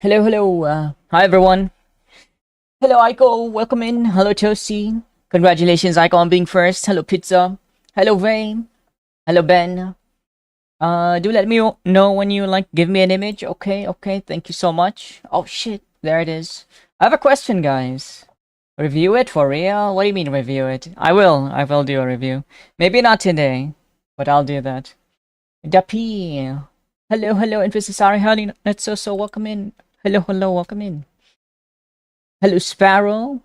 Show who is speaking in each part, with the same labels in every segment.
Speaker 1: Hello, hello. Hi, everyone. Hello, Aiko. Welcome in. Hello, Toasty. Congratulations, Aiko, on being first. Hello, Pizza. Hello, Vay. Hello, Ben. Do let me know when you give me an image. Okay, okay. Thank you so much. Oh shit, there it is. I have a question, guys. Review it for real? What do you mean review it? I will. I will do a review. Maybe not today, but I'll do that. Dapi. Hello, hello, Invisisari. Howdy, so welcome in. Hello, hello, welcome in. Hello, Sparrow.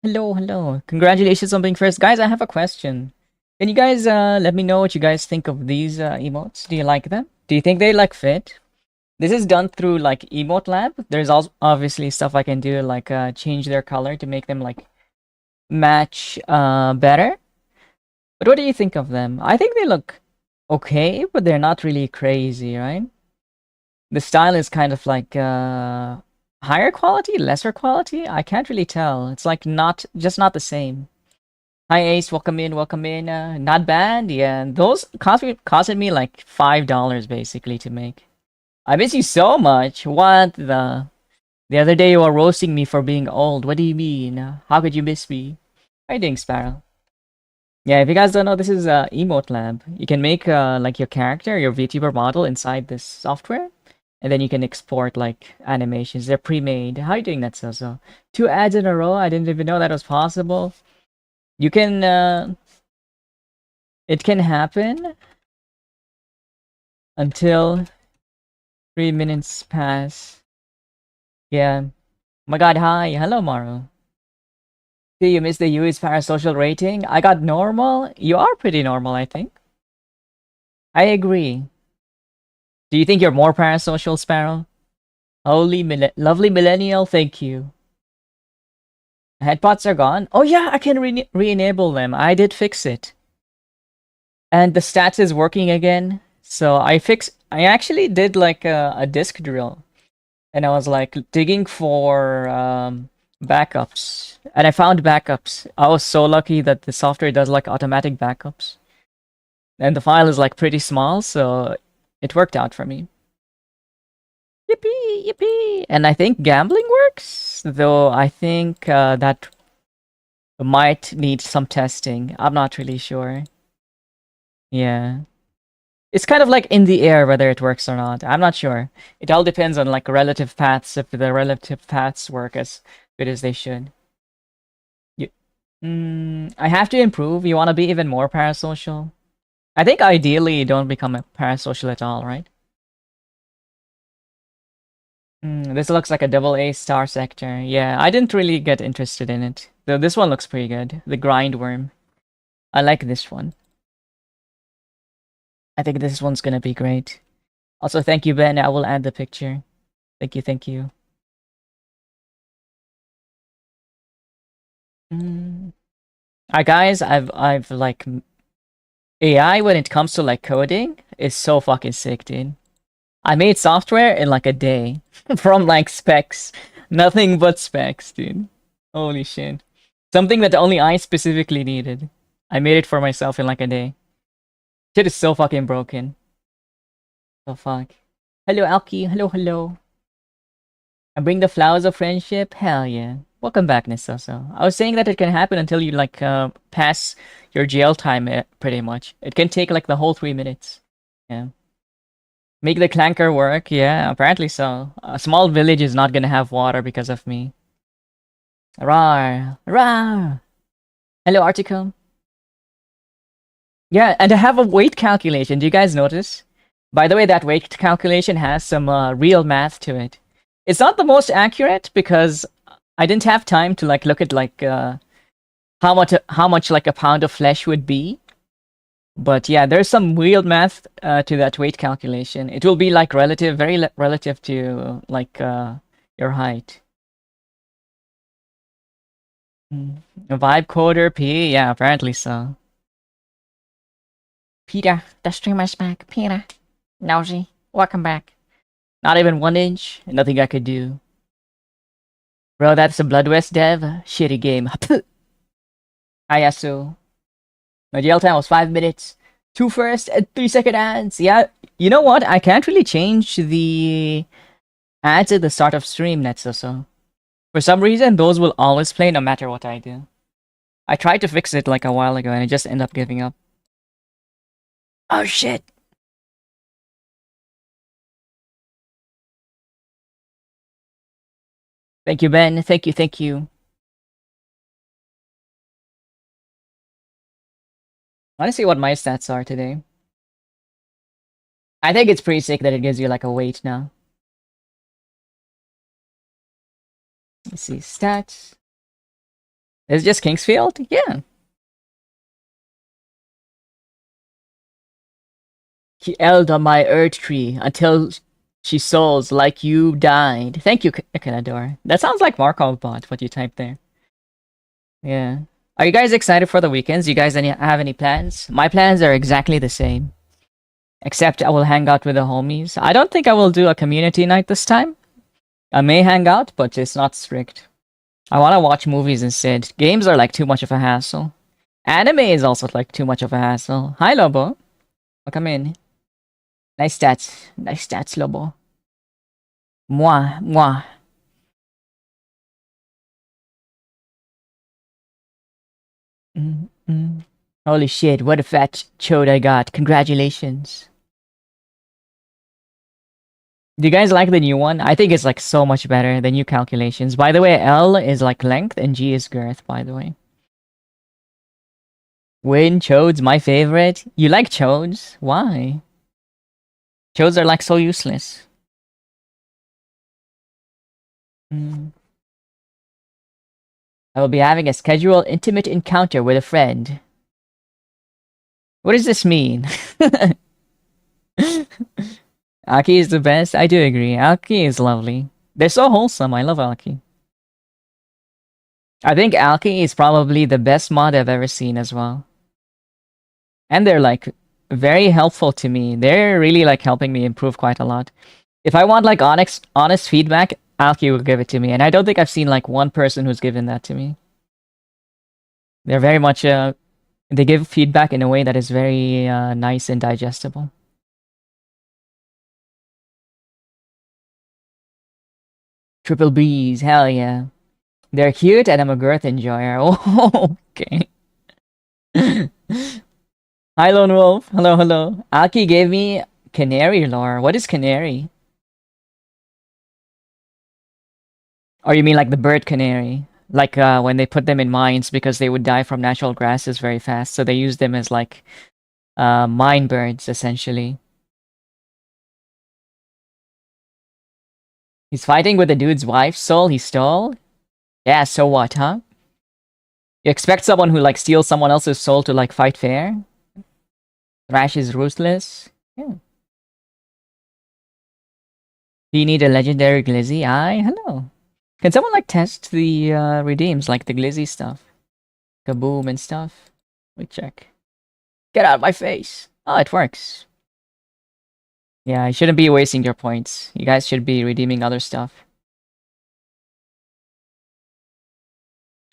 Speaker 1: Hello, hello. Congratulations on being first. Guys, I have a question. Can you guys let me know what you guys think of these emotes? Do you like them? Do you think they fit? This is done through Emote Lab. There's also obviously stuff I can do change their color to make them match better. But what do you think of them? I think they look okay, but they're not really crazy, right? The style is kind of higher quality, lesser quality. I can't really tell. It's not the same. Hi Ace, welcome in, welcome in. Not bad, yeah. Those costed me like $5 basically to make. I miss you so much. What the other day you were roasting me for being old. What do you mean? How could you miss me? How you doing, Sparrow? Yeah, if you guys don't know, this is Emote Lab. You can make your character, your VTuber model inside this software, and then you can export animations. They're pre-made. How are you doing that, Soso? 2 ads in a row? I didn't even know that was possible. You can it can happen until 3 minutes pass. Yeah. Oh my god, hi. Hello, Maru. Do you miss the UI's parasocial rating? I got normal. You are pretty normal, I think. I agree. Do you think you're more parasocial, Sparrow? Lovely millennial, thank you. Headpots are gone. Oh yeah, I can re-enable them. I did fix it. And the stats is working again. So I actually did a disk drill. And I was digging for backups. And I found backups. I was so lucky that the software does automatic backups. And the file is pretty small, so it worked out for me. Yippee, yippee! And I think gambling works, though I think that might need some testing. I'm not really sure. Yeah. It's kind of in the air whether it works or not. I'm not sure. It all depends on relative paths, if the relative paths work as good as they should. You, I have to improve. You want to be even more parasocial? I think ideally you don't become a parasocial at all, right? This looks like a double A star sector. Yeah, I didn't really get interested in it. Though this one looks pretty good. The grind worm. I like this one. I think this one's gonna be great. Also, thank you, Ben. I will add the picture. Thank you, thank you. Guys, I've AI when it comes to coding is so fucking sick, dude. I made software in a day from specs. Nothing but specs, dude. Holy shit. Something that only I specifically needed. I made it for myself in a day. Shit is so fucking broken. The fuck. Hello, Alki. Hello, hello. I bring the flowers of friendship. Hell yeah. Welcome back, Nisoso. I was saying that it can happen until you pass your jail time, pretty much. It can take the whole 3 minutes. Yeah. Make the clanker work. Yeah, apparently so. A small village is not gonna have water because of me. Rar. Rar. Hello, Article. Yeah, and I have a weight calculation. Do you guys notice? By the way, that weight calculation has some real math to it. It's not the most accurate because I didn't have time to look at how much a pound of flesh would be. But yeah, there's some real math to that weight calculation. It will be very relative to your height. Vibe coder P, yeah, apparently so. Peter, the streamer's back. Peter, nosy, welcome back. Not even 1 inch, nothing I could do. Bro, that's a Blood West dev. Shitty game. Ayasu. My jail time was 5 minutes. 2 first and 3 second ads. Yeah, you know what? I can't really change the ads at the start of stream, Netsuso. For some reason, those will always play no matter what I do. I tried to fix it like a while ago and I just end up giving up. Oh shit! Thank you, Ben. Thank you, thank you. I want to see what my stats are today. I think it's pretty sick that it gives you like a weight now. Let's see, stats. Is it just Kingsfield? Yeah. He held on my earth tree until she souls like you died. Thank you, Kanador. That sounds like Markov bot, what you typed there. Yeah. Are you guys excited for the weekends? You guys have any plans? My plans are exactly the same. Except I will hang out with the homies. I don't think I will do a community night this time. I may hang out, but it's not strict. I want to watch movies instead. Games are like too much of a hassle. Anime is also like too much of a hassle. Hi, Lobo. Welcome in. Nice stats. Nice stats, Lobo. Moi, moi. Holy shit, what a fat chode I got. Congratulations. Do you guys like the new one? I think it's like so much better. The new calculations. By the way, L is like length and G is girth, by the way. Win, chodes, my favorite. You like chodes? Why? Chodes are like so useless. I will be having a scheduled intimate encounter with a friend. What does this mean? Aki is the best. I do agree. Aki is lovely. They're so wholesome. I love Aki. I think Alki is probably the best mod I've ever seen as well. And they're like very helpful to me. They're really like helping me improve quite a lot. If I want like honest feedback, Alki will give it to me. And I don't think I've seen like one person who's given that to me. They're very much they give feedback in a way that is very nice and digestible. Triple B's, hell yeah. They're cute and I'm a girth enjoyer. Oh, okay. Hi, Lone Wolf. Hello, hello. Aki gave me canary lore. What is canary? Or you mean like the bird canary? Like when they put them in mines because they would die from natural grasses very fast. So they use them as like mine birds, essentially. He's fighting with the dude's wife's soul he stole? Yeah, so what, huh? You expect someone who like steals someone else's soul to like fight fair? Thrash is ruthless? Yeah. Do you need a legendary glizzy? Aye, hello. Can someone like test the redeems, like the glizzy stuff? Kaboom and stuff? Let me check. Get out of my face! Oh, it works. Yeah, I shouldn't be wasting your points. You guys should be redeeming other stuff.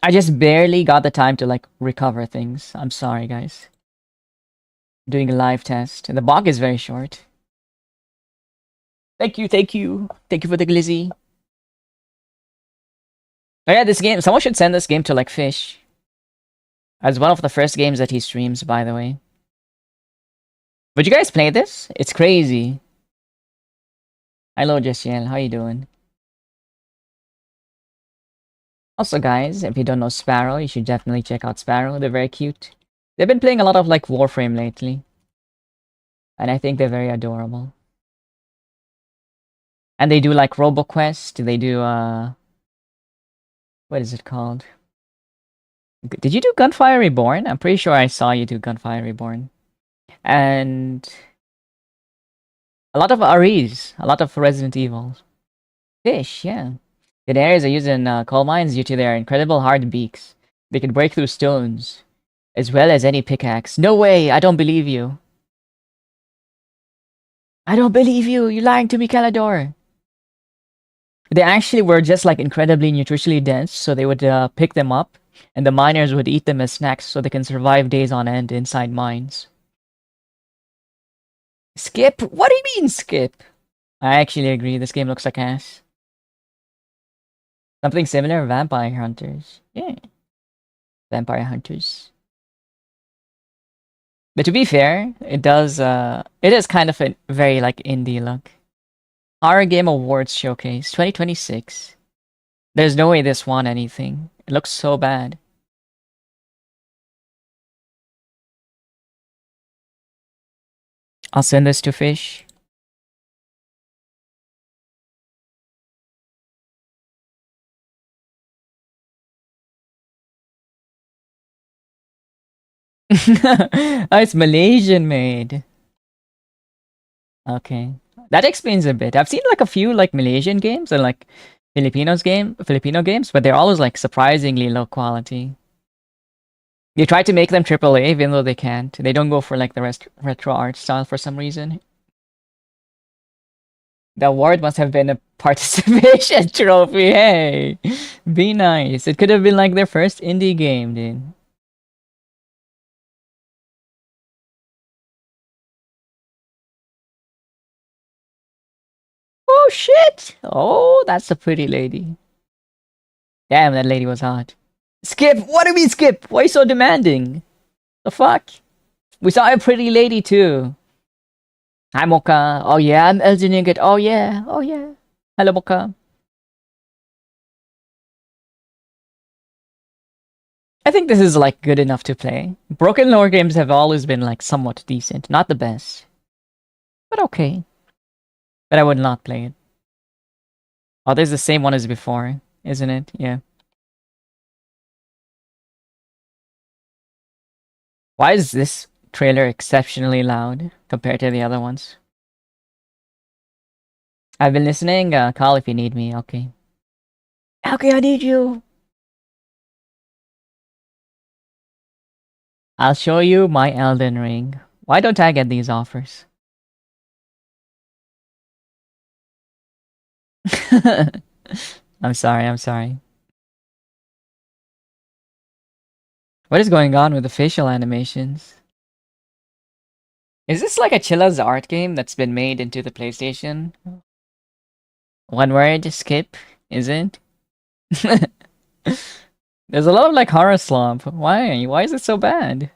Speaker 1: I just barely got the time to like recover things. I'm sorry, guys. I'm doing a live test. The bog is very short. Thank you, thank you. Thank you for the glizzy. Oh yeah, this game, someone should send this game to like Fish. As one of the first games that he streams, by the way. Would you guys play this? It's crazy. Hello, Jessiel. How you doing? Also, guys, if you don't know Sparrow, you should definitely check out Sparrow. They're very cute. They've been playing a lot of like Warframe lately. And I think they're very adorable. And they do like RoboQuest. They do, what is it called? Did you do Gunfire Reborn? I'm pretty sure I saw you do Gunfire Reborn. And a lot of REs, a lot of Resident Evil. Fish, yeah. Canaries are used in coal mines due to their incredible hard beaks. They can break through stones, as well as any pickaxe. No way! I don't believe you. I don't believe you! You're lying to me, Calador! They actually were just like incredibly nutritionally dense, so they would pick them up, and the miners would eat them as snacks so they can survive days on end inside mines. Skip? What do you mean, skip? I actually agree. This game looks like ass. Something similar, Vampire Hunters. Yeah, Vampire Hunters. But to be fair, it is kind of a very like indie look. Horror Game Awards Showcase 2026. There's no way this won anything. It looks so bad. I'll send this to Fish. Oh, it's Malaysian made. Okay. That explains a bit. I've seen like a few like Malaysian games and like Filipino games, but they're always like surprisingly low quality. They try to make them AAA even though they can't. They don't go for like the retro art style for some reason. The award must have been a participation trophy. Hey, be nice. It could have been like their first indie game, dude. Oh shit! Oh, that's a pretty lady. Damn, that lady was hot. Skip! What do you mean, Skip? Why are you so demanding? The fuck? We saw a pretty lady too. Hi, Mocha. Oh yeah, I'm Elden Ring. Oh yeah, oh yeah. Hello, Mocha. I think this is like good enough to play. Broken lore games have always been like somewhat decent, not the best, but okay. But I would not play it. Oh, there's the same one as before, isn't it? Yeah. Why is this trailer exceptionally loud compared to the other ones? I've been listening. Call if you need me. Okay. Okay, I need you. I'll show you my Elden Ring. Why don't I get these offers? I'm sorry, I'm sorry. What is going on with the facial animations? Is this like a Chilla's art game that's been made into the PlayStation? One word, skip, is it? There's a lot of like horror slump. Why? Why is it so bad?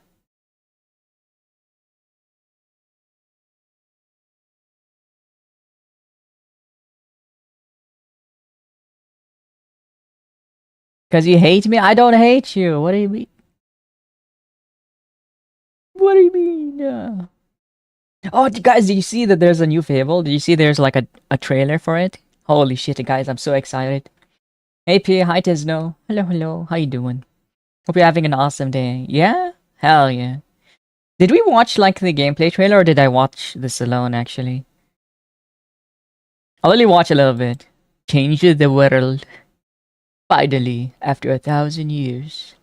Speaker 1: Because you hate me? I don't hate you. What do you mean? What do you mean? Oh, guys, did you see that there's a new Fable? Did you see there's like a trailer for it? Holy shit, guys, I'm so excited. Hey P, hi Tisno. Hello, hello. How you doing? Hope you're having an awesome day. Yeah? Hell yeah. Did we watch like the gameplay trailer or did I watch this alone actually? I'll only watch a little bit. Change the world. Finally, after 1,000 years.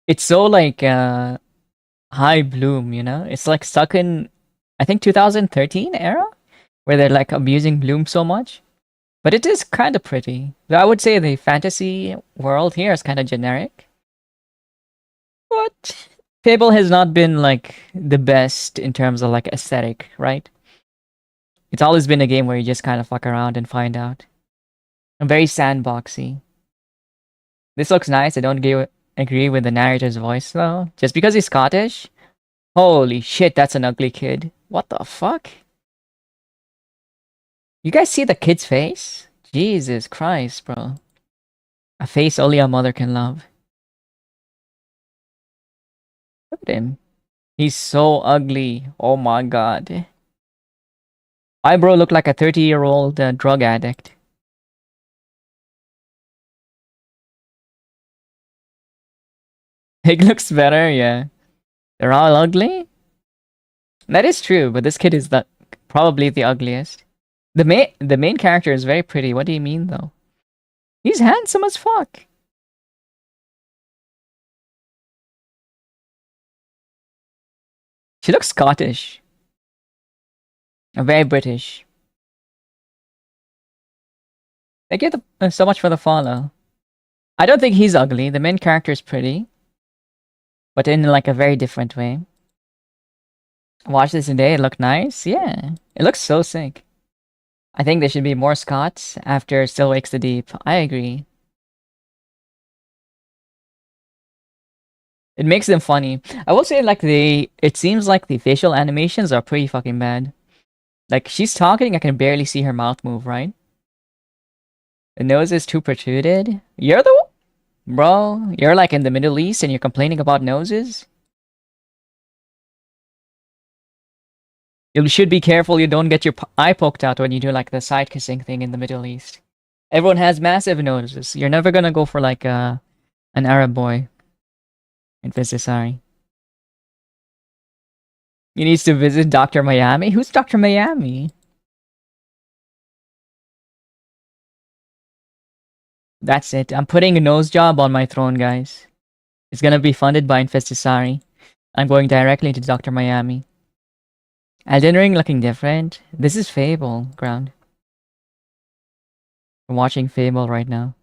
Speaker 1: It's so like high bloom, you know? It's like stuck in I think 2013 era where they're like abusing bloom so much. But it is kind of pretty. Though I would say the fantasy world here is kind of generic. But Fable has not been like the best in terms of like aesthetic, right? It's always been a game where you just kind of fuck around and find out. I'm very sandboxy. This looks nice. I don't agree with the narrator's voice though. Just because he's Scottish? Holy shit, that's an ugly kid. What the fuck? You guys see the kid's face? Jesus Christ, bro. A face only a mother can love. Look at him. He's so ugly. Oh my god. My bro looked like a 30-year-old drug addict. He looks better, yeah. They're all ugly? That is true, but this kid is probably the ugliest. The main character is very pretty. What do you mean though? He's handsome as fuck. She looks Scottish. Very British. Thank you so much for the follow. I don't think he's ugly. The main character is pretty, but in like a very different way. Watch this today. It looked nice. Yeah, it looks so sick. I think there should be more Scots after Still Wakes the Deep. I agree. It makes them funny. I will say, like, it seems like the facial animations are pretty fucking bad. Like, she's talking, I can barely see her mouth move, right? The nose is too protruded. You're the bro. You're like in the Middle East and you're complaining about noses. You should be careful you don't get your eye poked out when you do like the side kissing thing in the Middle East. Everyone has massive noses. You're never gonna go for like an Arab boy in Sorry. You need to visit Dr. Miami? Who's Dr. Miami? That's it. I'm putting a nose job on my throne, guys. It's gonna be funded by Infestisari. I'm going directly to Dr. Miami. Elden Ring looking different. This is Fable ground. I'm watching Fable right now.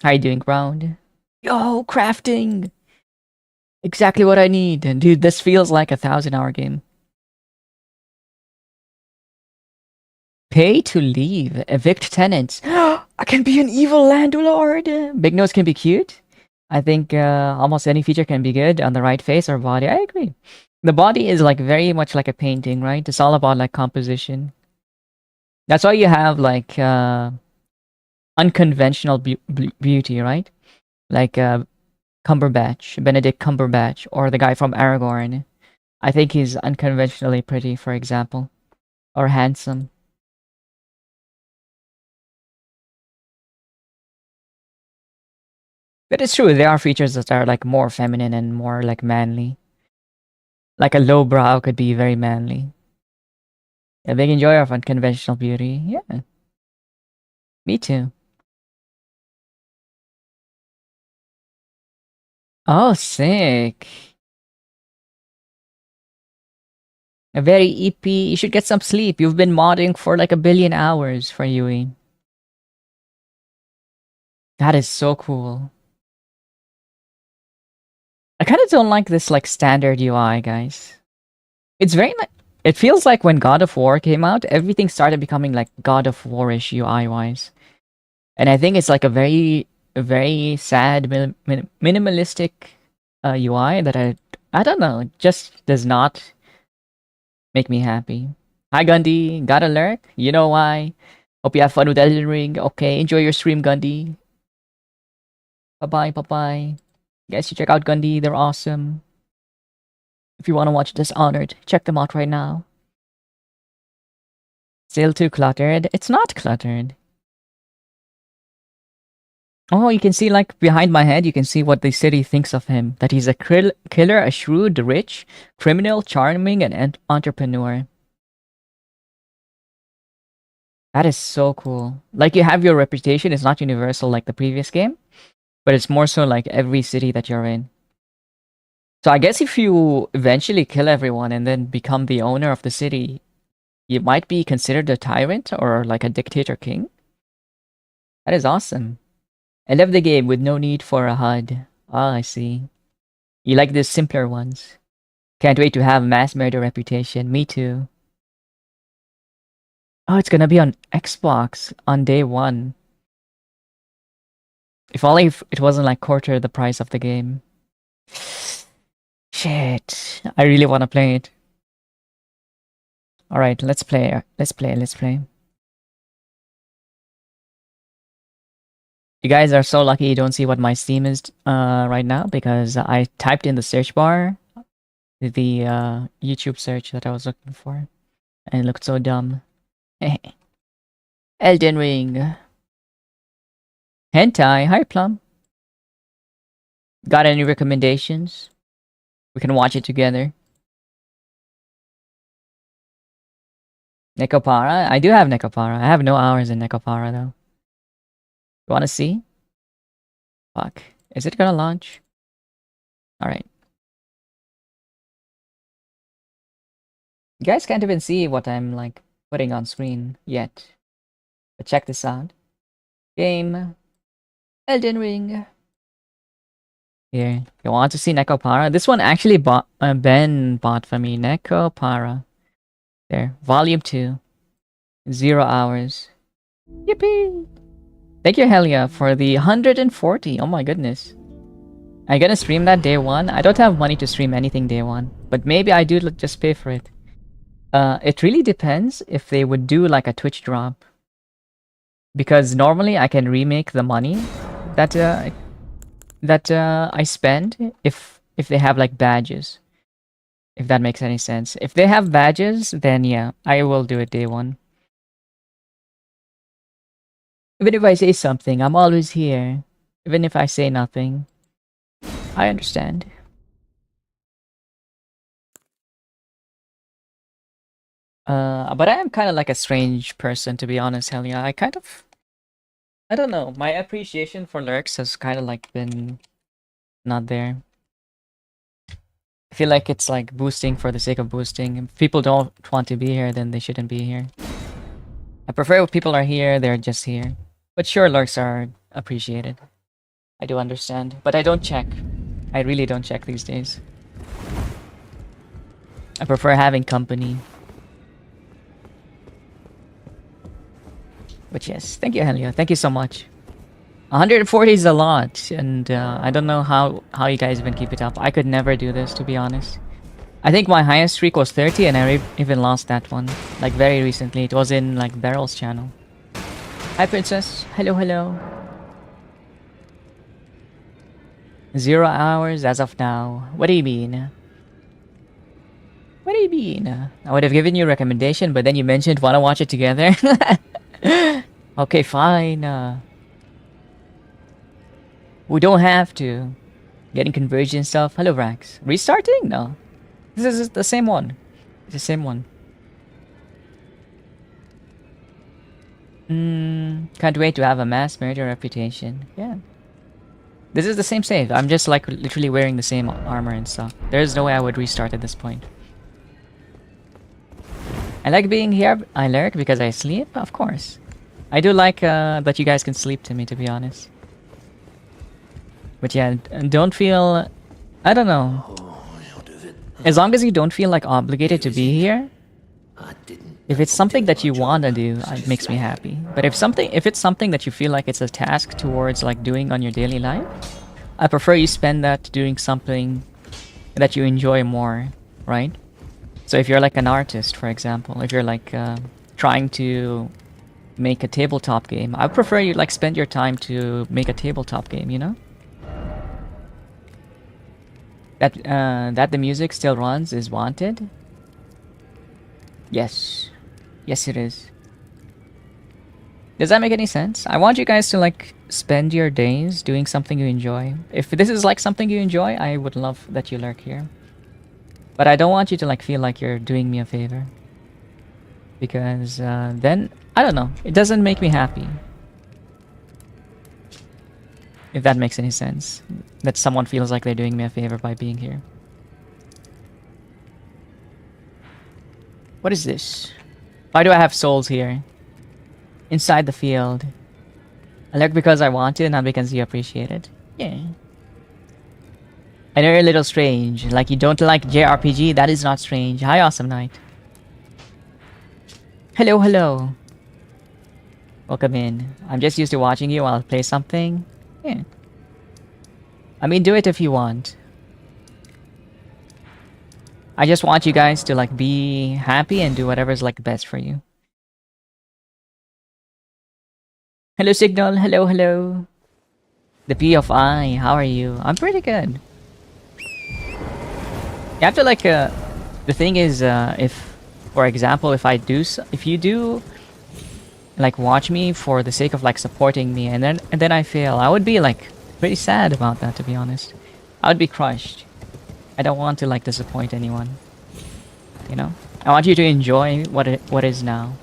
Speaker 1: How you doing, ground? Yo, crafting! Exactly what I need. Dude, this feels like a 1,000-hour game. Pay to leave. Evict tenants. I can be an evil landlord. Big nose can be cute. I think almost any feature can be good on the right face or body. I agree. The body is like very much like a painting, right? It's all about like composition. That's why you have like unconventional beauty, right? Like Benedict Cumberbatch, or the guy from Aragorn. I think he's unconventionally pretty, for example, or handsome. But it's true, there are features that are like more feminine and more like manly. Like a low brow could be very manly. A big enjoyer of unconventional beauty. Yeah, me too. Oh, sick. A very EP. You should get some sleep. You've been modding for like a billion hours for Yui. That is so cool. I kind of don't like this like standard UI, guys. It's very like it feels like when God of War came out, everything started becoming like God of War-ish UI wise, and I think it's like a very sad minimalistic UI that I don't know, it just does not make me happy. Hi Gundy, got a lurk? You know why? Hope you have fun with Elden Ring. Okay, enjoy your stream, Gundy. Bye bye, bye bye. Guys, you check out Gundy, they're awesome. If you want to watch Dishonored, check them out right now. Still too cluttered? It's not cluttered. Oh, you can see, like, behind my head, you can see what the city thinks of him. That he's a killer, a shrewd, rich, criminal, charming, and entrepreneur. That is so cool. Like, you have your reputation. It's not universal like the previous game, but it's more so like every city that you're in. So I guess if you eventually kill everyone and then become the owner of the city, you might be considered a tyrant or like a dictator king. That is awesome. I love the game with no need for a HUD. Ah, I see. You like the simpler ones. Can't wait to have mass murder reputation. Me too. Oh, it's gonna be on Xbox on day one. If only it wasn't like quarter the price of the game. Shit. I really want to play it. Alright, let's play. Let's play. Let's play. You guys are so lucky you don't see what my Steam is right now, because I typed in the search bar the YouTube search that I was looking for, and it looked so dumb. Elden Ring. Hentai. Hi, Plum. Got any recommendations? We can watch it together. Nekopara? I do have Nekopara. I have no hours in Nekopara, though. You wanna see? Fuck. Is it gonna launch? Alright. You guys can't even see what I'm, like, putting on screen yet. But check this out. Game. Elden Ring. Here, you want to see Nekopara? This one actually Ben bought for me. Nekopara. There, volume 2. 0 hours. Yippee! Thank you, Helia, for the 140. Oh my goodness. I'm gonna stream that day 1. I don't have money to stream anything day 1, but maybe I do just pay for it. It really depends if they would do like a Twitch drop. Because normally I can remake the money that I spend if they have like badges. If that makes any sense. If they have badges, then yeah, I will do it day 1. Even if I say something, I'm always here. Even if I say nothing. I understand. But I am kind of like a strange person, to be honest, Helia. I don't know. My appreciation for lurks has kind of like been not there. I feel like it's like boosting for the sake of boosting. If people don't want to be here, then they shouldn't be here. I prefer when people are here, they're just here. But sure, lurks are appreciated. I do understand. But I don't check. I really don't check these days. I prefer having company. But yes, thank you, Helia. Thank you so much. 140 is a lot, and I don't know how you guys even keep it up. I could never do this, to be honest. I think my highest streak was 30, and I even lost that one. Like, very recently. It was in, like, Beryl's channel. Hi, Princess. Hello, hello. 0 hours as of now. What do you mean? What do you mean? I would have given you a recommendation, but then you mentioned wanna watch it together. Okay, fine. We don't have to. Getting convergence stuff. Hello, Rax. Restarting? No. This is the same one. It's the same one. Can't wait to have a mass murder reputation. Yeah. This is the same save. I'm just like literally wearing the same armor and stuff. There's no way I would restart at this point. I like being here. I lurk because I sleep, of course. I do like that you guys can sleep to me, to be honest. But yeah, don't feel... I don't know. As long as you don't feel like obligated to be here, if it's something that you want to do, it makes me happy. But if it's something that you feel like it's a task towards like doing on your daily life, I prefer you spend that doing something that you enjoy more, right? So if you're like an artist, for example, if you're like trying to make a tabletop game, I prefer you like spend your time to make a tabletop game, you know? That the music still runs is wanted. Yes. Yes, it is. Does that make any sense? I want you guys to like spend your days doing something you enjoy. If this is like something you enjoy, I would love that you lurk here. But I don't want you to like feel like you're doing me a favor. Because then, I don't know, it doesn't make me happy. If that makes any sense. That someone feels like they're doing me a favor by being here. What is this? Why do I have souls here? Inside the field. I lurk because I want to, not because you appreciate it. Yeah. I know you're a little strange. Like you don't like JRPG, that is not strange. Hi, Awesome Knight. Hello, hello. Welcome in. I'm just used to watching you while I play something. Yeah. I mean, do it if you want. I just want you guys to like be happy and do whatever's like best for you. Hello, Signal. Hello, hello. The P of I. How are you? I'm pretty good. You have to like the thing is if, for example, if you do like watch me for the sake of like supporting me and then I fail, I would be like pretty sad about that, to be honest. I would be crushed. I don't want to like disappoint anyone. You know? I want you to enjoy what is now,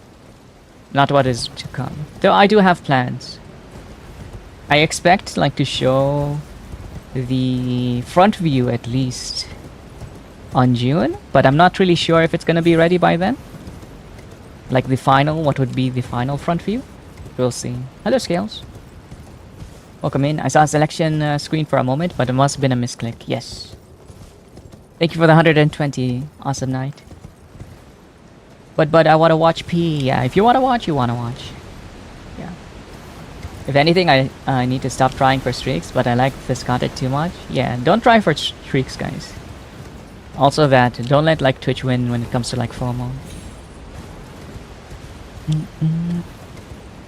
Speaker 1: not what is to come. Though I do have plans. I expect like to show the front view at least on June, but I'm not really sure if it's gonna be ready by then. Like the final, what would be the final front view? We'll see. Hello, Scales. Welcome in. I saw a selection screen for a moment, but it must have been a misclick. Yes. Thank you for the 120. Awesome night. But I want to watch P. Yeah, if you want to watch, you want to watch. Yeah. If anything, I need to stop trying for streaks, but I like this content too much. Yeah, don't try for streaks, guys. Also that, don't let like Twitch win when it comes to like FOMO.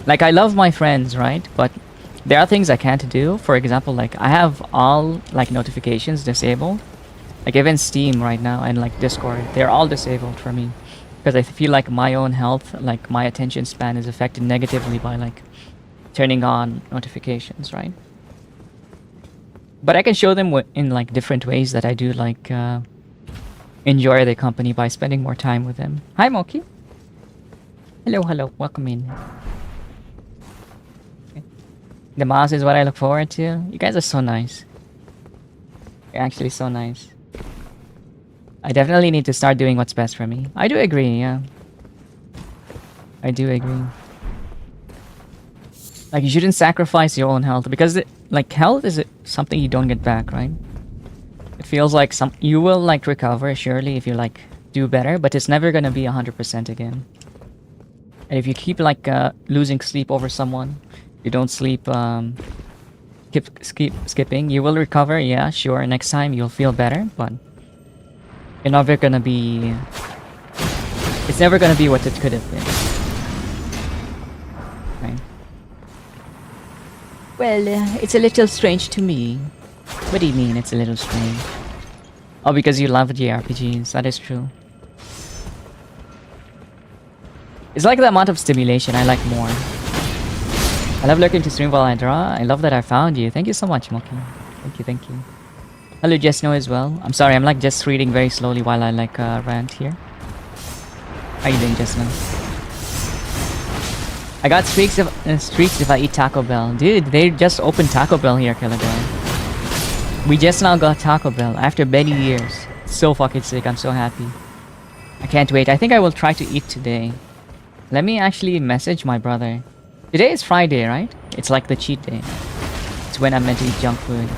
Speaker 1: Like I love my friends, right? But there are things I can't do. For example, like I have all like notifications disabled. Like even Steam right now and like Discord, they're all disabled for me. Because I feel like my own health, like my attention span is affected negatively by like turning on notifications, right? But I can show them in like different ways that I do like enjoy their company by spending more time with them. Hi Moki. Hello, welcome in. Okay. The mouse is what I look forward to. You guys are so nice. You're actually so nice. I definitely need to start doing what's best for me. I do agree, yeah. I do agree. Like, you shouldn't sacrifice your own health because, like, health is something you don't get back, right? It feels like you will, like, recover, surely, if you, like, do better, but it's never gonna be 100% again. And if you keep, like, losing sleep over someone, you don't sleep, skipping, you will recover, yeah, sure, next time you'll feel better, but you're never gonna be... It's never gonna be what it could have been. Right? Well, it's a little strange to me. What do you mean it's a little strange? Oh, because you love JRPGs, that is true. It's like the amount of stimulation I like more. I love lurking to stream while I draw. I love that I found you. Thank you so much, Moki. Thank you. Hello, Just Know as well. I'm sorry, I'm like just reading very slowly while I like rant here. How you doing, Just Know? I got streaks if I eat Taco Bell. Dude, they just opened Taco Bell here, Killagar. We just now got Taco Bell after many years. So fucking sick, I'm so happy. I can't wait. I think I will try to eat today. Let me actually message my brother. Today is Friday, right? It's like the cheat day. It's when I'm meant to eat junk food.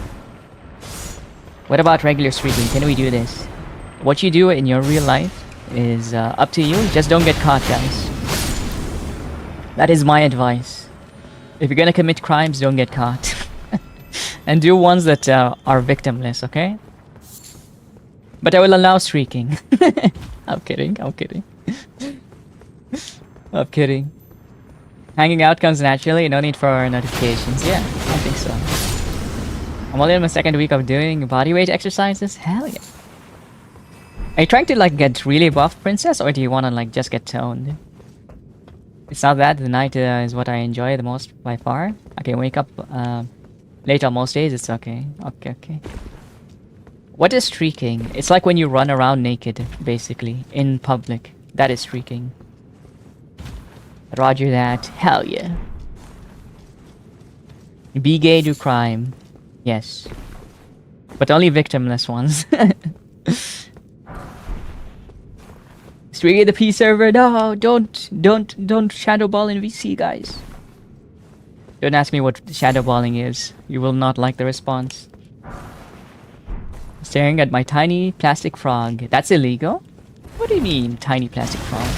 Speaker 1: What about regular streaking? Can we do this? What you do in your real life is up to you. Just don't get caught, guys. That is my advice. If you're gonna commit crimes, don't get caught. And do ones that are victimless, okay? But I will allow streaking. I'm kidding. I'm kidding. Hanging out comes naturally, no need for notifications. Yeah, I think so. I'm only in my second week of doing bodyweight exercises. Hell yeah. Are you trying to like get really buff, princess, or do you want to like just get toned? It's not that. The night is what I enjoy the most by far. I can wake up late on most days. It's okay. Okay. What is streaking? It's like when you run around naked, basically, in public. That is streaking. Roger that. Hell yeah. Be gay, do crime. Yes. But only victimless ones. Streaking the P server. No, don't shadow ball in VC, guys. Don't ask me what shadow balling is. You will not like the response. Staring at my tiny plastic frog. That's illegal? What do you mean, tiny plastic frog?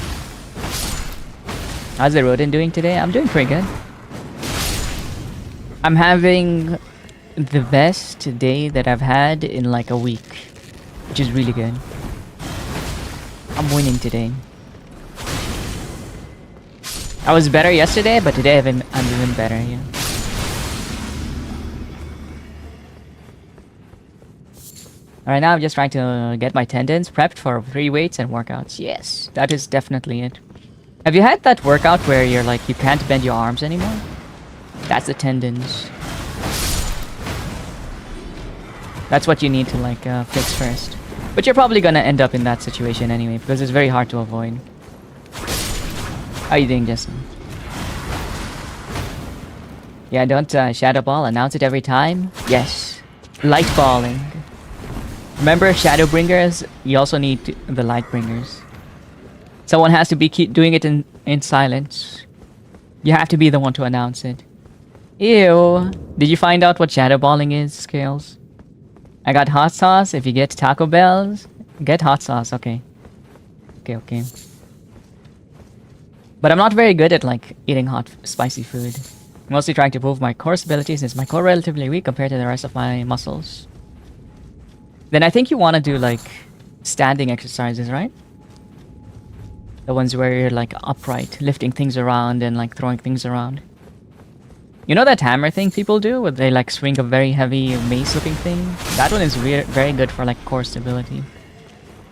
Speaker 1: How's the rodent doing today? I'm doing pretty good. I'm having the best day that I've had in like a week, which is really good. I'm winning today. I was better yesterday, but today I'm even better, yeah. Alright, now I'm just trying to get my tendons prepped for free weights and workouts. Yes, that is definitely it. Have you had that workout where you're like, you can't bend your arms anymore? That's the tendons. That's what you need to like fix first. But you're probably gonna end up in that situation anyway, because it's very hard to avoid. How you doing, Justin? Yeah, don't shadow ball, announce it every time. Yes. Light balling. Remember, shadow bringers, you also need the light bringers. Someone has to keep doing it in silence. You have to be the one to announce it. Ew. Did you find out what shadowballing is, Scales? I got hot sauce. If you get Taco Bell's, get hot sauce. Okay. Okay. But I'm not very good at like eating hot, spicy food. Mostly trying to improve my core abilities since my core relatively weak compared to the rest of my muscles. Then I think you want to do like standing exercises, right? The ones where you're like upright, lifting things around and like throwing things around. You know that hammer thing people do where they like swing a very heavy mace looking thing? That one is very good for like core stability.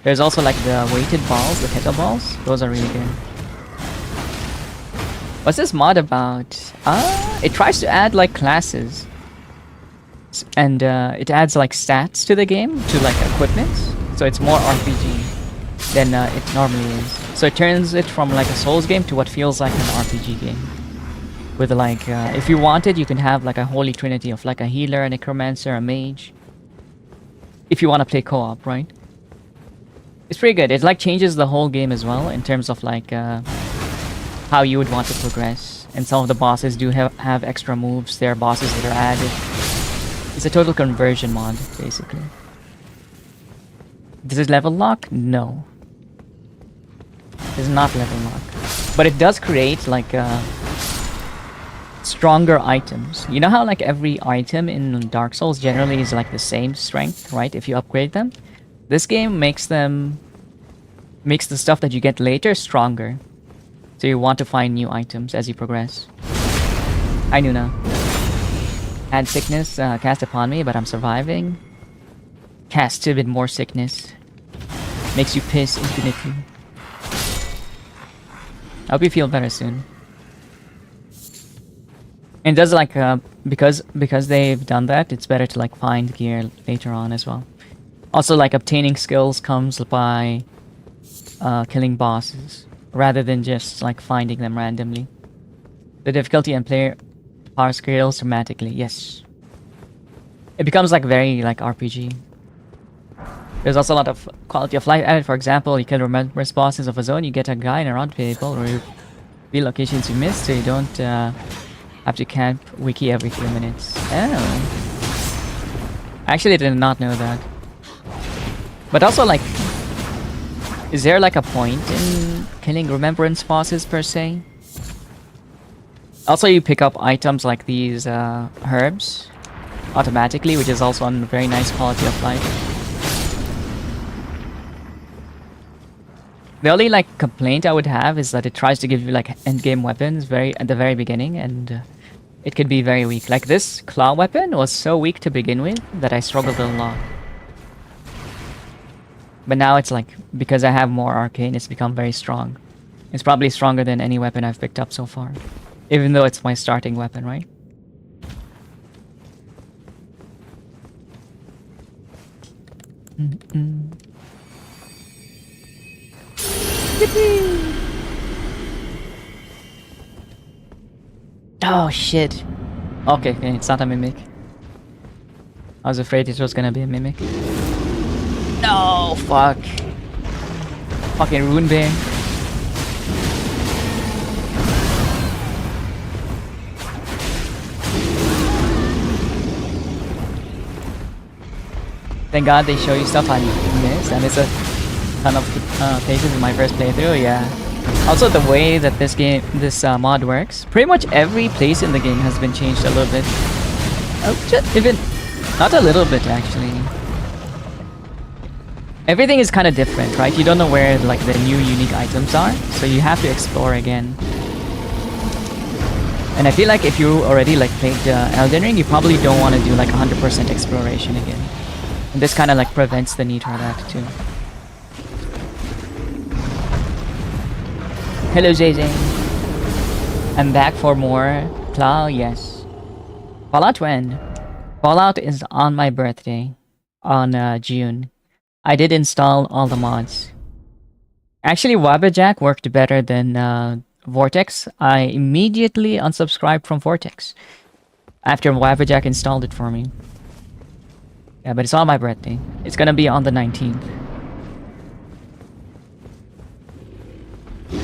Speaker 1: There's also like the weighted balls, the kettlebells. Those are really good. What's this mod about? It tries to add like classes. And it adds like stats to the game, to like equipment. So it's more RPG than it normally is. So it turns it from like a Souls game to what feels like an RPG game. With like, if you wanted, you can have like a holy trinity of like a healer, a necromancer, a mage. If you want to play co-op, right? It's pretty good. It like changes the whole game as well in terms of like how you would want to progress. And some of the bosses do have extra moves. There are bosses that are added. It's a total conversion mod, basically. Does it level lock? No. It does not level lock. But it does create like stronger items. You know how like every item in Dark Souls generally is like the same strength, right? If you upgrade them. This game makes the stuff that you get later stronger. So you want to find new items as you progress. Hi Nuna. Add sickness cast upon me, but I'm surviving. Cast a bit more sickness. Makes you piss infinitely. I hope you feel better soon. And does like because they've done that, it's better to like find gear later on as well. Also, like obtaining skills comes by killing bosses rather than just like finding them randomly. The difficulty and player power scales dramatically. Yes, it becomes like very like RPG. There's also a lot of quality of life added. For example, you can remember bosses of a zone. You get a guide around table or reveal locations you missed, so you don't have to camp wiki every few minutes. Oh, actually, I did not know that. But also, like, is there like a point in killing remembrance bosses per se? Also, you pick up items like these herbs automatically, which is also a very nice quality of life. The only like complaint I would have is that it tries to give you like endgame weapons at the very beginning, and it could be very weak. Like this claw weapon was so weak to begin with that I struggled a lot. But now it's like, because I have more arcane, it's become very strong. It's probably stronger than any weapon I've picked up so far. Even though it's my starting weapon, right? Oh shit. Okay, it's not a mimic. I was afraid it was gonna be a mimic. No, fuck. Fucking Rune Bear. Thank God they show you stuff I missed. I missed a ton of places in my first playthrough, yeah. Also, the way that this mod works, pretty much every place in the game has been changed a little bit. Even not a little bit, actually. Everything is kind of different, right? You don't know where like the new unique items are, so you have to explore again. And I feel like if you already like played Elden Ring, you probably don't want to do like 100% exploration again. And this kind of like prevents the need for that too. Hello Zay. I'm back for more Claw, yes. Fallout when? Fallout is on my birthday. On June. I did install all the mods. Actually, Wabbajack worked better than Vortex. I immediately unsubscribed from Vortex after Wabbajack installed it for me. Yeah, but it's on my birthday. It's gonna be on the 19th.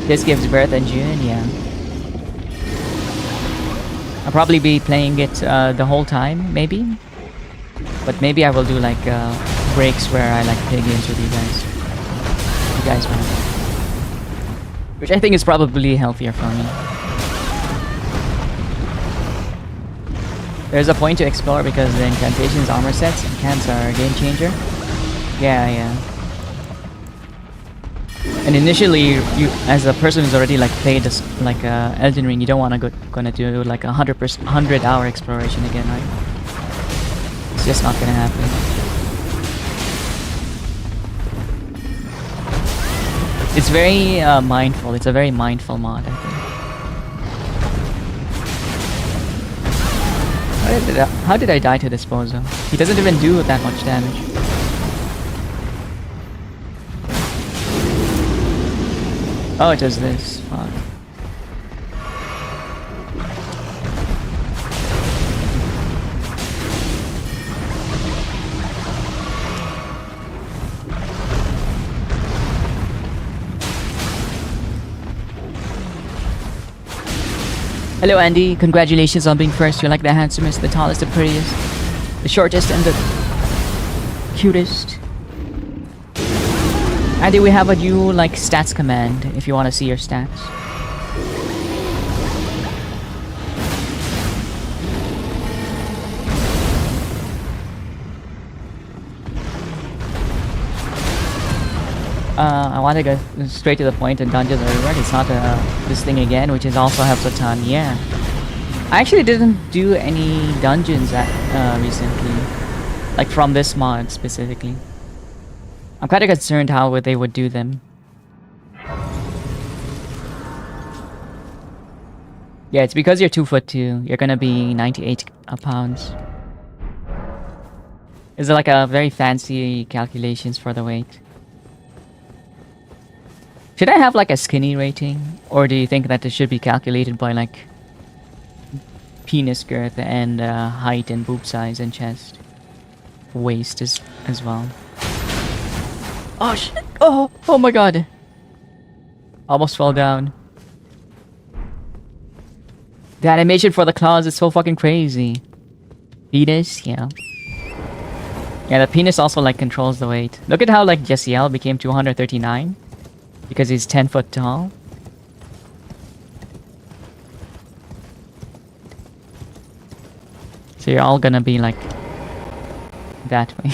Speaker 1: This gives birth in June, yeah. I'll probably be playing it the whole time, maybe. But maybe I will do like breaks where I like play games with you guys. You guys want, which I think is probably healthier for me. There's a point to explore because the incantations, armor sets, and cans are a game changer. Yeah. And initially, you, as a person who's already like played this, like Elden Ring, you don't want to gonna do like 100-hour exploration again, right? It's just not gonna happen. It's very mindful. It's a very mindful mod, I think. How did I die to this bozo? He doesn't even do that much damage. Oh, it does this. Fuck. Hello Andy, congratulations on being first. You're like the handsomest, the tallest, the prettiest, the shortest, and the cutest. Andy, we have a new like stats command if you want to see your stats. I want to go straight to the point and dungeons everywhere. It's not this thing again, which is also helps a ton. Yeah, I actually didn't do any dungeons recently, like from this mod specifically. I'm kind of concerned how they would do them. Yeah, it's because you're 2'2". You're gonna be 98 pounds. Is it like a very fancy calculations for the weight? Should I have like a skinny rating? Or do you think that it should be calculated by like penis girth and height and boob size and chest? Waist as well. Oh shit! Oh my god! Almost fell down. The animation for the claws is so fucking crazy. Penis, yeah. Yeah, the penis also like controls the weight. Look at how like Jessiel became 239. Because he's 10 foot tall. So you're all gonna be like that way.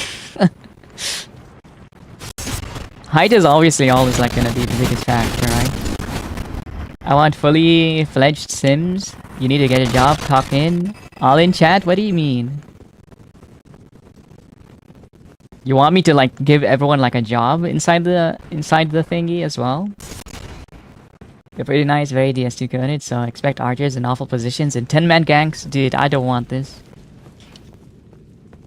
Speaker 1: Height is obviously always like gonna be the biggest factor, right? I want fully fledged Sims. You need to get a job, talk in. All in chat? What do you mean? You want me to like give everyone like a job inside the thingy as well? You're pretty nice, very DS2 coded, so expect archers in awful positions and 10-man gangs. Dude, I don't want this.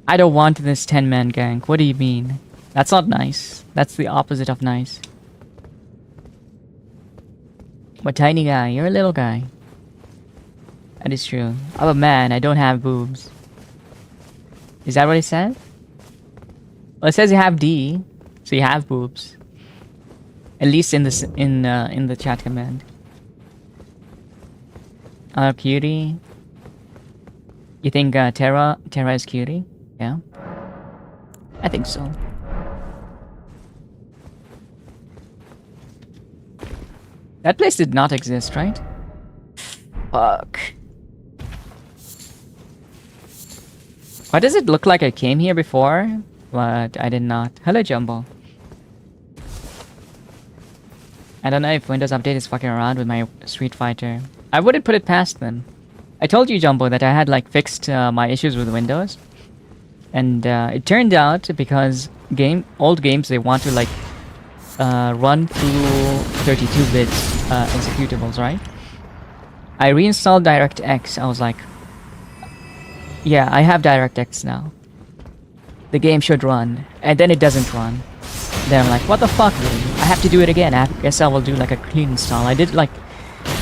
Speaker 1: I don't want this 10-man gang. What do you mean? That's not nice. That's the opposite of nice. I'm a tiny guy. You're a little guy. That is true. I'm a man. I don't have boobs. Is that what it said? Well, it says you have D, so you have boobs. At least in this in the chat command. Cutie. You think Terra is cutie? Yeah. I think so. That place did not exist, right? Fuck. Why does it look like I came here before? But I did not. Hello, Jumbo. I don't know if Windows Update is fucking around with my Street Fighter. I wouldn't put it past them. I told you, Jumbo, that I had like fixed my issues with Windows. And it turned out because old games, they want to like run through 32-bit executables, right? I reinstalled DirectX. I was like, yeah, I have DirectX now. The game should run, and then it doesn't run. Then I'm like, what the fuck, dude? I have to do it again. I guess I will do like a clean install. I did like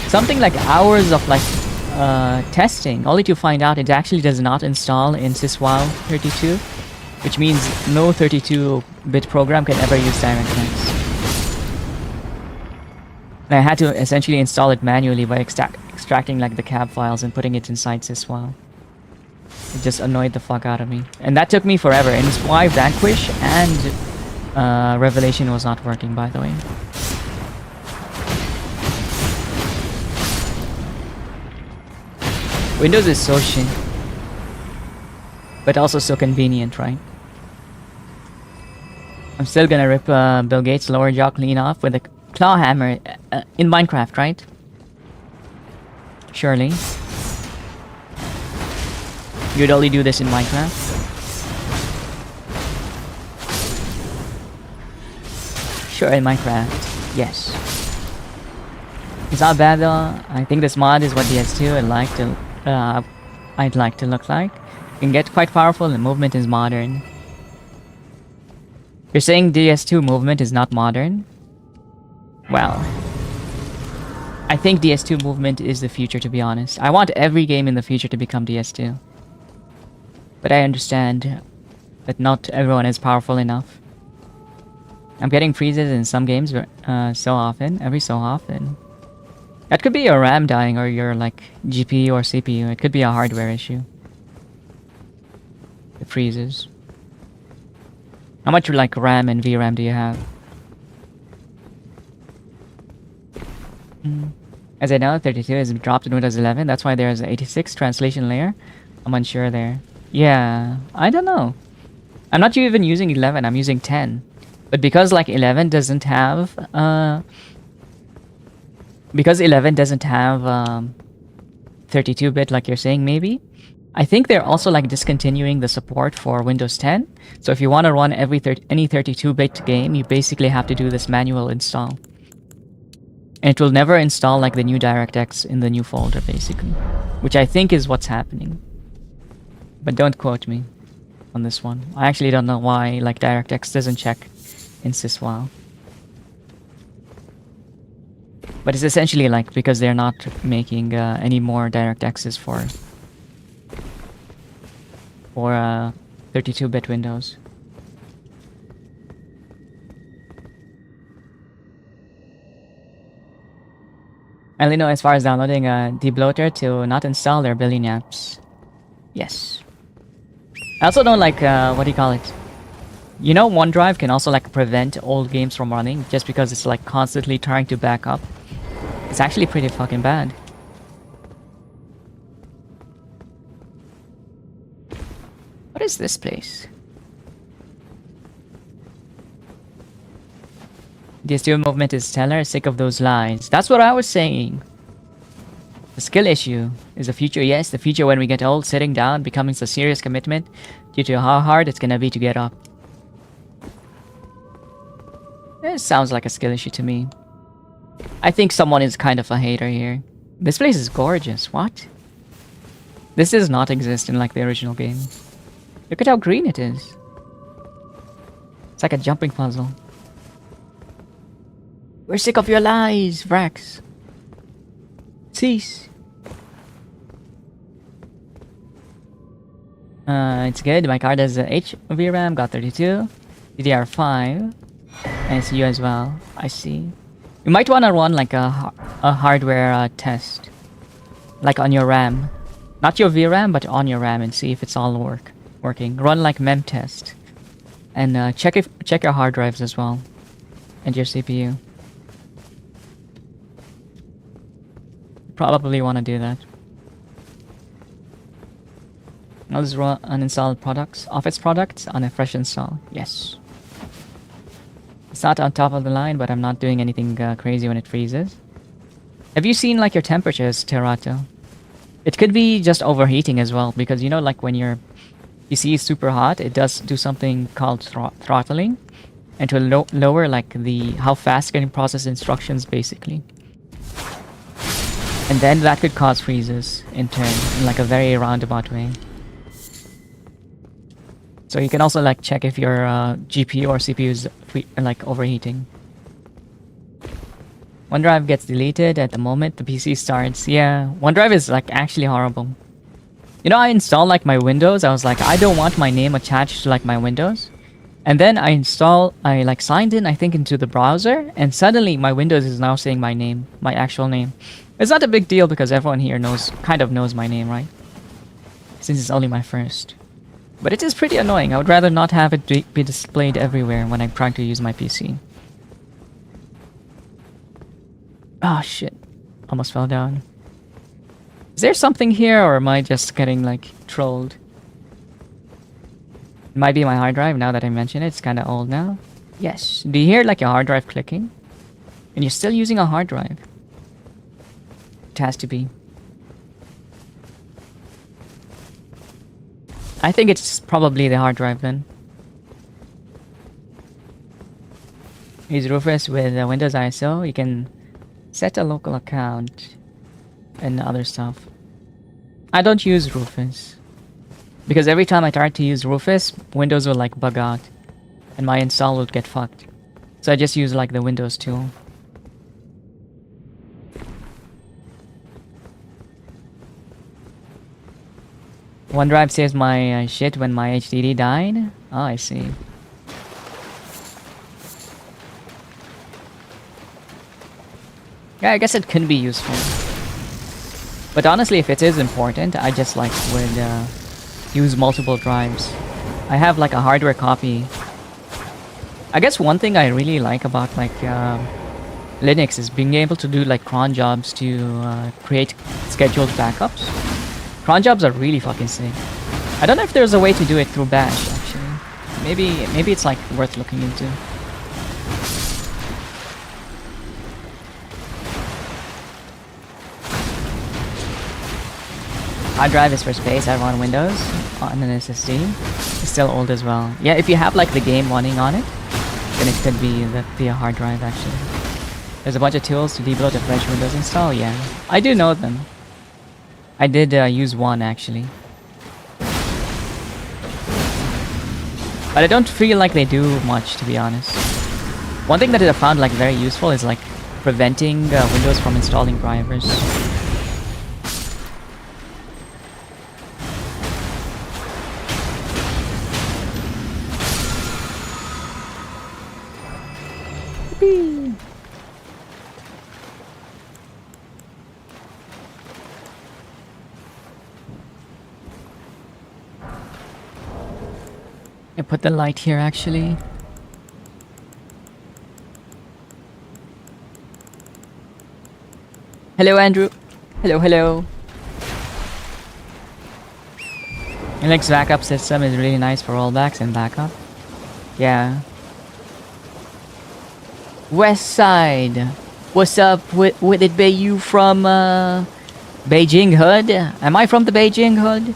Speaker 1: something like hours of like testing, only to find out it actually does not install in SysWow 32, which means no 32-bit program can ever use DirectX. And I had to essentially install it manually by extracting extracting like the cab files and putting it inside syswhile. It just annoyed the fuck out of me. And that took me forever. And it's why Vanquish and Revelation was not working, by the way. Windows is so shit. But also so convenient, right? I'm still gonna rip Bill Gates' lower jaw clean off with a claw hammer in Minecraft, right? Surely. You'd only do this in Minecraft? Sure, in Minecraft. Yes. It's not bad though. I think this mod is what DS2 I'd like to look like. It can get quite powerful and movement is modern. You're saying DS2 movement is not modern? Well, I think DS2 movement is the future, to be honest. I want every game in the future to become DS2. But I understand that not everyone is powerful enough. I'm getting freezes in some games every so often. That could be your RAM dying or your like GPU or CPU. It could be a hardware issue. It freezes. How much like RAM and VRAM do you have? As I know, 32 is dropped in Windows 11. That's why there's an 86 translation layer. I'm unsure there. Yeah, I don't know. I'm not even using 11. I'm using 10. But because like 11 doesn't have 32-bit like you're saying, maybe. I think they're also like discontinuing the support for Windows 10. So if you want to run any 32-bit game, you basically have to do this manual install. And it will never install like the new DirectX in the new folder, basically. Which I think is what's happening. But don't quote me on this one. I actually don't know why like DirectX doesn't check in syswhile. But it's essentially like because they're not making any more DirectXs for 32-bit Windows. I only know as far as downloading a debloater to not install their billion apps. Yes. I also don't like, what do you call it? You know, OneDrive can also like prevent old games from running just because it's like constantly trying to back up. It's actually pretty fucking bad. What is this place? DS2 movement is stellar, sick of those lies. That's what I was saying. The skill issue is the future. Yes, the future when we get old, sitting down, becoming a serious commitment due to how hard it's gonna be to get up. It sounds like a skill issue to me. I think someone is kind of a hater here. This place is gorgeous. What? This does not exist in like the original game. Look at how green it is. It's like a jumping puzzle. We're sick of your lies, Vrax. Cease. It's good. My card has H VRAM, got 32. DDR5. And it's you as well. I see. You might want to run like a hardware test. Like on your RAM. Not your VRAM, but on your RAM and see if it's all working. Run like mem test. And check your hard drives as well. And your CPU. Probably want to do that. I'll just run uninstall products, Office products on a fresh install. Yes. It's not on top of the line, but I'm not doing anything crazy when it freezes. Have you seen like your temperatures, Terato? It could be just overheating as well, because you know, like when your PC is super hot, it does do something called throttling, and to lower like how fast it can process instructions, basically. And then that could cause freezes in turn, in like a very roundabout way. So you can also like check if your GPU or CPU is like overheating. OneDrive gets deleted at the moment the PC starts. Yeah, OneDrive is like actually horrible. You know, I installed like my Windows. I was like, I don't want my name attached to like my Windows. And then I signed in, I think, into the browser, and suddenly my Windows is now saying my name, my actual name. It's not a big deal because everyone here kind of knows my name, right? Since it's only my first. But it is pretty annoying. I would rather not have it be displayed everywhere when I'm trying to use my PC. Oh shit. Almost fell down. Is there something here, or am I just getting like trolled? It might be my hard drive now that I mention it. It's kind of old now. Yes. Do you hear like your hard drive clicking? And you're still using a hard drive. It has to be. I think it's probably the hard drive then. Use Rufus with Windows ISO. You can set a local account and other stuff. I don't use Rufus because every time I try to use Rufus, Windows will like bug out and my install would get fucked. So I just use like the Windows tool. OneDrive saves my shit when my HDD died. Oh, I see. Yeah, I guess it can be useful. But honestly, if it is important, I just like would use multiple drives. I have like a hardware copy. I guess one thing I really like about like Linux is being able to do like cron jobs to create scheduled backups. Cron jobs are really fucking sick. I don't know if there's a way to do it through Bash actually. Maybe it's like worth looking into. Hard drive is for space. I have on Windows on an SSD. It's still old as well. Yeah, if you have like the game running on it, then it could be a hard drive actually. There's a bunch of tools to debloat a fresh Windows install. Yeah, I do know them. I did use one actually, but I don't feel like they do much, to be honest. One thing that I found like very useful is like preventing Windows from installing drivers. I put the light here actually. Hello Andrew. Hello. Linux backup system is really nice for rollbacks and backup. Yeah. West Side. What's up? Would it be you from Beijing Hood? Am I from the Beijing Hood?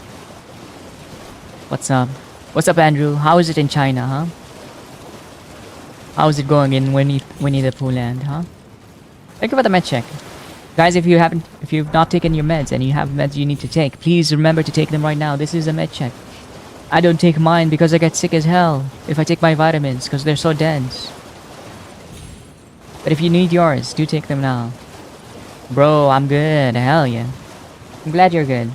Speaker 1: What's up? What's up, Andrew? How is it in China, huh? How is it going in Winnie the Pooh land, huh? Thank you for the med check. Guys, if you've not taken your meds and you have meds you need to take, please remember to take them right now. This is a med check. I don't take mine because I get sick as hell if I take my vitamins because they're so dense. But if you need yours, do take them now. Bro, I'm good. Hell yeah. I'm glad you're good.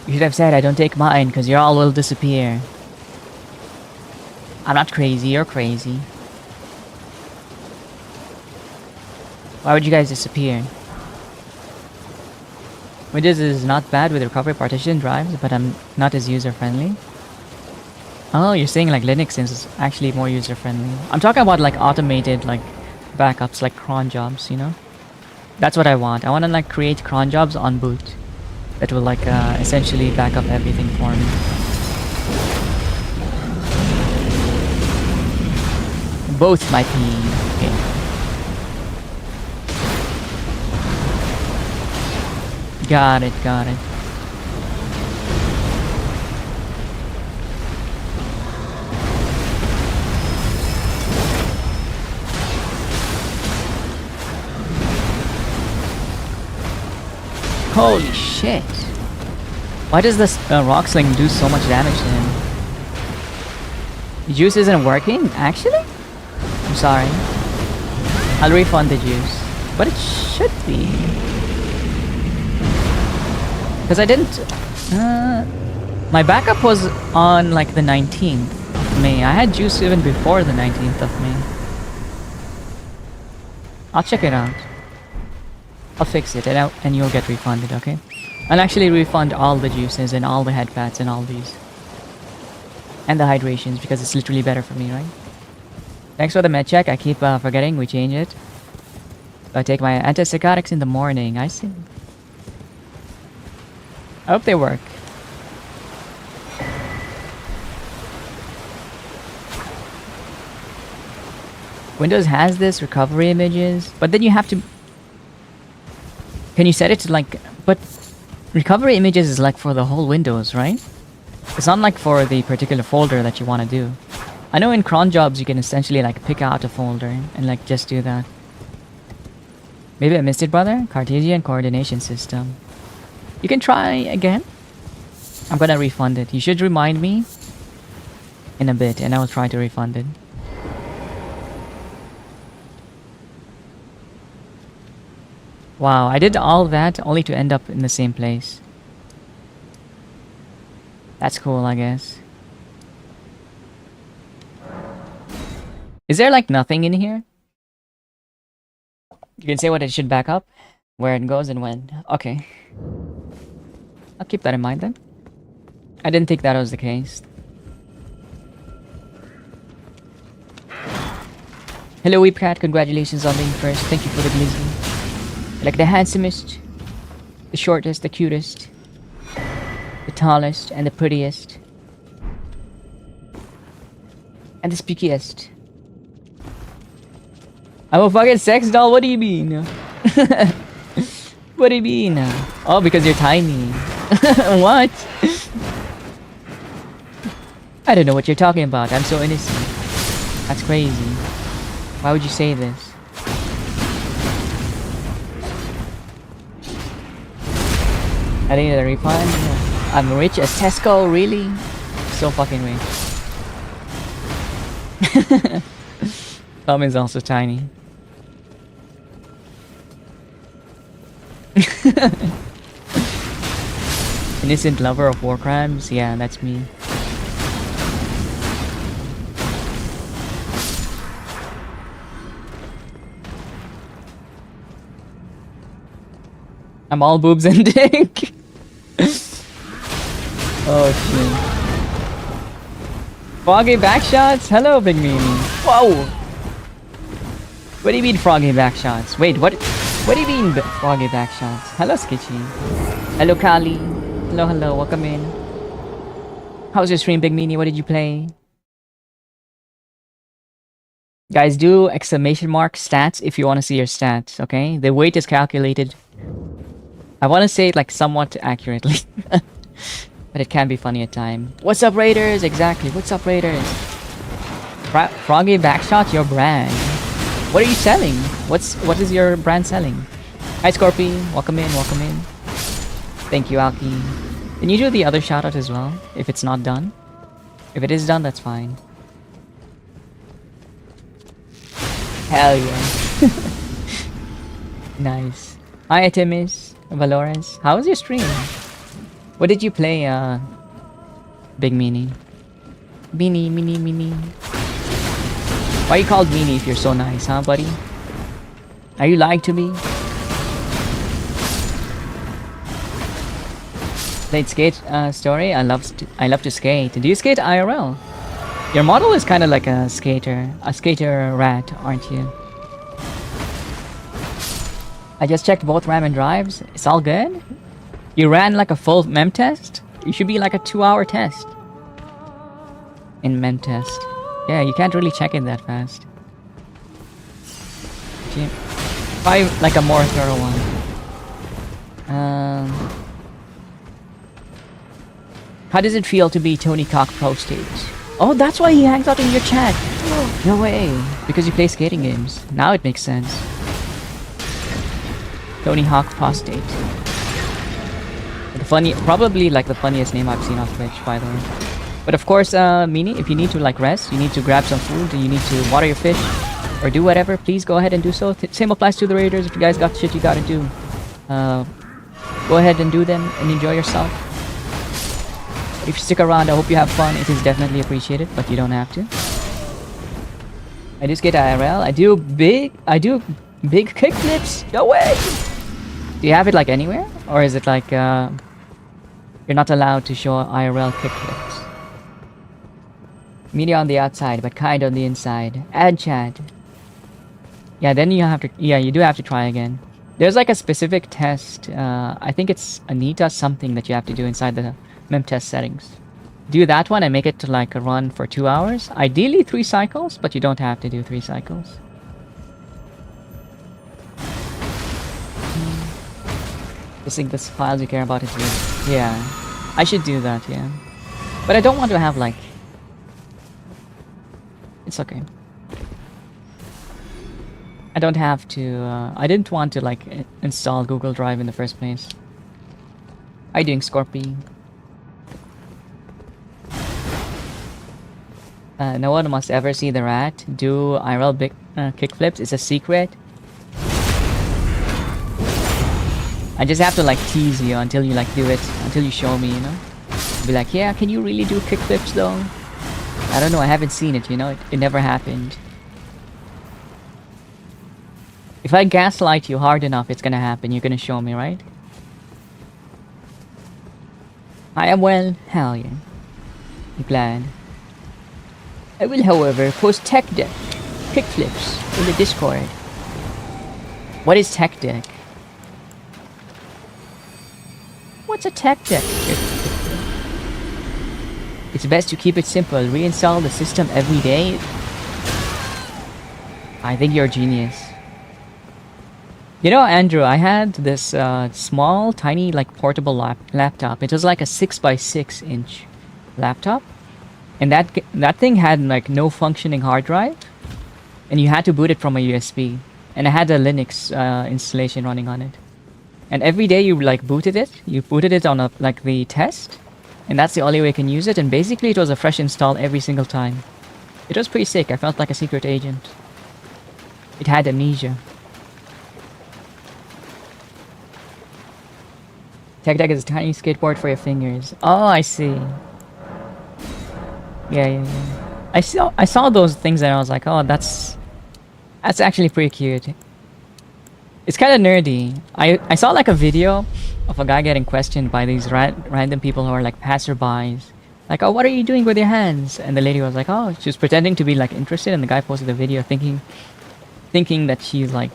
Speaker 1: You should have said I don't take mine because your all will disappear. I'm not crazy, you're crazy. Why would you guys disappear? Windows is not bad with recovery partition drives, but I'm not as user-friendly. Oh, you're saying like Linux is actually more user-friendly. I'm talking about like automated like backups, like cron jobs, you know? That's what I want. I want to like create cron jobs on boot that will like essentially back up everything for me. Both might be okay. Got it. Holy shit. Why does this rock sling do so much damage to him? The juice isn't working? Actually? I'm sorry. I'll refund the juice. But it should be. Because I didn't... my backup was on like the 19th of May. I had juice even before the 19th of May. I'll check it out. I'll fix it and you'll get refunded, okay? I'll actually refund all the juices and all the head pats and all these. And the hydrations because it's literally better for me, right? Thanks for the med check. I keep forgetting we change it. I take my antipsychotics in the morning. I see. I hope they work. Windows has this recovery images, but then you have to... Can you set it to like... But recovery images is like for the whole Windows, right? It's not like for the particular folder that you want to do. I know in cron jobs you can essentially like pick out a folder and like just do that. Maybe I missed it, brother. Cartesian coordination system. You can try again. I'm gonna refund it. You should remind me in a bit and I will try to refund it. Wow, I did all that only to end up in the same place. That's cool, I guess. Is there like nothing in here? You can say what it should back up, where it goes and when. Okay. I'll keep that in mind then. I didn't think that was the case. Hello Weepcat, congratulations on being first. Thank you for the glizzy. Like the handsomest, the shortest, the cutest, the tallest, and the prettiest. And the spookiest. I'm a fucking sex doll, what do you mean? What do you mean? Oh, because you're tiny. What? I don't know what you're talking about. I'm so innocent. That's crazy. Why would you say this? I need a refund. I'm rich as Tesco, really? So fucking rich. Tom is also tiny. Innocent lover of war crimes? Yeah, that's me. I'm all boobs and dick. Oh shit. Froggy backshots? Hello, Big Mimi. Whoa! What do you mean froggy backshots? Wait, what do you mean froggy backshots? Hello, Skitchy. Hello, Kali. Hello, hello, welcome in. How was your stream, Big Meanie? What did you play? Guys, do exclamation mark stats if you want to see your stats, okay? The weight is calculated. I want to say it like somewhat accurately. But it can be funny at times. What's up, Raiders? Exactly. What's up, Raiders? Froggy Backshot, your brand. What are you selling? What is your brand selling? Hi, Scorpy. Welcome in, welcome in. Thank you, Alki. Can you do the other shoutout as well, if it's not done? If it is done, that's fine. Hell yeah. Nice. Hi, Atimis. Valores. How was your stream? What did you play, Big Meanie? Meanie. Why you called Meanie if you're so nice, huh, buddy? Are you lying to me? Played skate story. I love to skate. Do you skate IRL? Your model is kind of like a skater rat, aren't you? I just checked both RAM and drives. It's all good. You ran like a full mem test? You should be like a 2-hour test. In mem test. Yeah, you can't really check it that fast. Probably like a more thorough one. How does it feel to be Tony Cock Pro Stage? Oh, that's why he hangs out in your chat. No way. Because you play skating games. Now it makes sense. Tony Hawk Prostate. Probably like the funniest name I've seen on Twitch, by the way. But of course, Meanie, if you need to like rest, you need to grab some food, you need to water your fish, or do whatever, please go ahead and do so. Same applies to the Raiders. If you guys got shit you gotta do, go ahead and do them and enjoy yourself. If you stick around, I hope you have fun. It is definitely appreciated, but you don't have to. I do skate IRL. I do Big kickflips! No way! Do you have it like anywhere? Or is it like you're not allowed to show IRL kickflips? Media on the outside, but kind on the inside. Add chat. Yeah, then you have to... Yeah, you do have to try again. There's like a specific test. I think it's Anita something that you have to do inside the mem test settings. Do that one and make it to like a run for 2 hours. Ideally 3 cycles, but you don't have to do 3 cycles. Just think this files you care about is good. Yeah, I should do that, yeah. But I don't want to have like... It's okay. I don't have to, I didn't want to like install Google Drive in the first place. How you doing, Scorpy? No one must ever see the rat do IRL big kickflips. It's a secret. I just have to like tease you until you like do it, until you show me, you know? Be like, yeah, can you really do kickflips though? I don't know, I haven't seen it, you know? It never happened. If I gaslight you hard enough, it's gonna happen. You're gonna show me, right? I am well. Hell yeah. I'm glad. I will, however, post tech deck kickflips in the Discord. What is tech deck? What's a tech deck? It's best to keep it simple. Reinstall the system every day. I think you're a genius. You know, Andrew, I had this small, tiny, like portable laptop. It was like a 6x6 inch laptop, and that thing had like no functioning hard drive, and you had to boot it from a USB. And I had a Linux installation running on it. And every day you like booted it on a like the test, and that's the only way you can use it. And basically, it was a fresh install every single time. It was pretty sick. I felt like a secret agent. It had amnesia. Tech deck is a tiny skateboard for your fingers. Oh, I see. Yeah. I saw those things and I was like, oh, that's actually pretty cute. It's kind of nerdy. I saw like a video of a guy getting questioned by these random people who are like passerbys. Like, oh, what are you doing with your hands? And the lady was like, oh, she was pretending to be like interested, and the guy posted the video thinking that she's like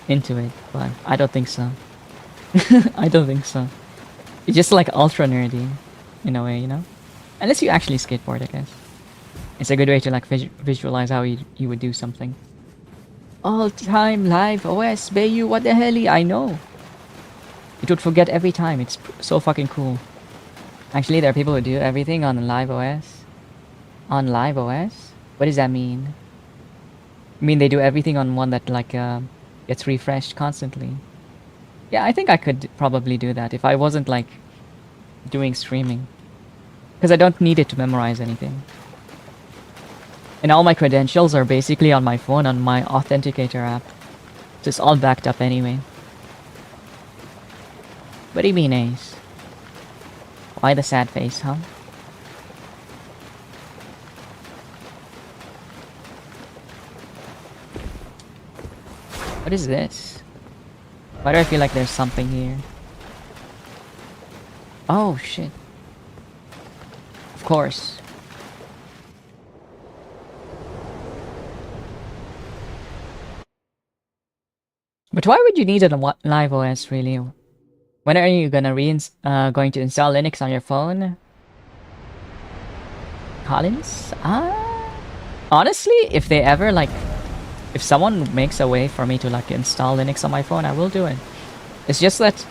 Speaker 1: into it, but I don't think so. I don't think so. It's just like ultra nerdy, in a way, you know? Unless you actually skateboard, I guess. It's a good way to like visualize how you would do something. All-time live OS, Bayu, what the hell? I know. It would forget every time. It's so fucking cool. Actually, there are people who do everything on live OS. On live OS? What does that mean? I mean, they do everything on one that like gets refreshed constantly. Yeah, I think I could probably do that if I wasn't like doing streaming. Because I don't need it to memorize anything. And all my credentials are basically on my phone, on my authenticator app. So it's all backed up anyway. What do you mean, Ace? Why the sad face, huh? What is this? Why do I feel like there's something here? Oh, shit. Of course. But why would you need a live OS, really? When are you gonna going to install Linux on your phone? Collins? Honestly, if they ever like... If someone makes a way for me to like install Linux on my phone, I will do it. It's just that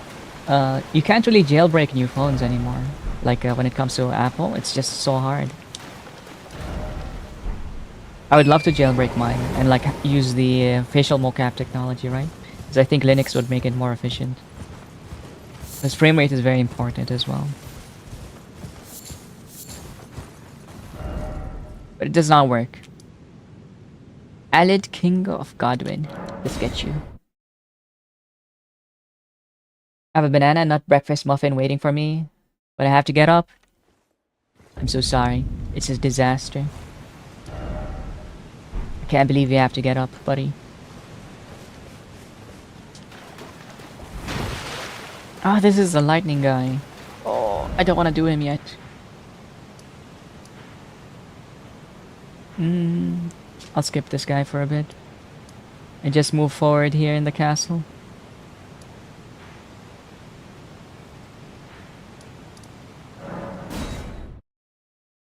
Speaker 1: you can't really jailbreak new phones anymore. Like when it comes to Apple, it's just so hard. I would love to jailbreak mine and like use the facial mocap technology, right? Because I think Linux would make it more efficient. Because frame rate is very important as well. But it does not work. Alid King of Godwin. Let's get you. I have a banana nut breakfast muffin waiting for me, but I have to get up. I'm so sorry. It's a disaster. I can't believe you have to get up, buddy. Ah, this is the lightning guy. Oh, I don't want to do him yet. I'll skip this guy for a bit. And just move forward here in the castle.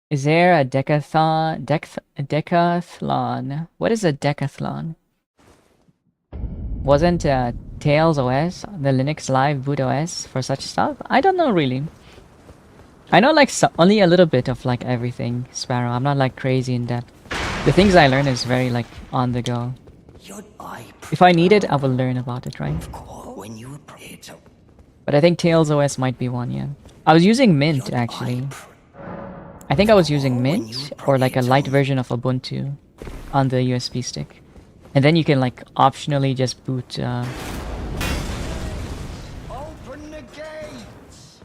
Speaker 1: Is there a decathlon? Decathlon? What is a decathlon? Wasn't Tails OS the Linux Live boot OS for such stuff? I don't know really. I know like only a little bit of like everything, Sparrow. I'm not like crazy in depth. The things I learn is very like on the go. If I need it, I will learn about it, right? But I think Tails OS might be one, yeah. I was using Mint actually. I think I was using Mint or like a light version of Ubuntu on the USB stick. And then you can like optionally just boot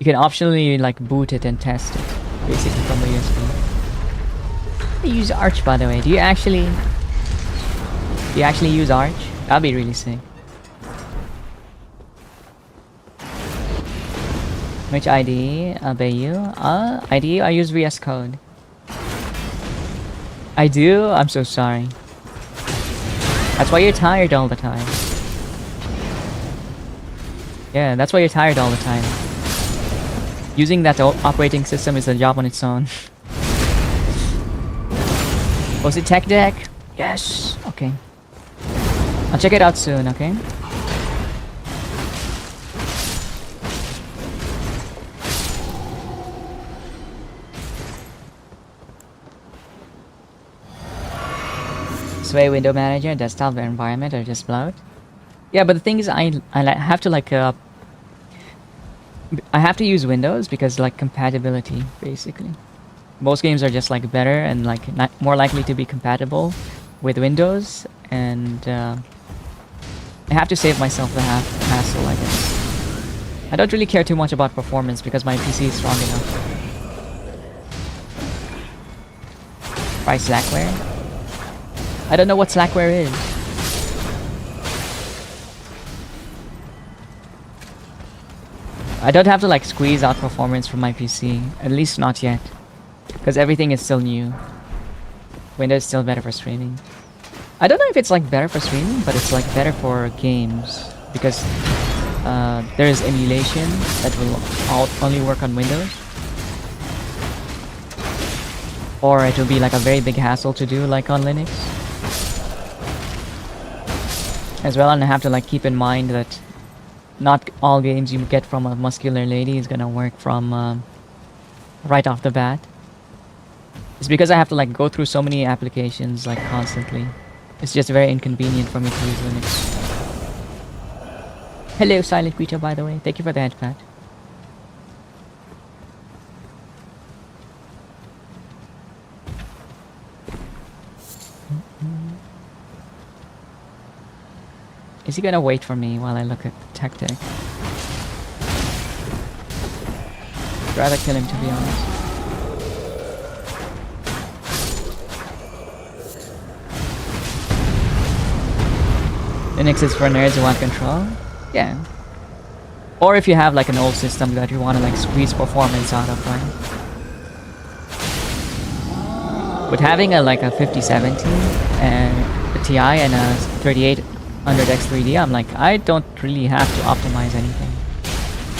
Speaker 1: you can optionally like boot it and test it basically from the USB. I use Arch by the way. Do you actually use Arch? That'd be really sick. Which IDE? Bayou? IDE? I use VS Code. I do? I'm so sorry. That's why you're tired all the time. Yeah, that's why you're tired all the time. Using that operating system is a job on its own. Was it Tech Deck? Yes! Okay. I'll check it out soon, okay? Sway window manager, desktop environment are just bloat. Yeah, but the thing is I have to like I have to use Windows because like compatibility basically. Most games are just like better and like more likely to be compatible with Windows, and I have to save myself the hassle, I guess. I don't really care too much about performance because my PC is strong enough. Price Slackware? I don't know what Slackware is. I don't have to like squeeze out performance from my PC, at least not yet. Because everything is still new. Windows is still better for streaming. I don't know if it's like better for streaming, but it's like better for games. Because there is emulation that will only work on Windows. Or it will be like a very big hassle to do like on Linux. As well, and I have to like keep in mind that not all games you get from a muscular lady is gonna work from right off the bat. It's because I have to like go through so many applications like constantly. It's just very inconvenient for me to use Linux. Hello, Silent Creature, by the way. Thank you for the head pat. Is he gonna wait for me while I look at the tech deck? I'd rather kill him, to be honest. Linux is for nerds who want control? Yeah. Or if you have like an old system that you want to like squeeze performance out of, right? But having a like a 5070 and a TI and a 3800 X3D, I'm like, I don't really have to optimize anything.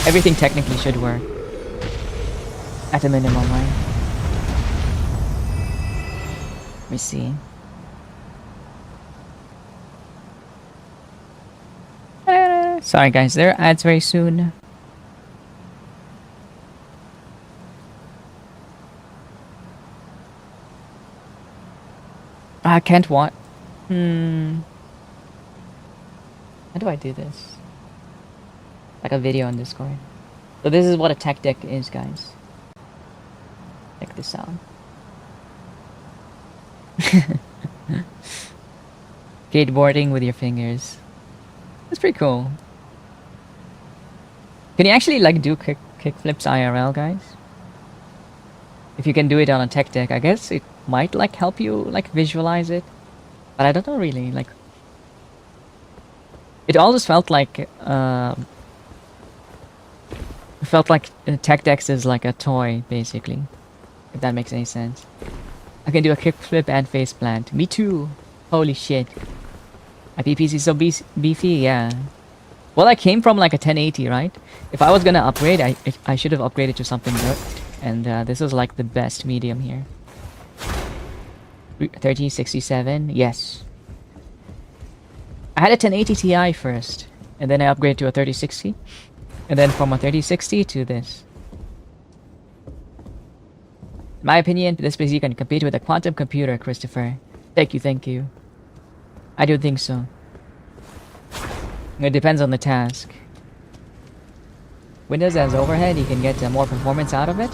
Speaker 1: Everything technically should work. At a minimum, right? Let me see. Sorry guys, there are ads very soon. I can't watch. How do I do this? Like a video on Discord. So this is what a tech deck is, guys. Check this out. Skateboarding with your fingers. That's pretty cool. Can you actually like do kick flips IRL, guys? If you can do it on a tech deck, I guess it might like help you like visualize it. But I don't know really, like it always felt like It felt like Tech Dex is like a toy, basically. If that makes any sense. I can do a kickflip and face plant. Me too. Holy shit. My PPC is so beefy, yeah. Well, I came from like a 1080, right? If I was gonna upgrade, I should have upgraded to something good. And this is like the best medium here. 3067, yes. I had a 1080 Ti first, and then I upgraded to a 3060, and then from a 3060 to this. In my opinion, this PC can compete with a quantum computer, Christopher. Thank you, thank you. I do think so. It depends on the task. Windows as overhead, you can get more performance out of it,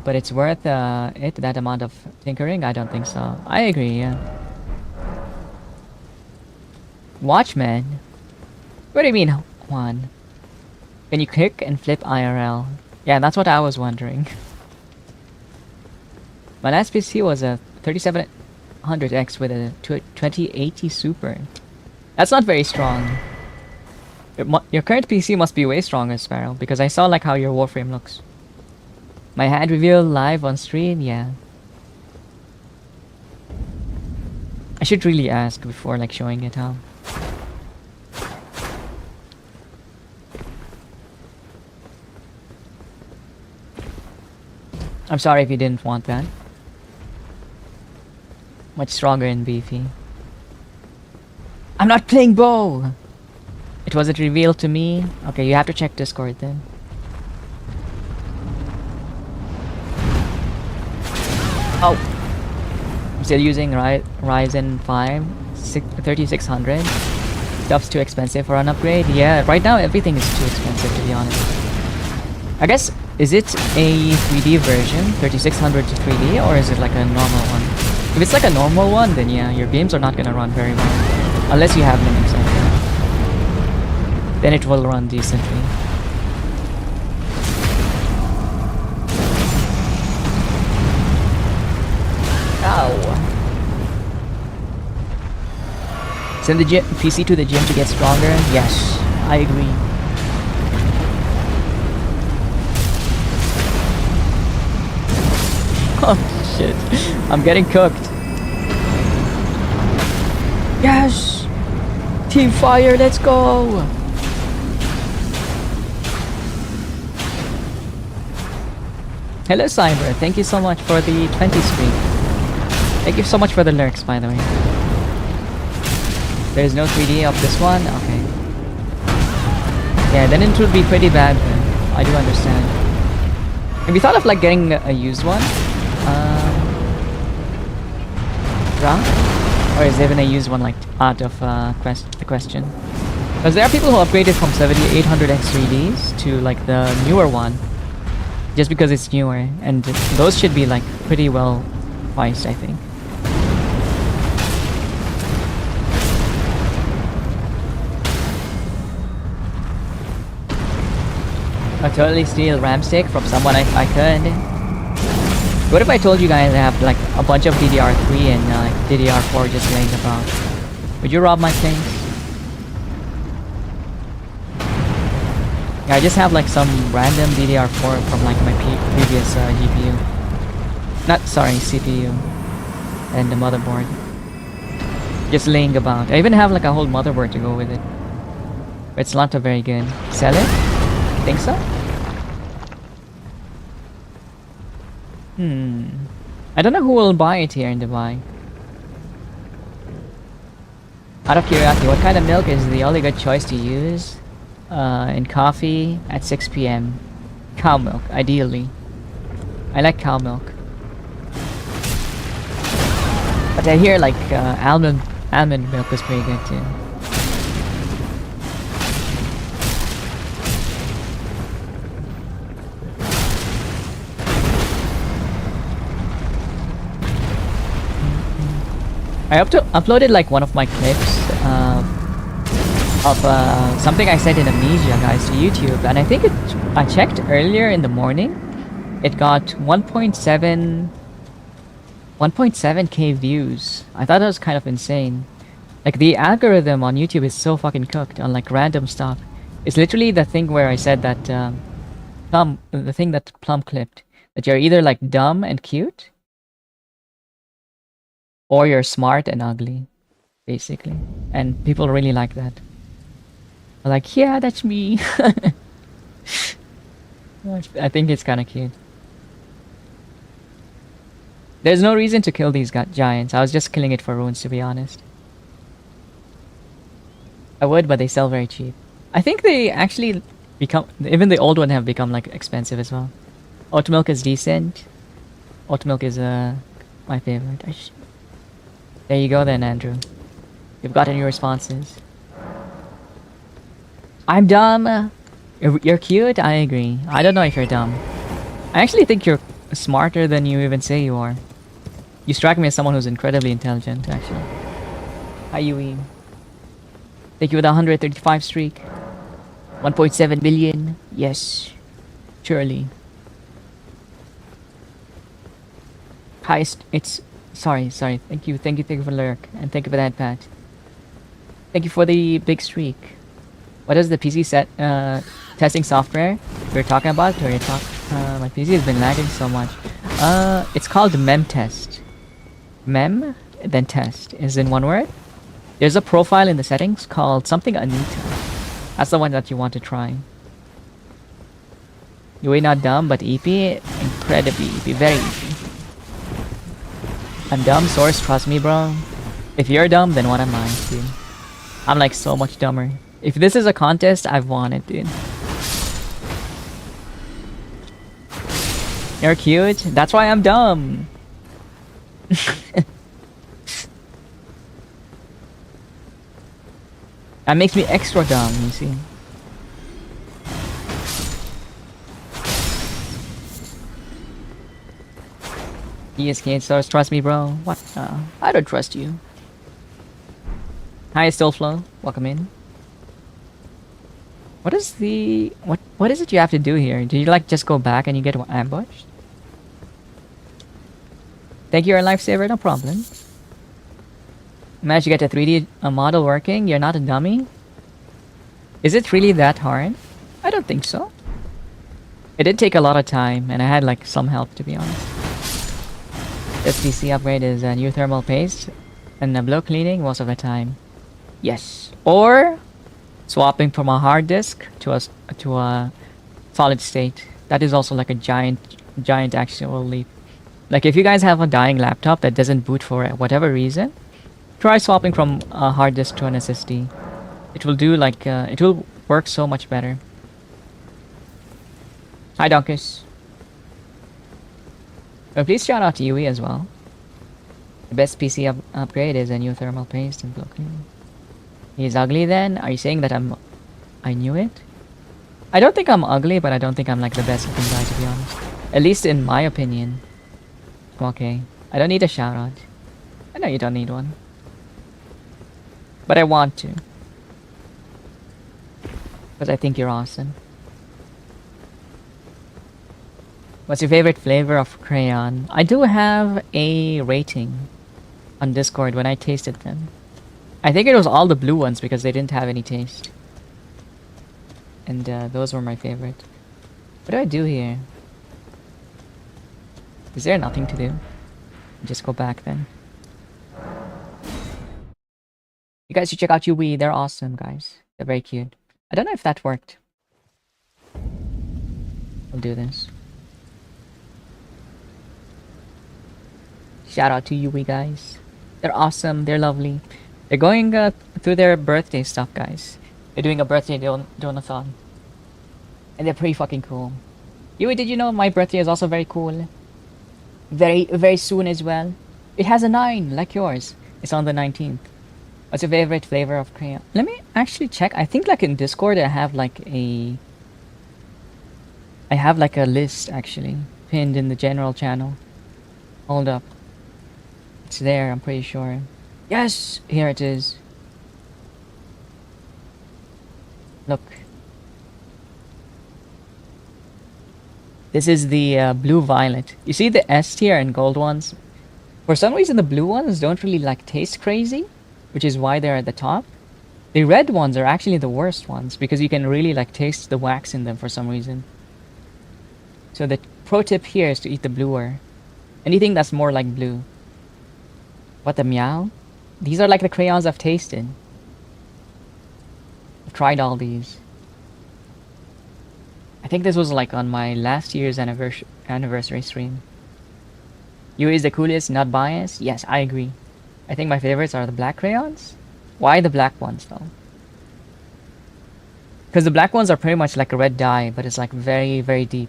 Speaker 1: but it's worth that amount of tinkering? I don't think so. I agree, yeah. Watchman? What do you mean, Juan? Can you kick and flip IRL? Yeah, that's what I was wondering. My last PC was a 3700X with a 2080 Super. That's not very strong. Your current PC must be way stronger, Sparrow, because I saw like how your Warframe looks. My hand reveal live on stream? Yeah. I should really ask before like showing it how. I'm sorry if you didn't want that. Much stronger and beefy. I'm not playing bow! It wasn't revealed to me. Okay, you have to check Discord then. Oh! I'm still using Ryzen 5 3600. Stuff's too expensive for an upgrade. Yeah, right now everything is too expensive to be honest. I guess, is it a 3D version? 3600 to 3D? Or is it like a normal one? If it's like a normal one, then yeah, your games are not gonna run very well. Unless you have Linux, I think. Then it will run decently. Ow! Send the PC to the gym to get stronger? Yes, I agree. Oh shit, I'm getting cooked. Yes! Team fire, let's go! Hello Cyber, thank you so much for the 20 streak. Thank you so much for the lurks, by the way. There's no 3D of this one? Okay. Yeah, then it would be pretty bad then. I do understand. Have you thought of like getting a used one? Or is even a used one like out of the question? Because there are people who upgraded from 7800X 3Ds to like the newer one. Just because it's newer, and those should be like pretty well priced, I think. I'll totally steal RAM stick from someone if I could. What if I told you guys I have like a bunch of DDR3 and like DDR4 just laying about? Would you rob my things? Yeah, I just have like some random DDR4 from like my previous GPU. Sorry, CPU. And the motherboard. Just laying about. I even have like a whole motherboard to go with it. But it's not very good. Sell it? Think so? I don't know who will buy it here in Dubai. Out of curiosity, what kind of milk is the only good choice to use in coffee at 6 p.m? Cow milk, ideally. I like cow milk. But I hear like almond milk is pretty good too. I uploaded like one of my clips of something I said in Amnesia, guys, to YouTube, and I think I checked earlier in the morning, it got 1.7k views. I thought that was kind of insane. Like the algorithm on YouTube is so fucking cooked on like random stuff. It's literally the thing where I said that Plum, the thing that Plum clipped, that you're either like dumb and cute, or you're smart and ugly, basically. And people really like that. They're like, yeah, that's me. I think it's kind of cute. There's no reason to kill these giants. I was just killing it for runes, to be honest. I would, but they sell very cheap. I think they actually become... Even the old one have become, like, expensive as well. Oat milk is decent. Oat milk is, my favorite. There you go then, Andrew. You've gotten your responses. I'm dumb. You're cute? I agree. I don't know if you're dumb. I actually think you're smarter than you even say you are. You strike me as someone who's incredibly intelligent, actually. Hi, Yui. Thank you for the 135 streak. 1.7 billion. Yes. Surely. Highest. It's... Sorry. Thank you for the lurk. And thank you for that, Pat. Thank you for the big streak. What is the PC set testing software we're talking about? My PC has been lagging so much. It's called Mem Test. Mem, then test is in one word. There's a profile in the settings called something Anita. That's the one that you want to try. You're not dumb, but EP, incredibly EP, very EP. I'm dumb, source, trust me, bro. If you're dumb, then what am I, dude? I'm like so much dumber. If this is a contest, I've won it, dude. You're cute. That's why I'm dumb. That makes me extra dumb, you see. ESK stars, trust me, bro. What? I don't trust you. Hi, Stillflow. Welcome in. What is the... What is it you have to do here? Do you like just go back and you get ambushed? Thank you, our lifesaver. No problem. Managed to get a 3D model working. You're not a dummy. Is it really that hard? I don't think so. It did take a lot of time, and I had like some help, to be honest. This PC upgrade is a new thermal paste and a blow cleaning most of the time. Yes. Or swapping from a hard disk to a solid state. That is also like a giant actual leap. Like if you guys have a dying laptop that doesn't boot for whatever reason, try swapping from a hard disk to an SSD. It will do like it will work so much better. Hi, Donkus. Please shout out to Yui as well. The best PC upgrade is a new thermal paste and blow cleaning. He's ugly then? Are you saying that I knew it? I don't think I'm ugly, but I don't think I'm like the best looking guy, to be honest. At least in my opinion. Okay. I don't need a shout out. I know you don't need one. But I want to. Because I think you're awesome. What's your favorite flavor of crayon? I do have a rating on Discord when I tasted them. I think it was all the blue ones because they didn't have any taste. And those were my favorite. What do I do here? Is there nothing to do? Just go back then. You guys should check out Yui. They're awesome, guys. They're very cute. I don't know if that worked. I'll do this. Shout out to Yui, guys. They're awesome. They're lovely. They're going through their birthday stuff, guys. They're doing a birthday donathon. And they're pretty fucking cool. Yui, did you know my birthday is also very cool? Very soon as well. It has a 9, like yours. It's on the 19th. What's your favorite flavor of crayon? Let me actually check. I think like in Discord I have like a list actually pinned in the general channel. Hold up. It's there, I'm pretty sure. Yes! Here it is. Look. This is the blue violet. You see the S tier and gold ones? For some reason the blue ones don't really like taste crazy, which is why they're at the top. The red ones are actually the worst ones because you can really like taste the wax in them for some reason. So the pro tip here is to eat the bluer. Anything that's more like blue. What the meow? These are like the crayons I've tasted. I've tried all these. I think this was like on my last year's anniversary stream. You is the coolest, not biased? Yes, I agree. I think my favorites are the black crayons. Why the black ones though? Because the black ones are pretty much like a red dye, but it's like very, very deep.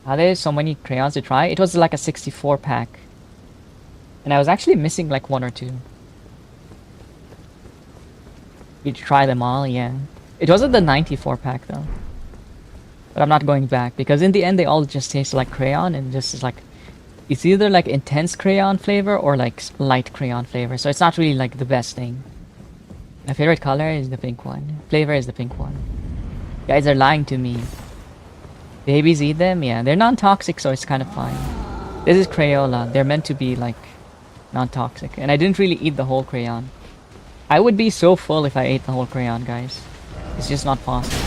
Speaker 1: Are there so many crayons to try? It was like a 64 pack. And I was actually missing like one or two. You try them all, yeah. It wasn't the 94 pack though. But I'm not going back because in the end they all just taste like crayon and just like it's either like intense crayon flavor or like light crayon flavor. So it's not really like the best thing. My favorite color is the pink one. Flavor is the pink one. You guys are lying to me. Babies eat them? Yeah, they're non-toxic, so it's kind of fine. This is Crayola. They're meant to be like non-toxic. And I didn't really eat the whole crayon. I would be so full if I ate the whole crayon, guys. It's just not possible.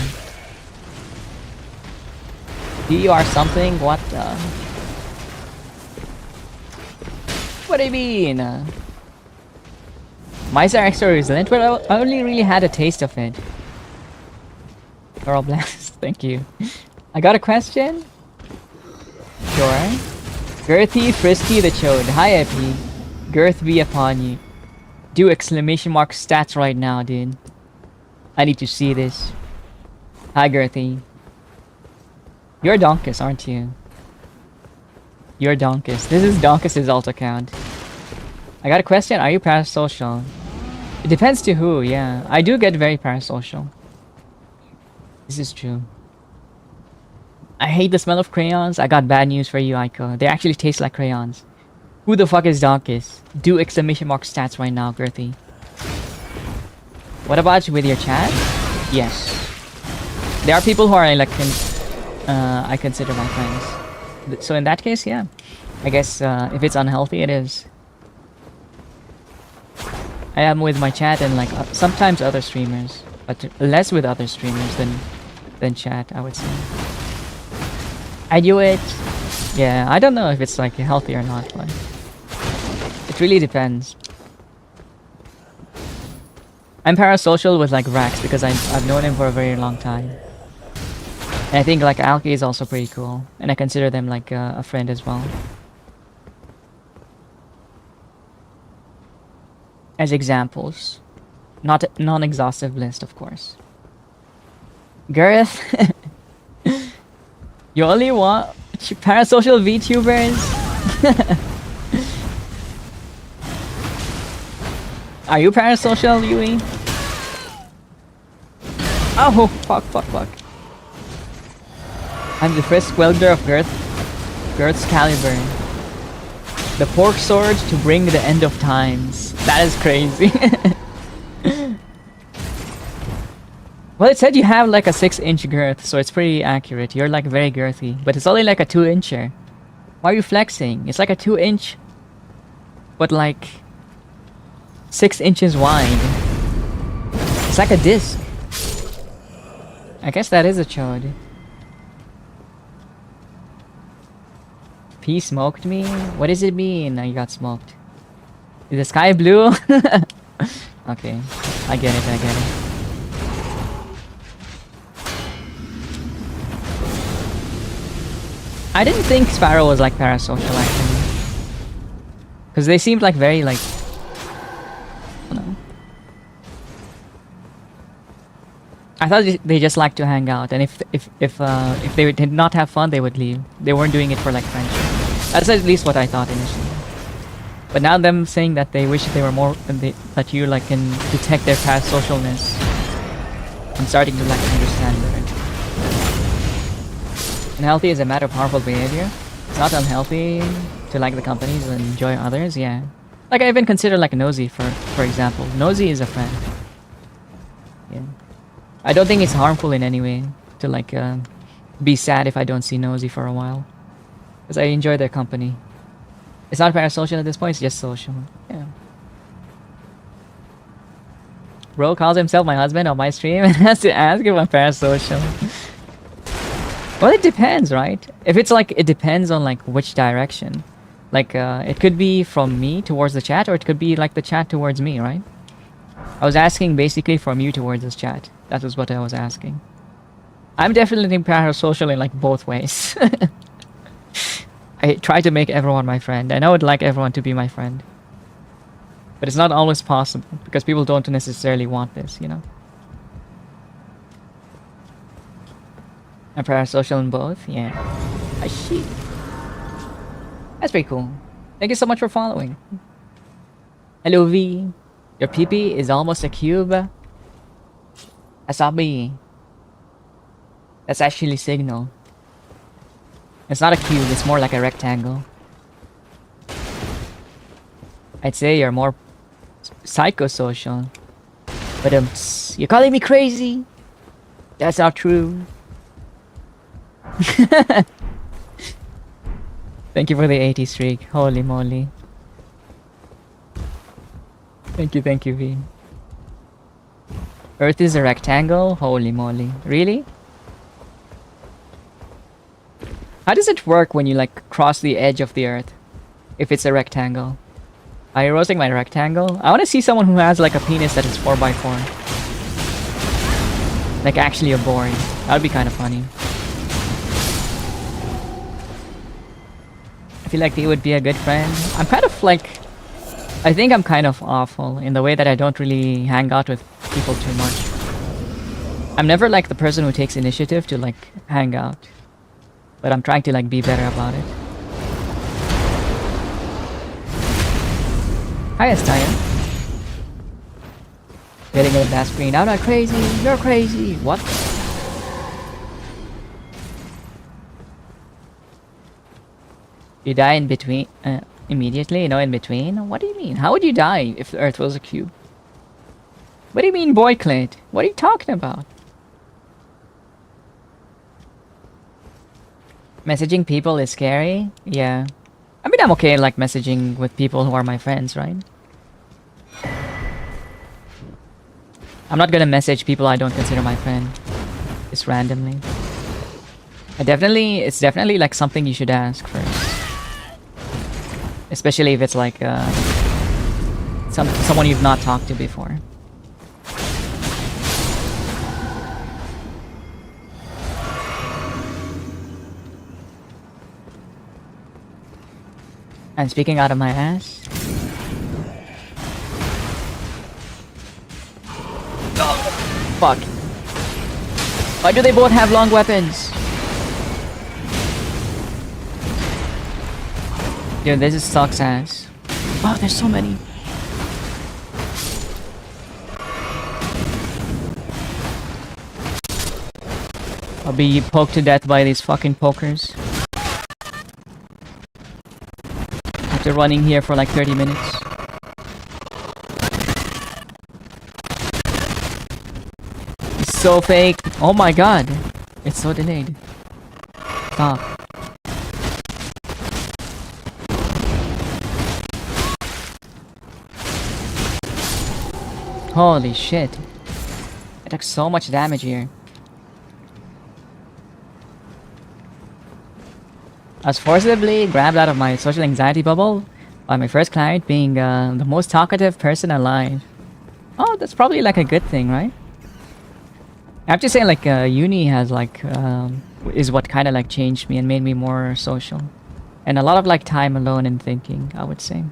Speaker 1: DUR something? What the? What do you mean? Mice are extra resilient, but I only really had a taste of it. Coral Blast, thank you. I got a question? Sure. Girthy, Frisky the Chode. Hi, Epi. Girth be upon you. Do exclamation mark stats right now, dude. I need to see this. Hi, Girthy. You're Donkus, aren't you? You're Donkus. This is Donkus's alt account. I got a question. Are you parasocial? It depends to who, yeah. I do get very parasocial. This is true. I hate the smell of crayons. I got bad news for you, Aiko. They actually taste like crayons. Who the fuck is Donkus? Do exclamation mark stats right now, Girthy. What about with your chat? Yes. There are people who are like, I consider my friends. So in that case, yeah. I guess if it's unhealthy, it is. I am with my chat and like sometimes other streamers, but less with other streamers than chat, I would say. I do it. Yeah, I don't know if it's like healthy or not, but it really depends. I'm parasocial with like Rax because I've known him for a very long time. And I think like Alki is also pretty cool, and I consider them like a friend as well. As examples, not a non-exhaustive list, of course. Gareth, you only want parasocial VTubers? Are you parasocial, Yui? Oh, fuck. I'm the Frisk welder of Girth's caliber. The pork sword to bring the end of times. That is crazy. Well, it said you have like a 6-inch girth, so it's pretty accurate. You're like very girthy, but it's only like a 2-incher. Why are you flexing? It's like a 2-inch, but like 6 inches wide. It's like a disc. I guess that is a chode. P smoked me? What does it mean? You got smoked. Is the sky blue? Okay, I get it. I didn't think Sparrow was like parasocial actually. Because they seemed like very like... I don't know. I thought they just like to hang out, and if they did not have fun, they would leave. They weren't doing it for like friendship. That's at least what I thought initially. But now them saying that they wish they were more, that you like can detect their parasocialness, I'm starting to like understand better. Unhealthy is a matter of harmful behavior. It's not unhealthy to like the companies and enjoy others, yeah. Like I even consider like Nosy for example. Nosy is a friend. Yeah. I don't think it's harmful in any way to like be sad if I don't see Nosy for a while. Because I enjoy their company. It's not parasocial at this point, it's just social. Yeah. Bro calls himself my husband on my stream and has to ask if I'm parasocial. Well, it depends, right? If it's like, it depends on like which direction. Like, it could be from me towards the chat, or it could be like the chat towards me, right? I was asking basically from you towards this chat. That was what I was asking. I'm definitely parasocial in like both ways. I try to make everyone my friend, and I would like everyone to be my friend. But it's not always possible, because people don't necessarily want this, you know? I'm parasocial in both? Yeah. I see. That's pretty cool. Thank you so much for following. Hello, V. Your PP is almost a cube. Asabi. That's actually signal. It's not a cube, it's more like a rectangle. I'd say you're more psychosocial. But you're calling me crazy? That's not true. Thank you for the 80 streak. Holy moly. Thank you, V. Earth is a rectangle? Holy moly. Really? How does it work when you like cross the edge of the earth? If it's a rectangle? Are you roasting my rectangle? I want to see someone who has like a penis that is 4x4. Like actually a board. That would be kind of funny. I feel like they would be a good friend. I'm kind of like... I think I'm kind of awful in the way that I don't really hang out with people too much. I'm never like the person who takes initiative to like hang out. But I'm trying to like be better about it. Hi, Estaya. Getting a last screen. I'm not crazy. You're crazy. What? You die in between? Immediately? No, in between? What do you mean? How would you die if the Earth was a cube? What do you mean, boyclate? What are you talking about? Messaging people is scary? Yeah. I mean, I'm okay like messaging with people who are my friends, right? I'm not gonna message people I don't consider my friend. Just randomly. It's definitely like something you should ask first. Especially if it's like someone you've not talked to before. I'm speaking out of my ass. Oh, fuck. Why do they both have long weapons? Dude, this is sucks ass. Wow, there's so many. I'll be poked to death by these fucking pokers. After running here for like 30 minutes. It's so fake. Oh my god. It's so delayed. Stop. Holy shit. I took so much damage here. I was forcibly grabbed out of my social anxiety bubble by my first client being the most talkative person alive. Oh, that's probably like a good thing, right? I have to say like uni has like is what kind of like changed me and made me more social. And a lot of like time alone and thinking, I would say.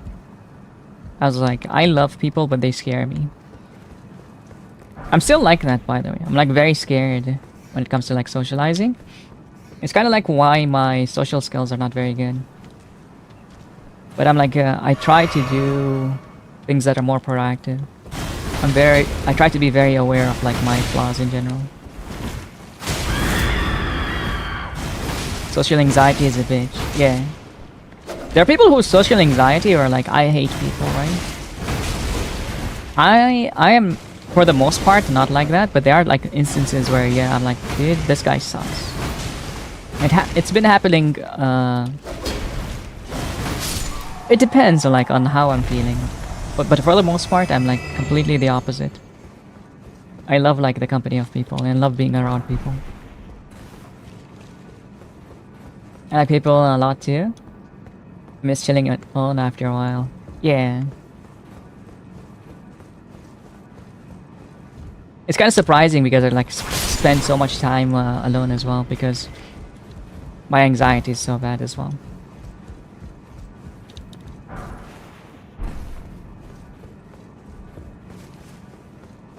Speaker 1: I was like, I love people but they scare me. I'm still like that, by the way. I'm like very scared when it comes to like socializing. It's kind of like why my social skills are not very good. But I'm like, I try to do things that are more proactive. I try to be very aware of like my flaws in general. Social anxiety is a bitch. Yeah. There are people whose social anxiety are like, I hate people, right? I am, for the most part, not like that. But there are like instances where, yeah, I'm like, dude, this guy sucks. It's been happening, it depends like on how I'm feeling. But for the most part, I'm like completely the opposite. I love like the company of people and love being around people. I like people a lot too. Miss chilling alone after a while. Yeah. It's kind of surprising because I like spend so much time alone as well because my anxiety is so bad as well.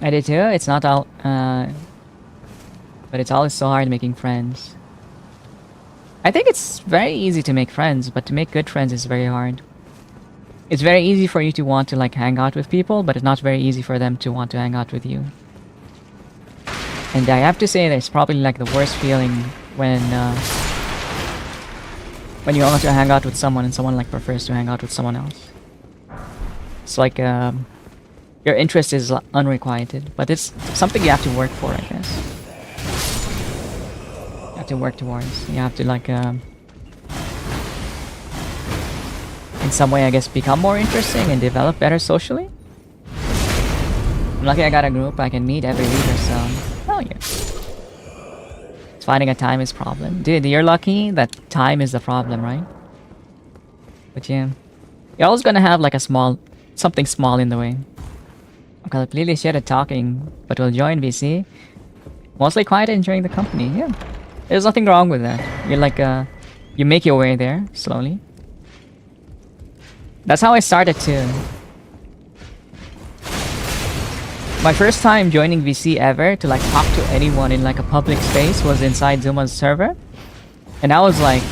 Speaker 1: I did too. It's not all, but it's always so hard making friends. I think it's very easy to make friends, but to make good friends is very hard. It's very easy for you to want to like hang out with people, but it's not very easy for them to want to hang out with you. And I have to say that it's probably like the worst feeling when you want to hang out with someone and someone like prefers to hang out with someone else. It's like your interest is unrequited, but it's something you have to work for, I guess. You have to work towards. You have to like in some way, I guess, become more interesting and develop better socially. I'm lucky I got a group I can meet every week or so. Oh yeah. Finding a time is problem. Dude, you're lucky that time is the problem, right? But yeah. You're always gonna have like something small in the way. I'm completely shit at talking, but will join VC. Mostly quiet and enjoying the company, yeah. There's nothing wrong with that. You're like, you make your way there, slowly. That's how I started too. My first time joining VC ever to like talk to anyone in like a public space was inside Zuma's server. And I was like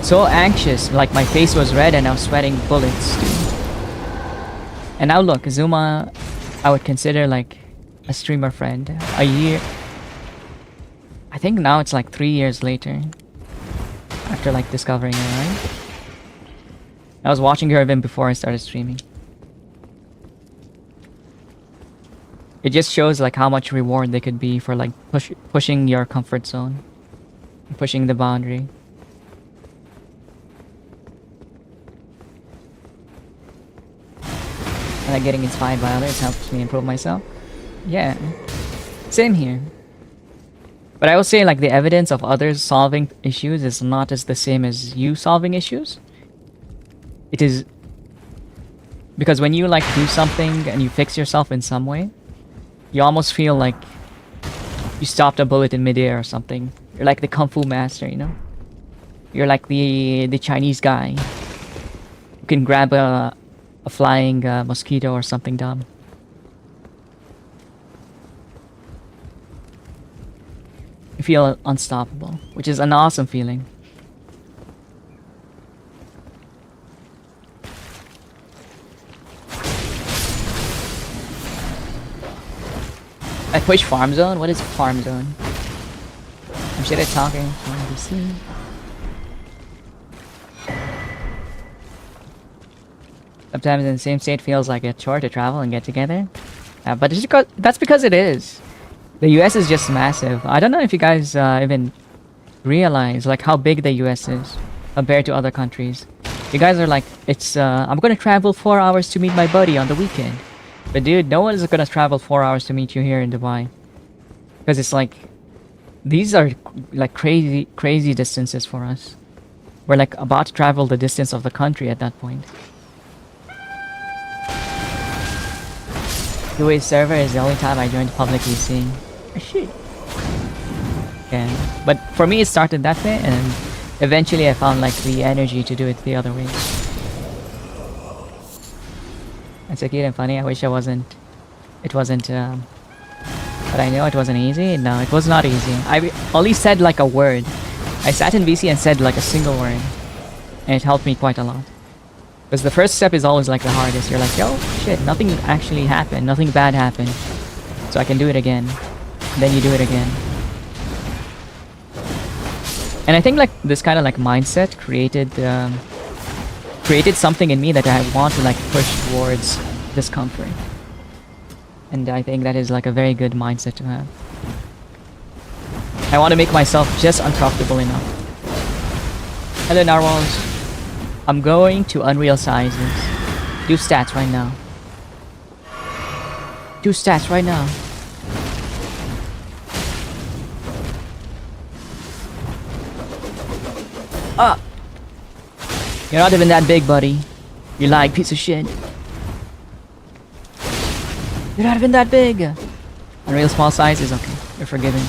Speaker 1: so anxious, like my face was red and I was sweating bullets, dude. And now look, Zuma, I would consider like a streamer friend. A year, I think now it's like 3 years later after like discovering her, right? I was watching her even before I started streaming. It just shows like how much reward they could be for like pushing your comfort zone, pushing the boundary. And like getting inspired by others helps me improve myself. Yeah, same here. But I will say like the evidence of others solving issues is not as the same as you solving issues. It is because when you like do something and you fix yourself in some way, you almost feel like you stopped a bullet in midair or something. You're like the Kung Fu master, you know? You're like the Chinese guy who can grab a flying mosquito or something dumb. You feel unstoppable, which is an awesome feeling. I push farm zone? What is farm zone? I'm shit at talking. Sometimes in the same state feels like a chore to travel and get together. But that's because it is. The US is just massive. I don't know if you guys even realize like how big the US is compared to other countries. You guys are like, it's I'm gonna travel 4 hours to meet my buddy on the weekend. But dude, no one is gonna travel 4 hours to meet you here in Dubai. Because it's like, these are like crazy distances for us. We're like about to travel the distance of the country at that point. Dubai server is the only time I joined public VC. Shit. Yeah, but for me it started that way and eventually I found like the energy to do it the other way. It's so cute and funny. I wish it wasn't, but I know it wasn't easy. No, it was not easy. I only said like a word. I sat in VC and said like a single word. And it helped me quite a lot. Because the first step is always like the hardest. You're like, yo, shit, nothing actually happened. Nothing bad happened. So I can do it again. Then you do it again. And I think like this kind of like mindset created something in me that I want to like push towards discomfort. And I think that is like a very good mindset to have. I want to make myself just uncomfortable enough. Hello narwhals. I'm going to Unreal Sizes. Do stats right now. Do stats right now. Ah! You're not even that big, buddy. You like piece of shit. You're not even that big. A real small size is okay. You're forgiven.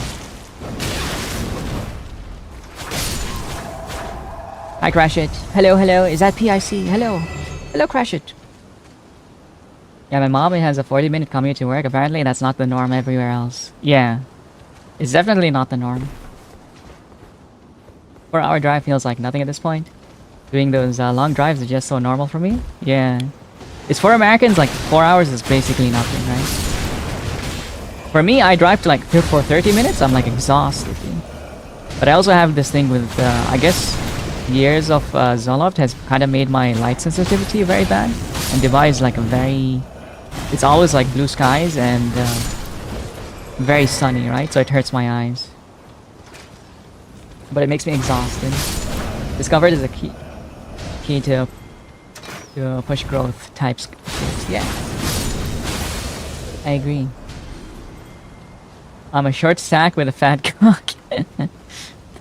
Speaker 1: Hi, Crash It. Hello, hello. Is that PIC? Hello. Hello, Crash It. Yeah, my mom has a 40-minute commute to work. Apparently, that's not the norm everywhere else. Yeah. It's definitely not the norm. 4-hour drive feels like nothing at this point. Doing those long drives is just so normal for me. Yeah. It's for Americans, like 4 hours is basically nothing, right? For me, I drive to like for 30 minutes, I'm like exhausted. But I also have this thing with, I guess, years of Zoloft has kind of made my light sensitivity very bad. And Dubai is like a very... It's always like blue skies and very sunny, right? So it hurts my eyes. But it makes me exhausted. Discovered is a key to push growth types. Yeah, I agree. I'm a short stack with a fat cock.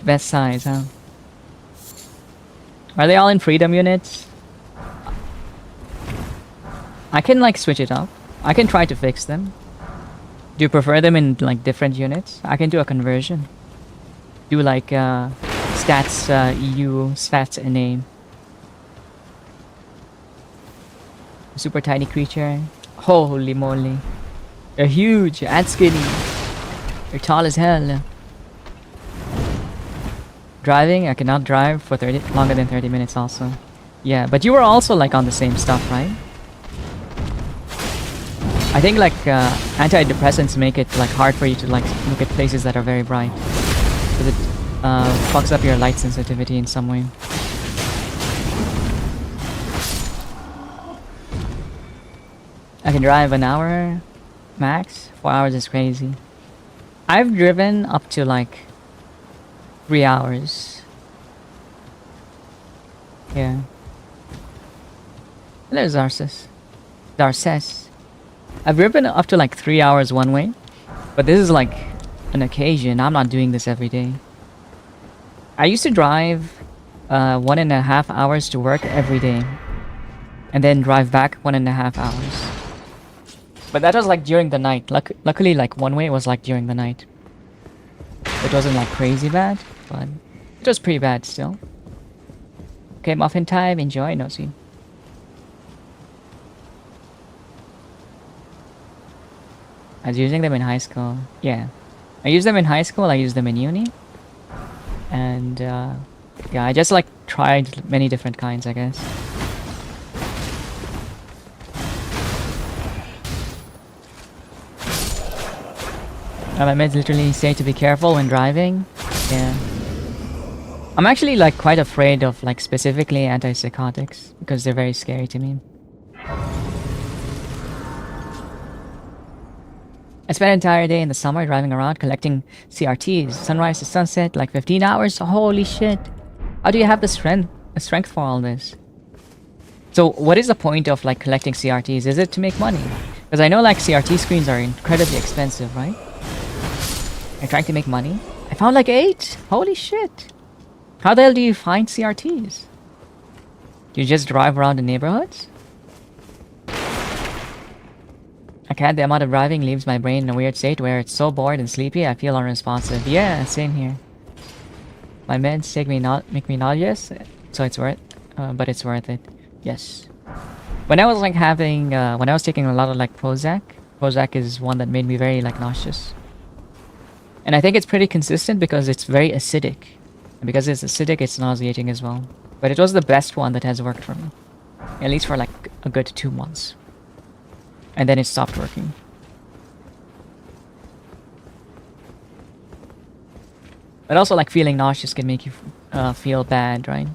Speaker 1: Best size, huh? Are they all in freedom units? I can like switch it up. I can try to fix them. Do you prefer them in like different units? I can do a conversion. Do like stats EU, stats NA. Super tiny creature. Holy moly. You're huge and skinny. You're tall as hell. Driving? I cannot drive for longer than 30 minutes also. Yeah, but you were also like on the same stuff, right? I think like antidepressants make it like hard for you to like look at places that are very bright. Because it fucks up your light sensitivity in some way. I can drive an hour max. 4 hours is crazy. I've driven up to like 3 hours. Yeah. Hello, Zarces. Darces. I've driven up to like 3 hours one way. But this is like an occasion. I'm not doing this every day. I used to drive 1.5 hours to work every day. And then drive back 1.5 hours. But that was like during the night. Luckily, like one way was like during the night. It wasn't like crazy bad, but it was pretty bad still. Okay, muffin time. Enjoy, Nosy. I was using them in high school. Yeah. I used them in high school. I used them in uni. And yeah, I just like tried many different kinds, I guess. My meds literally say to be careful when driving. Yeah. I'm actually like quite afraid of like specifically antipsychotics because they're very scary to me. I spent an entire day in the summer driving around collecting CRTs, sunrise to sunset, like 15 hours. Holy shit. How do you have the strength for all this? So what is the point of like collecting CRTs? Is it to make money? Because I know like CRT screens are incredibly expensive, right? You're trying to make money? I found like 8! Holy shit! How the hell do you find CRTs? Do you just drive around the neighborhoods? I can't. The amount of driving leaves my brain in a weird state where it's so bored and sleepy I feel unresponsive. Yeah, same here. My meds make me nauseous, so it's but it's worth it. Yes. When I was like when I was taking a lot of like Prozac is one that made me very like nauseous. And I think it's pretty consistent because it's very acidic. And because it's acidic, it's nauseating as well. But it was the best one that has worked for me. At least for like a good 2 months. And then it stopped working. But also like feeling nauseous can make you feel bad, right?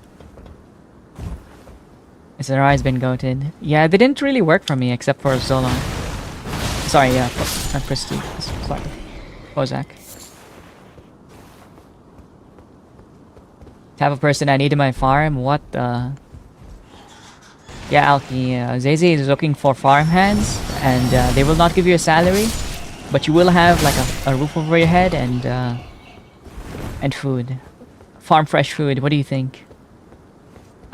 Speaker 1: SRI's been goated. Yeah, they didn't really work for me except for Zola. Sorry, yeah, not Prestige. Sorry. Prozac. Type of person I need in my farm? What the... Yeah, Alki, Zaze is looking for farm hands, and they will not give you a salary, but you will have like a roof over your head and food. Farm fresh food, what do you think?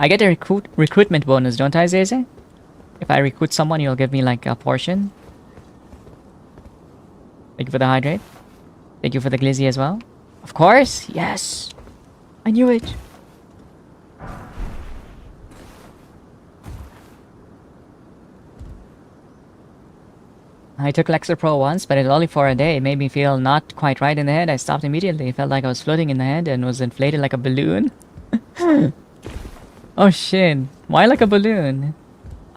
Speaker 1: I get a recruitment bonus, don't I, Zeze? If I recruit someone, you'll give me like a portion. Thank you for the hydrate. Thank you for the glizzy as well. Of course, yes. I knew it. I took Lexapro once, but it was only for a day. It made me feel not quite right in the head. I stopped immediately. It felt like I was floating in the head and was inflated like a balloon. Oh shit. Why like a balloon?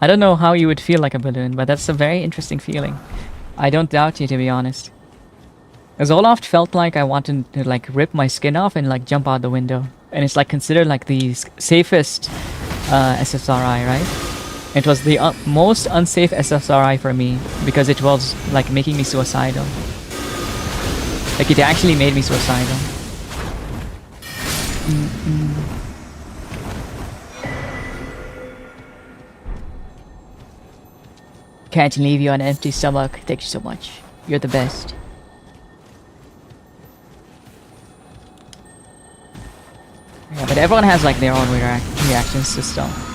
Speaker 1: I don't know how you would feel like a balloon, but that's a very interesting feeling. I don't doubt you, to be honest. Zoloft felt like I wanted to like rip my skin off and like jump out the window. And it's like considered like the safest SSRI, right? It was the most unsafe SSRI for me because it was like making me suicidal. Like it actually made me suicidal. Can't leave you on an empty stomach. Thank you so much. You're the best. Yeah, but everyone has like their own reactions to stuff.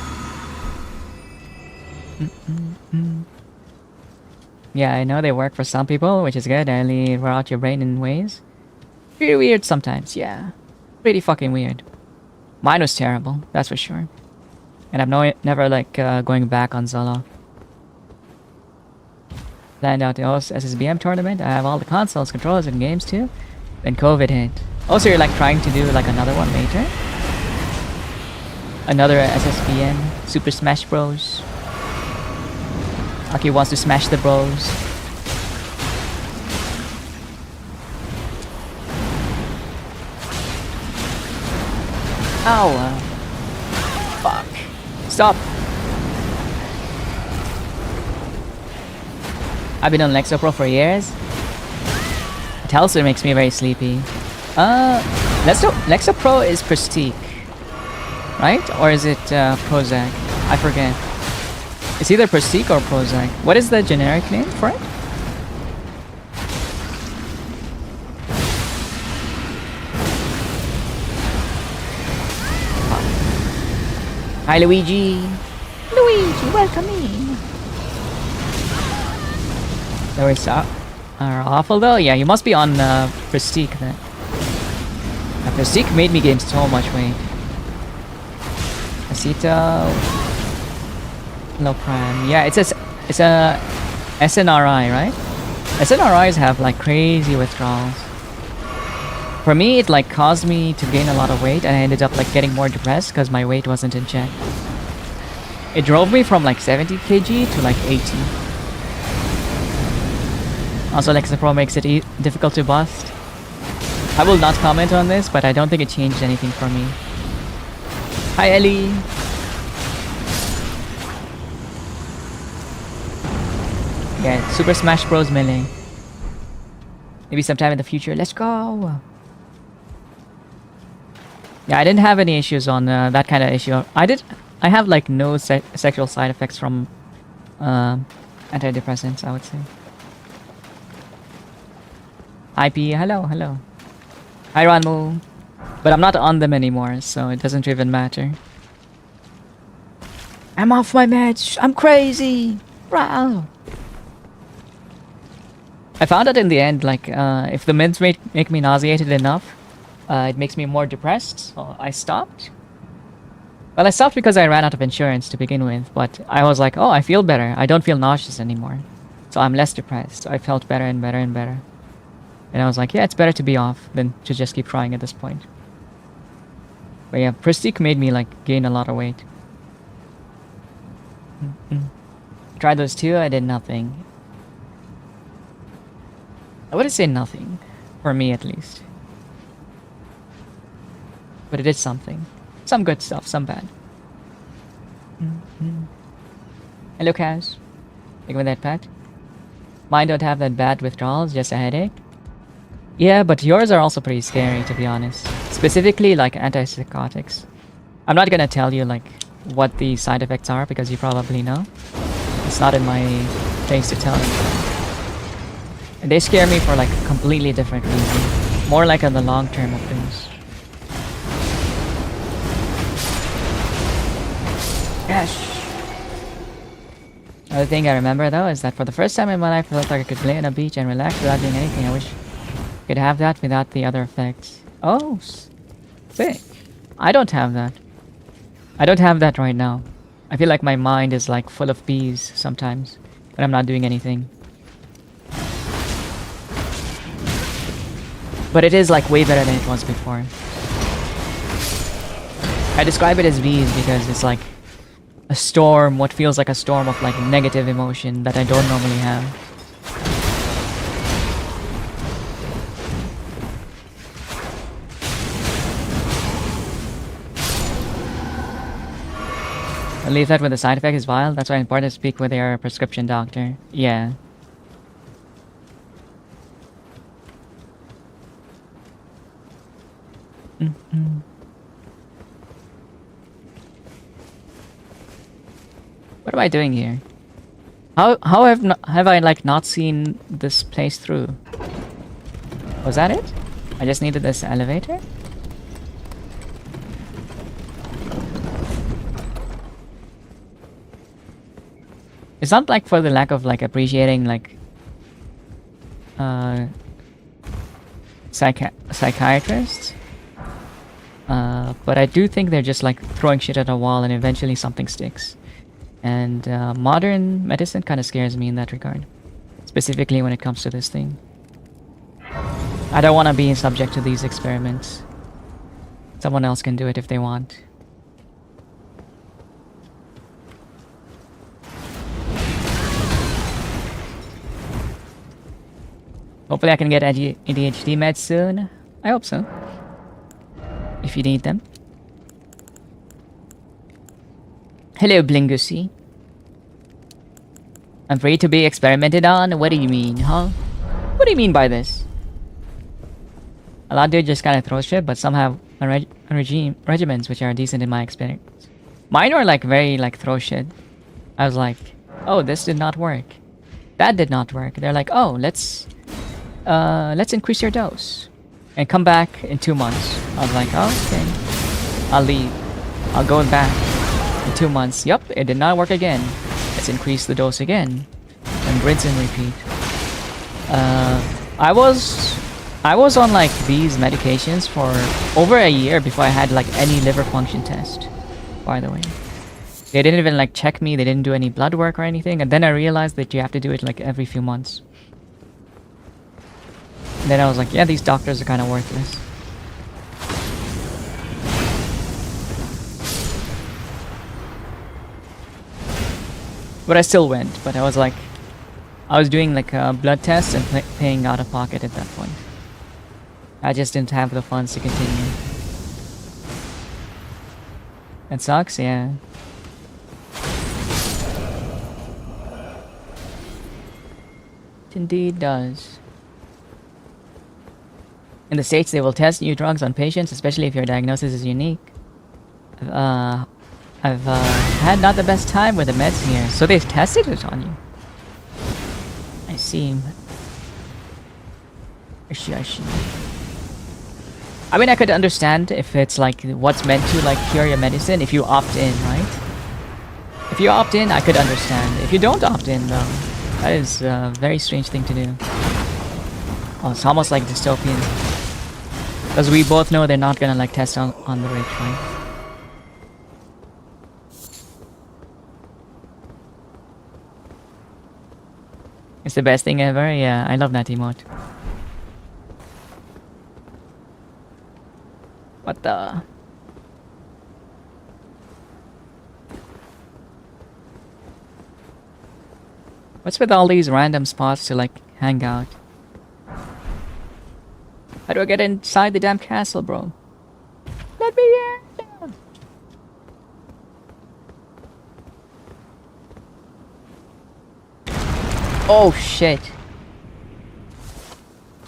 Speaker 1: Yeah, I know they work for some people, which is good. They only wear out your brain in ways. Pretty weird sometimes, yeah. Pretty fucking weird. Mine was terrible, that's for sure. And I'm never like going back on Zoloft. Planned out the host SSBM tournament. I have all the consoles, controllers, and games too. Then COVID hit. Also, you're like trying to do like another one later? Another SSBM, Super Smash Bros. Aki wants to smash the bros. Ow! Fuck. Stop! I've been on Lexapro for years. It also makes me very sleepy. Lexapro is Prestige, right? Or is it Prozac? I forget. It's either Prestige or Prozac. What is the generic name for it? Hi Luigi! Luigi, welcome in! The words are awful though? Yeah, you must be on Prestige then. Prestige made me gain so much weight. Aceta... No prime. Yeah, it's a SNRI, right? SNRIs have like crazy withdrawals. For me, it like caused me to gain a lot of weight and I ended up like getting more depressed because my weight wasn't in check. It drove me from like 70 kg to like 80. Also, Lexapro makes it difficult to bust. I will not comment on this, but I don't think it changed anything for me. Hi Ellie! Yeah, Super Smash Bros. Melee. Maybe sometime in the future. Let's go! Yeah, I didn't have any issues on that kind of issue. I have like no sexual side effects from antidepressants, I would say. IP, hello, hello. Hi Ranmu. But I'm not on them anymore, so it doesn't even matter. I'm off my meds. I'm crazy. Wow. I found out in the end, like, if the meds make me nauseated enough, it makes me more depressed, so I stopped. Well, I stopped because I ran out of insurance to begin with, but I was like, oh, I feel better. I don't feel nauseous anymore. So I'm less depressed. So I felt better and better and better. And I was like, yeah, it's better to be off than to just keep trying at this point. But yeah, Prestige made me, like, gain a lot of weight. Tried those two, I did nothing. I wouldn't say nothing, for me at least. But it did something. Some good stuff, some bad. Hello, Kaz. Think with that, Pat. Mine don't have that bad withdrawals, just a headache. Yeah, but yours are also pretty scary, to be honest. Specifically, like, antipsychotics. I'm not gonna tell you, like, what the side effects are, because you probably know. It's not in my things to tell you. And they scare me for, like, a completely different reason. More like on the long term of things. Yes. Another thing I remember though is that for the first time in my life, I felt like I could lay on a beach and relax without doing anything. I wish I could have that without the other effects. Oh, sick. I don't have that. I don't have that right now. I feel like my mind is like full of bees sometimes when I'm not doing anything. But it is like way better than it was before. I describe it as bees because it's like a storm, what feels like a storm of like negative emotion that I don't normally have. I'll leave that with the side effect is vile. That's why it's important to speak with your prescription doctor. Yeah. What am I doing here? How have I like not seen this place through? Was that it? I just needed this elevator? It's not like for the lack of like appreciating like psychiatrists. But I do think they're just like throwing shit at a wall and eventually something sticks. And modern medicine kind of scares me in that regard. Specifically when it comes to this thing. I don't want to be subject to these experiments. Someone else can do it if they want. Hopefully I can get ADHD meds soon. I hope so. If you need them. Hello, Blingusi. I'm free to be experimented on? What do you mean, huh? What do you mean by this? A lot do just kind of throw shit, but some have regimens which are decent in my experience. Mine are like very like throw shit. I was like, oh, this did not work. That did not work. They're like, oh, let's increase your dose and come back in 2 months. I was like, oh, okay, I'll leave. I'll go back in 2 months. Yup, it did not work again. Let's increase the dose again and rinse and repeat. I was on like these medications for over a year before I had like any liver function test, by the way. They didn't even like check me, they didn't do any blood work or anything, and then I realized that you have to do it like every few months. And then I was like, yeah, these doctors are kind of worthless. But I still went, but I was like, I was doing like a blood test and paying out of pocket at that point. I just didn't have the funds to continue. It sucks, yeah. It indeed does. In the States, they will test new drugs on patients, especially if your diagnosis is unique. I've had not the best time with the meds here, so they've tested it on you. I see. I see. I mean, I could understand if it's like what's meant to like cure your medicine if you opt in, right? If you opt in, I could understand. If you don't opt in, though, that is a very strange thing to do. Oh, it's almost like dystopian. Because we both know they're not gonna like test on the rich, right? It's the best thing ever. Yeah, I love that emote. What the? What's with all these random spots to like hang out? How do I get inside the damn castle, bro? Let me in! Oh shit.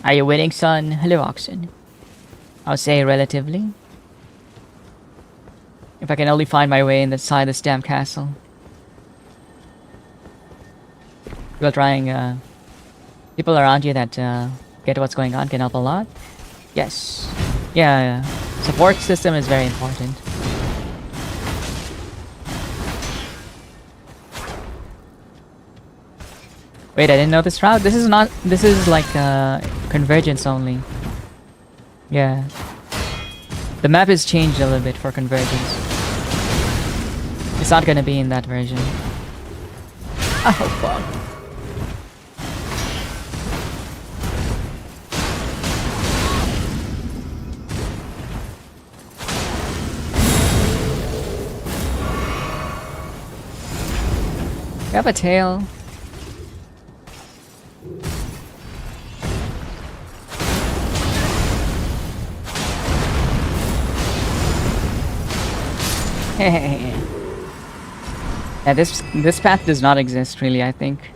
Speaker 1: Are you winning, son? Hello, Oxen. I'll say relatively. If I can only find my way inside this damn castle. People around you that get what's going on can help a lot. Yes. Yeah. Support system is very important. Wait, I didn't know this route. This is not. This is like convergence only. Yeah. The map is changed a little bit for convergence. It's not gonna be in that version. Oh fuck. We have a tail. Yeah, this path does not exist really, I think.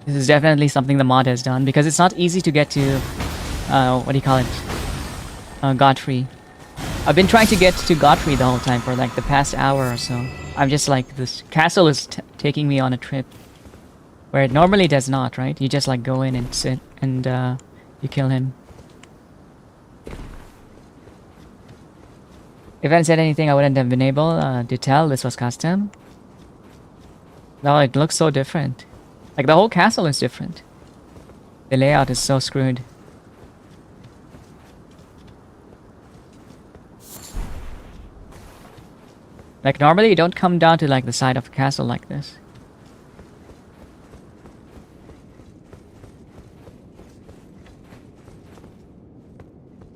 Speaker 1: This is definitely something the mod has done because it's not easy to get to what do you call it? Godfrey. I've been trying to get to Godfrey the whole time for like the past hour or so. I'm just like, this castle is taking me on a trip where it normally does not, right? You just like go in and sit and you kill him. If I had said anything, I wouldn't have been able to tell this was custom. No, it looks so different. Like the whole castle is different. The layout is so screwed. Like normally you don't come down to like the side of a castle like this.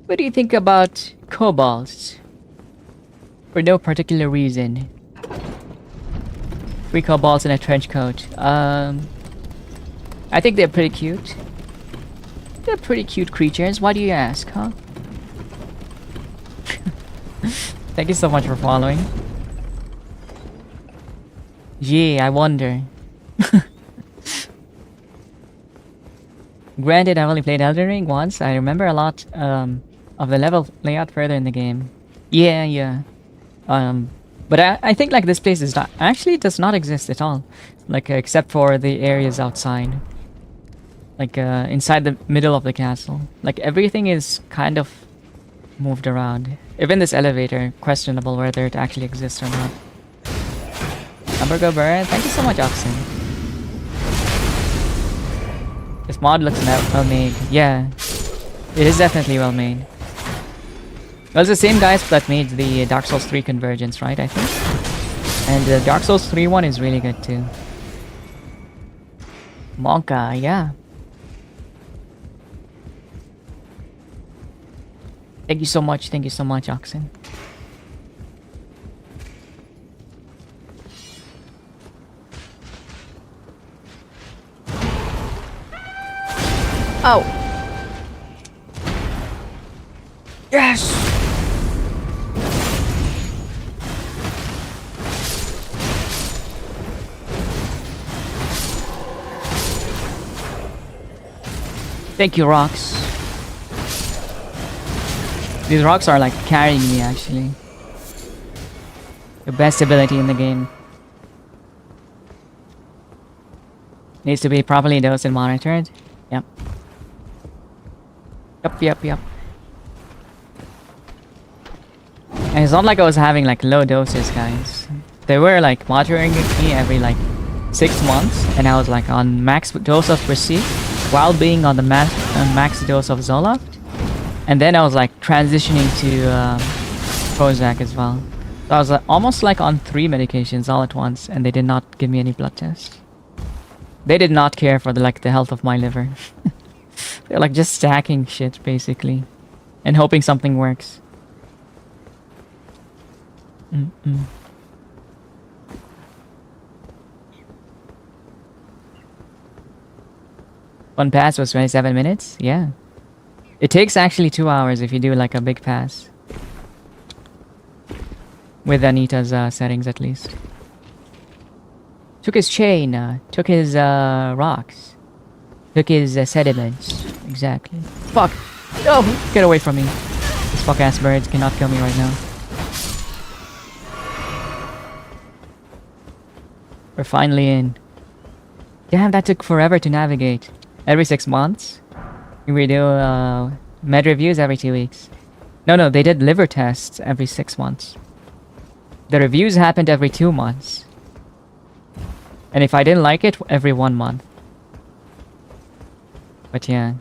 Speaker 1: What do you think about kobolds? For no particular reason. 3 kobolds in a trench coat. I think they're pretty cute. They're pretty cute creatures. Why do you ask, huh? Thank you so much for following. Gee, I wonder. Granted, I've only played Elden Ring once. I remember a lot of the level layout further in the game. Yeah. But I think like this place is not actually does not exist at all, like except for the areas outside, like inside the middle of the castle. Like everything is kind of moved around. Even this elevator, questionable whether it actually exists or not. Hamburger Bird, thank you so much, Oxen. This mod looks well made. Yeah, it is definitely well made. Well, it's the same guys that made the Dark Souls 3 Convergence, right, I think? And the Dark Souls 3 one is really good too. Monka, yeah. Thank you so much, Oxen. Oh! Yes! Thank you, rocks. These rocks are like carrying me actually. The best ability in the game. Needs to be properly dosed and monitored. Yep. Yep. And it's not like I was having like low doses, guys. They were like monitoring me every like 6 months, and I was like on max dose of Receipt while being on the max dose of Zoloft. And then I was like transitioning to Prozac as well. So I was almost like on 3 medications all at once, and they did not give me any blood tests. They did not care for the health of my liver. They're like just stacking shit basically, and hoping something works. One pass was 27 minutes? Yeah. It takes actually 2 hours if you do like a big pass. With Anita's settings at least. Took his chain, took his rocks. Took his sediments. Exactly. Fuck! No! Get away from me. These fuck ass birds cannot kill me right now. We're finally in. Damn, that took forever to navigate. Every 6 months. We do med reviews every 2 weeks. No, they did liver tests every 6 months. The reviews happened every 2 months. And if I didn't like it, every 1 month. But yeah.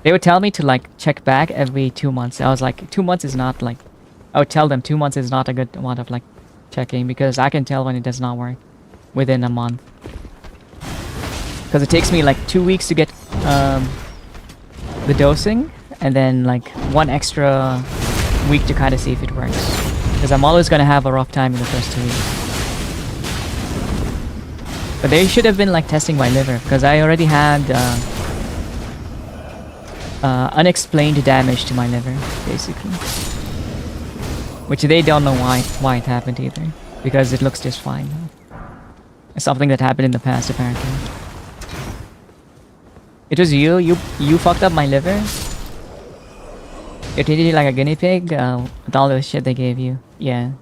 Speaker 1: They would tell me to like check back every 2 months. I was like, 2 months is not like... I would tell them 2 months is not a good amount of like checking, because I can tell when it does not work within a month. Because it takes me like 2 weeks to get the dosing, and then like 1 extra week to kind of see if it works. Because I'm always going to have a rough time in the first 2 weeks. But they should have been like testing my liver, because I already had unexplained damage to my liver, basically. Which they don't know why it happened either, because it looks just fine. It's something that happened in the past, apparently. It was you? You fucked up my liver? You treated it like a guinea pig with all the shit they gave you. Yeah.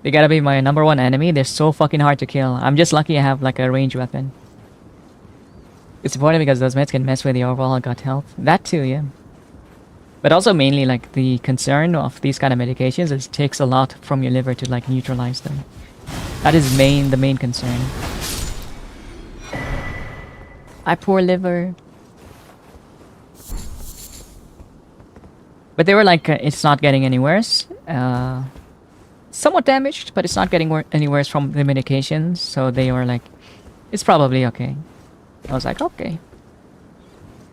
Speaker 1: They gotta be my #1 enemy. They're so fucking hard to kill. I'm just lucky I have like a ranged weapon. It's important because those meds can mess with the overall gut health. That too, yeah. But also mainly like the concern of these kind of medications is it takes a lot from your liver to like neutralize them. That is the main concern. My poor liver. But they were like, it's not getting any worse. Somewhat damaged, but it's not getting any worse from the medications. So they were like, it's probably okay. I was like, okay.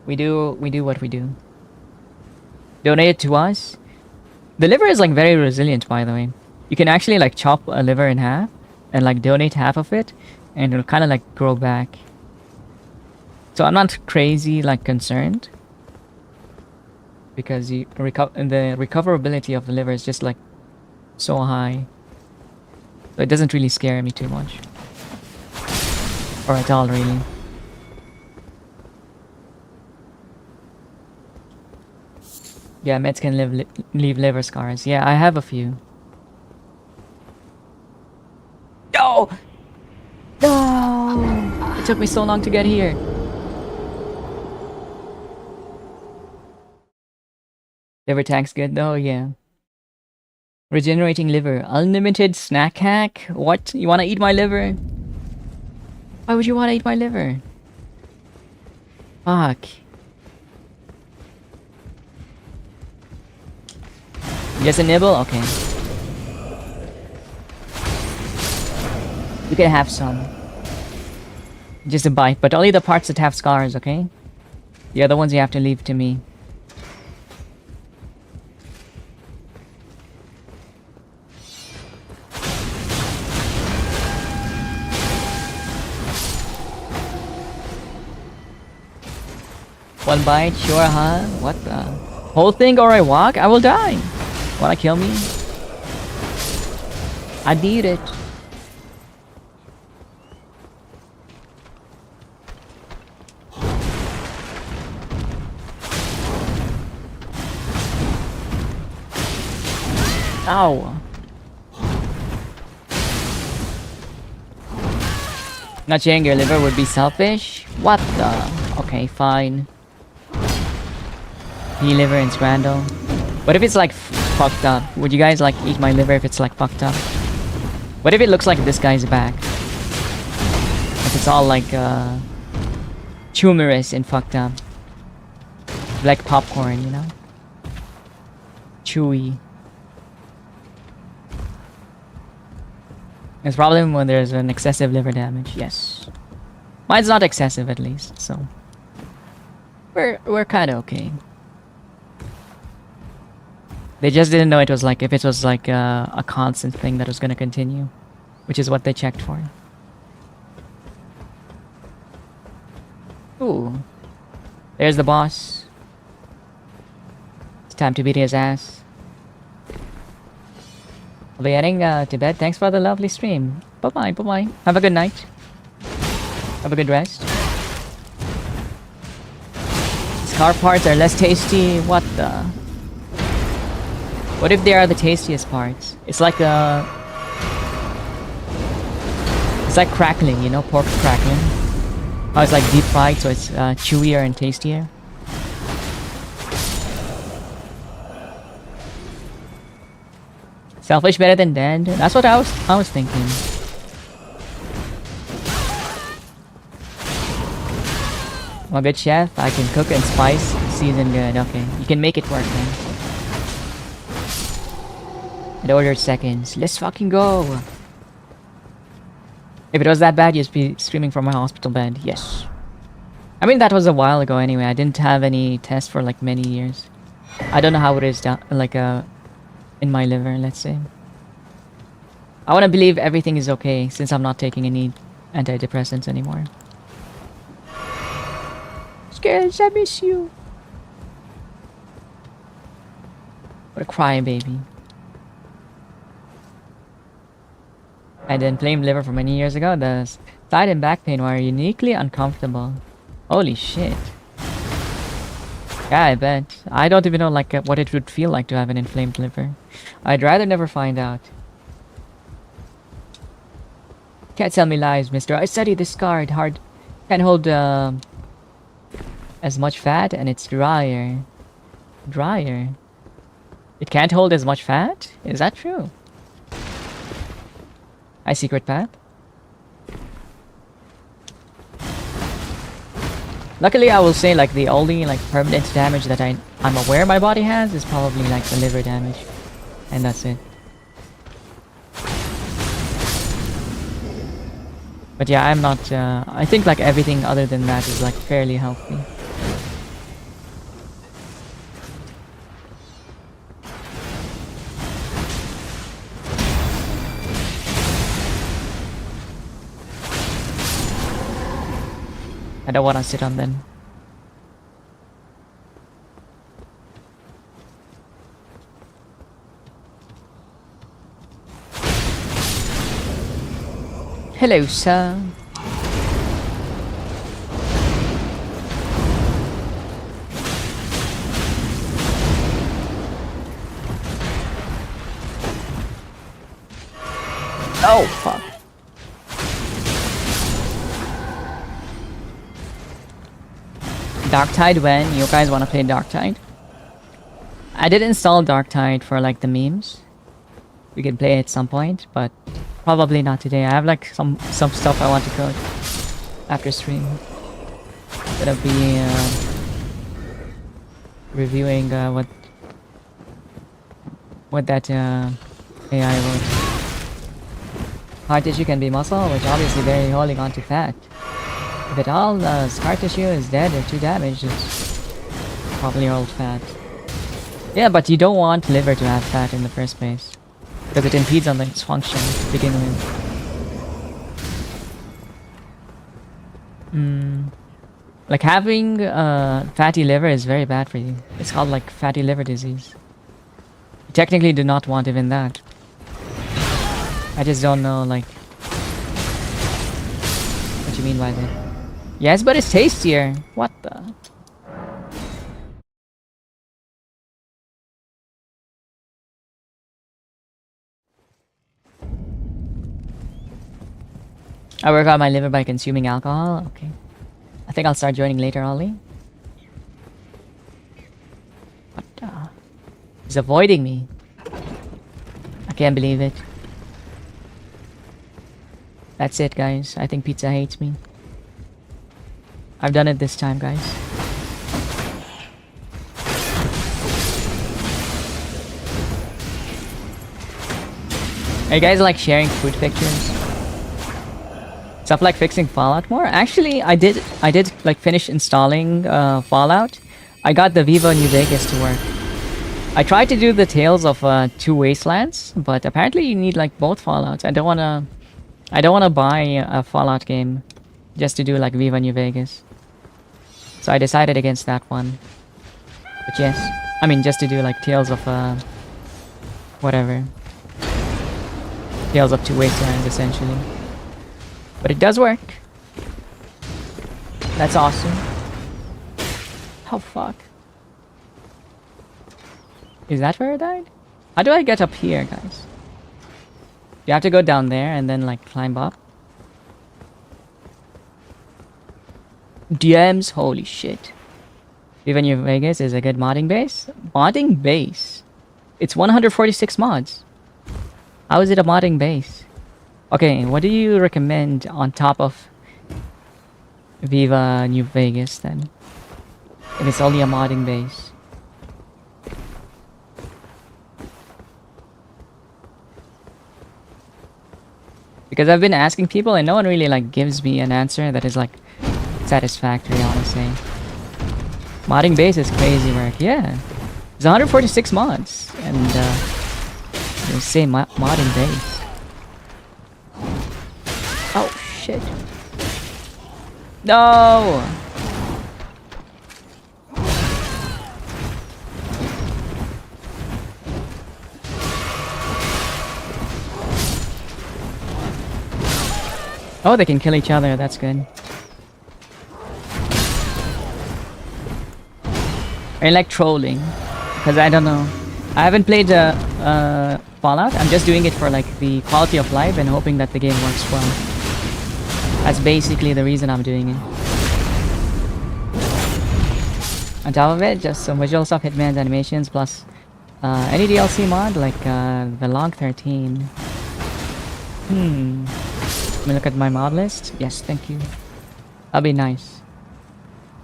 Speaker 1: We do what we do. Donate it to us. The liver is like very resilient, by the way. You can actually like chop a liver in half and like donate half of it, and it'll kind of like grow back. So I'm not crazy like concerned, because the recoverability of the liver is just like so high. So it doesn't really scare me too much, or at all really. Yeah, meds can leave liver scars. Yeah, I have a few. No! No! It took me so long to get here. Liver tank's good though, yeah. Regenerating liver. Unlimited snack hack? What? You wanna eat my liver? Why would you wanna eat my liver? Fuck. Just a nibble? Okay. You can have some. Just a bite, but only the parts that have scars, okay? The other ones you have to leave to me. One bite? Sure, huh? What the? Whole thing or I walk? I will die. Wanna kill me? I need it. Ow. Not sharing your liver would be selfish? What the? Okay, fine. Pea liver and scrandle. What if it's like fucked up? Would you guys like eat my liver if it's like fucked up? What if it looks like this guy's back? If it's all like tumorous and fucked up. Like popcorn, you know? Chewy. It's probably when there's an excessive liver damage, yes. Mine's not excessive at least, so we're kinda okay. They just didn't know it was like, if it was like a constant thing that was gonna continue, which is what they checked for. Ooh. There's the boss. It's time to beat his ass. I'll be heading to bed. Thanks for the lovely stream. Bye-bye, bye-bye. Have a good night. Have a good rest. Scar parts are less tasty. What the? What if they are the tastiest parts? It's like it's like crackling, you know, pork crackling. How it's like deep fried, so it's chewier and tastier. Selfish better than dead. That's what I was thinking. I'm a good chef. I can cook and spice. Season good. Okay, you can make it work, man. I'd ordered seconds. Let's fucking go. If it was that bad, you'd be streaming from my hospital bed. Yes. I mean, that was a while ago anyway. I didn't have any tests for like many years. I don't know how it is down, like in my liver, let's say. I want to believe everything is okay since I'm not taking any antidepressants anymore. Scares, I miss you. What a crybaby. I had inflamed liver for many years ago. The side and back pain were uniquely uncomfortable. Holy shit. Yeah, I bet. I don't even know like what it would feel like to have an inflamed liver. I'd rather never find out. Can't tell me lies, mister. I studied this card hard. Can't hold as much fat and it's drier. Drier? It can't hold as much fat? Is that true? Hi, secret path. Luckily, I will say like the only like permanent damage that I'm aware my body has is probably like the liver damage, and that's it. But yeah, I'm not. I think like everything other than that is like fairly healthy. I don't want to sit on them. Hello, sir. Oh, fuck. Darktide when? You guys want to play Darktide? I did install Darktide for like the memes. We can play it at some point, but probably not today. I have like some stuff I want to code after stream. Gonna be reviewing what that AI wrote. Hard tissue can be muscle, which obviously they're holding on to fat. If it all scar tissue is dead or too damaged, it's probably old fat. Yeah, but you don't want liver to have fat in the first place, because it impedes on its function to begin with. Like having fatty liver is very bad for you. It's called like fatty liver disease. You technically do not want even that. I just don't know like what you mean by that. Yes, but it's tastier. What the? I work on my liver by consuming alcohol. Okay. I think I'll start joining later, Ollie. What the? He's avoiding me. I can't believe it. That's it, guys. I think pizza hates me. I've done it this time, guys. Are you guys like sharing food pictures? Stuff like fixing Fallout more? Actually, I did like finish installing Fallout. I got the Viva New Vegas to work. I tried to do the Tales of Two Wastelands, but apparently you need like both Fallouts. I don't wanna buy a Fallout game just to do like Viva New Vegas. So I decided against that one. But yes, I mean just to do like Tales of whatever. Tales of Two Wastelands essentially. But it does work. That's awesome. Oh fuck. Is that where I died? How do I get up here, guys? You have to go down there and then like climb up. DMs, holy shit. Viva New Vegas is a good modding base. Modding base? It's 146 mods. How is it a modding base? Okay, what do you recommend on top of Viva New Vegas then? If it's only a modding base. Because I've been asking people and no one really like gives me an answer that is like satisfactory, honestly. Modding base is crazy work, yeah. It's 146 mods and they say modding base. Oh shit. No! Oh, they can kill each other, that's good. I like trolling, because I don't know. I haven't played Fallout, I'm just doing it for like the quality of life and hoping that the game works well. That's basically the reason I'm doing it. On top of it, just some visual stuff, Hitman's animations, plus any DLC mod like the Log 13. Let me look at my mod list. Yes, thank you. That'll be nice.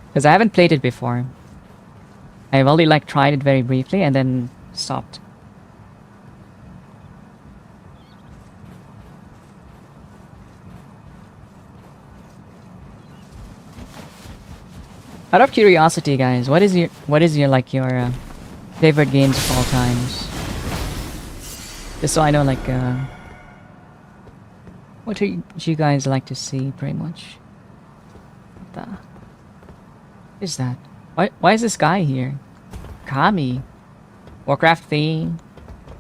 Speaker 1: Because I haven't played it before. I've only like tried it very briefly and then stopped. Out of curiosity, guys, what is your favorite games of all times? Just so I know, like, what do you guys like to see, pretty much? What the is that? Why is this guy here? Kami. Warcraft theme.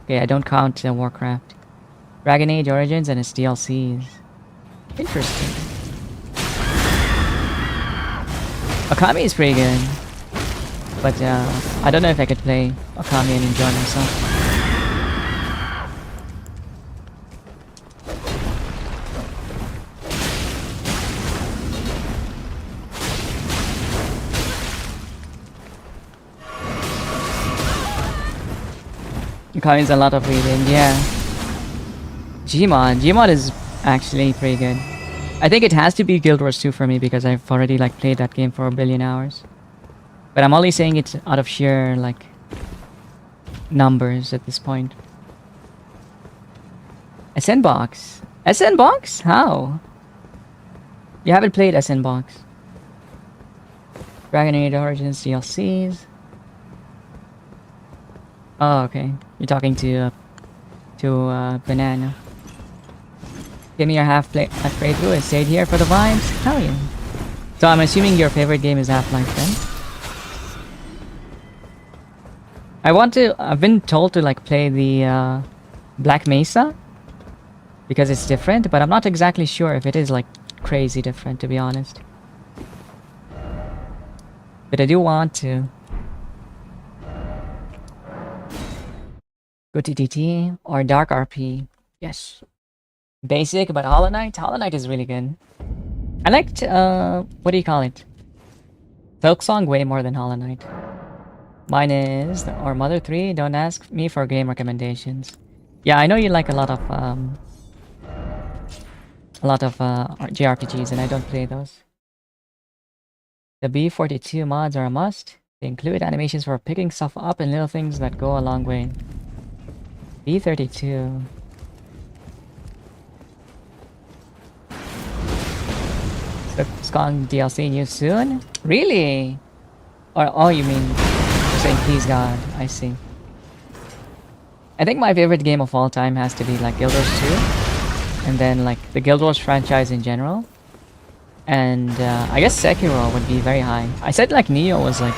Speaker 1: Okay, I don't count Warcraft. Dragon Age Origins and its DLCs. Interesting. Akami is pretty good. But I don't know if I could play Akami and enjoy myself. Akami's a lot of reading, yeah. Gmod is actually pretty good. I think it has to be Guild Wars 2 for me because I've already like played that game for a billion hours. But I'm only saying it out of sheer like numbers at this point. SN Box? SN Box? How? You haven't played SN Box. Dragon Age Origins DLCs. Oh, okay. You're talking to Banana. Give me your half playthrough and stayed here for the vibes. Hell yeah. So I'm assuming your favorite game is Half-Life then? I've been told to like play the Black Mesa because it's different, but I'm not exactly sure if it is like crazy different, to be honest. But I do want to. Go TTT or Dark RP. Yes. Basic, but Hollow Knight? Hollow Knight is really good. I liked, what do you call it? Folk Song way more than Hollow Knight. Mine is, or Mother 3, don't ask me for game recommendations. Yeah, I know you like a lot of JRPGs and I don't play those. The B42 mods are a must. They include animations for picking stuff up and little things that go a long way. B32. Skong DLC news soon? Really? Or oh, you mean you're saying please God? I see. I think my favorite game of all time has to be like Guild Wars 2, and then like the Guild Wars franchise in general, and I guess Sekiro would be very high. I said like Neo was like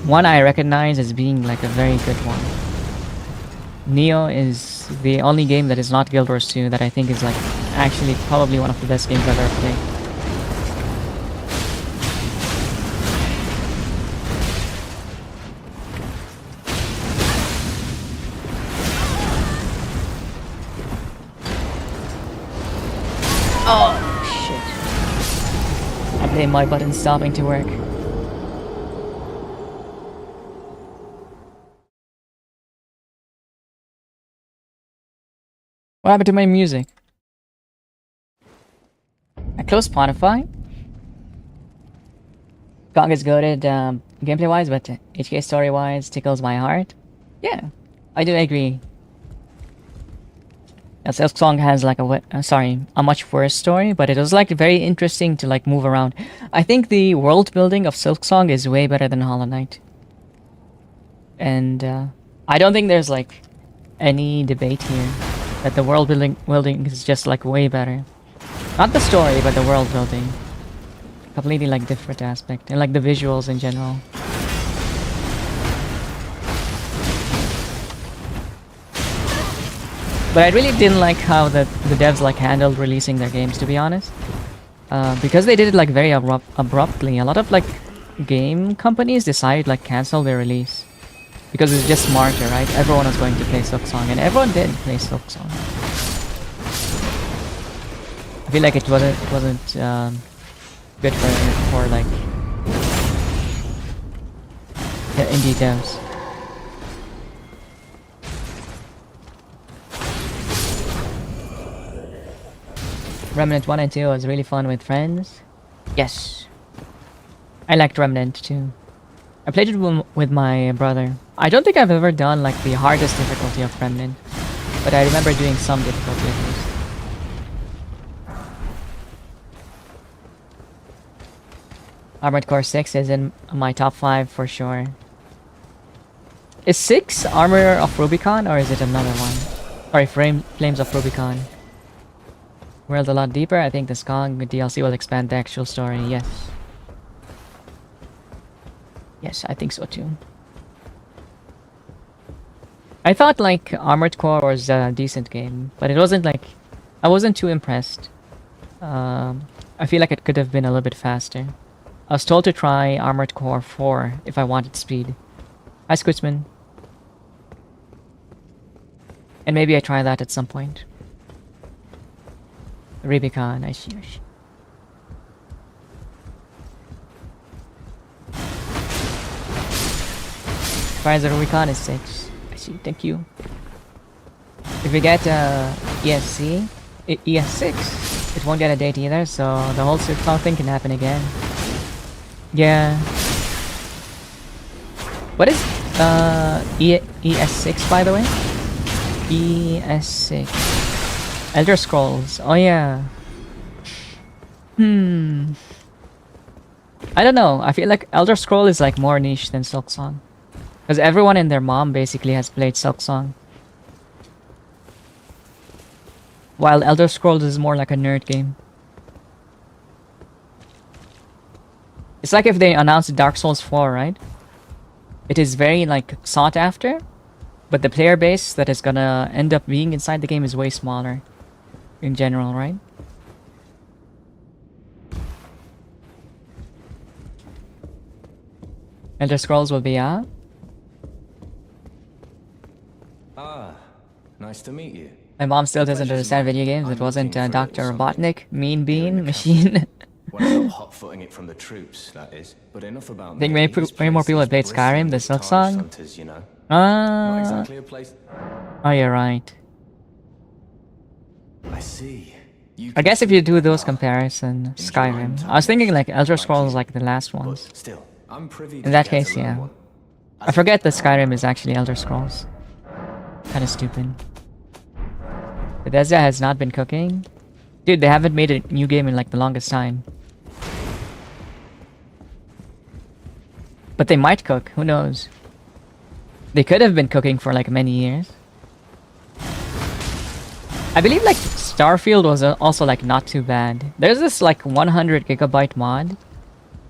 Speaker 1: one I recognize as being like a very good one. Neo is the only game that is not Guild Wars 2 that I think is like actually probably one of the best games I've ever played. Oh shit. I blame my button stopping to work. What happened to my music? I closed Spotify. Kong is goated gameplay wise, but HK story wise tickles my heart. Yeah, I do agree. Silk Song has like a much worse story, but it was like very interesting to like move around. I think the world building of Silk Song is way better than Hollow Knight, and I don't think there's like any debate here that the world building is just like way better. Not the story, but the world building. Completely like different aspect, and like the visuals in general. But I really didn't like how the devs like handled releasing their games, to be honest. Because they did it like very abruptly. A lot of like game companies decided like cancel their release because it's just smarter, right? Everyone was going to play Silk Song, and everyone did play Silk Song. I feel like it wasn't good for like the indie devs. Remnant 1 and 2 was really fun with friends. Yes. I liked Remnant too. I played it with my brother. I don't think I've ever done like the hardest difficulty of Remnant, but I remember doing some difficulty at least. Armored Core 6 is in my top 5 for sure. Is 6 Armor of Rubicon or is it another one? Sorry, Flames of Rubicon. World a lot deeper. I think the Skong DLC will expand the actual story. Yes. Yes, I think so too. I thought like Armored Core was a decent game, but it wasn't like... I wasn't too impressed. I feel like it could have been a little bit faster. I was told to try Armored Core 4 if I wanted speed. Hi, Squitsman. And maybe I try that at some point. Rubicon, I see. Price of Rubicon is 6. I see, thank you. If we get ESC, ES6, it won't get a date either, so the whole Silk Song thing can happen again. Yeah. What is ES6 by the way? ES6. Elder Scrolls. Oh yeah. I don't know. I feel like Elder Scroll is like more niche than Silk Song. Because everyone and their mom basically has played Silk Song. While Elder Scrolls is more like a nerd game. It's like if they announced Dark Souls 4, right? It is very like sought after, but the player base that is gonna end up being inside the game is way smaller. In general, right? Elder Scrolls will be out.
Speaker 2: Nice to meet you.
Speaker 1: My mom still doesn't understand video games. It wasn't Dr. Robotnik, Mean Bean, Machine.
Speaker 2: Well, not hot-footing it from the troops, that is. But enough about
Speaker 1: I think way more people have played Skyrim, the Silk Song.
Speaker 2: Hunters, you know. Not exactly a place.
Speaker 1: Oh, you're right.
Speaker 2: I see.
Speaker 1: I guess if you do those comparisons, Skyrim. I was thinking like Elder Scrolls like the last ones.
Speaker 2: Still, I'm privy
Speaker 1: In that case, yeah. I forget that Skyrim is actually Elder Scrolls. Kinda stupid. Bethesda has not been cooking. Dude, they haven't made a new game in like the longest time. But they might cook, who knows? They could have been cooking for like many years. I believe like Starfield was also like not too bad. There's this like 100 gigabyte mod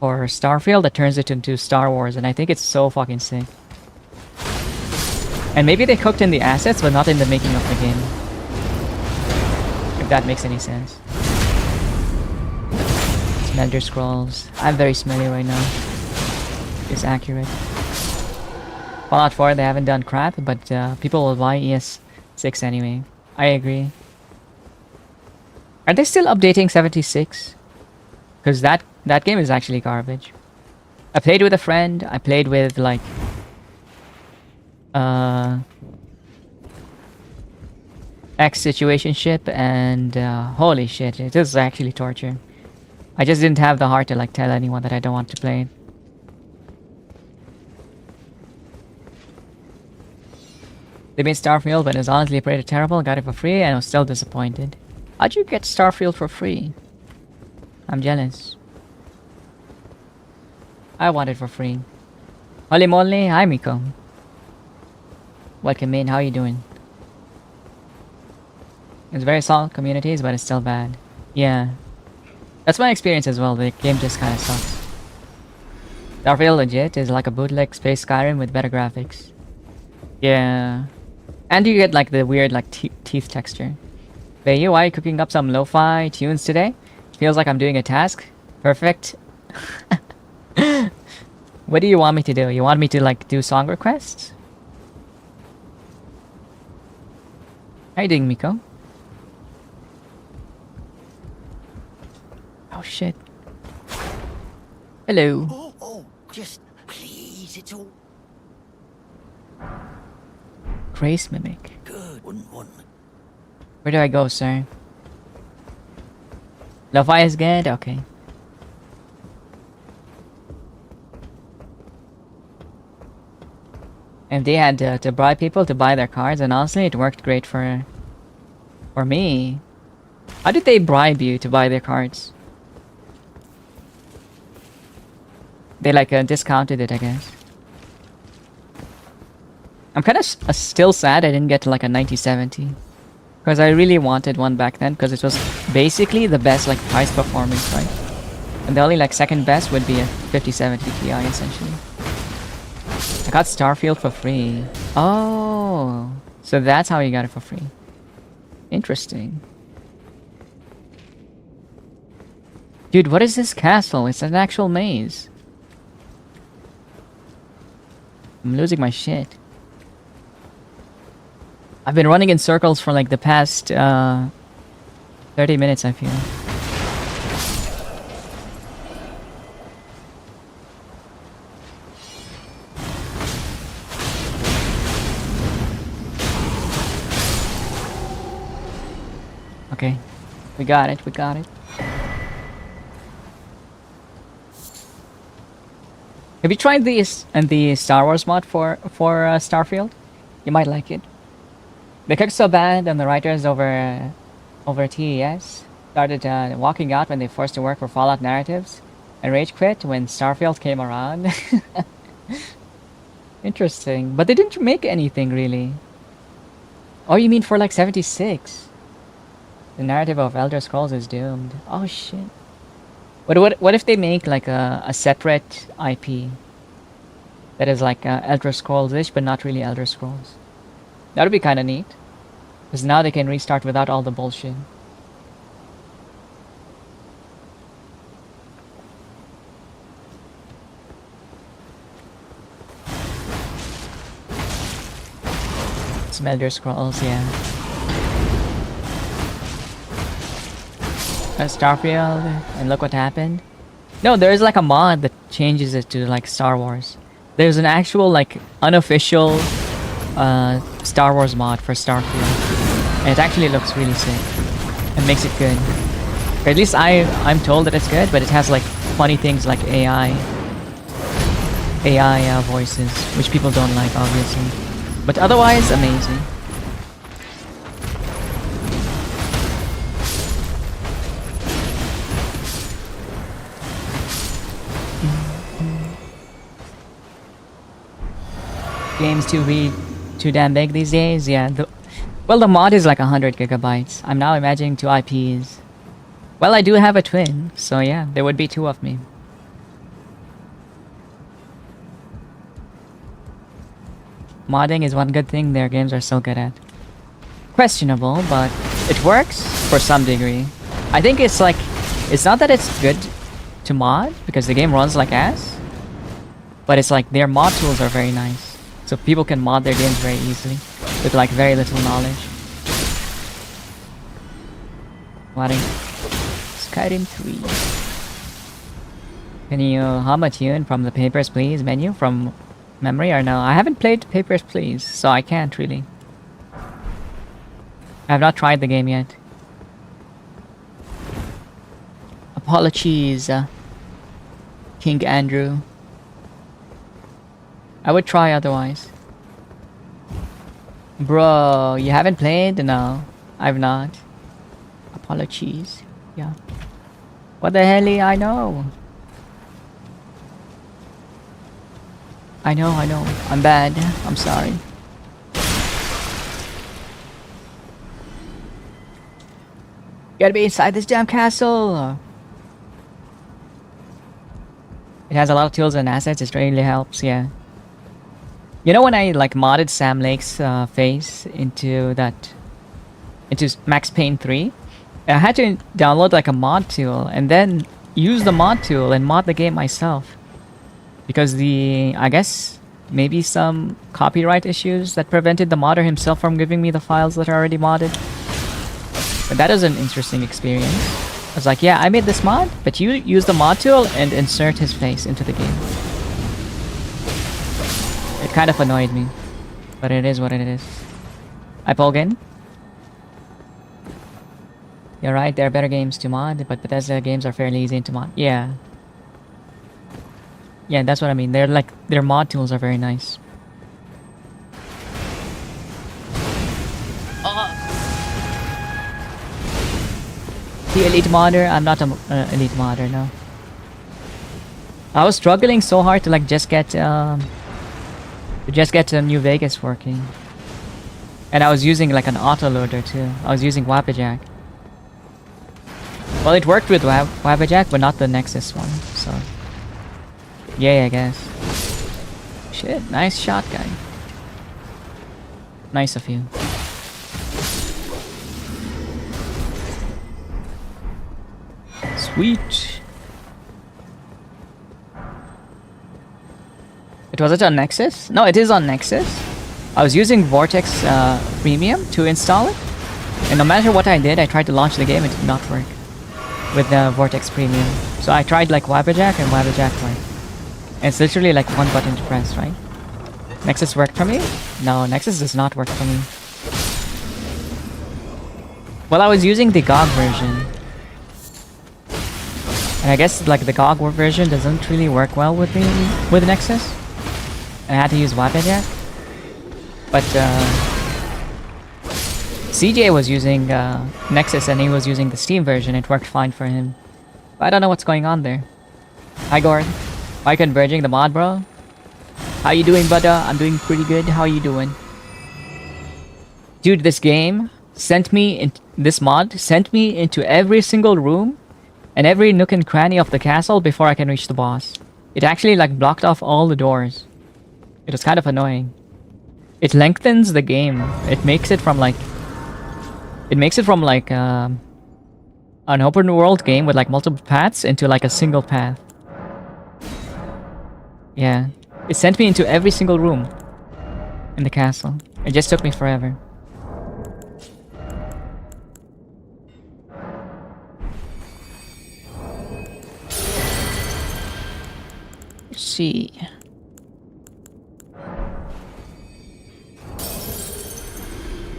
Speaker 1: for Starfield that turns it into Star Wars, and I think it's so fucking sick. And maybe they cooked in the assets, but not in the making of the game. If that makes any sense. It's Elder Scrolls. I'm very smelly right now. It's accurate. Fallout 4, they haven't done crap, but people will buy ES6 anyway. I agree. Are they still updating 76? Because that game is actually garbage. I played with a friend. I played with like X situationship, and holy shit, it is actually torture. I just didn't have the heart to like tell anyone that I don't want to play it. They made Starfield, but it was honestly pretty terrible. Got it for free, and I was still disappointed. How'd you get Starfield for free? I'm jealous. I want it for free. Holy moly, hi Miko. Welcome in, how you doing? It's very solid communities, but it's still bad. Yeah. That's my experience as well, the game just kinda sucks. Starfield legit is like a bootleg space Skyrim with better graphics. Yeah. And you get like the weird like teeth texture. Hey, why are you cooking up some lo-fi tunes today? Feels like I'm doing a task. Perfect. What do you want me to do? You want me to like do song requests? How you doing, Miko? Oh shit. Hello.
Speaker 3: Oh, just please, it's all
Speaker 1: Grace Mimic.
Speaker 3: good. Wouldn't want me.
Speaker 1: Where do I go, sir? Lo-fi is good? Okay. And they had to bribe people to buy their cards, and honestly, it worked great for me. How did they bribe you to buy their cards? They like discounted it, I guess. I'm kind of still sad I didn't get to like a 9070. Because I really wanted one back then, because it was basically the best like price performance, right? And the only like second best would be a 5070 Ti essentially. I got Starfield for free. Oh, so that's how you got it for free. Interesting. Dude, what is this castle? It's an actual maze. I'm losing my shit. I've been running in circles for like the past 30 minutes, I feel. Okay. We got it, we got it. Have you tried the Star Wars mod for Starfield? You might like it. The cook's so bad, and the writers over TES started walking out when they forced to work for Fallout narratives, and rage quit when Starfield came around. Interesting, but they didn't make anything really. Oh, you mean for like 76? The narrative of Elder Scrolls is doomed. Oh shit. What if they make like a separate IP that is like Elder Scrolls-ish, but not really Elder Scrolls? That would be kind of neat. Because now they can restart without all the bullshit. Some Elder Scrolls, yeah. Starfield, and look what happened. No, there's like a mod that changes it to like Star Wars. There's an actual like unofficial Star Wars mod for Starfield, and it actually looks really sick. It makes it good. Or at least I'm told that it's good, but it has like funny things like AI voices, which people don't like, obviously. But otherwise, amazing. Games too damn big these days. Yeah. Well, the mod is like 100 gigabytes. I'm now imagining 2 IPs. Well, I do have a twin, so yeah, there would be 2 of me. Modding is one good thing their games are so good at. Questionable, but it works for some degree. I think it's like, it's not that it's good to mod, because the game runs like ass, but it's like their mod tools are very nice. So people can mod their games very easily, with like very little knowledge. Modding Skyrim 3. Can you hum a tune from the Papers, Please menu from memory or no? I haven't played Papers, Please, so I can't really. I have not tried the game yet. Apologies, King Andrew. I would try otherwise. Bro, you haven't played? No, I've not. Apologies. Yeah. What the hell? I know. I know. I'm bad. I'm sorry. Gotta be inside this damn castle. It has a lot of tools and assets. It really helps. Yeah. You know when I like modded Sam Lake's face into Max Payne 3, I had to download like a mod tool and then use the mod tool and mod the game myself. Because I guess maybe some copyright issues that prevented the modder himself from giving me the files that are already modded. But that is an interesting experience. I was like, yeah, I made this mod, but you use the mod tool and insert his face into the game. It kind of annoyed me, but it is what it is. I Polgan. You're right, there are better games to mod, but Bethesda games are fairly easy to mod. Yeah. Yeah, that's what I mean. Their mod tools are very nice. The elite modder? I'm not an elite modder, no. I was struggling so hard to like just get New Vegas working. And I was using like an autoloader too. I was using Wapajack. Well, it worked with Wapajack, but not the Nexus one, so... Yay, I guess. Shit, nice shot, guy. Nice of you. Sweet. Was it on Nexus? No, it is on Nexus. I was using Vortex Premium to install it. And no matter what I did, I tried to launch the game, it did not work. With the Vortex Premium. So I tried like Wapajack and Wapajack worked. And it's literally like one button to press, right? Nexus worked for me? No, Nexus does not work for me. Well, I was using the GOG version. And I guess like the GOG version doesn't really work well with Nexus. And I had to use Wapajack. But CJ was using Nexus and he was using the Steam version. It worked fine for him. But I don't know what's going on there. Hi Gord. Why converging the mod, bro? How you doing, Buddha? I'm doing pretty good. How you doing? Dude, this mod sent me into every single room and every nook and cranny of the castle before I can reach the boss. It actually like blocked off all the doors. It was kind of annoying. It lengthens the game. It makes it from like an open world game with like multiple paths into like a single path. Yeah. It sent me into every single room in the castle. It just took me forever. Let's see.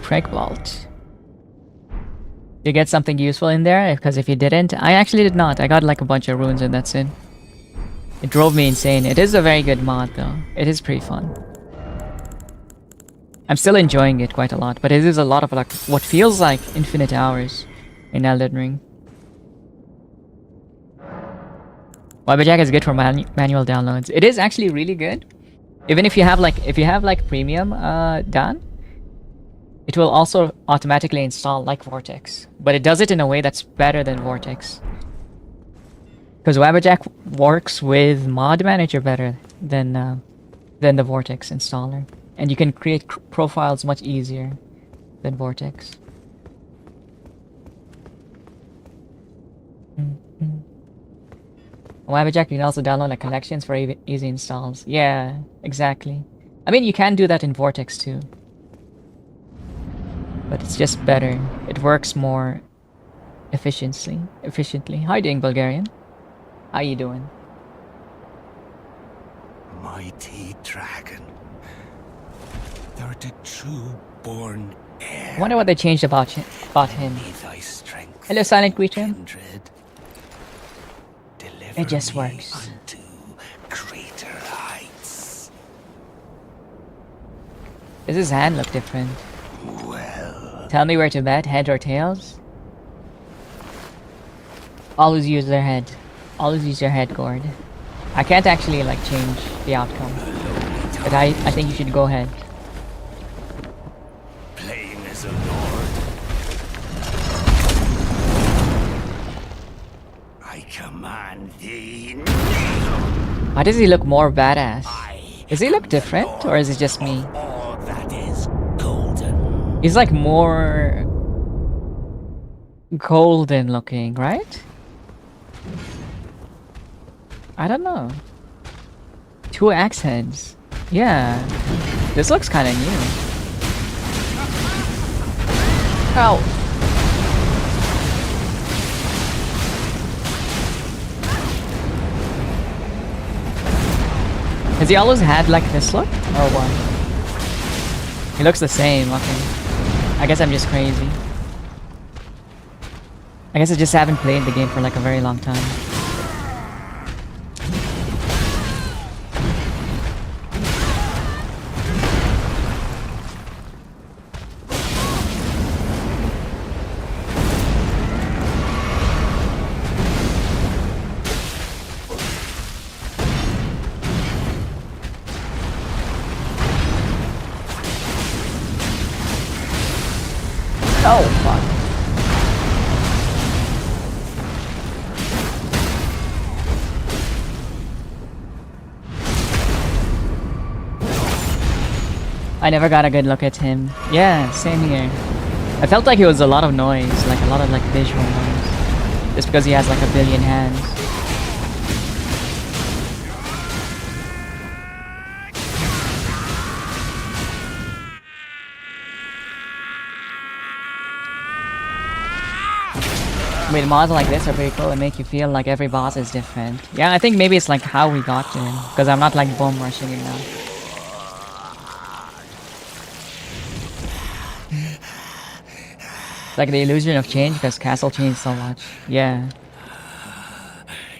Speaker 1: Craig Vault. Did you get something useful in there? Because if you didn't, I actually did not. I got like a bunch of runes and that's it. It drove me insane. It is a very good mod though. It is pretty fun. I'm still enjoying it quite a lot, but it is a lot of like what feels like infinite hours in Elden Ring. Wapajack is good for manual downloads. It is actually really good. Even if you have like premium done, it will also automatically install like Vortex, but it does it in a way that's better than Vortex. Because Wapajack works with Mod Manager better than the Vortex installer, and you can create profiles much easier than Vortex. Wapajack, you can also download like collections for easy installs. Yeah, exactly. I mean, you can do that in Vortex too. But it's just better. It works more efficiently. How you doing, Bulgarian? How you doing?
Speaker 3: Mighty dragon. Thou art a true born heir.
Speaker 1: I wonder what they changed about him.
Speaker 3: Me thy strength,
Speaker 1: Hello, silent creature.
Speaker 3: kindred. Deliver
Speaker 1: It just
Speaker 3: me
Speaker 1: works.
Speaker 3: unto greater heights.
Speaker 1: Does his hand look different?
Speaker 3: Well,
Speaker 1: Tell me where to bet, head or tails? Always use their head. Always use your head, Gord. I can't actually like change the outcome. But I think you should go ahead.
Speaker 3: playing as a lord. I command thee, kneel.
Speaker 1: Why does he look more badass?
Speaker 3: I
Speaker 1: Does he look
Speaker 3: am the
Speaker 1: different,
Speaker 3: lord
Speaker 1: or is it just me?
Speaker 3: of all that is golden.
Speaker 1: He's like more golden looking, right? I don't know. 2 axe heads. Yeah. This looks kind of new. Ow. Has he always had like this look? Or what? He looks the same, okay. I guess I'm just crazy. I guess I just haven't played the game for like a very long time. Oh, fuck. I never got a good look at him. Yeah, same here. I felt like it was a lot of noise, like a lot of like visual noise. Just because he has like a billion hands. I mean, mods like this are pretty cool and make you feel like every boss is different. Yeah, I think maybe it's like how we got to him. Because I'm not like bomb rushing him now. It's like the illusion of change because Castle changed so much. Yeah.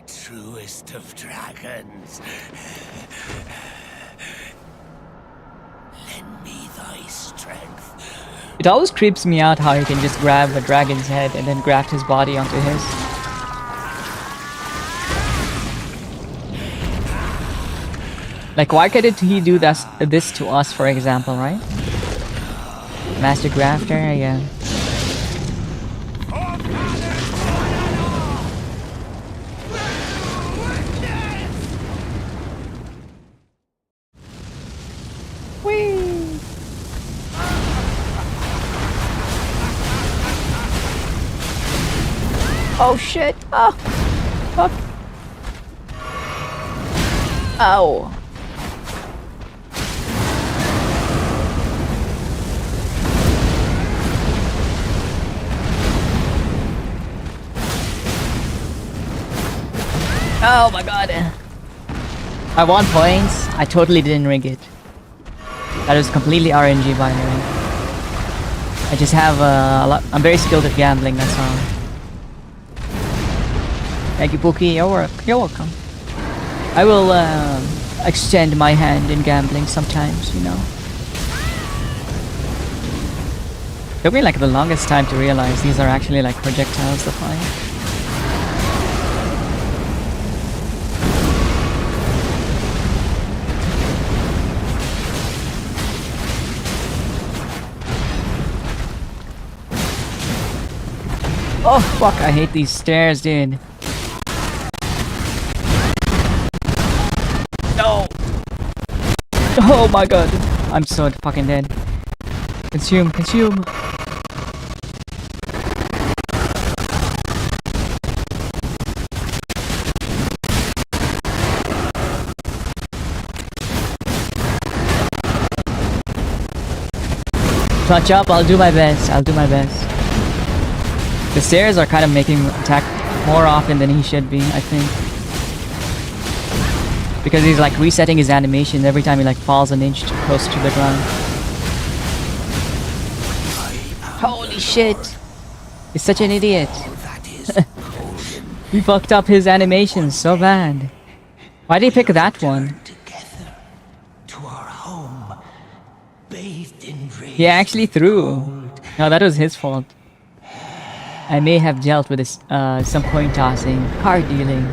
Speaker 3: Truest of dragons. Lend me thy strength.
Speaker 1: It always creeps me out how he can just grab a dragon's head and then graft his body onto his. Like, why couldn't he do this to us, for example, right? Master Grafter, yeah. Whee! Oh shit! Oh! Fuck! Ow! Oh my god! I won points. I totally didn't rig it. That was completely RNG, by the way. I just have a lot. I'm very skilled at gambling. That's all. Thank you, Pookie. You're welcome. I will extend my hand in gambling sometimes, you know. Took me like the longest time to realize these are actually like projectiles to fire. Oh fuck, I hate these stairs, dude. No! Oh my god. I'm so fucking dead. Consume, consume. Touch up, I'll do my best. I'll do my best. The stairs are kind of making him attack more often than he should be, I think. Because he's like resetting his animation every time he like falls an inch too close to the ground.
Speaker 3: I
Speaker 1: Holy shit! He's such an idiot.
Speaker 3: That is golden.
Speaker 1: He fucked up his animations so bad. Why did he pick that one?
Speaker 3: Together to our home, bathed in rays.
Speaker 1: He actually threw. No, that was his fault. I may have dealt with this, some coin tossing, card dealing,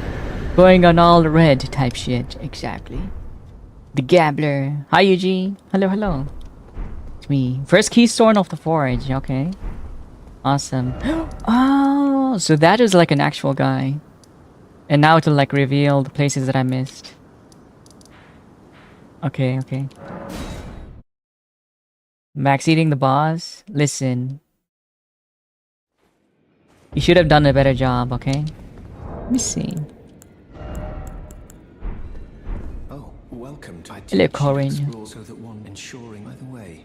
Speaker 1: going on all red type shit. Exactly. The Gabbler. Hi, Eugene. Hello, hello. It's me. First keystone of the forge. Okay. Awesome. Oh, so that is like an actual guy. And now it'll like reveal the places that I missed. Okay, okay. Max eating the boss. Listen. You should have done a better job, okay? Let me see.
Speaker 2: Oh, welcome to
Speaker 1: Hello, Corin.
Speaker 2: so that one ensuring by the way.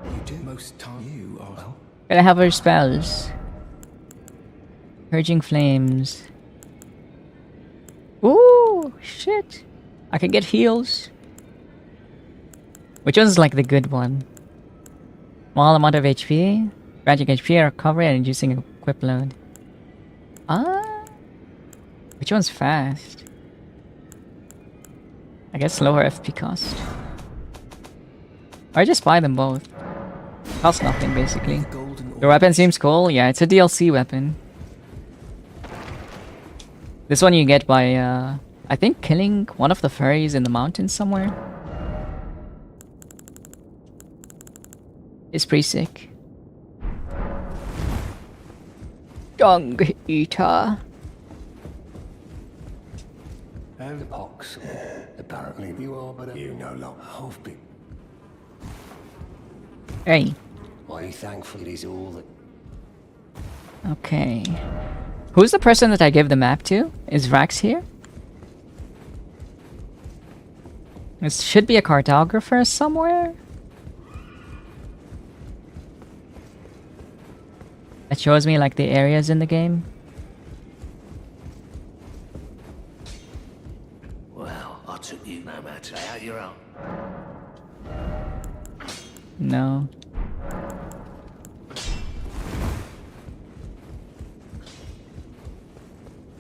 Speaker 2: You do most time you are well.
Speaker 1: Gotta have her spells. Purging flames. Ooh, shit. I can get heals. Which one's like the good one? Small amount of HP, granting HP recovery and reducing equip load. Ah, which one's fast? I guess lower FP cost. Or just buy them both. Cost nothing basically. The weapon seems cool. Yeah, it's a DLC weapon. This one you get by, I think killing one of the fairies in the mountains somewhere. It's pretty sick. Dung eater.
Speaker 3: And the pox. Apparently you are, but you no longer have been.
Speaker 1: Hey.
Speaker 3: Why thankful it is all that.
Speaker 1: Okay. Who's the person that I gave the map to? Is Rax here? This should be a cartographer somewhere. That shows me like the areas in the game.
Speaker 3: Well, I took you no matter how you're on.
Speaker 1: No.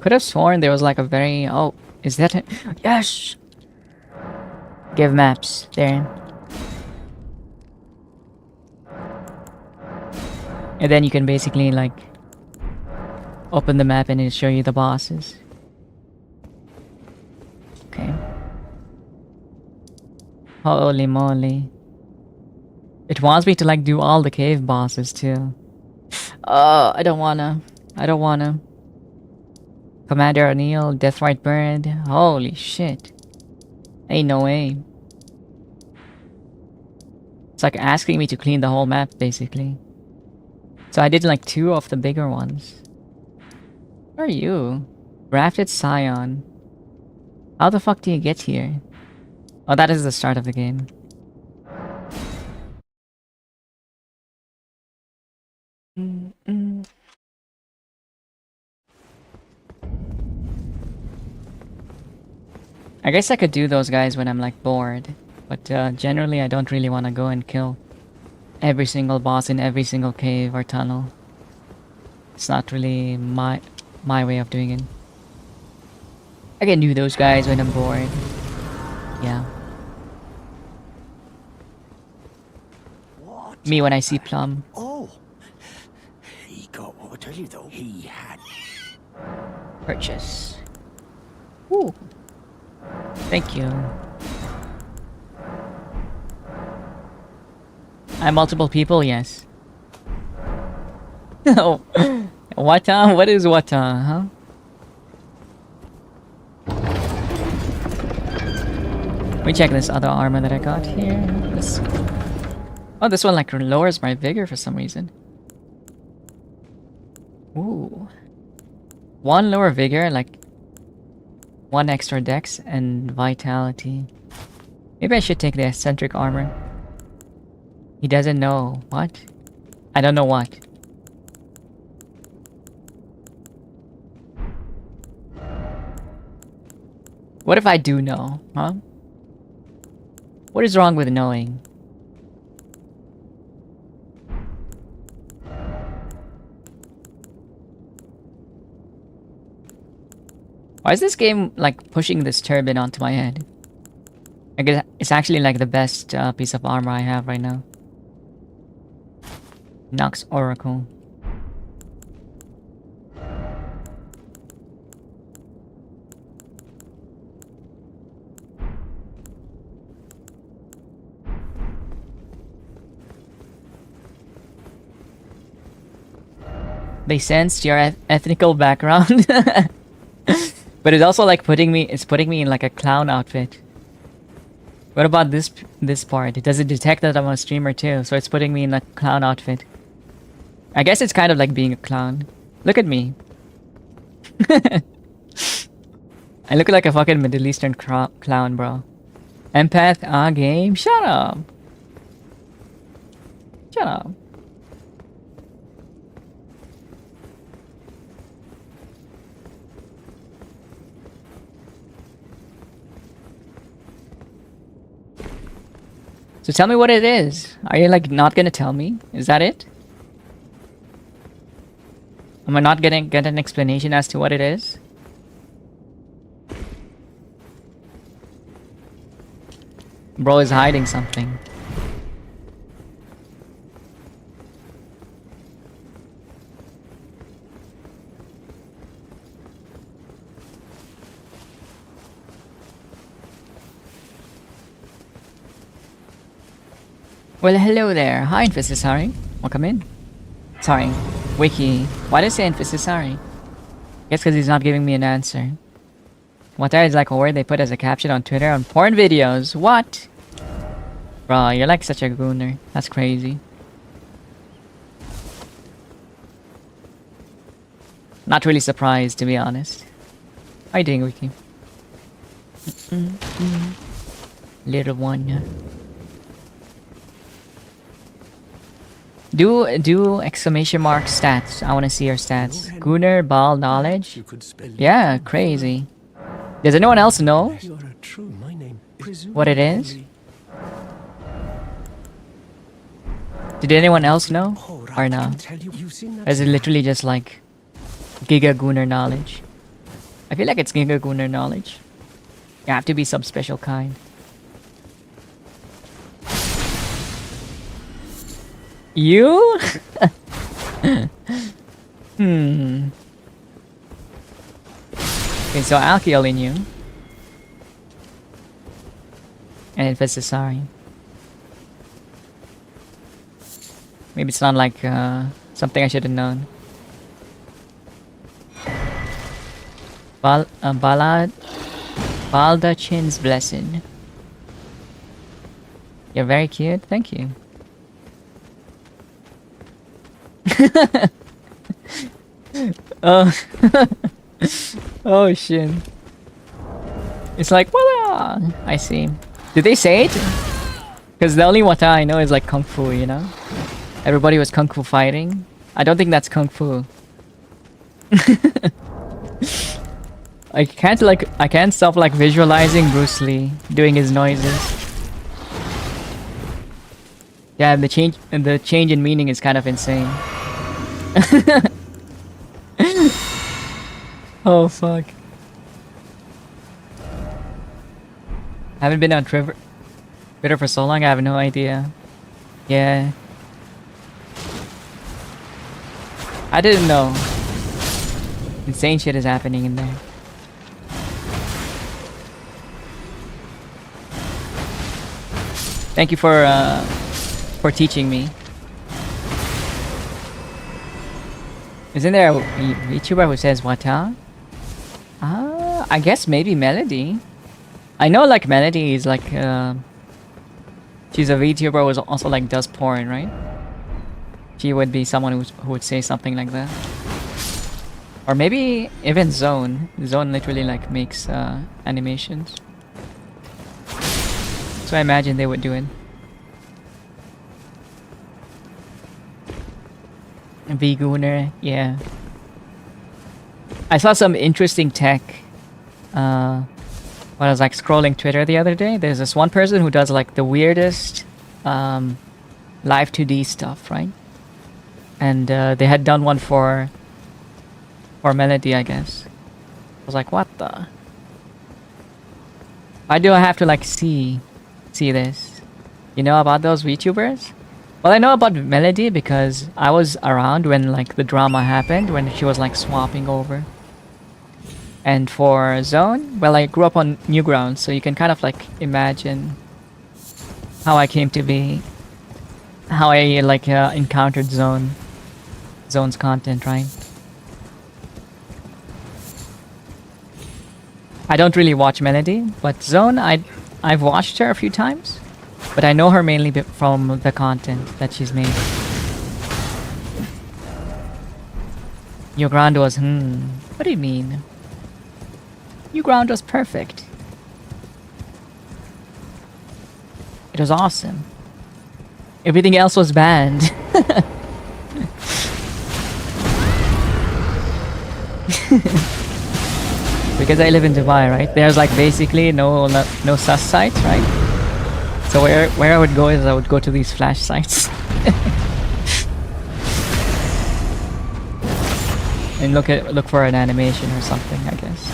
Speaker 1: Could have sworn there was like a very... Oh, is that it? Yes! Give maps. There. And then you can basically like... open the map and it'll show you the bosses. Okay. Holy moly. It wants me to like do all the cave bosses too. I don't wanna. I don't wanna. Commander O'Neill, Deathrite Bird. Holy shit. Ain't no way. It's like asking me to clean the whole map, basically. So I did like 2 of the bigger ones. Where are you? Grafted Scion. How the fuck do you get here? Oh, that is the start of the game. I guess I could do those guys when I'm like bored. But generally I don't really want to go and kill every single boss in every single cave or tunnel. It's not really my way of doing it. I can do those guys when I'm bored. Yeah.
Speaker 3: What?
Speaker 1: Me when I see Plum.
Speaker 3: Oh. He got what I tell you though. He had.
Speaker 1: Purchase. Ooh. Thank you. I'm multiple people, yes. Oh. What? What is what? Huh? Let me check this other armor that I got here. Oh, this one like lowers my vigor for some reason. Ooh. 1 lower vigor, like 1 extra dex and vitality. Maybe I should take the eccentric armor. He doesn't know. What? I don't know what. What if I do know, huh? What is wrong with knowing? Why is this game like pushing this turban onto my head? I guess it's actually like the best piece of armor I have right now. Nox Oracle. They sensed your ethnical background. But it's also like putting me in like a clown outfit. What about this part? Does it detect that I'm a streamer too? So it's putting me in a clown outfit. I guess it's kind of like being a clown. Look at me. I look like a fucking Middle Eastern clown, bro. Empath, game. Shut up. Shut up. So tell me what it is. Are you like not gonna tell me? Is that it? Am I not gonna get an explanation as to what it is? Bro is hiding something. Well, hello there. Hi, Emphasis Harry. Welcome in. Sorry. Wiki. Why did I say Emphasis Harry? Guess because he's not giving me an answer. Wata is like a word they put as a caption on Twitter on porn videos. What? Bro, you're like such a gooner. That's crazy. Not really surprised, to be honest. How you doing, Wiki? Little one. Do exclamation mark stats. I want to see your stats. Gunner, ball, knowledge. Yeah, crazy. Does anyone else know what it is? Did anyone else know? Or no? Or is it literally just like Giga Gunner knowledge? I feel like it's Giga Gunner knowledge. You have to be some special kind. You? Okay, so I'll kill in you. And if it's a sorry. Maybe it's not like something I should have known. Baldachin's blessing. You're very cute, thank you. Oh. Oh shit. It's like, voila! I see. Did they say it? Because the only wata I know is like kung fu, you know? Everybody was kung fu fighting. I don't think that's kung fu. I can't stop like visualizing Bruce Lee doing his noises. Yeah, the change in meaning is kind of insane. Oh fuck. I haven't been on Twitter for so long, I have no idea. Yeah. I didn't know. Insane shit is happening in there. Thank you for teaching me. Isn't there a YouTuber who says Wata? I guess maybe Melody. I know like Melody is like she's a VTuber who also like does porn, right? She would be someone who would say something like that. Or maybe even Zone. Zone literally like makes animations. So I imagine they would do it. V-Gooner, yeah. I saw some interesting tech when I was like scrolling Twitter the other day. There's this one person who does like the weirdest live 2D stuff, right? And they had done one for Melody, I guess. I was like, what the? Why do I have to like see this? You know about those VTubers? Well, I know about Melody because I was around when like the drama happened when she was like swapping over. And for Zone, well, I grew up on Newgrounds, so you can kind of like imagine how I came to be, how I like encountered Zone's content, right? I don't really watch Melody, but Zone, I've watched her a few times, but I know her mainly from the content that she's made. Your ground was, what do you mean? Your ground was perfect. It was awesome. Everything else was banned. Because I live in Dubai, right? There's like basically no sus sites, right? So where I would go is I would go to these flash sites. And look for an animation or something, I guess.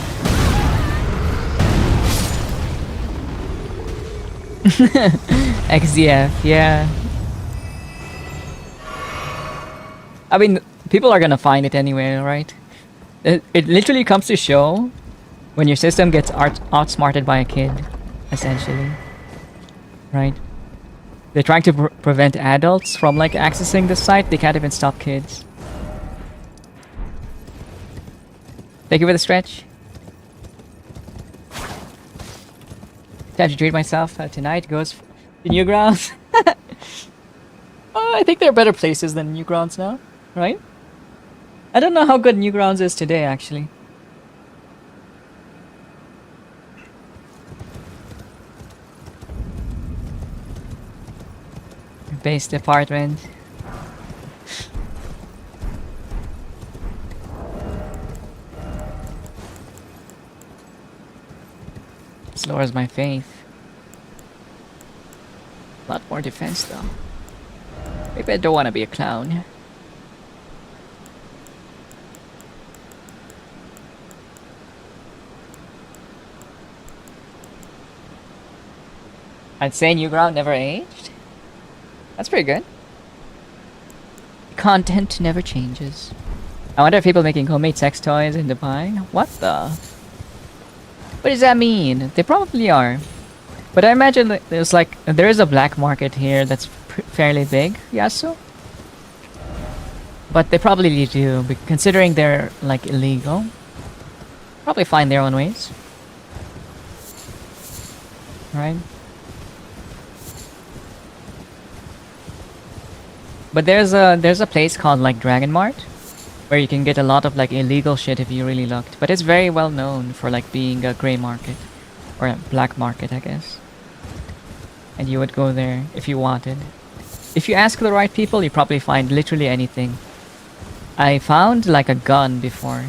Speaker 1: XDF, yeah. I mean, people are gonna find it anyway, right? It literally comes to show when your system gets outsmarted by a kid, essentially. Right? They're trying to prevent adults from like accessing the site. They can't even stop kids. Thank you for the stretch. Time to treat myself tonight. Goes to Newgrounds. I think there are better places than Newgrounds now, right? I don't know how good Newgrounds is today, actually. Base department. This lowers my faith. A lot more defense though. Maybe I don't want to be a clown. I'd say Newground never aged. That's pretty good. Content never changes. I wonder if people making homemade sex toys in Dubai. What the? What does that mean? They probably are. But I imagine that there's like there is a black market here that's fairly big, Yasu. But they probably do, considering they're like illegal. Probably find their own ways, right? But there's a place called like Dragon Mart, where you can get a lot of like illegal shit if you really looked. But it's very well known for like being a gray market, or a black market, I guess. And you would go there if you wanted. If you ask the right people, you probably find literally anything. I found like a gun before,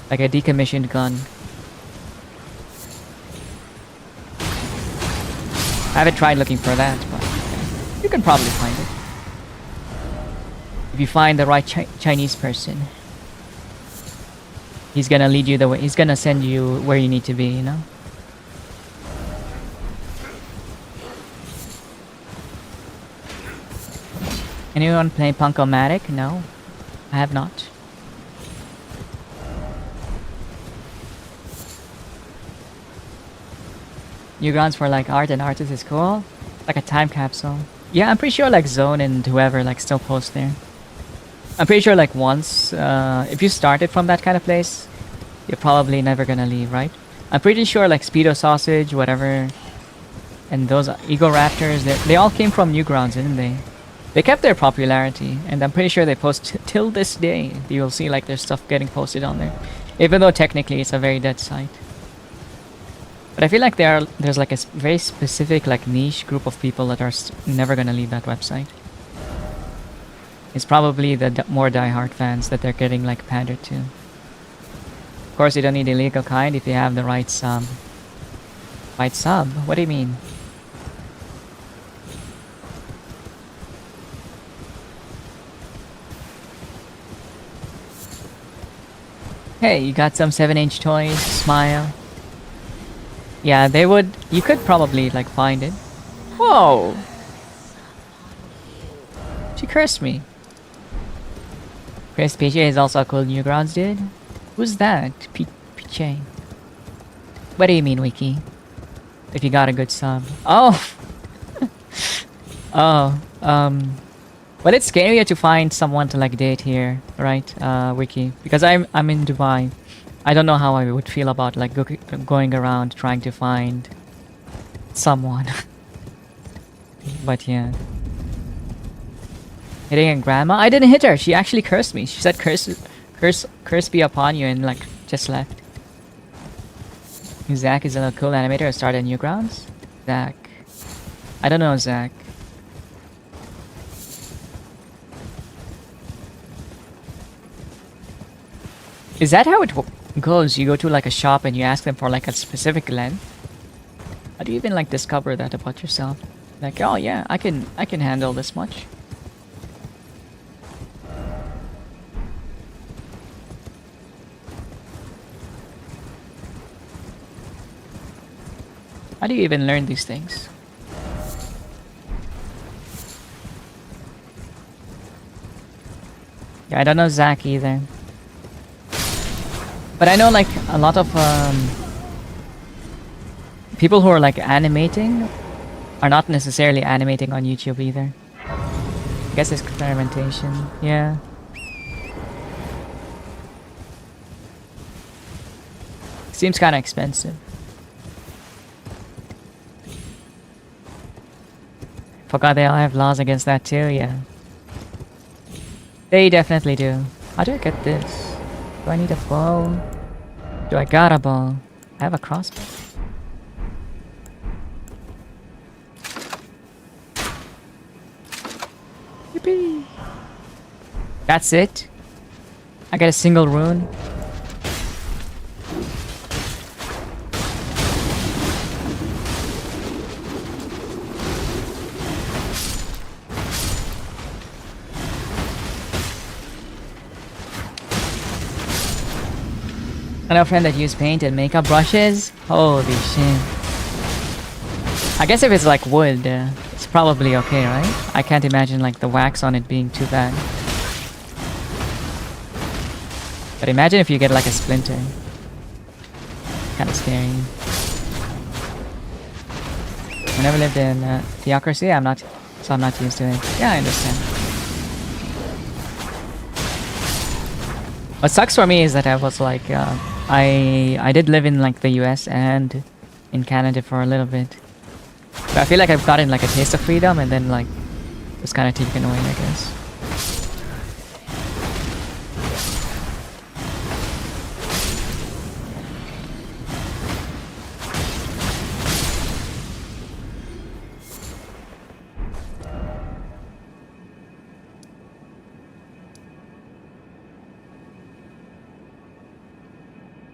Speaker 1: like a decommissioned gun. I haven't tried looking for that, but you can probably find it. If you find the right Chinese person, he's gonna lead you the way. He's gonna send you where you need to be, you know? Anyone play Punk-O-Matic? No, I have not. Newgrounds for like art and artists is cool. Like a time capsule. Yeah, I'm pretty sure like Zone and whoever like still post there. I'm pretty sure like once, if you started from that kind of place, you're probably never gonna leave, right? I'm pretty sure like Speedo Sausage, whatever, and those Ego Raptors, they all came from Newgrounds, didn't they? They kept their popularity, and I'm pretty sure they post till this day. You'll see like there's stuff getting posted on there, even though technically it's a very dead site. But I feel like there's like a very specific like niche group of people that are never gonna leave that website. It's probably the more diehard fans that they're getting like pandered to. Of course, you don't need illegal kind if you have the right sub. Right sub? What do you mean? Hey, you got some 7-inch toys? Smile. Yeah, they would. You could probably like find it. Whoa! She cursed me. Chris PJ is also a cool Newgrounds dude. Who's that? PJ. What do you mean, Wiki? If you got a good sub. Oh! Oh, well, it's scarier to find someone to like date here, right, Wiki? Because I'm in Dubai. I don't know how I would feel about like going around trying to find someone. But yeah. Hitting a grandma? I didn't hit her. She actually cursed me. She said curse be upon you and like just left. Zach is a cool animator who started Newgrounds. Zach. I don't know Zach. Is that how it goes? You go to like a shop and you ask them for like a specific length? How do you even like discover that about yourself? Like, oh yeah, I can handle this much. How do you even learn these things? Yeah, I don't know Zach either. But I know like a lot of people who are like animating are not necessarily animating on YouTube either. I guess experimentation, yeah. Seems kind of expensive. Forgot they all have laws against that too, yeah. They definitely do. How do I get this? Do I need a bow? Do I got a bow? I have a crossbow. Yippee! That's it? I get a single rune? I know a friend that used paint and makeup brushes. Holy shit. I guess if it's like wood, it's probably okay, right? I can't imagine like the wax on it being too bad. But imagine if you get like a splinter. Kind of scary. I never lived in theocracy. So I'm not used to it. Yeah, I understand. What sucks for me is that I was like, I did live in like the US and in Canada for a little bit. But I feel like I've gotten like a taste of freedom and then like it was kind of taken away, I guess.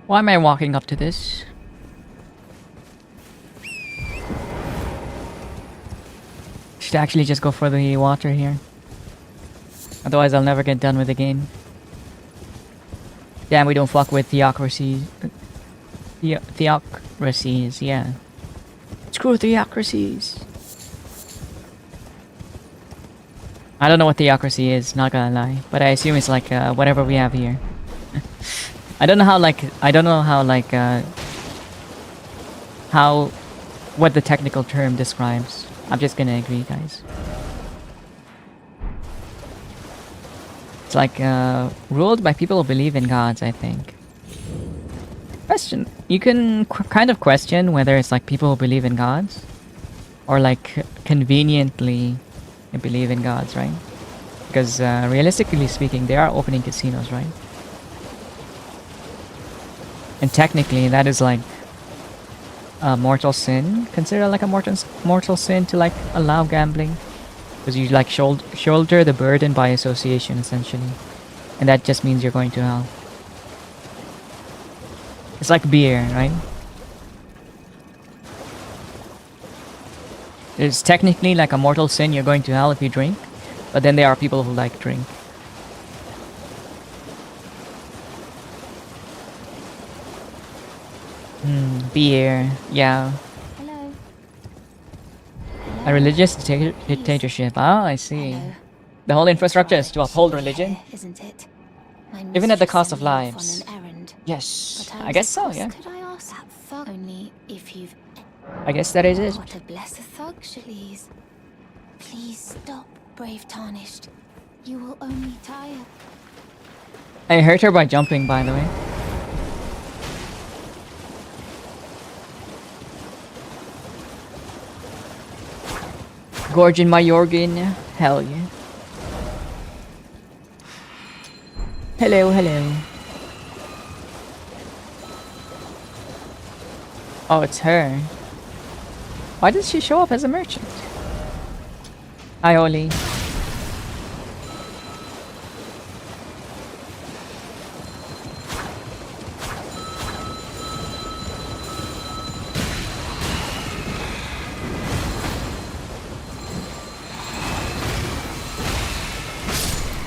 Speaker 1: Why am I walking up to this? Should actually just go for the water here. Otherwise I'll never get done with the game. Damn, we don't fuck with theocracies. Theocracies, yeah. Screw theocracies. I don't know what theocracy is, not gonna lie. But I assume it's like whatever we have here. I don't know how what the technical term describes. I'm just gonna agree, guys. It's like ruled by people who believe in gods, I think. Question. You can kind of question whether it's like people who believe in gods or like conveniently believe in gods, right? Because realistically speaking, they are opening casinos, right? And technically, that is like a mortal sin. Consider like a mortal sin to like allow gambling, because you like shoulder the burden by association, essentially, and that just means you're going to hell. It's like beer, right? It's technically like a mortal sin. You're going to hell if you drink, but then there are people who like drink. Beer. Yeah.
Speaker 4: Hello.
Speaker 1: A religious dictatorship. Ah, I see.
Speaker 4: Hello.
Speaker 1: The whole infrastructure is to uphold religion,
Speaker 4: Here, isn't it? My
Speaker 1: even at the
Speaker 4: mistress
Speaker 1: cost
Speaker 4: sent
Speaker 1: of
Speaker 4: me off
Speaker 1: lives.
Speaker 4: on an errand.
Speaker 1: Yes,
Speaker 4: But
Speaker 1: I
Speaker 4: was
Speaker 1: guess
Speaker 4: a
Speaker 1: so,
Speaker 4: boss,
Speaker 1: yeah.
Speaker 4: Could I ask that thug only if you've
Speaker 1: I guess that is it.
Speaker 4: what to bless a thug, Shaliz? Please stop, brave tarnished. You will only tire.
Speaker 1: I hurt her by jumping, by the way. Gorging my organ. Hell yeah. Hello, hello. Oh, it's her. Why does she show up as a merchant? Hi, Oli.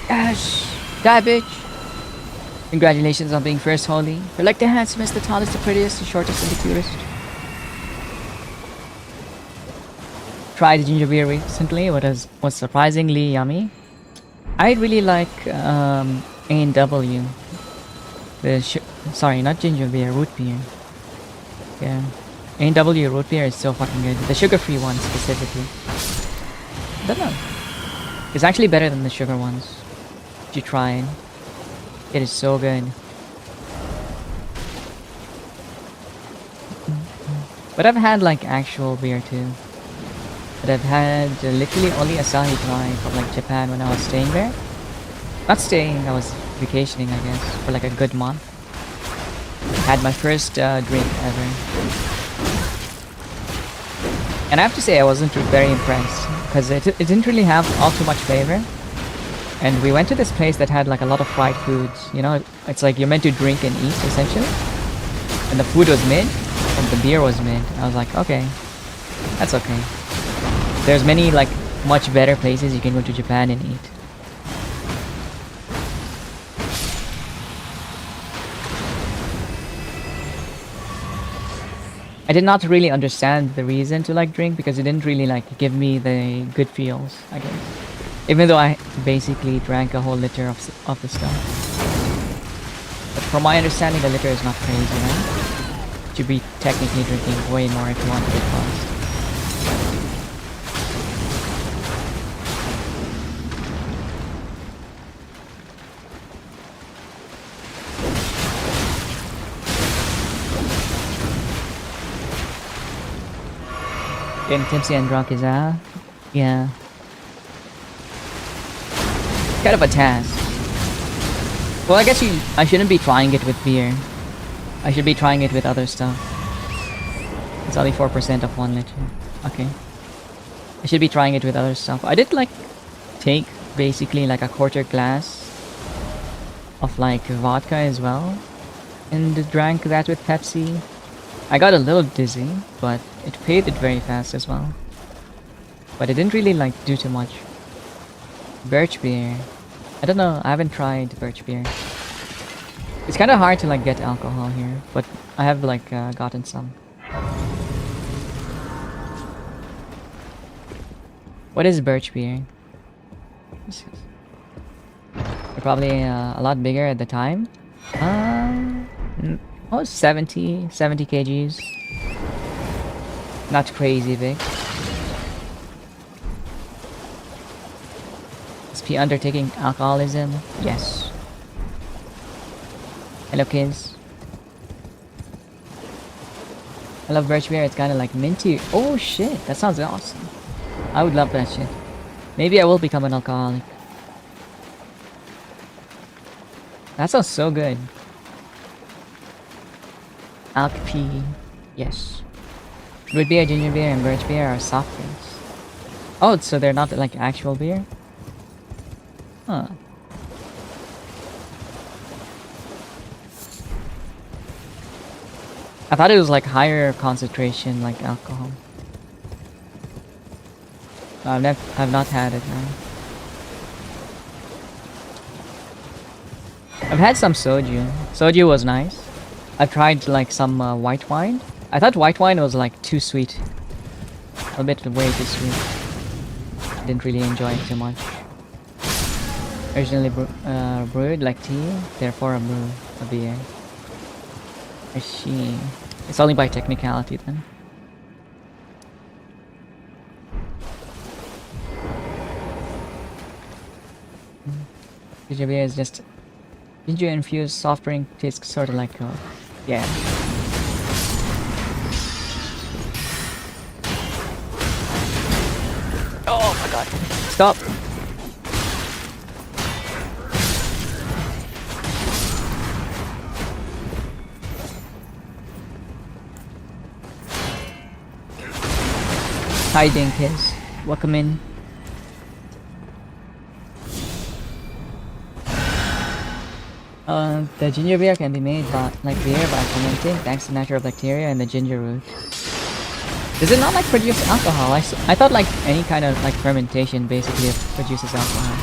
Speaker 1: Ash! Die, bitch! Congratulations on being first, Holly. You're like the handsomest, the tallest, the prettiest, the shortest, and the cutest. Tried ginger beer recently, was surprisingly yummy. I really like A&W. Sorry, not ginger beer, root beer. Yeah. A&W root beer is so fucking good. The sugar-free one specifically. I don't know. It's actually better than the sugar ones. If you try it. It is so good. But I've had like actual beer too. But I've had literally only Asahi Dry from like Japan when I was staying there. Not staying, I was vacationing I guess, for like a good month. Had my first drink ever. And I have to say I wasn't very impressed, because it didn't really have all too much flavor. And we went to this place that had like a lot of fried foods, you know, it's like you're meant to drink and eat essentially. And the food was mid, and the beer was mid. I was like, okay, that's okay. There's many like much better places you can go to Japan and eat. I did not really understand the reason to like drink because it didn't really like give me the good feels, I guess. Even though I basically drank a whole liter of the stuff. But from my understanding, a liter is not crazy, right? You should be technically drinking way more if you want to get fast. Getting tipsy and drunk is yeah. Kind of a task. Well, I guess I shouldn't be trying it with beer. I should be trying it with other stuff. It's only 4% of 1 liter. Okay. I should be trying it with other stuff. I did like take basically like a quarter glass of like vodka as well. And drank that with Pepsi. I got a little dizzy, but it faded very fast as well. But it didn't really like do too much. Birch beer. I don't know, I haven't tried birch beer. It's kind of hard to like get alcohol here, but I have like gotten some. What is birch beer? They're probably a lot bigger at the time. Oh, 70 kgs. Not crazy big. SP undertaking alcoholism? Yes. Hello kids. I love birch beer, it's kinda like minty. Oh shit, that sounds awesome. I would love that shit. Maybe I will become an alcoholic. That sounds so good. Alk P. Yes. Root beer, ginger beer, and birch beer are soft drinks. Oh, so they're not like actual beer? Huh. I thought it was like higher concentration, like alcohol. I've not had it now. I've had some soju. Soju was nice. I've tried like some white wine. I thought white wine was like too sweet. A bit way too sweet. Didn't really enjoy it too much. Originally brewed like tea, therefore a beer. I see. It's only by technicality then. Ginger beer is just ginger infused soft drink. Tastes sort of like yeah. Oh my god! Stop! Hi Dinkis, welcome in. The ginger beer can be made like beer by fermenting thanks to natural bacteria and the ginger root. Does it not like produce alcohol? I thought like any kind of like fermentation basically produces alcohol.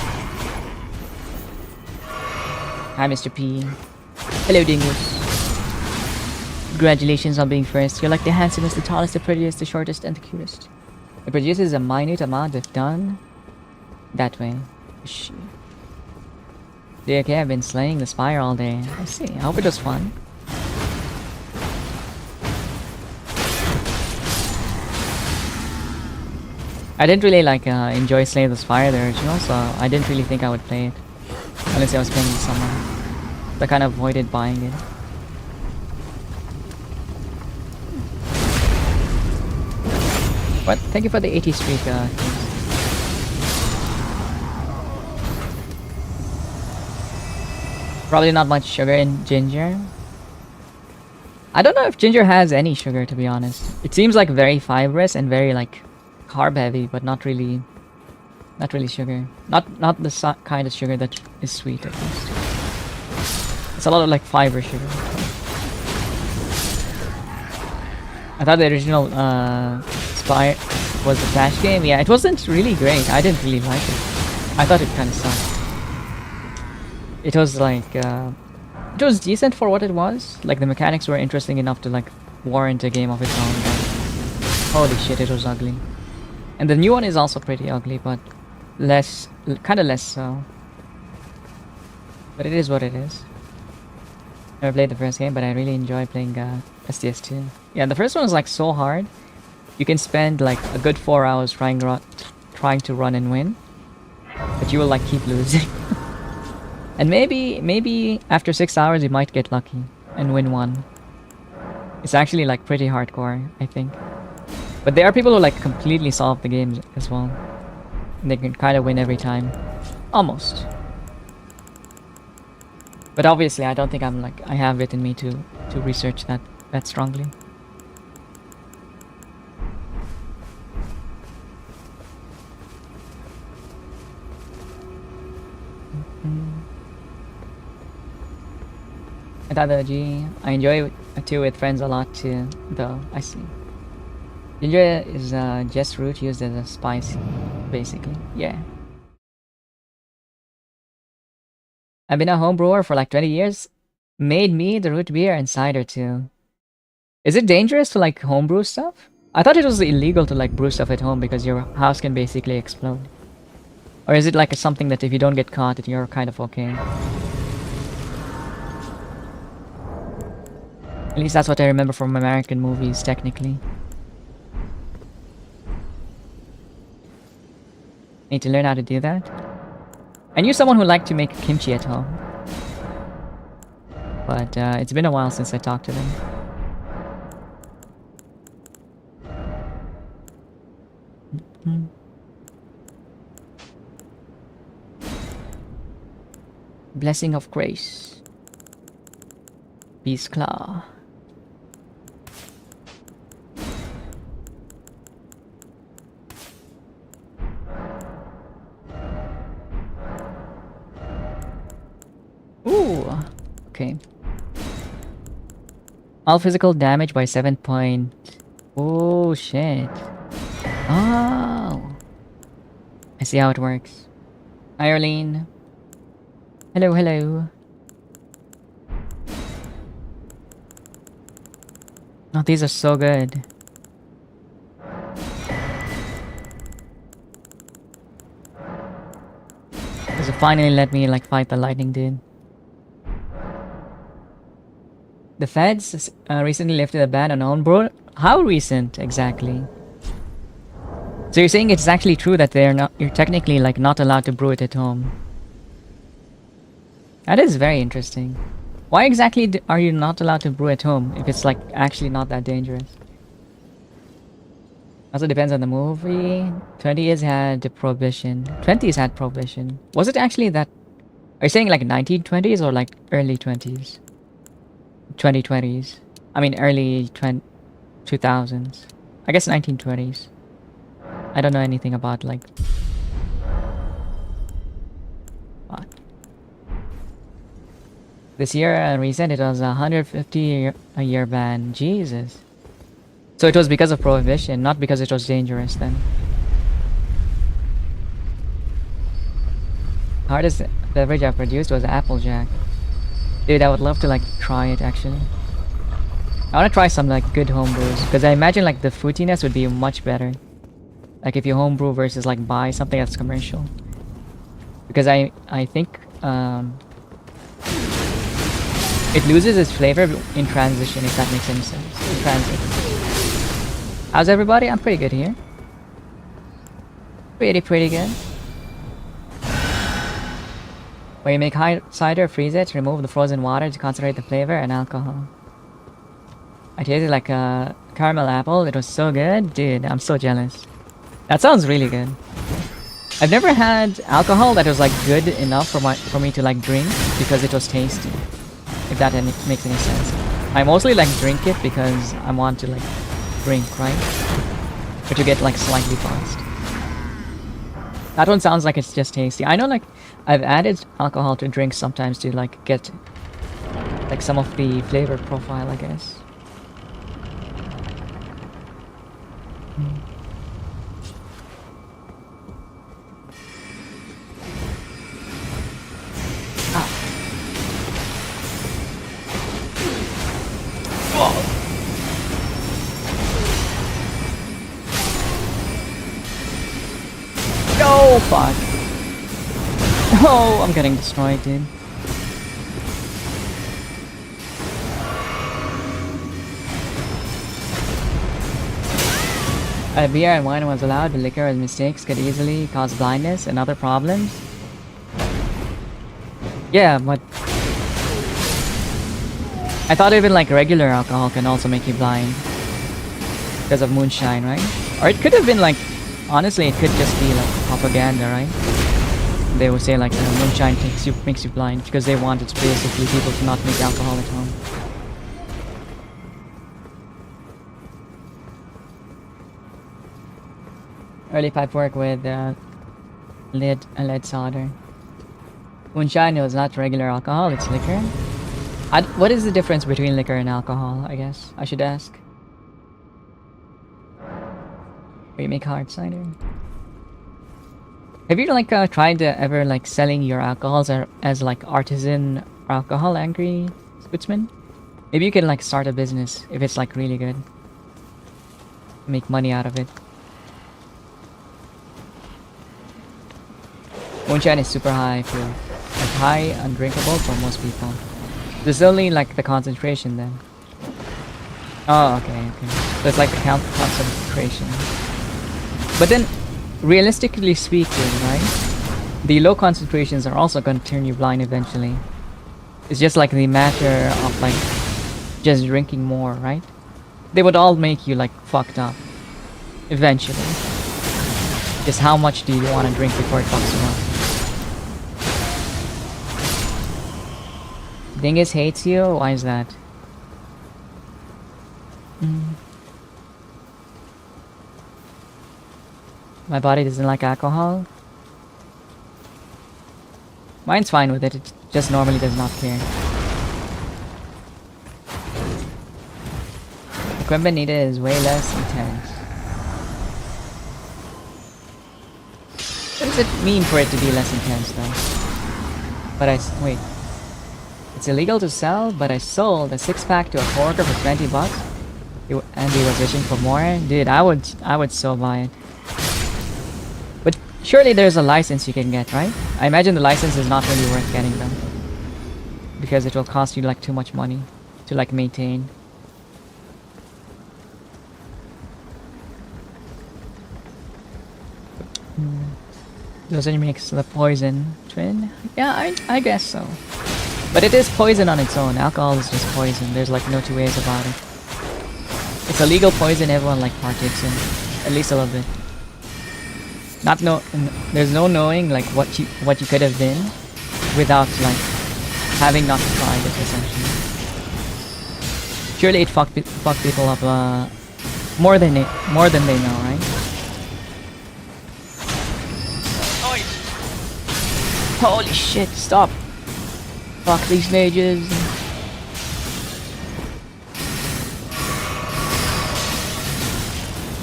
Speaker 1: Hi Mr. P. Hello Dingus. Congratulations on being first. You're like the handsomest, the tallest, the prettiest, the shortest, and the cutest. It produces a minute amount of done that way. Shit. Okay, I've been slaying the spire all day. I see. I hope it was fun. I didn't really like enjoy slaying the spire the original, so I didn't really think I would play it unless I was playing with someone. So I kind of avoided buying it. But thank you for the 80 streak. Probably not much sugar in ginger. I don't know if ginger has any sugar, to be honest. It seems like very fibrous and very like carb heavy, but not really sugar. Not the kind of sugar that is sweet, at least. It's a lot of like fiber sugar. I thought the original Spire was the Flash game. Yeah, it wasn't really great. I didn't really like it. I thought it kind of sucked. It was like it was decent for what it was. Like the mechanics were interesting enough to like warrant a game of its own. But holy shit, it was ugly. And the new one is also pretty ugly, but kind of less so. But it is what it is. Never played the first game, but I really enjoy playing STS2. Yeah, the first one was like so hard. You can spend like a good 4 hours trying to run and win, but you will like keep losing. And maybe after 6 hours you might get lucky and win one. It's actually like pretty hardcore, I think. But there are people who like completely solve the game as well. And they can kind of win every time. Almost. But obviously I don't think I have it in me to research that strongly. I thought I enjoy it too with friends a lot too, though. I see. Ginger is just root used as a spice, basically. Yeah. I've been a home brewer for like 20 years. Made me the root beer and cider too. Is it dangerous to like homebrew stuff? I thought it was illegal to like brew stuff at home because your house can basically explode. Or is it like something that if you don't get caught, that you're kind of okay? At least that's what I remember from American movies, technically. Need to learn how to do that. I knew someone who liked to make kimchi at home. But it's been a while since I talked to them. Blessing of Grace. Peace Claw. Ooh, okay. All physical damage by 7 point. Oh shit. Oh, I see how it works. Hi Arlene. Hello, hello. Oh, these are so good. This will finally let me like fight the lightning dude. The feds recently lifted a ban on homebrew. How recent exactly? So you're saying it's actually true that they're not, you're technically like not allowed to brew it at home. That is very interesting. Why exactly are you not allowed to brew at home if it's like actually not that dangerous? Also depends on the movie. 20s had the prohibition. 20s had prohibition. Was it actually that? Are you saying like 1920s or like early 20s? 2020s. I mean early 2000s. I guess 1920s. I don't know anything about like what. This year recent it was 150 a year ban. Jesus. So it was because of prohibition, not because it was dangerous then. Hardest beverage I produced was Applejack. Dude, I would love to like try it actually. I want to try some like good homebrews because I imagine like the fruitiness would be much better. Like if you homebrew versus like buy something that's commercial. Because I think it loses its flavor in transition, if that makes any sense. In transit. How's everybody? I'm pretty good here. Pretty good. When you make cider, freeze it, remove the frozen water to concentrate the flavor and alcohol. I tasted like a caramel apple. It was so good. Dude, I'm so jealous. That sounds really good. I've never had alcohol that was like good enough for me to like drink because it was tasty. If that makes any sense. I mostly like drink it because I want to like drink, right? But you get like slightly buzzed. That one sounds like it's just tasty. I know like I've added alcohol to drinks sometimes to like get like some of the flavor profile, I guess. No, fuck. Oh, I'm getting destroyed, dude. Beer and wine was allowed, but liquor and mistakes could easily cause blindness and other problems. Yeah, but I thought even like regular alcohol can also make you blind because of moonshine, right? Or it could have been like, honestly, it could just be like propaganda, right? They would say like moonshine makes you blind because they wanted basically people to not make alcohol at home. Early pipe work with lead solder. Moonshine was not regular alcohol, it's liquor. What is the difference between liquor and alcohol, I guess? I should ask. Or you make hard cider. Have you like tried ever like selling your alcohols as like artisan alcohol angry spitsman? Maybe you can like start a business if it's like really good. Make money out of it. Moonshine is super high for like high undrinkable for most people. There's only like the concentration then. Oh, okay. So it's like the concentration. But then, realistically speaking, right? The low concentrations are also going to turn you blind eventually. It's just like the matter of like just drinking more, right? They would all make you like fucked up eventually. Just how much do you want to drink before it fucks you up? Dingus hates you? Why is that? My body doesn't like alcohol? Mine's fine with it, it just normally does not care. Equipment needed is way less intense. What does it mean for it to be less intense though? But wait. It's illegal to sell, but I sold a 6-pack to a coworker for 20 bucks. Andy was wishing for more. Dude, I would so buy it. But surely there's a license you can get, right? I imagine the license is not really worth getting though, because it will cost you like too much money to like maintain. Doesn't mix the poison twin? Yeah, I guess so. But it is poison on its own. Alcohol is just poison. There's like no two ways about it. It's a legal poison everyone like partakes in. At least a little bit. Not no there's no knowing like what you could have been without like having not tried it essentially. Surely it fuck people up more than they know, right? Holy shit, stop. Fuck these mages.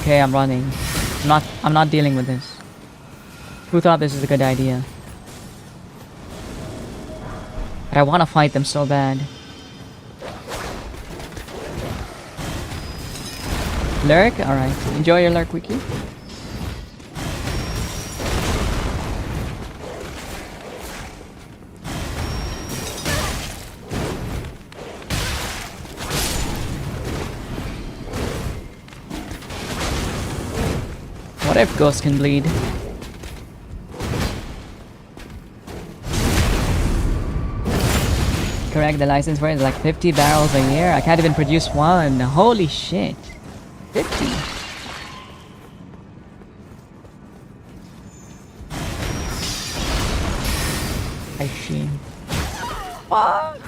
Speaker 1: Okay, I'm running. I'm not dealing with this. Who thought this is a good idea? But I want to fight them so bad. Lurk? Alright. Enjoy your lurk, Wiki. What if ghosts can bleed? Correct, the license for it is like 50 barrels a year. I can't even produce one. Holy shit. 50. I see. Fuck.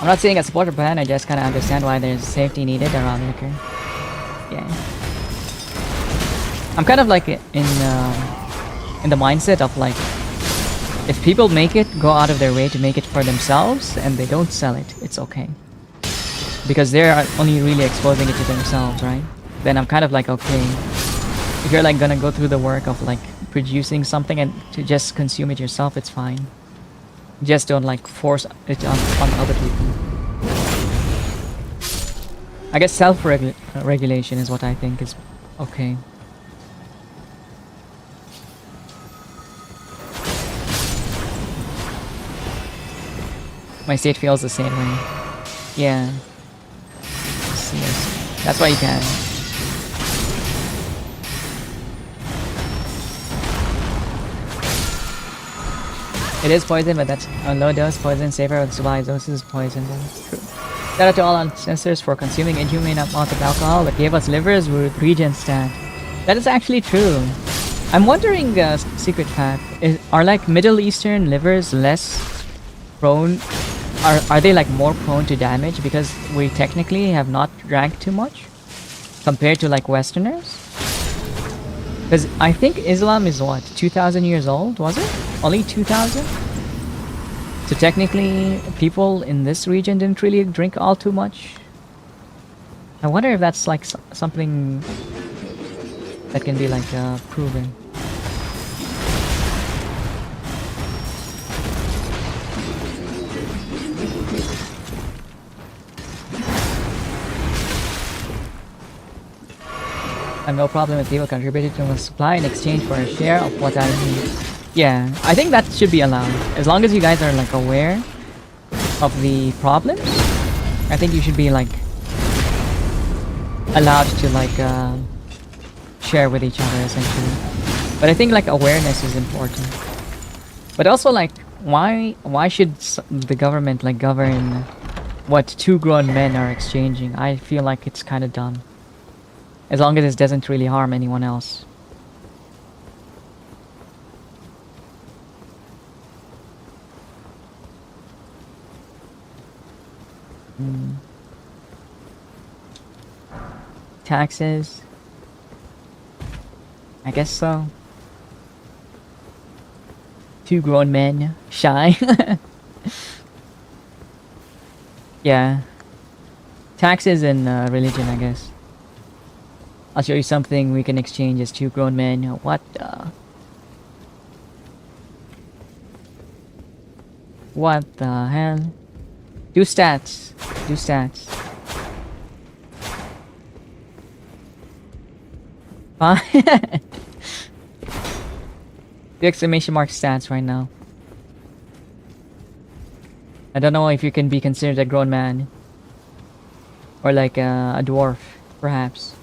Speaker 1: I'm not saying a supporter plan, I just kinda understand why there's safety needed around liquor. Yeah. I'm kind of like in the mindset of like, if people make it, go out of their way to make it for themselves, and they don't sell it, it's okay. Because they're only really exposing it to themselves, right? Then I'm kind of like, okay, if you're like gonna go through the work of like producing something and to just consume it yourself, it's fine. Just don't like force it on other people. I guess self-regulation is what I think is okay. My state feels the same way. Yeah. Yes. That's why you can. It is poison, but that's a low dose poison. Safer with supply doses poison. True. Shout out to all ancestors for consuming inhumane amount of alcohol that gave us livers with regen stat. That is actually true. I'm wondering, secret fact, are like Middle Eastern livers less prone? Are they like more prone to damage because we technically have not drank too much compared to like Westerners? Because I think Islam is what, 2,000 years old, was it? Only 2,000? So technically people in this region didn't really drink all too much. I wonder if that's like something that can be like proven. I have no problem with people contributing to the supply in exchange for a share of what I need. Yeah, I think that should be allowed. As long as you guys are like aware of the problems, I think you should be like allowed to like share with each other essentially. But I think like awareness is important. But also like why should the government like govern what two grown men are exchanging? I feel like it's kind of dumb. As long as it doesn't really harm anyone else. Taxes? I guess so. Two grown men. Shy. Yeah. Taxes and religion, I guess. I'll show you something we can exchange as two grown men. What the? What the hell? Do stats. Do stats. The exclamation mark stats right now. I don't know if you can be considered a grown man. Or like a dwarf, perhaps.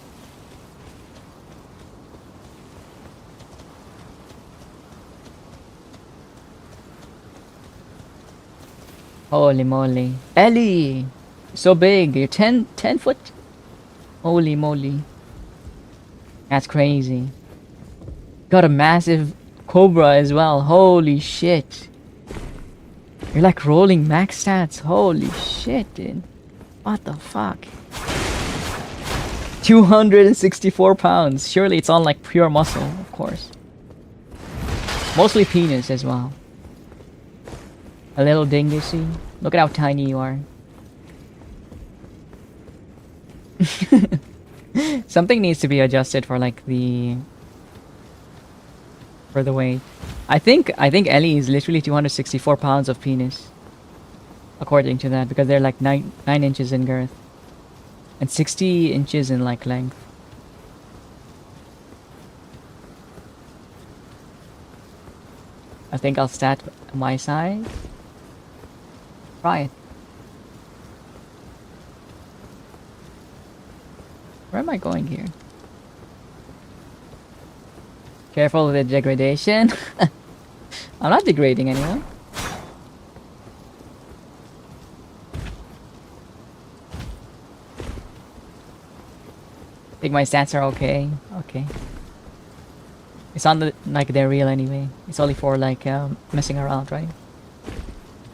Speaker 1: Holy moly. Ellie! So big. You're 10 foot? Holy moly. That's crazy. Got a massive cobra as well. Holy shit. You're like rolling max stats. Holy shit, dude. What the fuck? 264 pounds. Surely it's all like pure muscle, of course. Mostly penis as well. A little dingussy. Look at how tiny you are. Something needs to be adjusted for like the weight. I think Ellie is literally 264 pounds of penis. According to that, because they're like 9 inches in girth. And 60 inches in like length. I think I'll stat my size. Try it. Where am I going here? Careful with the degradation. I'm not degrading anyone. I think my stats are okay. Okay. It's not like they're real anyway. It's only for like messing around, right?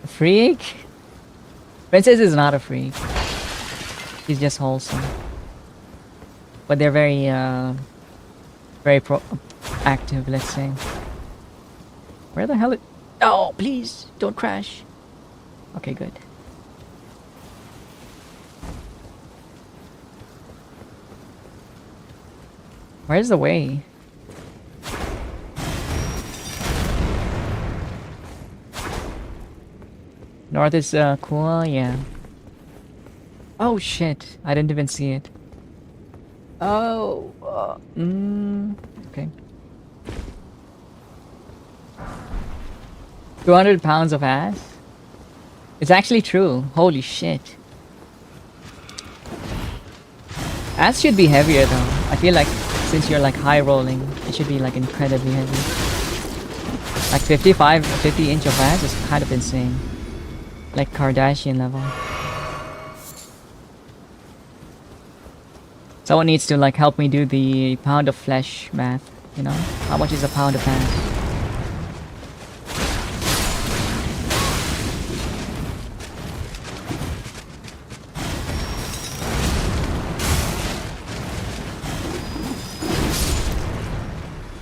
Speaker 1: A freak? Princess is not a freak. She's just wholesome. But they're very active, let's say. Where the hell it? Oh, please don't crash. Okay, good. Where's the way? North is cool, yeah. Oh shit! I didn't even see it. Oh, okay. 200 pounds of ass? It's actually true. Holy shit. Ass should be heavier though. I feel like since you're like high rolling, it should be like incredibly heavy. Like 50 inch of ass is kind of insane. Like Kardashian level. Someone needs to like help me do the pound of flesh math, you know? How much is a pound of ass?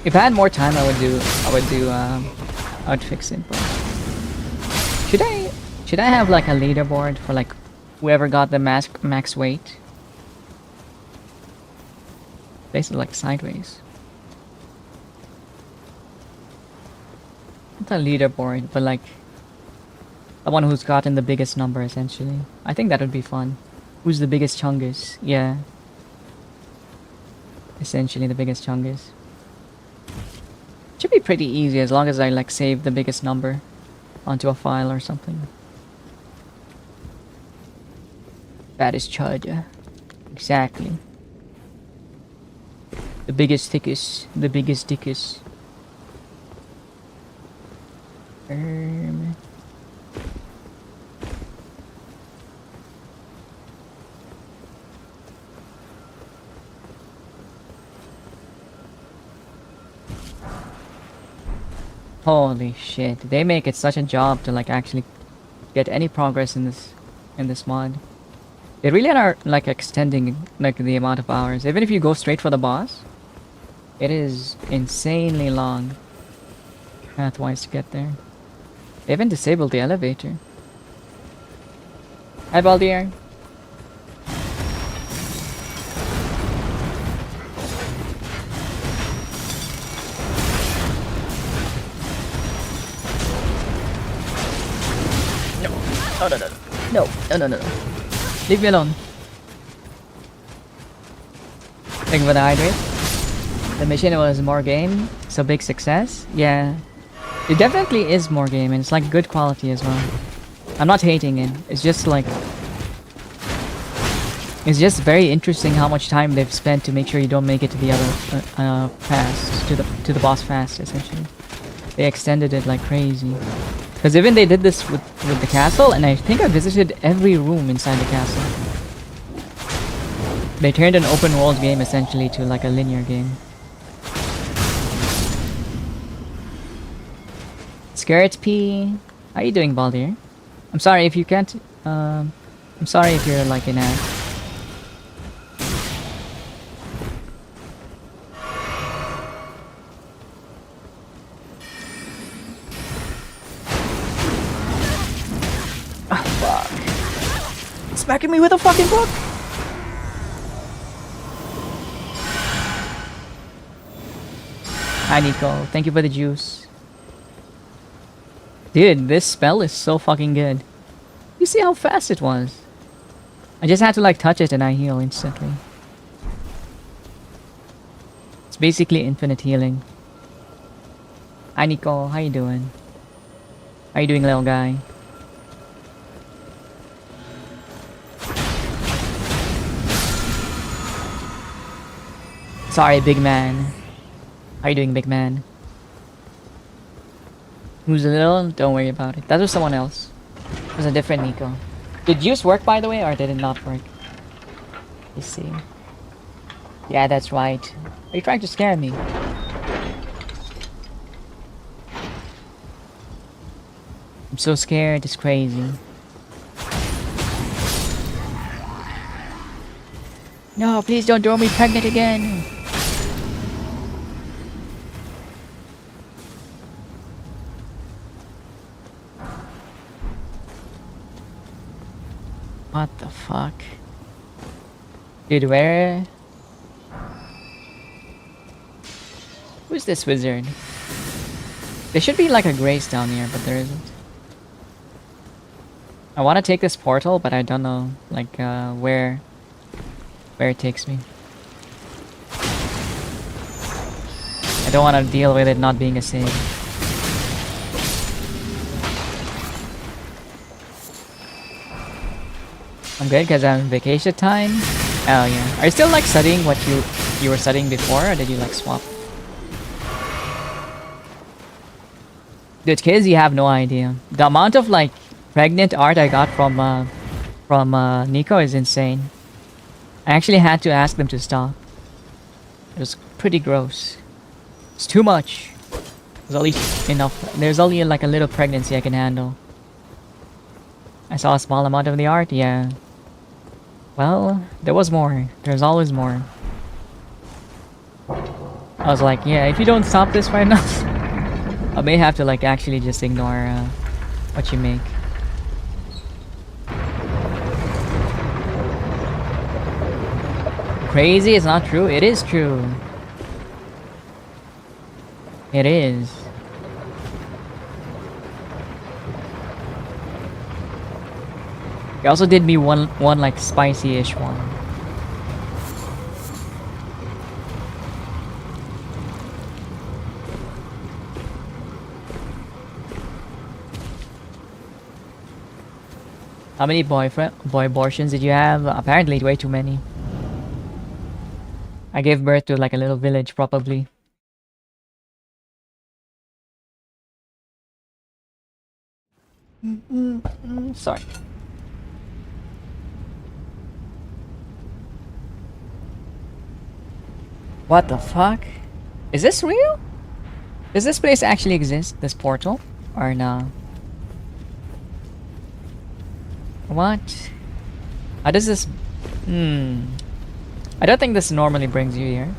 Speaker 1: If I had more time, I would fix it. But should I have like a leaderboard for like whoever got the max weight? Place it like sideways. Not a leaderboard, but like the one who's gotten the biggest number essentially. I think that would be fun. Who's the biggest chungus? Yeah. Essentially the biggest chungus. Should be pretty easy as long as I like save the biggest number onto a file or something. That is Chud. Exactly. The biggest, thickest, the biggest, dickest. Holy shit, they make it such a job to like actually get any progress in this mod. They really are like extending like the amount of hours. Even if you go straight for the boss, it is insanely long pathwise to get there. They even disabled the elevator. Hi Baldier. No. Leave me alone. Thank you for the hydrate. The mission was more game, so big success. Yeah, it definitely is more game, and it's like good quality as well. I'm not hating it. It's just like it's just very interesting how much time they've spent to make sure you don't make it to the other fast, to the boss fast. Essentially, they extended it like crazy. Because even they did this with the castle, and I think I visited every room inside the castle. They turned an open world game essentially to like a linear game. Scarlet P, how you doing, Baldir? I'm sorry if you can't. I'm sorry if you're like in act. Ah, fuck! Smacking me with a fucking book. Hi, Nico. Thank you for the juice. Dude, this spell is so fucking good. You see how fast it was? I just had to like touch it and I heal instantly. It's basically infinite healing. Hi Nico, how you doing? How you doing, little guy? Sorry, big man. How you doing, big man? Who's a little? Don't worry about it. That was someone else. It was a different Nico. Did juice work, by the way, or did it not work? You see. Yeah, that's right. Are you trying to scare me? I'm so scared, it's crazy. No, please don't throw me pregnant again. What the fuck? Dude, where? Who's this wizard? There should be like a grace down here, but there isn't. I want to take this portal, but I don't know like where it takes me. I don't want to deal with it not being a save. I'm good because I'm vacation time. Oh yeah. Are you still like studying what you were studying before, or did you like swap? Dude, kids, you have no idea. The amount of like pregnant art I got from Nico is insane. I actually had to ask them to stop. It was pretty gross. It's too much. There's only enough. There's only like a little pregnancy I can handle. I saw a small amount of the art, yeah. Well, there was more. There's always more. I was like, yeah, if you don't stop this right now, I may have to like actually just ignore what you make. Crazy, it's not true. It is true. It is. He also did me one like spicy-ish one. How many boy abortions did you have? Apparently way too many. I gave birth to like a little village probably. Sorry. What the fuck? Is this real? Does this place actually exist? This portal? Or no? What? How does this... I don't think this normally brings you here.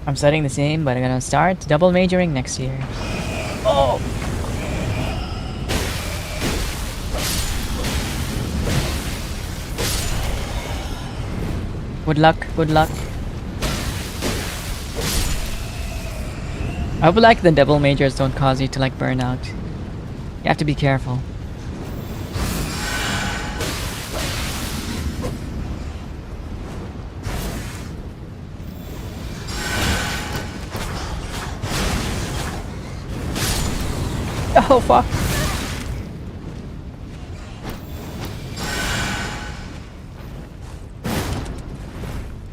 Speaker 1: I'm studying the same, but I'm gonna start double majoring next year. Oh! Good luck, good luck. I hope like the double majors don't cause you to like burn out. You have to be careful. Oh fuck.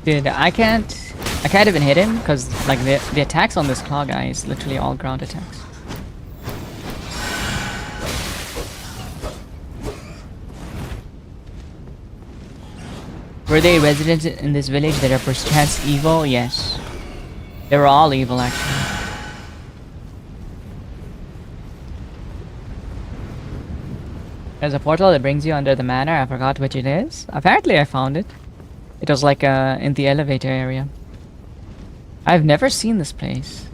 Speaker 1: Dude, I can't even hit him because like the attacks on this claw guy is literally all ground attacks. Were they residents in this village that are perchance evil? Yes. They were all evil actually. There's a portal that brings you under the manor. I forgot which it is. Apparently I found it. It was like in the elevator area. I've never seen this place.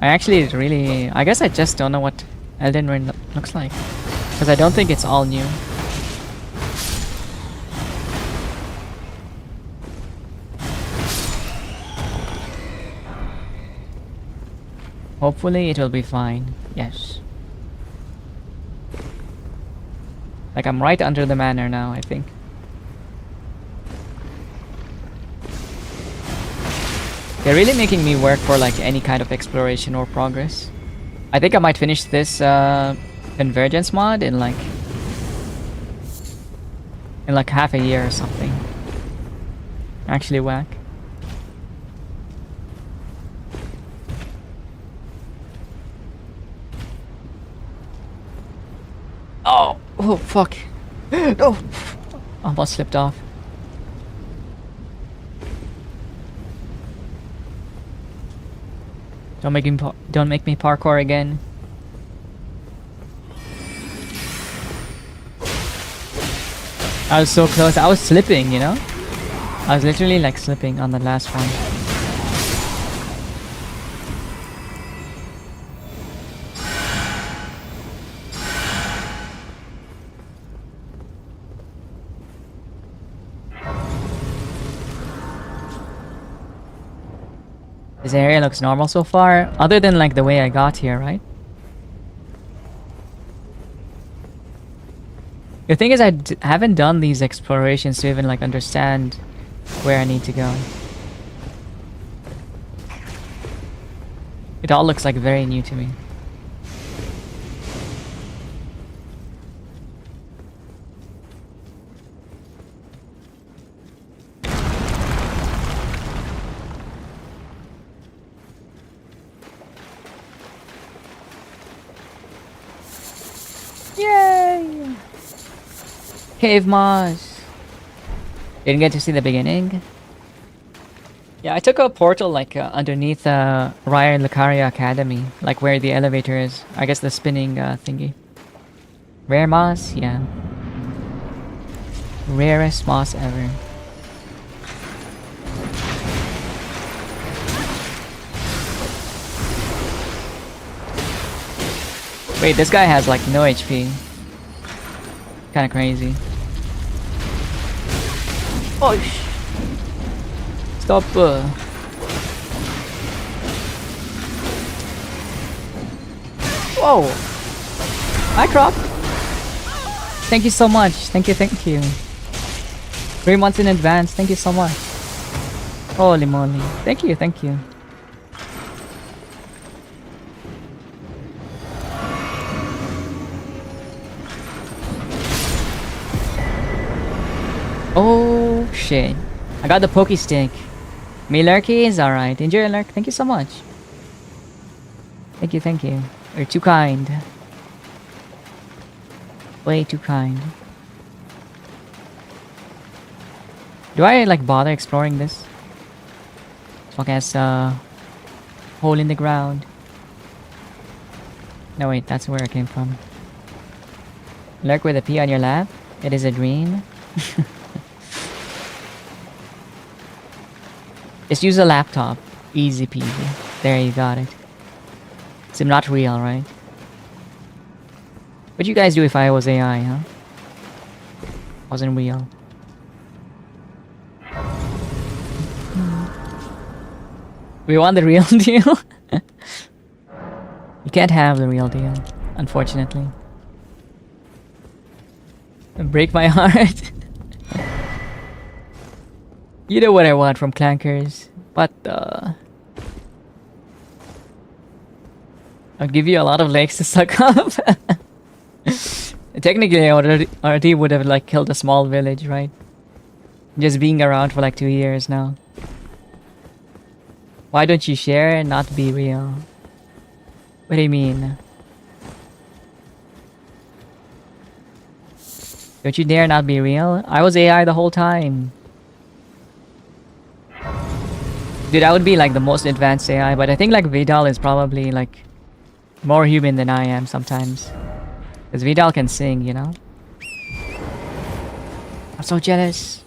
Speaker 1: I guess I just don't know what Elden Ring looks like. Because I don't think it's all new. Hopefully it will be fine. Yes. Like I'm right under the manor now, I think. They're really making me work for like any kind of exploration or progress. I think I might finish this convergence mod in like half a year or something. Actually whack. Oh fuck. No. Almost slipped off. Don't make me parkour again. I was so close. I was slipping, you know? I was literally like slipping on the last one. This area looks normal so far, other than like the way I got here, right? The thing is, I haven't done these explorations to even like understand where I need to go. It all looks like very new to me. Yay! Cave moss. Didn't get to see the beginning. Yeah, I took a portal like underneath Raya Lucaria Academy, like where the elevator is. I guess the spinning thingy. Rare moss, yeah. Rarest moss ever. Wait, this guy has like no HP. Kinda crazy. Oh stop. Whoa. Hi, Crop. Thank you so much. Thank you. 3 months in advance. Thank you so much. Holy moly. Thank you. Oh shit. I got the pokey stick. Me lurkies? Alright. Enjoy your lurk. Thank you so much. Thank you. You're too kind. Way too kind. Do I like bother exploring this? Fuck ass hole in the ground. No wait, that's where I came from. Lurk with a pea on your lap? It is a dream. Just use a laptop. Easy peasy. There, you got it. It's not real, right? What'd you guys do if I was AI, huh? Wasn't real. We want the real deal? You can't have the real deal, unfortunately. Break my heart. You know what I want from clankers. What the... I'll give you a lot of lakes to suck up. Technically, I already would have like killed a small village, right? Just being around for like 2 years now. Why don't you share and not be real? What do you mean? Don't you dare not be real? I was AI the whole time. Dude, I would be like the most advanced AI, but I think like Vidal is probably like more human than I am sometimes. Because Vidal can sing, you know? I'm so jealous.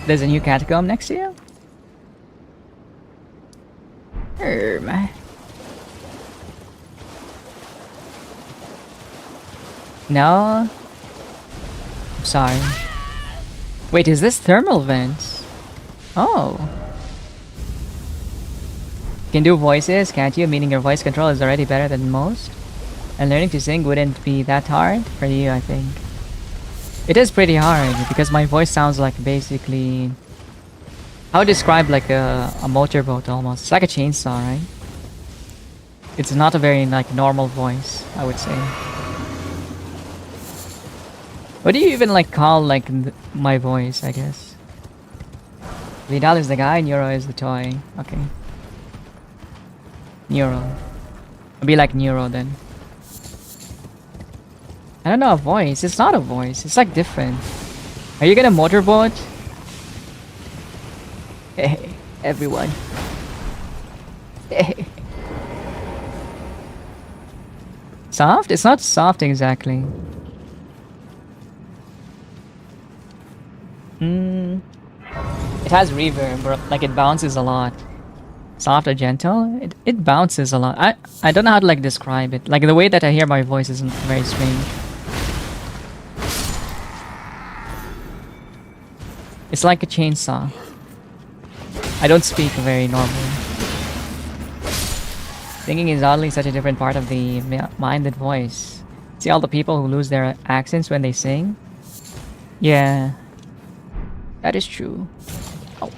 Speaker 1: There's a new catacomb next to you? No? I'm sorry. Wait, is this thermal vents? Oh. Can do voices, can't you? Meaning your voice control is already better than most. And learning to sing wouldn't be that hard for you, I think. It is pretty hard because my voice sounds like basically... I would describe like a motorboat almost. It's like a chainsaw, right? It's not a very like normal voice, I would say. What do you even like call like my voice, I guess? Vidal is the guy, Neuro is the toy. Okay. Neuro. I'll be like Neuro then. I don't know, a voice. It's not a voice. It's like different. Are you gonna motorboat? Hey, everyone. Hey. Soft? It's not soft exactly. It has reverb, bro. Like it bounces a lot. Soft or gentle? It bounces a lot. I don't know how to like describe it. Like the way that I hear my voice isn't very strange. It's like a chainsaw. I don't speak very normally. Singing is oddly such a different part of the mind than voice. See all the people who lose their accents when they sing? Yeah. That is true. Oh.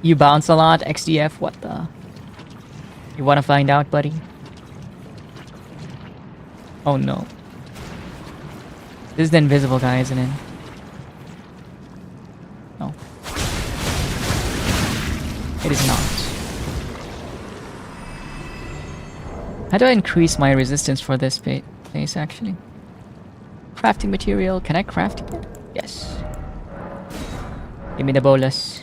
Speaker 1: You bounce a lot, XDF? What the? You wanna find out, buddy? Oh no. This is the invisible guy, isn't it? No. It is not. How do I increase my resistance for this place, actually? Crafting material. Can I craft it? Yes. Give me the bolus.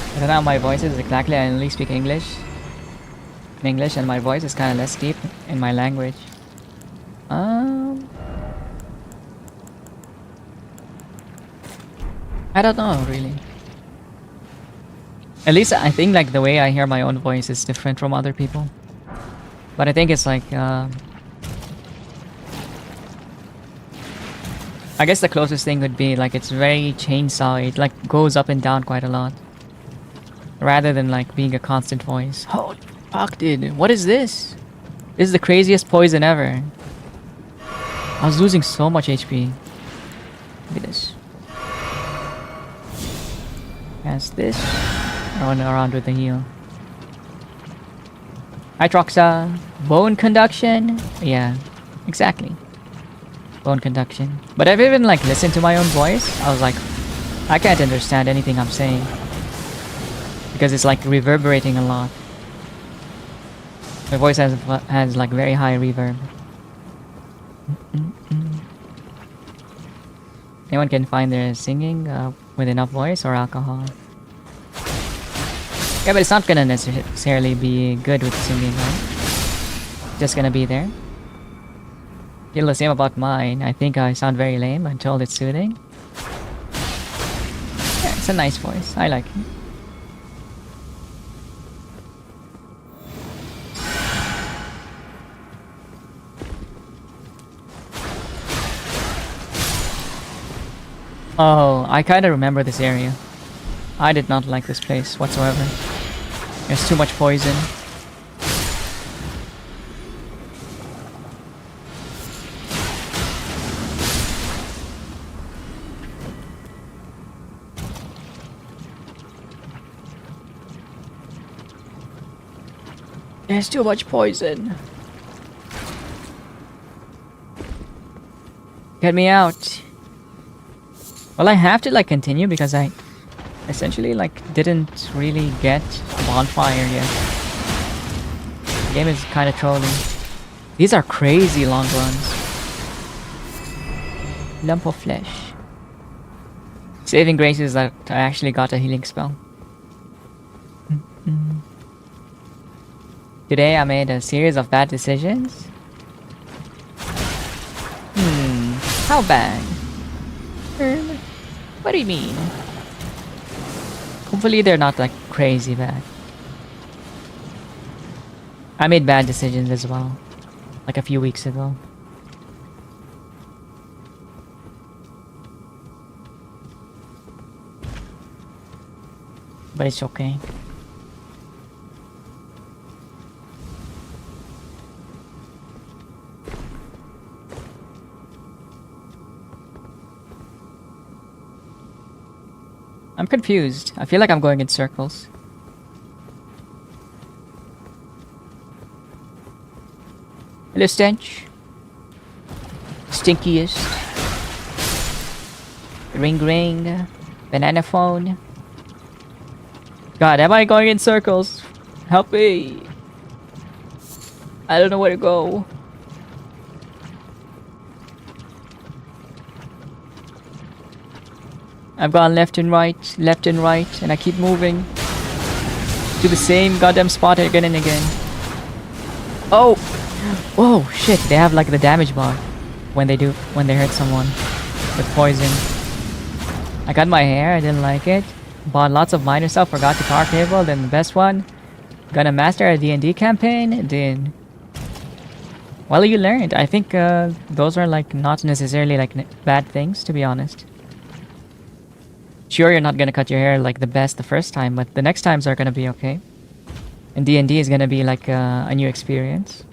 Speaker 1: I don't know how my voice is exactly. I only speak English. In English, and my voice is kind of less deep in my language. I don't know, really. At least I think like the way I hear my own voice is different from other people. But I think it's like, I guess the closest thing would be like it's very chainsaw. It like goes up and down quite a lot. Rather than like being a constant voice. Oh, fuck, dude. What is this? This is the craziest poison ever. I was losing so much HP. Look at this. As this. Run around with the heal. Hi, Troxa. Bone conduction? Yeah, exactly. Bone conduction. But I've even like listened to my own voice. I was like, I can't understand anything I'm saying. Because it's like reverberating a lot. My voice has like very high reverb. Anyone can find their singing with enough voice or alcohol. Yeah, but it's not gonna necessarily be good with singing, right? Just gonna be there. Feel the same about mine. I think I sound very lame until it's soothing. Yeah, it's a nice voice. I like it. Oh, I kind of remember this area. I did not like this place whatsoever. There's too much poison. There's too much poison. Get me out. Well, I have to like continue because I essentially like didn't really get a bonfire yet. The game is kind of trolling. These are crazy long runs. Lump of flesh. Saving grace is that I actually got a healing spell. Today I made a series of bad decisions. How bad? What do you mean? Hopefully they're not like crazy bad. I made bad decisions as well, like a few weeks ago. But it's okay. I'm confused. I feel like I'm going in circles. Hello, Stench. Stinkiest. Ring ring. Banana phone. God, am I going in circles? Help me. I don't know where to go. I've gone left and right, and I keep moving to the same goddamn spot again and again. Oh! Whoa, shit, they have like the damage bar when they hurt someone with poison. I got my hair, I didn't like it. Bought lots of minor stuff, forgot the car cable, then the best one. Gonna master a D&D campaign, then... Well, you learned. I think those are like not necessarily like bad things, to be honest. Sure, you're not gonna cut your hair like the best the first time, but the next times are gonna be okay. And D&D is gonna be like a new experience.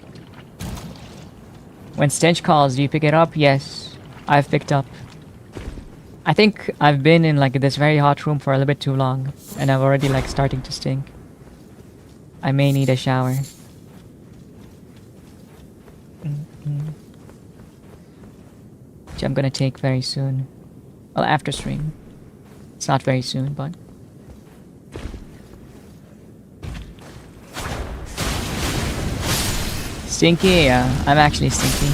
Speaker 1: When Stench calls, do you pick it up? Yes, I've picked up. I think I've been in like this very hot room for a little bit too long, and I'm already like starting to stink. I may need a shower. Which I'm gonna take very soon. Well, after stream. It's not very soon, but... Stinky? Yeah, I'm actually stinky.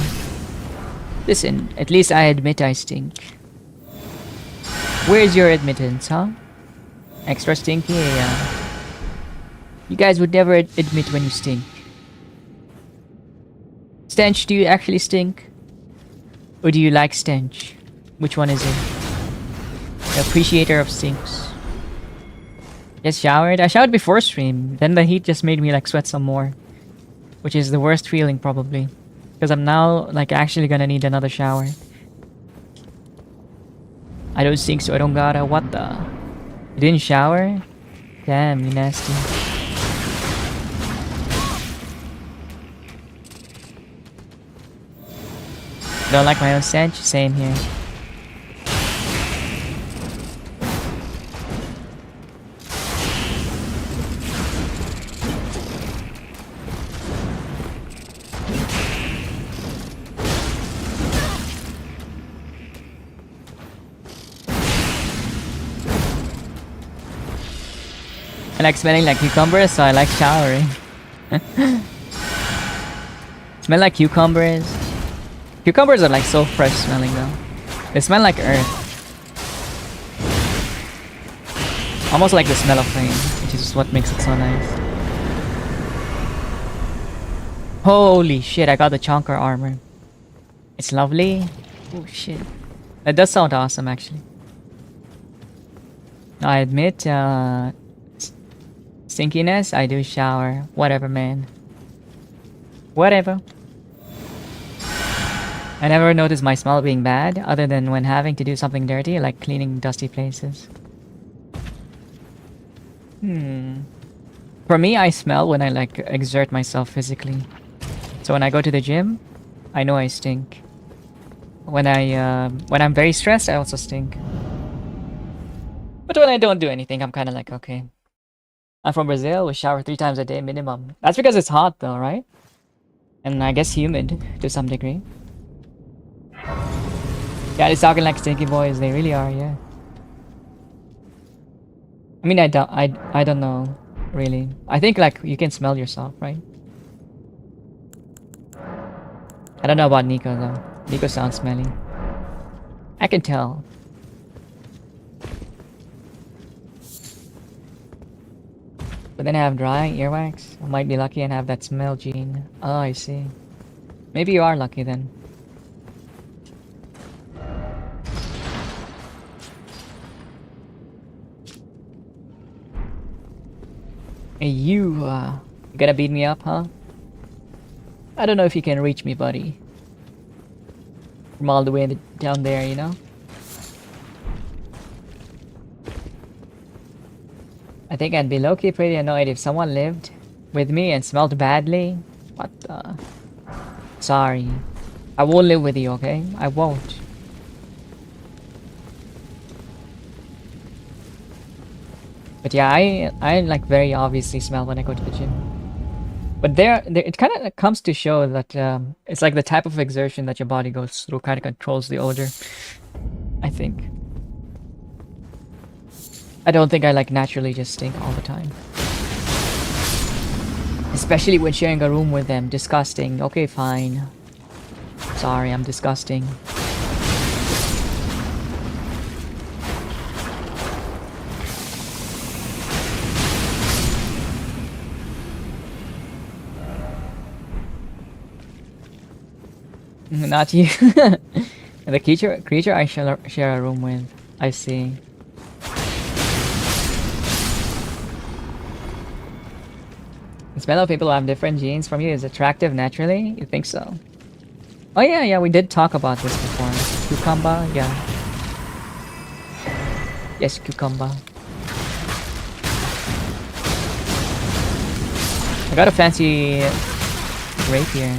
Speaker 1: Listen, at least I admit I stink. Where's your admittance, huh? Extra stinky? Yeah. You guys would never admit when you stink. Stench, do you actually stink? Or do you like stench? Which one is it? The appreciator of stinks. Just showered? I showered before stream. Then the heat just made me like sweat some more. Which is the worst feeling probably. Because I'm now like actually gonna need another shower. I don't stink so I don't gotta. What the? You didn't shower? Damn, you nasty. Don't like my own stench? Same here. I like smelling like cucumbers, so I like showering. Smell like cucumbers. Cucumbers are like so fresh smelling though. They smell like earth. Almost like the smell of rain, which is what makes it so nice. Holy shit, I got the chonker armor. It's lovely. Oh shit. That does sound awesome actually. I admit, stinkiness, I do shower. Whatever, man. Whatever. I never noticed my smell being bad, other than when having to do something dirty, like cleaning dusty places. For me, I smell when I like exert myself physically. So when I go to the gym, I know I stink. When I'm very stressed, I also stink. But when I don't do anything, I'm kind of like, okay. I'm from Brazil. We shower 3 times a day minimum. That's because it's hot, though, right? And I guess humid to some degree. Yeah, they're talking like stinky boys. They really are, yeah. I mean, I don't know, really. I think like you can smell yourself, right? I don't know about Nico though. Nico sounds smelly. I can tell. But then I have dry earwax. I might be lucky and have that smell gene. Oh, I see. Maybe you are lucky then. Hey, you gonna beat me up, huh? I don't know if you can reach me, buddy. From all the way down there, you know? I think I'd be low-key pretty annoyed if someone lived with me and smelled badly. What the? Sorry. I won't live with you, okay? I won't. But yeah, I like very obviously smell when I go to the gym. But there it kind of comes to show that it's like the type of exertion that your body goes through kind of controls the odor. I think. I don't think I like naturally just stink all the time. Especially when sharing a room with them. Disgusting. Okay, fine. Sorry, I'm disgusting. Not you. The creature I share a room with. I see. The smell of people who have different genes from you is attractive naturally? You think so? Oh yeah, we did talk about this before. Cucumber, yeah. Yes, cucumber. I got a fancy rapier.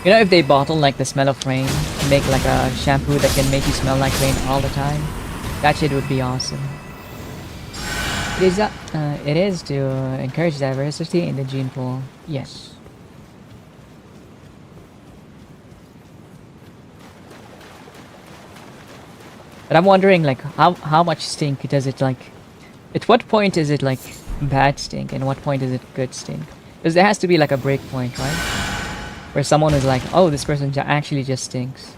Speaker 1: You know, if they bottle like the smell of rain and make like a shampoo that can make you smell like rain all the time, that shit would be awesome. It is to encourage diversity in the gene pool. Yes. But I'm wondering like how much stink does it like? At what point is it like bad stink and what point is it good stink? Because there has to be like a break point, right? Where someone is like, oh, this person actually just stinks.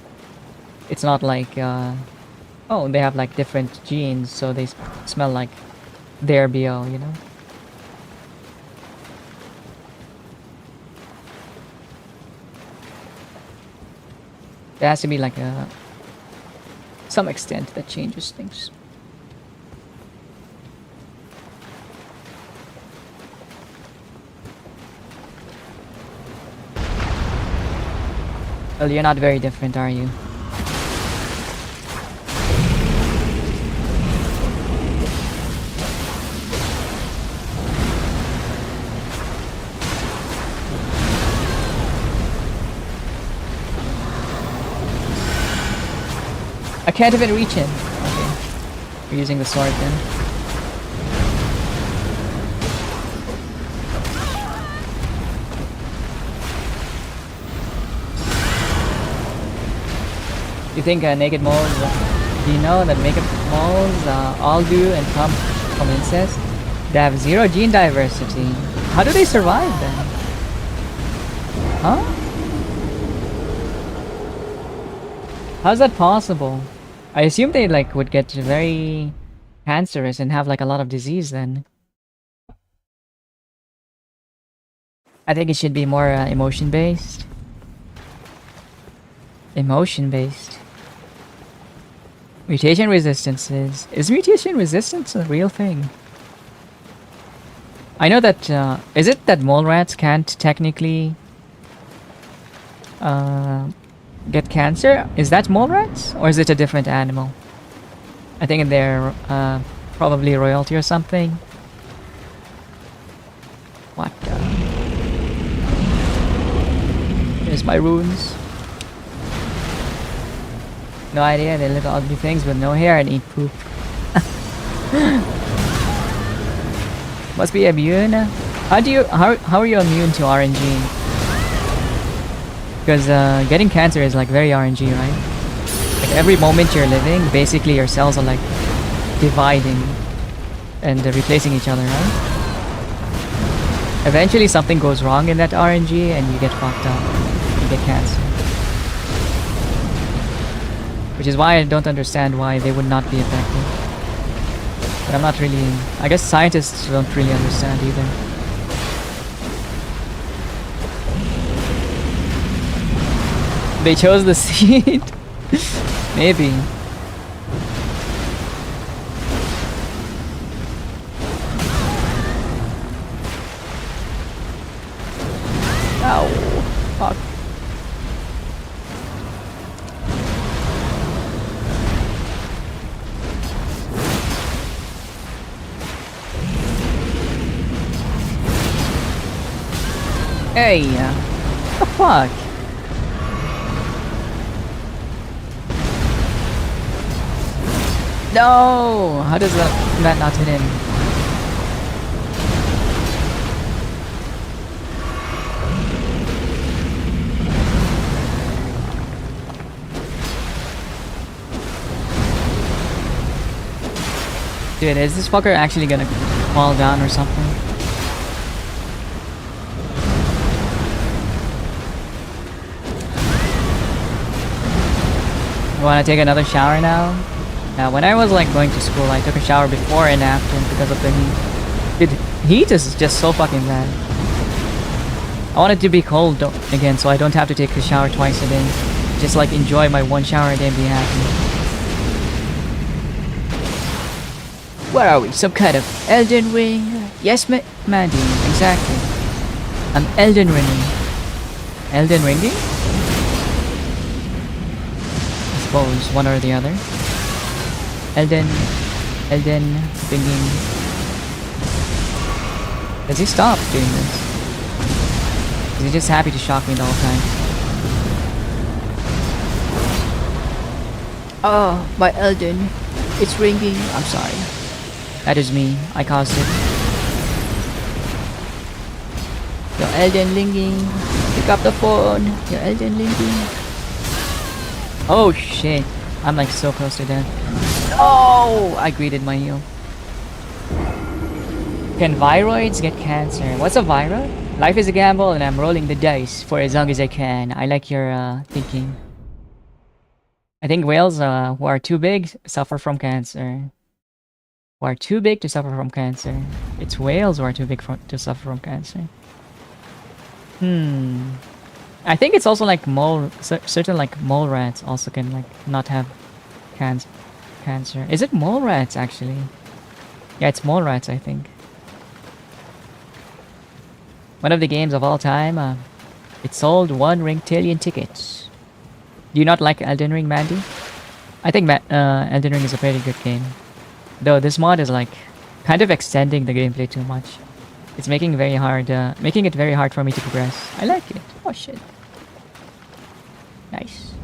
Speaker 1: It's not like, oh, they have like different genes, so they smell like their BO, you know? There has to be like some extent that changes things. Well, you're not very different, are you? I can't even reach him. Okay. We're using the sword then. You think naked moles, do you know that naked moles all do and come from incest? They have 0 gene diversity. How do they survive then? Huh? How's that possible? I assume they like would get very cancerous and have like a lot of disease then. I think it should be more emotion based. Emotion based. Mutation resistances. Is mutation resistance a real thing? I know that, is it that mole rats can't technically get cancer? Is that mole rats? Or is it a different animal? I think they're probably royalty or something. What the? Here's my runes. No idea, they look ugly things with no hair and eat poop. Must be immune? How are you immune to RNG? Because getting cancer is like very RNG, right? Like every moment you're living, basically your cells are like dividing and replacing each other, right? Eventually something goes wrong in that RNG and you get fucked up. You get cancer. Which is why I don't understand why they would not be affected. But I'm not really... I guess scientists don't really understand either. They chose the seed? Maybe. Ow. Fuck. Hey, what the fuck? No! How does that not hit him? Dude, is this fucker actually gonna fall down or something? You wanna take another shower now? Now, when I was like going to school, I took a shower before and after because of the heat. Dude, heat is just so fucking bad. I want it to be cold again so I don't have to take a shower twice a day. Just like enjoy my one shower a day and be happy. What are we? Some kind of Elden Ring? Yes, Mandy, exactly. I'm Elden Ringing. Elden Ringing? I suppose, one or the other. Elden Ringing. Does he stop doing this? Is he just happy to shock me the whole time? Oh, my Elden. It's ringing. I'm sorry. That is me. I caused it. Your Elden Ringing. Pick up the phone. Your Elden Ringing. Oh shit. I'm like so close to death. Oh! I greeted my heal. Can viroids get cancer? What's a viroid? Life is a gamble and I'm rolling the dice for as long as I can. I like your thinking. I think whales who are too big suffer from cancer. Who are too big to suffer from cancer. It's whales who are too big to suffer from cancer. I think it's also like certain like mole rats also can like not have cancer. Is it mole rats actually? Yeah, it's mole rats, I think. One of the games of all time. It sold 1 ringtillion tickets. Do you not like Elden Ring, Mandy? I think Elden Ring is a pretty good game. Though this mod is like kind of extending the gameplay too much. It's making it very hard for me to progress. I like it. Oh shit. Nice.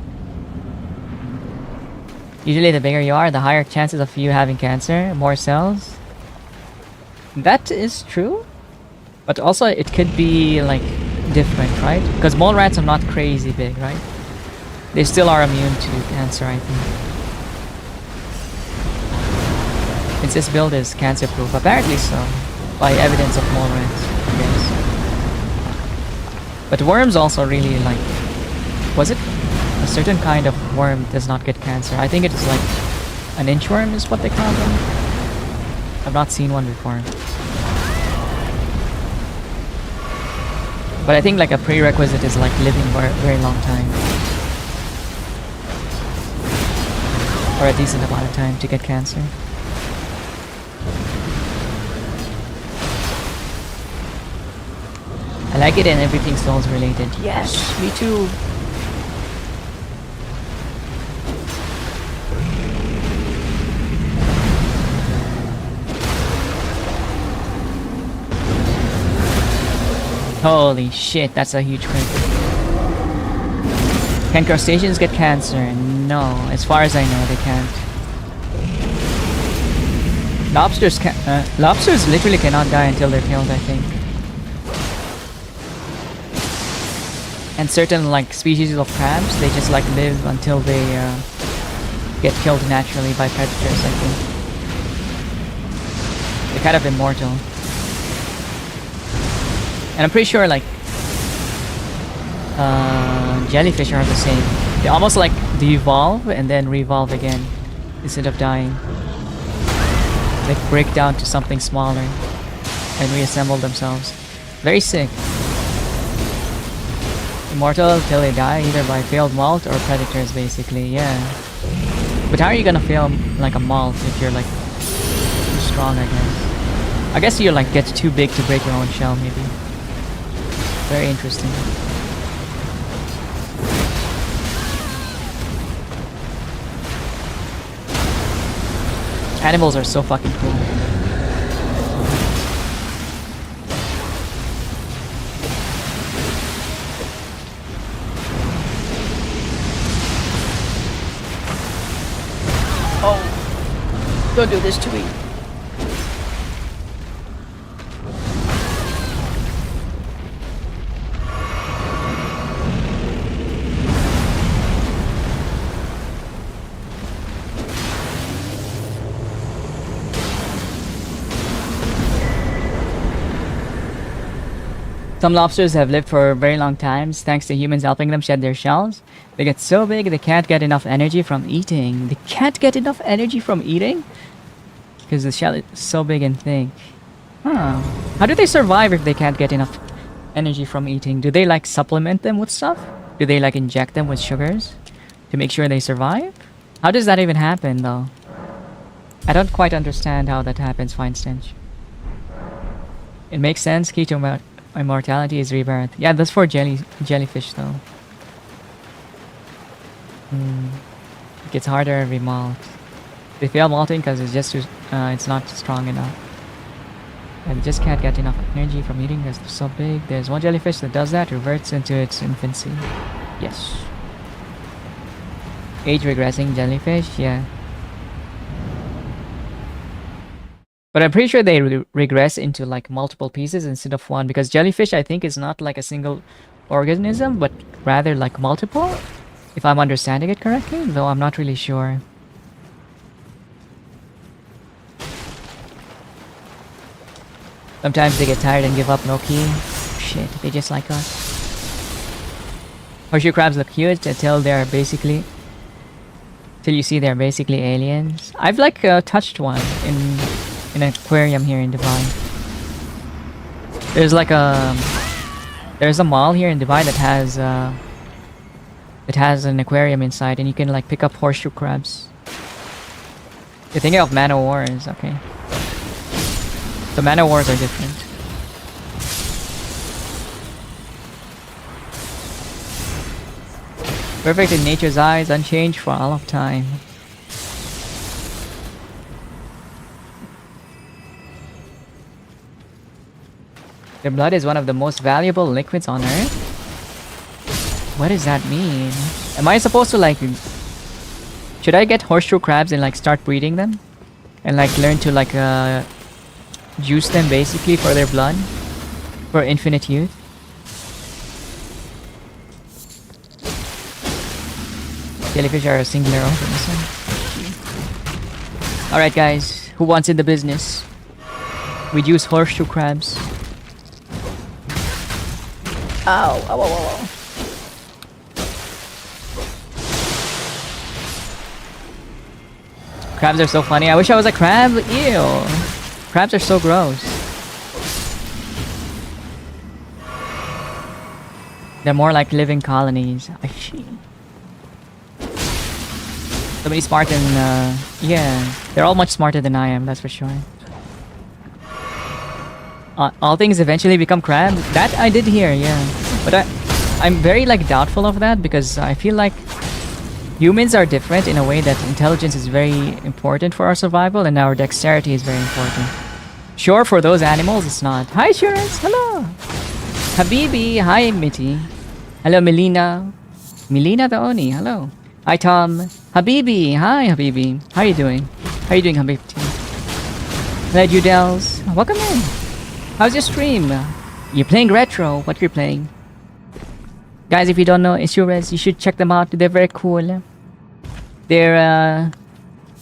Speaker 1: Usually the bigger you are, the higher chances of you having cancer, more cells. That is true. But also it could be like different, right? Because mole rats are not crazy big, right? They still are immune to cancer, I think. Since this build is cancer proof, apparently so. By evidence of mole rats, I guess. But worms also really like... Was it? A certain kind of worm does not get cancer. I think it's like an inchworm is what they call them. I've not seen one before. But I think like a prerequisite is like living for a very long time. Or a decent amount of time to get cancer. I like it and everything Souls related. Yes, me too. Holy shit, that's a huge crit. Can crustaceans get cancer? No, as far as I know, they can't. Lobsters literally cannot die until they're killed, I think. And certain like species of crabs, they just like live until they get killed naturally by predators, I think. They're kind of immortal. And I'm pretty sure like jellyfish are the same. They almost like devolve and then revolve again instead of dying. They break down to something smaller and reassemble themselves. Very sick. Immortal till they die, either by failed molt or predators, basically. Yeah. But how are you gonna fail like a molt if you're like too strong? I guess you like get too big to break your own shell, maybe. Very interesting. Animals are so fucking cool. Oh, don't do this to me. Some lobsters have lived for very long times thanks to humans helping them shed their shells. They get so big they can't get enough energy from eating. They can't get enough energy from eating? Because the shell is so big and thick. Huh. How do they survive if they can't get enough energy from eating? Do they like supplement them with stuff? Do they like inject them with sugars to make sure they survive? How does that even happen though? I don't quite understand how that happens, Fine Stench. It makes sense. Key to immortality is rebirth. Yeah, that's for jellyfish though. It gets harder every molt. They fail molting because it's just too, it's not strong enough. And just can't get enough energy from eating because they're so big. There's one jellyfish that does that, reverts into its infancy. Yes. Age regressing jellyfish, yeah. But I'm pretty sure they regress into like multiple pieces instead of one, because jellyfish I think is not like a single organism, but rather like multiple, if I'm understanding it correctly, though I'm not really sure. Sometimes they get tired and give up low-key. Shit, they just like us. Horseshoe crabs look cute until they're basically... till you see they're basically aliens. I've like touched one in an aquarium here in Dubai. There's like there's a mall here in Dubai that has an aquarium inside, and you can like pick up horseshoe crabs. You're thinking of Man O' Wars, okay. The Man O' Wars are different. Perfect in nature's eyes, unchanged for all of time. Their blood is one of the most valuable liquids on Earth? What does that mean? Am I supposed to like... should I get horseshoe crabs and like start breeding them? And like learn to like juice them basically for their blood? For infinite youth? Jellyfish are a singular organism. Alright guys, who wants in the business? We use horseshoe crabs. Ow, ow, ow, ow, ow. Crabs are so funny. I wish I was a crab. Ew. Crabs are so gross. They're more like living colonies. I see. Somebody smart and yeah, they're all much smarter than I am. That's for sure. All things eventually become crab. That I did hear, yeah. But I'm very like doubtful of that because I feel like humans are different in a way that intelligence is very important for our survival and our dexterity is very important. Sure, for those animals, it's not. Hi, Shurens. Hello. Habibi. Hi, Mitty. Hello, Melina. Melina the Oni. Hello. Hi, Tom. Habibi. Hi, Habibi. How are you doing? How are you doing, Habibti? Hello, Judels. Welcome in. How's your stream? You're playing retro. What you're playing? Guys, if you don't know Isures, you should check them out. They're very cool. They're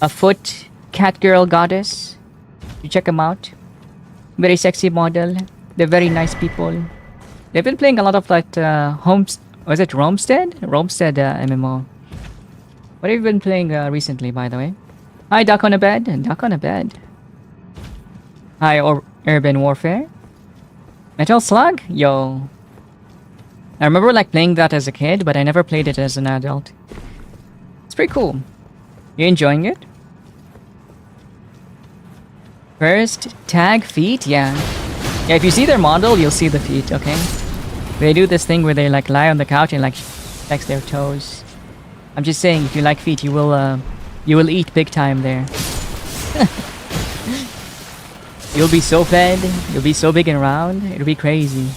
Speaker 1: a foot cat girl goddess. You check them out. Very sexy model. They're very nice people. They've been playing a lot of like was it Romstead? Romstead MMO. What have you been playing recently, by the way? Hi, Duck on a Bed. Duck on a Bed. Hi, Urban Warfare. Metal Slug? Yo. I remember like playing that as a kid, but I never played it as an adult. It's pretty cool. You enjoying it? First, tag feet? Yeah. Yeah, if you see their model, you'll see the feet, okay? They do this thing where they like lie on the couch and like flex their toes. I'm just saying, if you like feet, you will eat big time there. You'll be so fed, you'll be so big and round, it'll be crazy.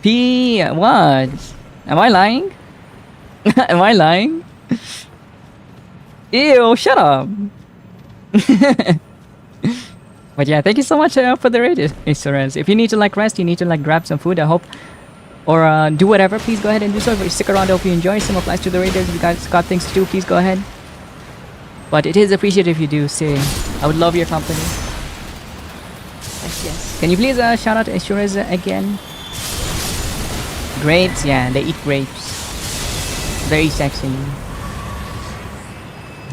Speaker 1: P, what? Am I lying? Am I lying? Ew, shut up. But yeah, thank you so much for the raid, Isores. If you need to like rest, you need to like grab some food, I hope. Or do whatever, please go ahead and do so. If you stick around, I hope you enjoy. Some applies to the raiders. If you guys got things to do, please go ahead. But it is appreciated if you do stay. I would love your company. Yes, yes. Can you please shout out Isures again? Grapes, yeah, they eat grapes. Very sexy.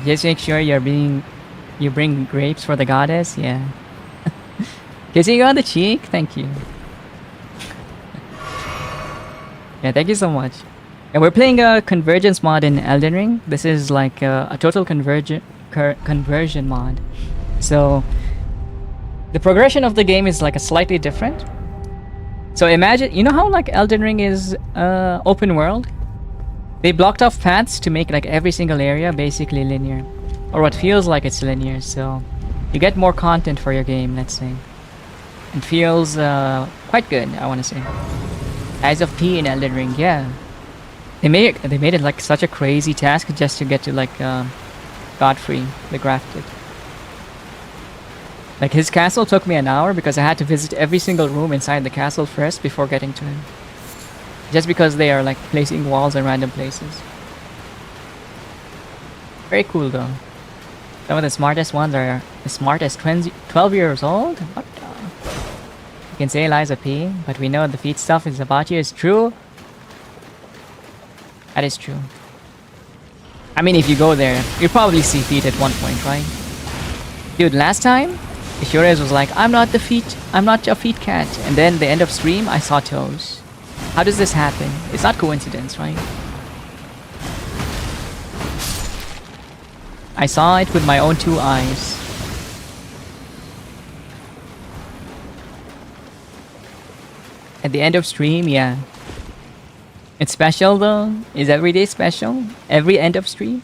Speaker 1: Just make sure you bring grapes for the goddess, yeah. Kissing you on the cheek, thank you. Yeah, thank you so much. And we're playing a convergence mod in Elden Ring. This is like a total conversion mod. So the progression of the game is like a slightly different. So imagine, you know how like Elden Ring is open world? They blocked off paths to make like every single area basically linear. Or what feels like it's linear, so you get more content for your game, let's say. It feels quite good, I want to say. Eyes of P in Elden Ring, yeah. They made it like such a crazy task just to get to like Godfrey, the Grafted. Like his castle took me an hour because I had to visit every single room inside the castle first before getting to him. Just because they are like placing walls in random places. Very cool though. Some of the smartest ones are as smart as 12 years old? What the? You can say Eliza P, but we know the feet stuff is about you is true. That is true. I mean, if you go there, you'll probably see feet at one point, right? Dude, last time, Ishores was like, I'm not a feet cat. And then the end of stream, I saw toes. How does this happen? It's not coincidence, right? I saw it with my own 2 eyes. At the end of stream, yeah. It's special though. Is every day special? Every end of stream?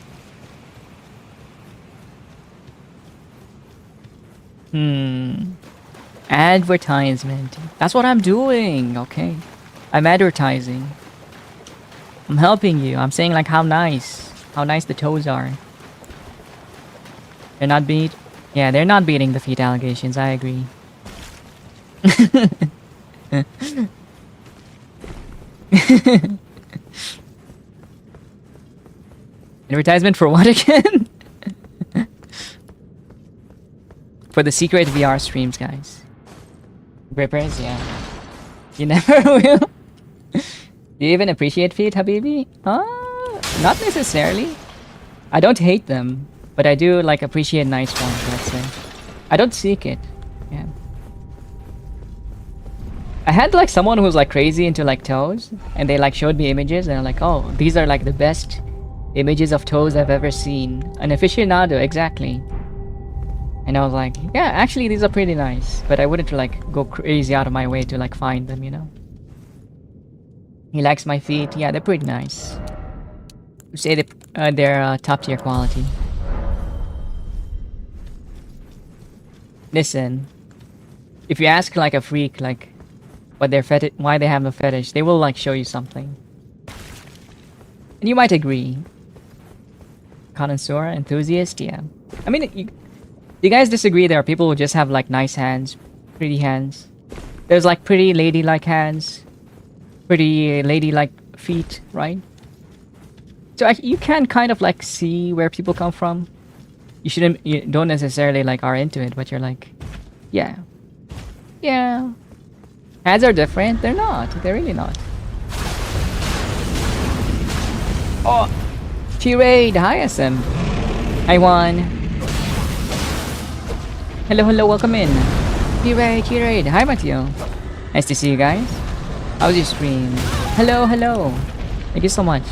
Speaker 1: Advertisement. That's what I'm doing, okay. I'm advertising. I'm helping you. I'm saying like how nice the toes are. They're not they're not beating the feet allegations, I agree. Advertisement for what again? For the secret VR streams, guys. Grippers, yeah. You never will. Do you even appreciate feet, Habibi? Not necessarily. I don't hate them, but I do like appreciate nice ones, let's say. I don't seek it. Yeah. I had like someone who was like crazy into like toes, and they like showed me images, and I'm like, oh, these are like the best images of toes I've ever seen. An aficionado, exactly. And I was like, yeah, actually these are pretty nice, but I wouldn't like go crazy out of my way to like find them, you know. He likes my feet. Yeah, they're pretty nice. Say they're top tier quality. Listen, if you ask like a freak like what their fetish, why they have a fetish, they will like show you something, and you might agree. Connoisseur, enthusiast, yeah. I mean, you guys disagree? There are people who just have like nice hands, pretty hands. There's like pretty ladylike hands, pretty ladylike feet, right? So you can kind of like see where people come from. You don't necessarily like are into it, but you're like, yeah, yeah. Hands are different. They're not. They're really not. Oh, T-Raid. Hi, SM. Hi, Juan. Hello, hello. Welcome in. T-Raid, T-Raid. Hi, Matthew. Nice to see you guys. How's your stream? Hello, hello. Thank you so much.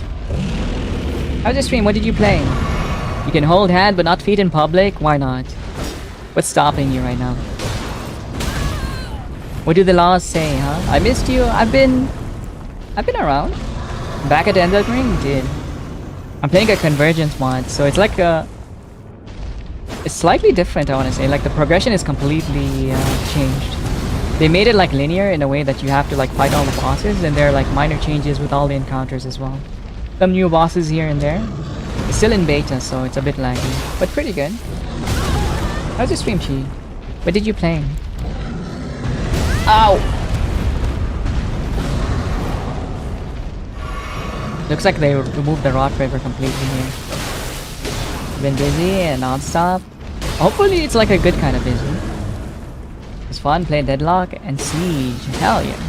Speaker 1: How's your stream? What did you play? You can hold hand but not feet in public? Why not? What's stopping you right now? What do the laws say, huh? I missed you. I've been around. Back at Elden Ring, dude. I'm playing a convergence mod, so it's like it's slightly different, I want to say. Like the progression is completely changed. They made it like linear in a way that you have to like fight all the bosses, and there are like minor changes with all the encounters as well. Some new bosses here and there. It's still in beta, so it's a bit laggy, but pretty good. How's your stream, Chi? What did you play? Ow! Looks like they removed the Rot River completely here. Been busy and non-stop. Hopefully it's like a good kind of busy. It's fun playing Deadlock and Siege. Hell yeah.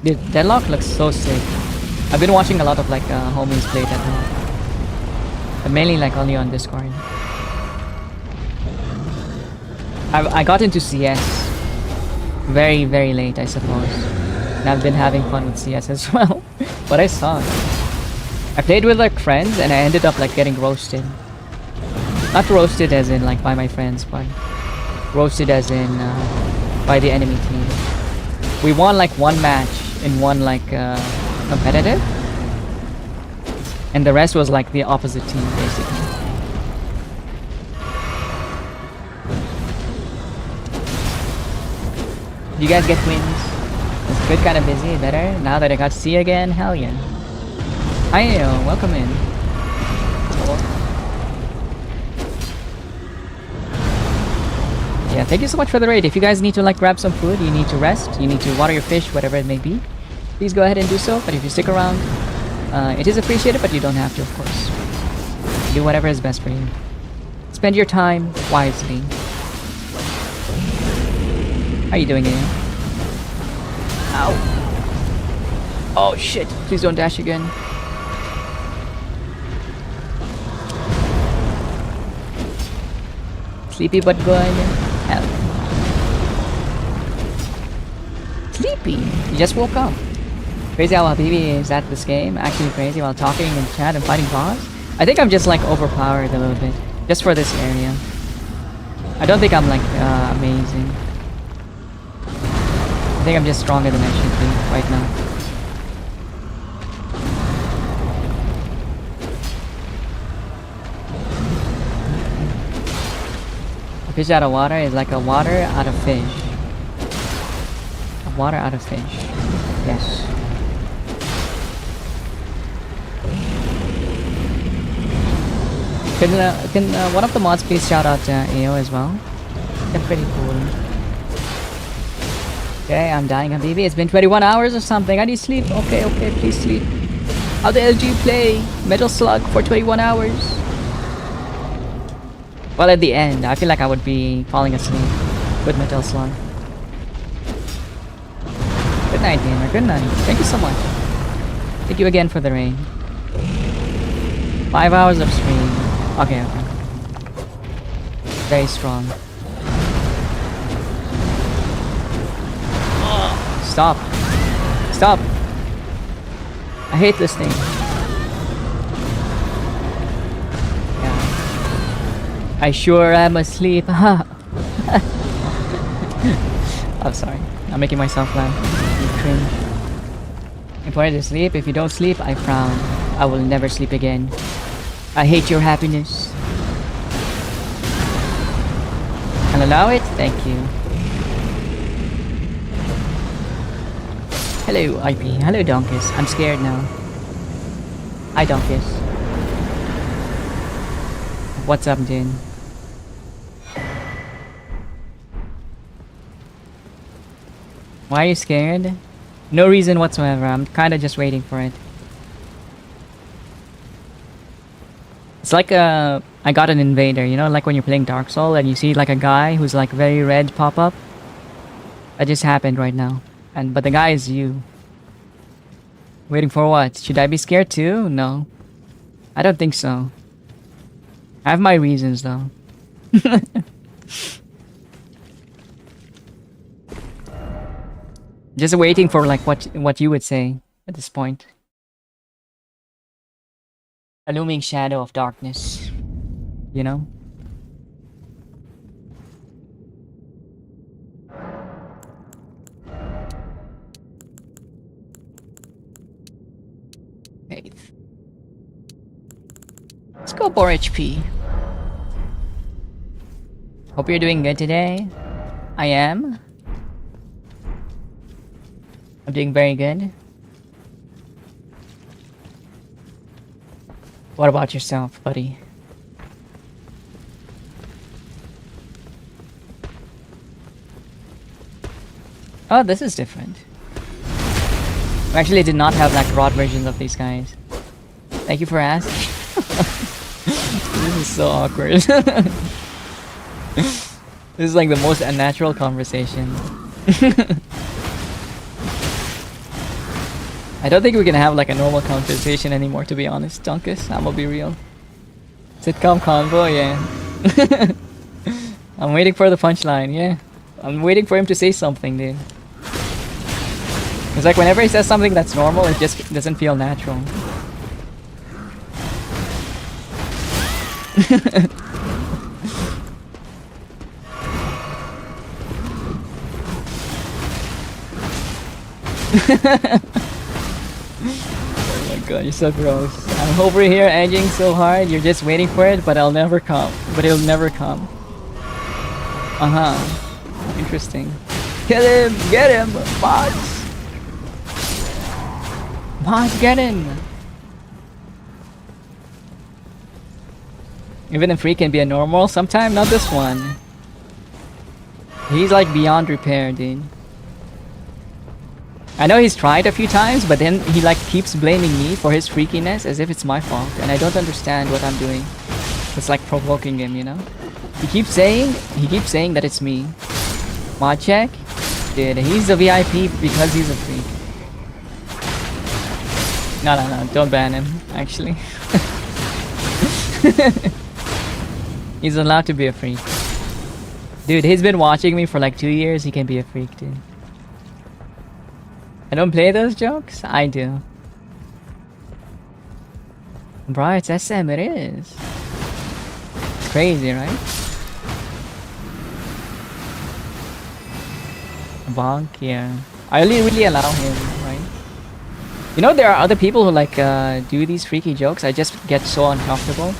Speaker 1: Dude, Deadlock looks so sick. I've been watching a lot of like homies play Deadlock. But mainly like only on Discord. I got into CS very, very late, I suppose. And I've been having fun with CS as well. But I suck. I played with like friends and I ended up like getting roasted. Not roasted as in like by my friends, but roasted as in by the enemy team. We won like one match in one like competitive, and the rest was like the opposite team basically. You guys get wins? It's good, kind of busy, better. Now that I got to see you again, hell yeah. Hi, welcome in. Yeah, thank you so much for the raid. If you guys need to like grab some food, you need to rest, you need to water your fish, whatever it may be, please go ahead and do so. But if you stick around, it is appreciated, but you don't have to, of course. Do whatever is best for you. Spend your time wisely. How are you doing, Ian? Ow! Oh shit! Please don't dash again. Sleepy but good. Hell. Sleepy. You just woke up. Crazy how Habibi is at this game. Actually crazy while talking in chat and fighting boss. I think I'm just like overpowered a little bit. Just for this area. I don't think I'm like amazing. I think I'm just stronger than I should be right now. A fish out of water is like a water out of fish. A water out of fish. Yes. Can one of the mods please shout out AO as well? They're pretty cool. Okay, I'm dying, Habibi. It's been 21 hours or something. I need sleep. Okay, please sleep. How the hell do you play Metal Slug for 21 hours? Well, at the end, I feel like I would be falling asleep with Metal Slug. Good night, gamer. Good night. Thank you so much. Thank you again for the rain. 5 hours of stream. Okay. Very strong. Stop. Stop. I hate this thing. Yeah. I sure am asleep. I'm sorry. I'm making myself laugh. You cringe. Important to sleep. If you don't sleep, I frown. I will never sleep again. I hate your happiness. I'll allow it? Thank you. Hello, IP. Hello, Donkus. I'm scared now. Hi, Donkus. What's up, Din? Why are you scared? No reason whatsoever. I'm kinda just waiting for it. It's like I got an invader, you know, like when you're playing Dark Souls and you see like a guy who's like very red pop up. That just happened right now. But the guy is you. Waiting for what? Should I be scared too? No. I don't think so. I have my reasons though. Just waiting for like what you would say at this point. A looming shadow of darkness. You know? Faith. Let's go for HP. Hope you're doing good today. I am. I'm doing very good. What about yourself, buddy? Oh, this is different. I actually did not have like rod versions of these guys. Thank you for asking. This is so awkward. This is like the most unnatural conversation. I don't think we can have like a normal conversation anymore, to be honest, Dunkus. I'm gonna be real. Sitcom convo, yeah. I'm waiting for the punchline, yeah. I'm waiting for him to say something, dude. It's like whenever he says something that's normal, it just doesn't feel natural. Oh my god, you're so gross. I'm over here edging so hard, you're just waiting for it, but I'll never come. But it'll never come. Uh-huh. Interesting. Get him, bots! Bots, get him! Even a free can be a normal sometime, not this one. He's like beyond repair, dude. I know he's tried a few times, but then he like keeps blaming me for his freakiness as if it's my fault, and I don't understand what I'm doing. It's like provoking him, you know? He keeps saying that it's me. Mod check? Dude, he's a VIP because he's a freak. No, don't ban him, actually. He's allowed to be a freak. Dude, he's been watching me for like 2 years, he can be a freak, dude. I don't play those jokes? I do. Bro, it's SM, it is. It's crazy, right? Bonk, yeah. I only really allow him, right? You know, there are other people who like do these freaky jokes. I just get so uncomfortable.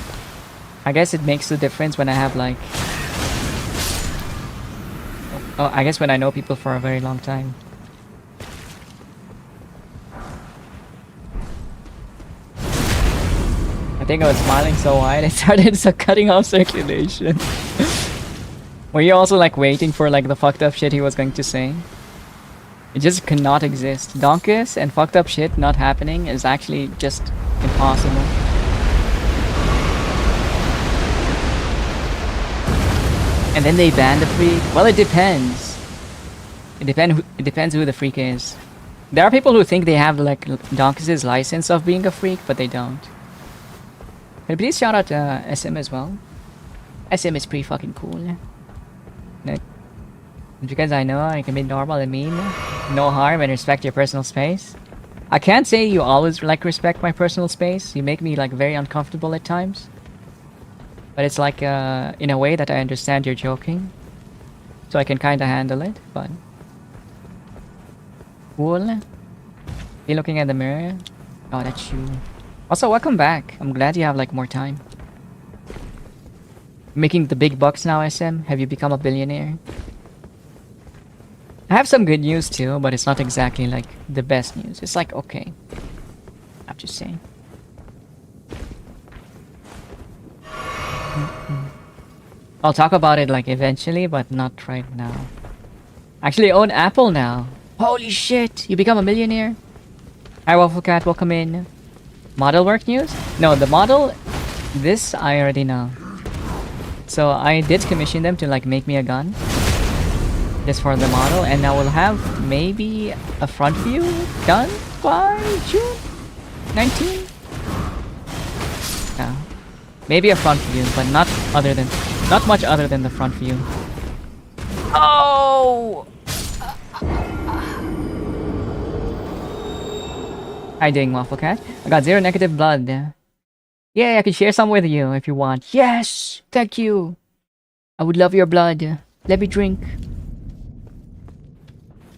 Speaker 1: I guess it makes the difference when I have like... Oh, I guess when I know people for a very long time. I think I was smiling so wide, it started cutting off circulation. Were you also like waiting for like the fucked up shit he was going to say? It just cannot exist. Donkus and fucked up shit not happening is actually just impossible. And then they ban the freak? Well, it depends. It depends who the freak is. There are people who think they have like Donkus' license of being a freak, but they don't. Can you please shout out SM as well? SM is pretty fucking cool. Because I know I can be normal and mean. No harm and respect your personal space. I can't say you always like respect my personal space. You make me like very uncomfortable at times. But it's like in a way that I understand you're joking. So I can kinda handle it, but cool. You looking at the mirror? Oh, that's you. Also, welcome back. I'm glad you have like more time. Making the big bucks now, SM. Have you become a billionaire? I have some good news too, but it's not exactly like the best news. It's like okay. I'm just saying. I'll talk about it like eventually, but not right now. Actually own Apple now. Holy shit! You become a millionaire? Hi Waffle Cat, welcome in. Model work news? No, the model, this I already know. So I did commission them to like make me a gun. Just for the model, and I will have maybe a front view done by June 19? Yeah. Maybe a front view, but not much other than the front view. Oh! How you doing, Waffle Cat? I got 0 negative blood. Yeah, I can share some with you if you want. Yes! Thank you! I would love your blood. Let me drink.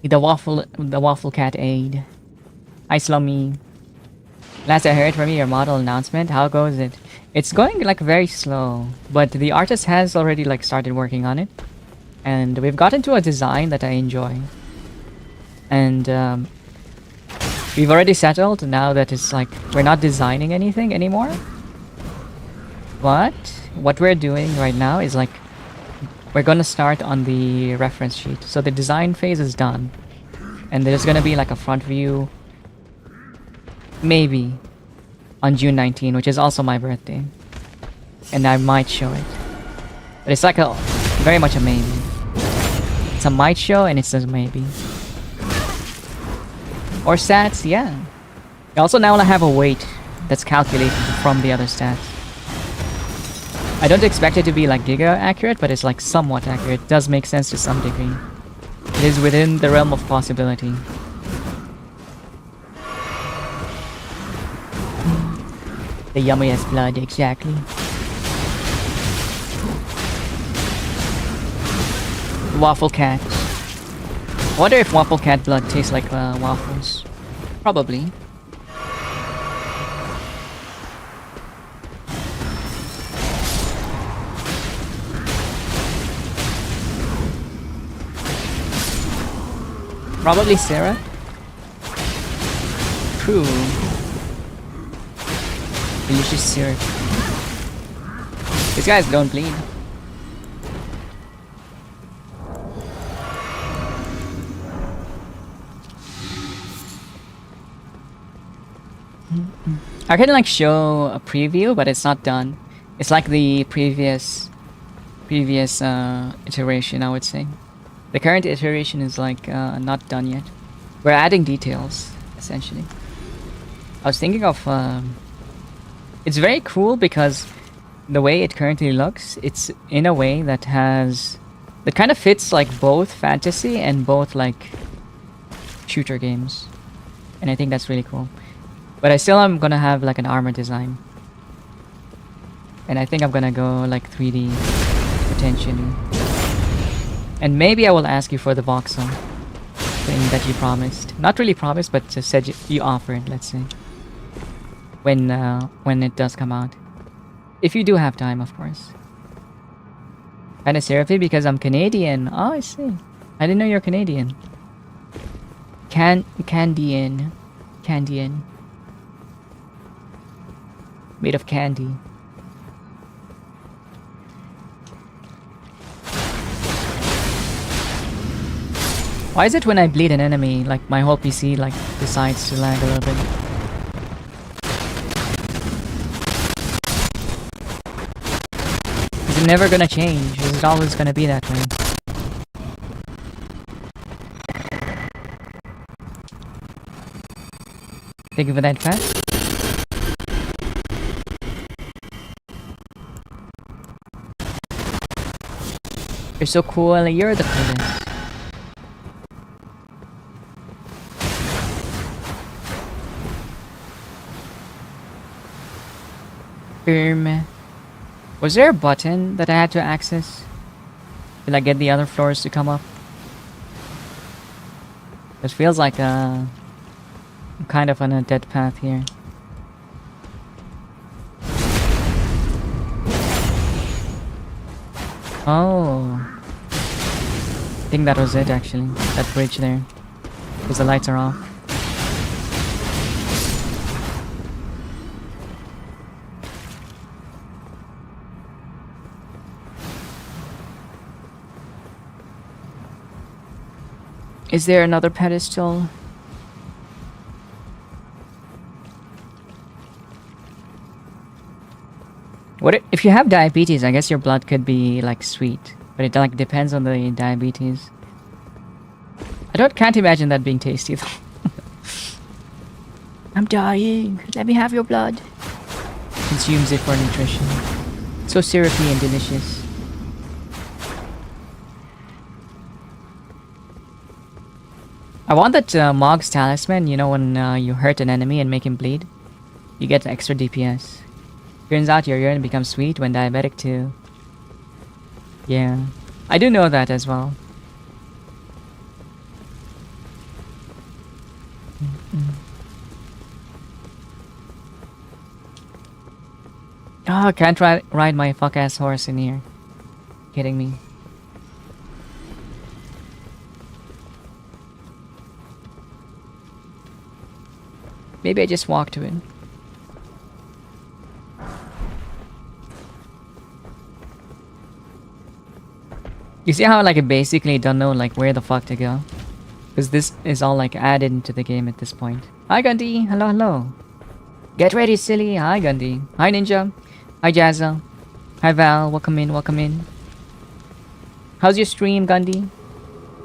Speaker 1: The Waffle Cat aid. Hi, Slummy. Last I heard from you, your model announcement. How goes it? It's going like very slow, but the artist has already like started working on it, and we've gotten to a design that I enjoy. And we've already settled now that it's like we're not designing anything anymore. But what we're doing right now is like we're gonna start on the reference sheet. So the design phase is done. And there's gonna be like a front view maybe on June 19, which is also my birthday. And I might show it. But it's like a very much a maybe. It's a might show and it says maybe. Or stats, yeah. I also now have a weight that's calculated from the other stats. I don't expect it to be like giga accurate, but it's like somewhat accurate. It does make sense to some degree. It is within the realm of possibility. The yummiest blood, exactly. Waffle Cat. I wonder if Waffle Cat blood tastes like waffles. Probably. Probably Sarah. True. Delicious syrup. These guys don't bleed. I can like show a preview, but it's not done. It's like the previous iteration, I would say. The current iteration is like not done yet. We're adding details, essentially. I was thinking of it's very cool because the way it currently looks, it's in a way that kind of fits like both fantasy and both like shooter games. And I think that's really cool. But I still am gonna have like an armor design. And I think I'm gonna go like 3D potentially. And maybe I will ask you for the voxel thing that you promised. Not really promised, but just said you offered, let's say. When it does come out. If you do have time, of course. Kinda syrupy because I'm Canadian. Oh, I see. I didn't know you're Canadian. Candian. Made of candy. Why is it when I bleed an enemy, like my whole PC like decides to lag a little bit? Is it never gonna change? Is it always gonna be that way? Thank you for that, Pat. You're so cool, you're the coolest. Was there a button that I had to access to like get the other floors to come up? It feels like I'm kind of on a dead path here. Oh. I think that was it actually. That bridge there. Because the lights are off. Is there another pedestal? If you have diabetes? I guess your blood could be like sweet, but it like depends on the diabetes. Can't imagine that being tasty though. I'm dying. Let me have your blood. Consumes it for nutrition. So syrupy and delicious. I want that Mog's talisman, you know, when you hurt an enemy and make him bleed. You get extra DPS. Turns out your urine becomes sweet when diabetic too. Yeah. I do know that as well. Oh, I can't ride my fuck-ass horse in here. Kidding me. Maybe I just walk to it. You see how like I basically don't know like where the fuck to go? Because this is all like added into the game at this point. Hi Gundy, hello hello. Get ready silly, hi Gundy. Hi Ninja. Hi Jazza. Hi Val, welcome in, welcome in. How's your stream Gundy?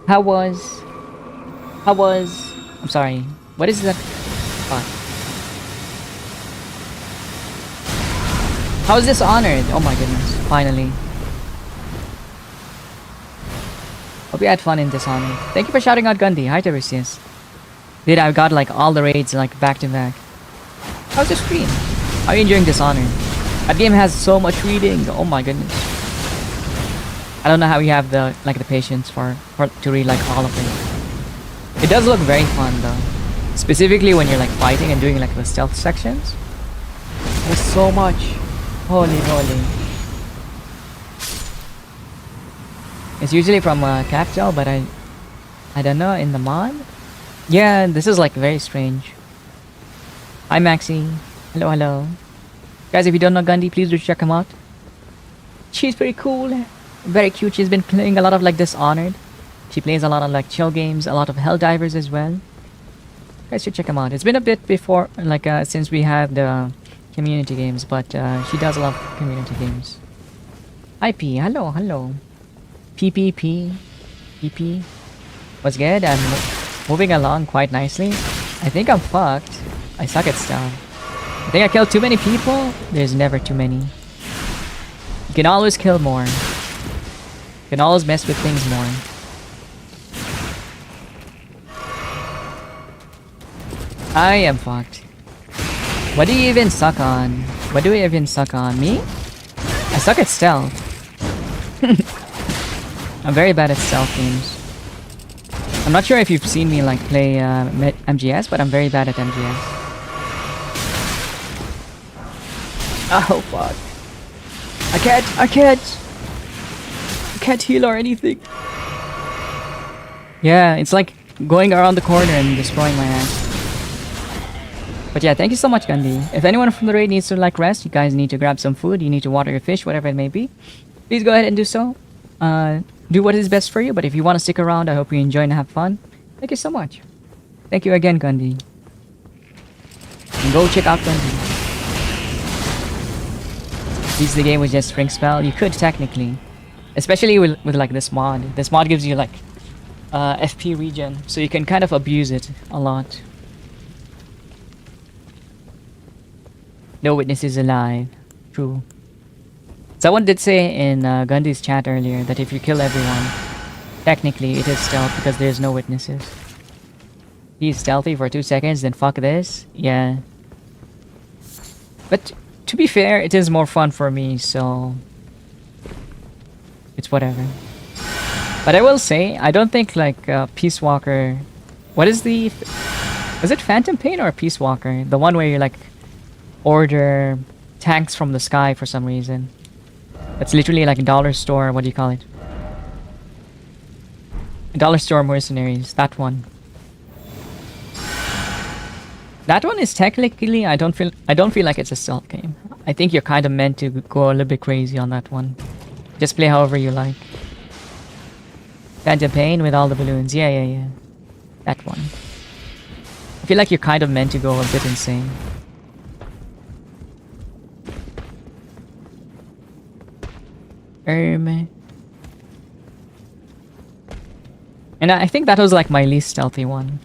Speaker 1: How was... I'm sorry, what is that? Fuck. How is this honored? Oh my goodness, finally. Hope you had fun in Dishonored. Thank you for shouting out Gundy. Hi Teresius. Dude, I've got like all the raids like back to back. How's your stream? How are you enjoying Dishonored? That game has so much reading. Oh my goodness. I don't know how you have the like the patience for to read like all of it. It does look very fun though. Specifically when you're like fighting and doing like the stealth sections. There's so much. Holy moly. It's usually from Cactual, but I don't know, in the mod? Yeah, this is like very strange. Hi Maxi. Hello, hello. Guys, if you don't know Gundy, please do check him out. She's pretty cool. Very cute. She's been playing a lot of like Dishonored. She plays a lot of like chill games, a lot of Helldivers as well. Guys should check him out. It's been a bit before, like since we had the community games, but she does a lot of community games. IP, hello, hello. PPP. PP. What's good? I'm moving along quite nicely. I think I'm fucked. I suck at stealth. I think I killed too many people? There's never too many. You can always kill more. You can always mess with things more. I am fucked. What do you even suck on? What do we even suck on? Me? I suck at stealth. I'm very bad at stealth games. I'm not sure if you've seen me like play MGS, but I'm very bad at MGS. Oh fuck. I can't heal or anything. Yeah, it's like going around the corner and destroying my ass. But yeah, thank you so much Gandhi. If anyone from the raid needs to like rest, you guys need to grab some food, you need to water your fish, whatever it may be, please go ahead and do so. Do what is best for you, but if you want to stick around, I hope you enjoy and have fun. Thank you so much. Thank you again, Gandhi. And go check out Gandhi. Use the game with just Spring Spell. You could technically. Especially with like this mod. This mod gives you like FP regen, so you can kind of abuse it a lot. No witnesses alive. True. Someone did say in Gandhi's chat earlier that if you kill everyone, technically it is stealth because there's no witnesses. He's stealthy for 2 seconds, then fuck this? Yeah. But to be fair, it is more fun for me, so it's whatever. But I will say, I don't think like Peace Walker. What is the? Is it Phantom Pain or Peace Walker? The one where you like order tanks from the sky for some reason. It's literally like a dollar store. What do you call it? A dollar store mercenaries. That one. That one is technically. I don't feel like it's a stealth game. I think you're kind of meant to go a little bit crazy on that one. Just play however you like. Phantom Pain with all the balloons. Yeah. That one. I feel like you're kind of meant to go a bit insane. And I think that was like my least stealthy one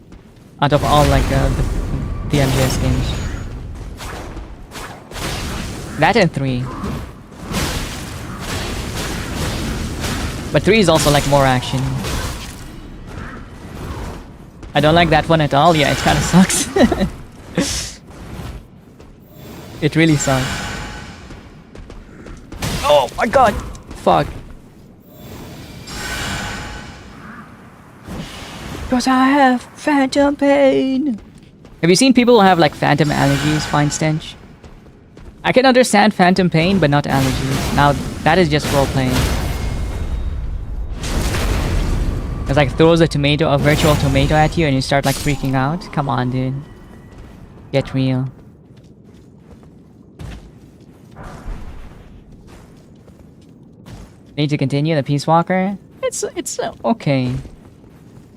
Speaker 1: out of all like the MGS games. That and 3. But 3 is also like more action. I don't like that one at all. Yeah, it kind of sucks. It really sucks. Oh my god! Fuck. Because I have phantom pain. Have you seen people who have like phantom allergies, Fine Stench? I can understand phantom pain, but not allergies. Now, that is just role-playing. It's like throws a virtual tomato at you and you start like freaking out. Come on, dude. Get real. Need to continue the Peace Walker? It's okay.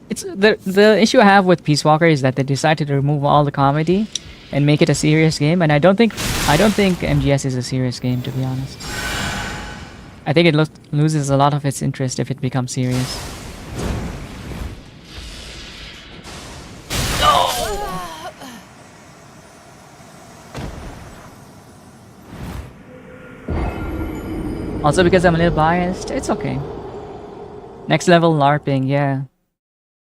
Speaker 1: It's the issue I have with Peace Walker is that they decided to remove all the comedy and make it a serious game, and I don't think MGS is a serious game, to be honest. I think it loses a lot of its interest if it becomes serious. Also because I'm a little biased, it's okay. Next level LARPing, yeah.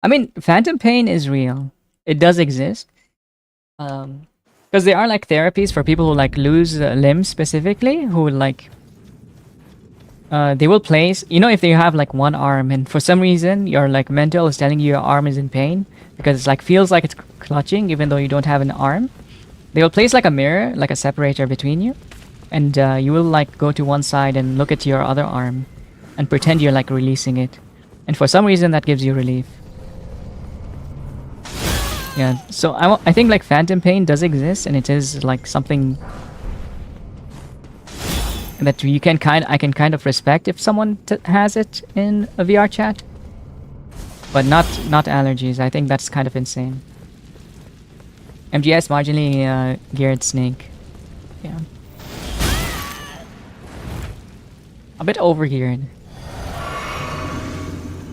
Speaker 1: I mean, Phantom Pain is real. It does exist. Because there are like therapies for people who like lose limbs specifically, who like they will place, you know, if they have like one arm and for some reason your like mental is telling you your arm is in pain because it's like feels like it's clutching even though you don't have an arm, they will place like a mirror, like a separator between you, and you will like go to one side and look at your other arm and pretend you're like releasing it, and for some reason that gives you relief. Yeah, so I think like Phantom Pain does exist, and it is like something that I can kind of respect if someone has it in a VR chat, but not allergies. I think that's kind of insane. MGS marginally geared snake. Yeah, a bit overgeared.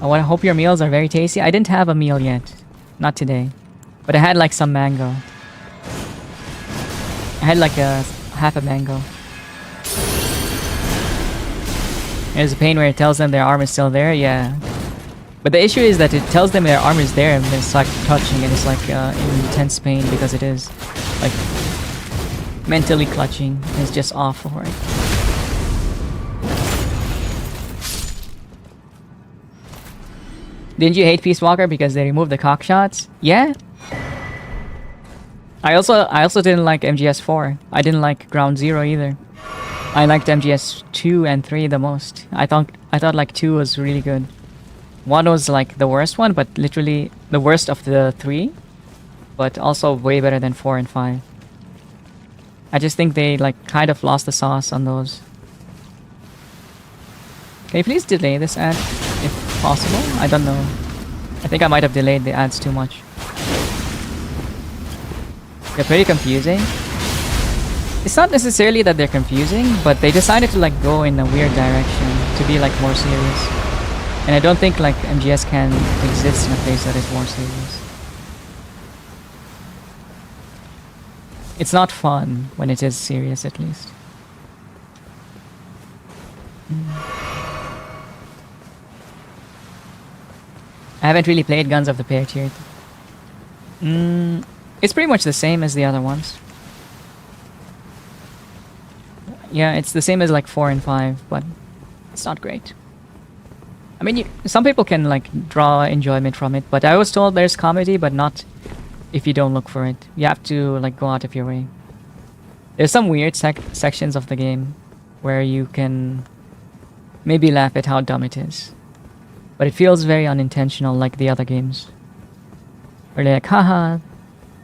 Speaker 1: I hope your meals are very tasty. I didn't have a meal yet, not today. But I had like some mango. I had like half a mango. There's a pain where it tells them their arm is still there, yeah. But the issue is that it tells them their arm is there and it's like touching and it's like intense pain because it is like mentally clutching. It's just awful, right? Didn't you hate Peace Walker because they removed the cock shots? Yeah. I also didn't like MGS 4. I didn't like Ground Zero either. I liked MGS 2 and 3 the most. I thought like 2 was really good. 1 was like the worst one, but literally the worst of the 3, but also way better than 4 and 5. I just think they like kind of lost the sauce on those. Can you please delay this ad if possible? I don't know. I think I might have delayed the ads too much. They're pretty confusing. It's not necessarily that they're confusing, but they decided to like go in a weird direction to be like more serious. And I don't think like MGS can exist in a place that is more serious. It's not fun when it is serious, at least. I haven't really played Guns of the Patriot. It's pretty much the same as the other ones. Yeah, it's the same as like 4 and 5, but it's not great. I mean, some people can like draw enjoyment from it, but I was told there's comedy, but not if you don't look for it. You have to like go out of your way. There's some weird sections of the game where you can maybe laugh at how dumb it is, but it feels very unintentional, like the other games. Where they're like, haha,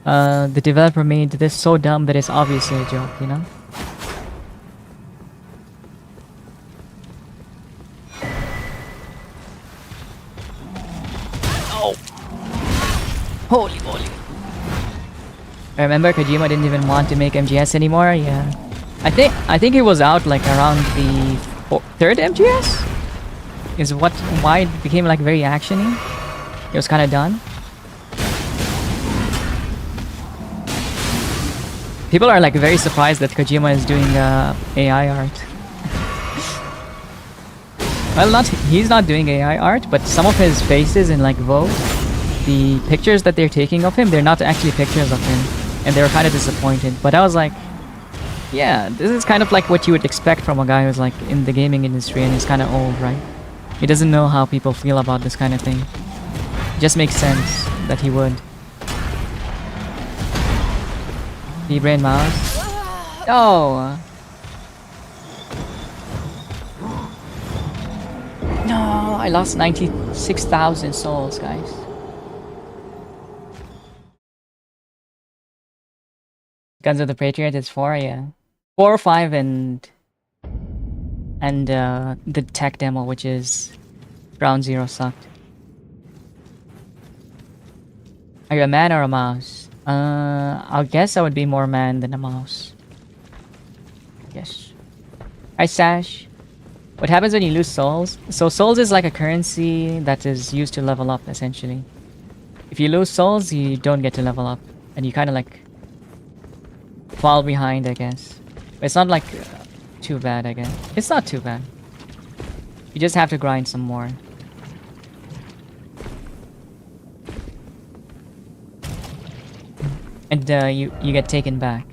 Speaker 1: the developer made this so dumb that it's obviously a joke, you know? Oh! Holy moly. I remember Kojima didn't even want to make MGS anymore, yeah. I think it was out like around the third MGS? Is why it became like very actiony. It was kind of done. People are like very surprised that Kojima is doing AI art. Well, he's not doing AI art, but some of his faces in like Vogue, the pictures that they're taking of him, they're not actually pictures of him, and they were kind of disappointed. But I was like, yeah, this is kind of like what you would expect from a guy who's like in the gaming industry and is kind of old, right? He doesn't know how people feel about this kind of thing. It just makes sense that he would. D-brain mouse. Oh. No, I lost 96,000 souls, guys. Guns of the Patriot is 4, yeah. 4, 5, and the tech demo, which is Ground Zero, sucked. Are you a man or a mouse? I guess I would be more man than a mouse. Yes. Hi, Sash. What happens when you lose souls? So souls is like a currency that is used to level up, essentially. If you lose souls, you don't get to level up. And you kind of like fall behind, I guess. But it's not like too bad, I guess. It's not too bad. You just have to grind some more. And you get taken back.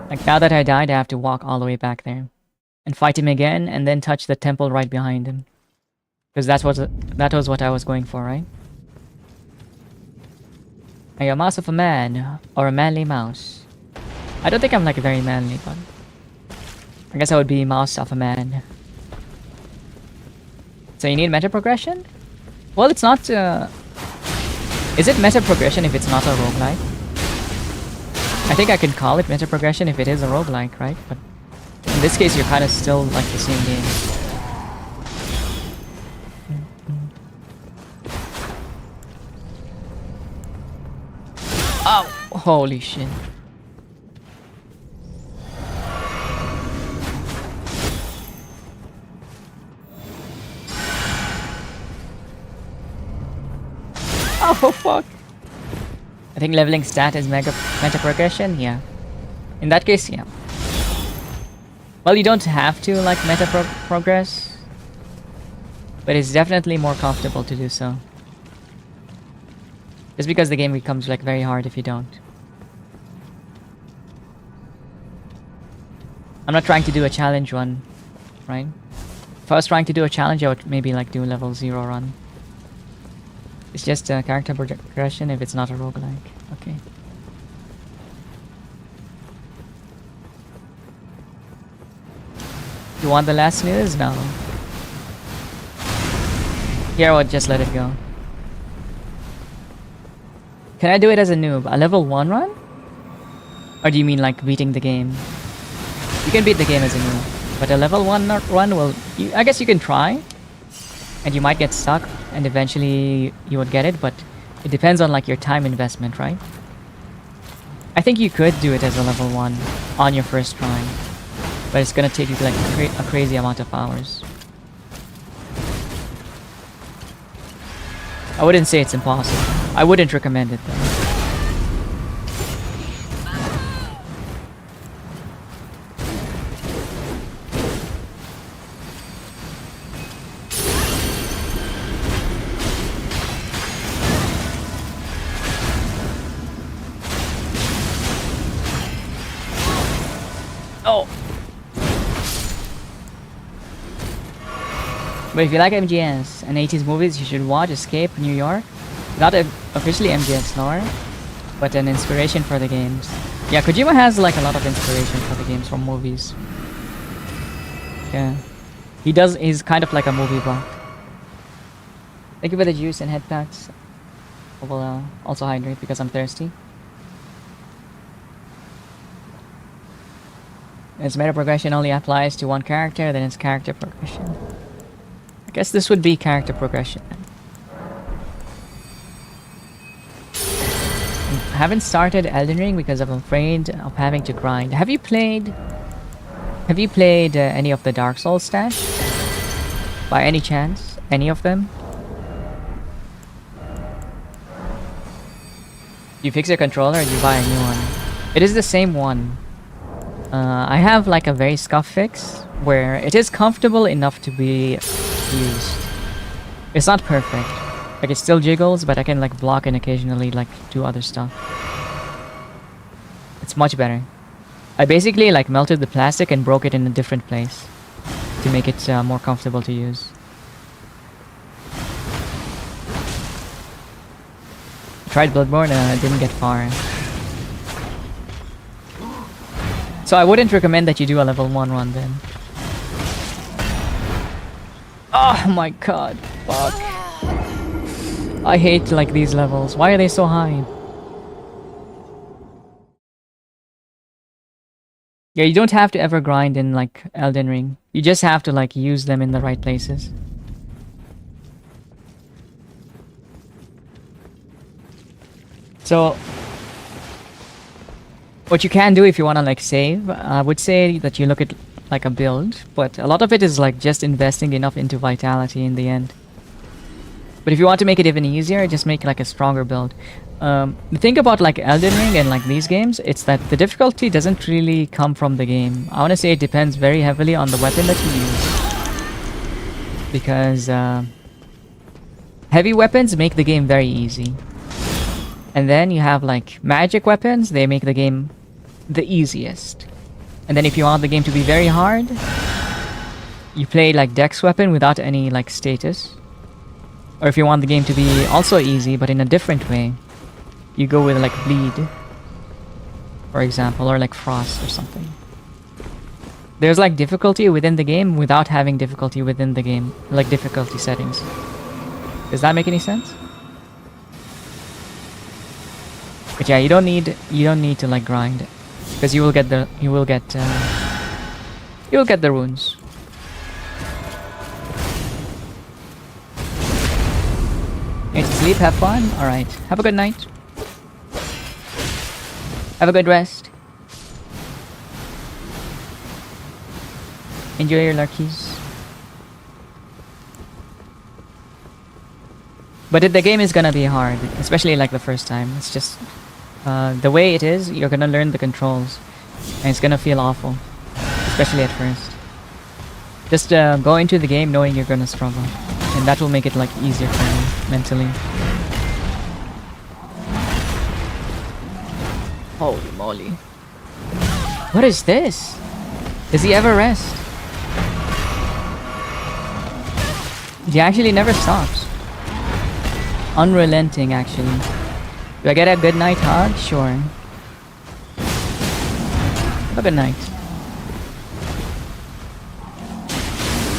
Speaker 1: Like now that I died, I have to walk all the way back there. And fight him again, and then touch the temple right behind him. Because that was what I was going for, right? Are you a mouse of a man? Or a manly mouse? I don't think I'm like very manly, but I guess I would be mouse of a man. So you need meta progression? Well, it's not is it meta progression if it's not a roguelike? I think I can call it meta progression if it is a roguelike, right? But in this case, you're kind of still like the same game. Oh, holy shit. Oh fuck. I think leveling stat is meta progression, yeah. In that case, yeah. Well, you don't have to like meta progress, but it's definitely more comfortable to do so. Just because the game becomes like very hard if you don't. I'm not trying to do a challenge run, right? If I was trying to do a challenge, I would maybe like do a level 0 run. It's just a character progression if it's not a roguelike. Okay. You want the last news? No. Here, I would just let it go. Can I do it as a noob? A level 1 run? Or do you mean like beating the game? You can beat the game as a noob. But a level 1 run will... I guess you can try. And you might get stuck. And eventually you would get it. But it depends on like your time investment, right? I think you could do it as a level 1 on your first try. But it's gonna take you like a crazy amount of hours. I wouldn't say it's impossible. I wouldn't recommend it though. Oh! But if you like MGS and 80s movies, you should watch Escape New York. Not officially MGS lore, but an inspiration for the games. Yeah, Kojima has like a lot of inspiration for the games from movies. Yeah. He's kind of like a movie buff. Thank you for the juice and head packs. I will also hydrate because I'm thirsty. Its meta progression only applies to one character, then it's character progression. I guess this would be character progression. I haven't started Elden Ring because I'm afraid of having to grind. Have you played any of the Dark Souls stash? By any chance? Any of them? You fix your controller and you buy a new one. It is the same one. I have like a very scuff fix where it is comfortable enough to be used. It's not perfect. Like it still jiggles, but I can like block and occasionally like do other stuff. It's much better. I basically like melted the plastic and broke it in a different place to make it more comfortable to use. Tried Bloodborne and I didn't get far. So I wouldn't recommend that you do a level 1 run then. Oh my god, fuck. I hate like these levels. Why are they so high? Yeah, you don't have to ever grind in like Elden Ring. You just have to like use them in the right places. So what you can do if you want to like save, I would say that you look at like a build, but a lot of it is like just investing enough into vitality in the end. But if you want to make it even easier, just make like a stronger build. The thing about like Elden Ring and like these games, it's that the difficulty doesn't really come from the game. I want to say it depends very heavily on the weapon that you use. Because heavy weapons make the game very easy. And then you have like magic weapons, they make the game the easiest. And then if you want the game to be very hard, you play like dex weapon without any like status. Or if you want the game to be also easy but in a different way, you go with like bleed, for example, or like frost or something. There's like difficulty within the game without having difficulty within the game, like difficulty settings. Does that make any sense? But yeah, you don't need to like grind, because you will get the runes. Need to sleep, have fun. All right, have a good night. Have a good rest. Enjoy your lurkies. But the game is gonna be hard, especially like the first time. It's just the way it is, you're gonna learn the controls, and it's gonna feel awful, especially at first. Just go into the game knowing you're gonna struggle, and that will make it like easier for you mentally. Holy moly. What is this? Does he ever rest? He actually never stops. Unrelenting, actually. Do I get a good night hug? Sure. Have a good night.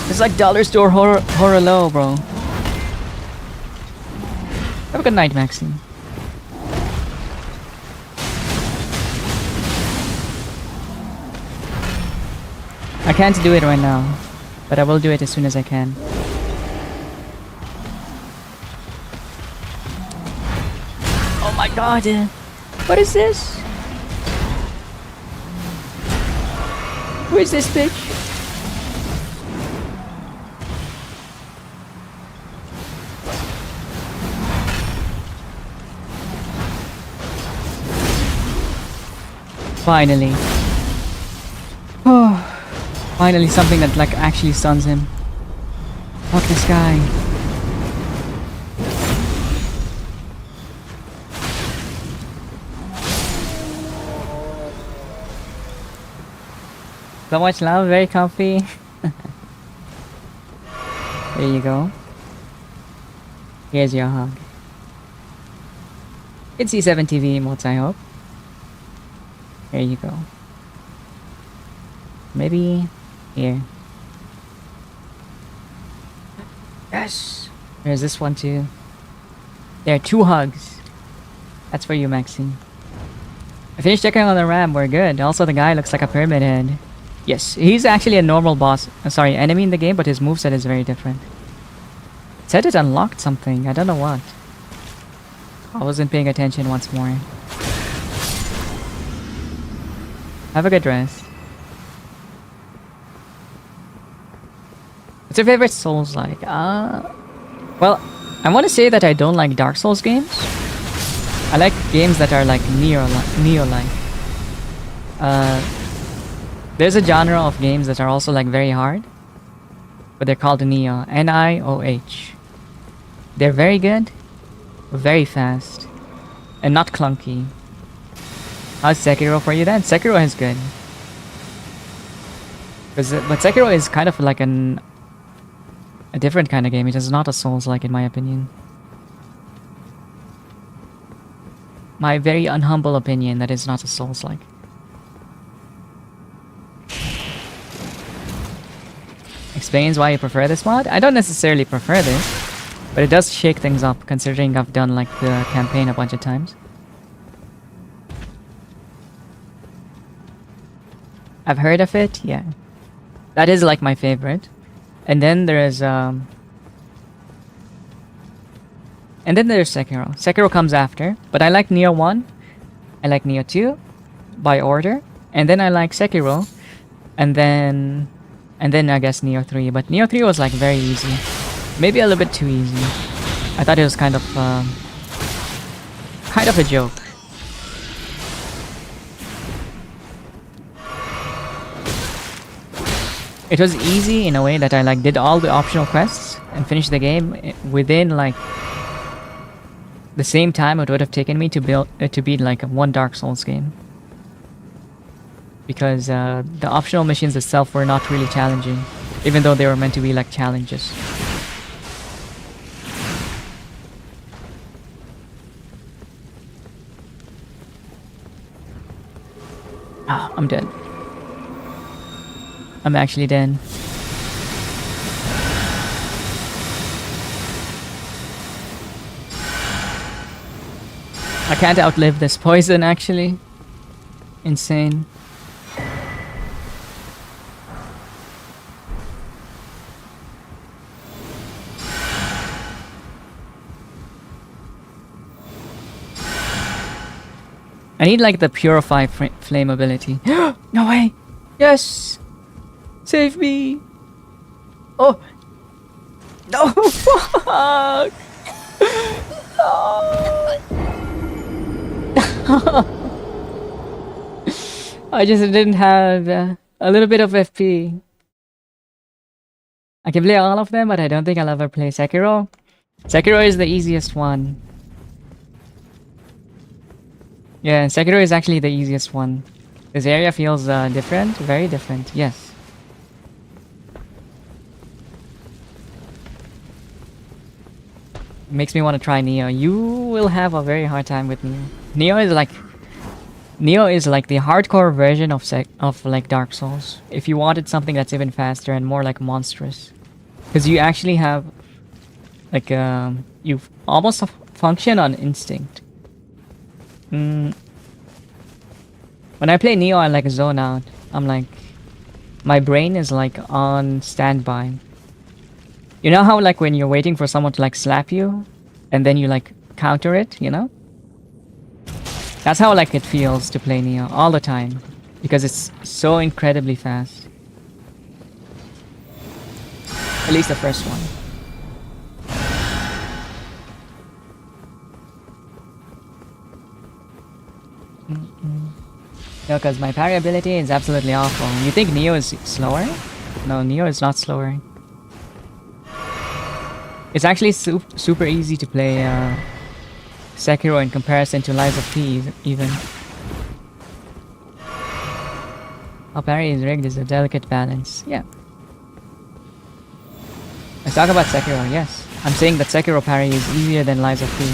Speaker 1: It's like dollar store horror low, bro. Have a good night, Maxine. I can't do it right now, but I will do it as soon as I can. Oh my god! What is this? Who is this bitch? Finally. Oh. Finally something that like actually stuns him. Fuck this guy. So much love, very comfy. There you go. Here's your hug. It's C7 TV emotes, I hope. There you go. Maybe here. Yes! There's this one too. There are 2 hugs. That's for you, Maxine. I finished checking on the RAM, we're good. Also, the guy looks like a pyramid head. Yes, he's actually a normal boss. Sorry, enemy in the game, but his moveset is very different. It said it unlocked something, I don't know what. I wasn't paying attention once more. Have a good rest. What's your favorite Souls-like? Well, I want to say that I don't like Dark Souls games. I like games that are like Neo-like. There's a genre of games that are also like very hard, but they're called Neo. N-I-O-H. They're very good, very fast, and not clunky. How's Sekiro for you then? Sekiro is good. But Sekiro is kind of like a different kind of game. It is not a Souls-like in my opinion. My very unhumble opinion that it's not a Souls-like. Explains why you prefer this mod? I don't necessarily prefer this, but it does shake things up considering I've done like the campaign a bunch of times. I've heard of it, yeah. That is like my favorite. And then there's Sekiro. Sekiro comes after, but I like Neo 1, I like Neo 2 by order, and then I like Sekiro, and then I guess Neo 3, but Neo 3 was like very easy. Maybe a little bit too easy. I thought it was kind of a joke. It was easy in a way that I like did all the optional quests and finished the game within like the same time it would have taken me to beat like one Dark Souls game. Because the optional missions itself were not really challenging, even though they were meant to be like challenges. Ah, I'm dead. I'm actually dead. I can't outlive this poison actually. Insane. I need like the purify flame ability. No way! Yes! Save me! Oh! No! Fuck! I just didn't have a little bit of FP. I can play all of them, but I don't think I'll ever play Sekiro. Sekiro is the easiest one. Yeah, Sekiro is actually the easiest one. This area feels different, very different, yes. Makes me want to try Neo. You will have a very hard time with Neo. Neo is like the hardcore version of like Dark Souls. If you wanted something that's even faster and more like monstrous, because you actually have like you almost function on instinct. When I play Neo, I like zone out. I'm like, my brain is like on standby. You know how like when you're waiting for someone to like slap you, and then you like counter it, you know? That's how like it feels to play Neo all the time, because it's so incredibly fast. At least the first one. No, because my parry ability is absolutely awful. You think Neo is slower? No, Neo is not slower. It's actually super easy to play Sekiro in comparison to Lies of P even. How parry is rigged is a delicate balance. Yeah. Let's talk about Sekiro, yes. I'm saying that Sekiro parry is easier than Lies of P.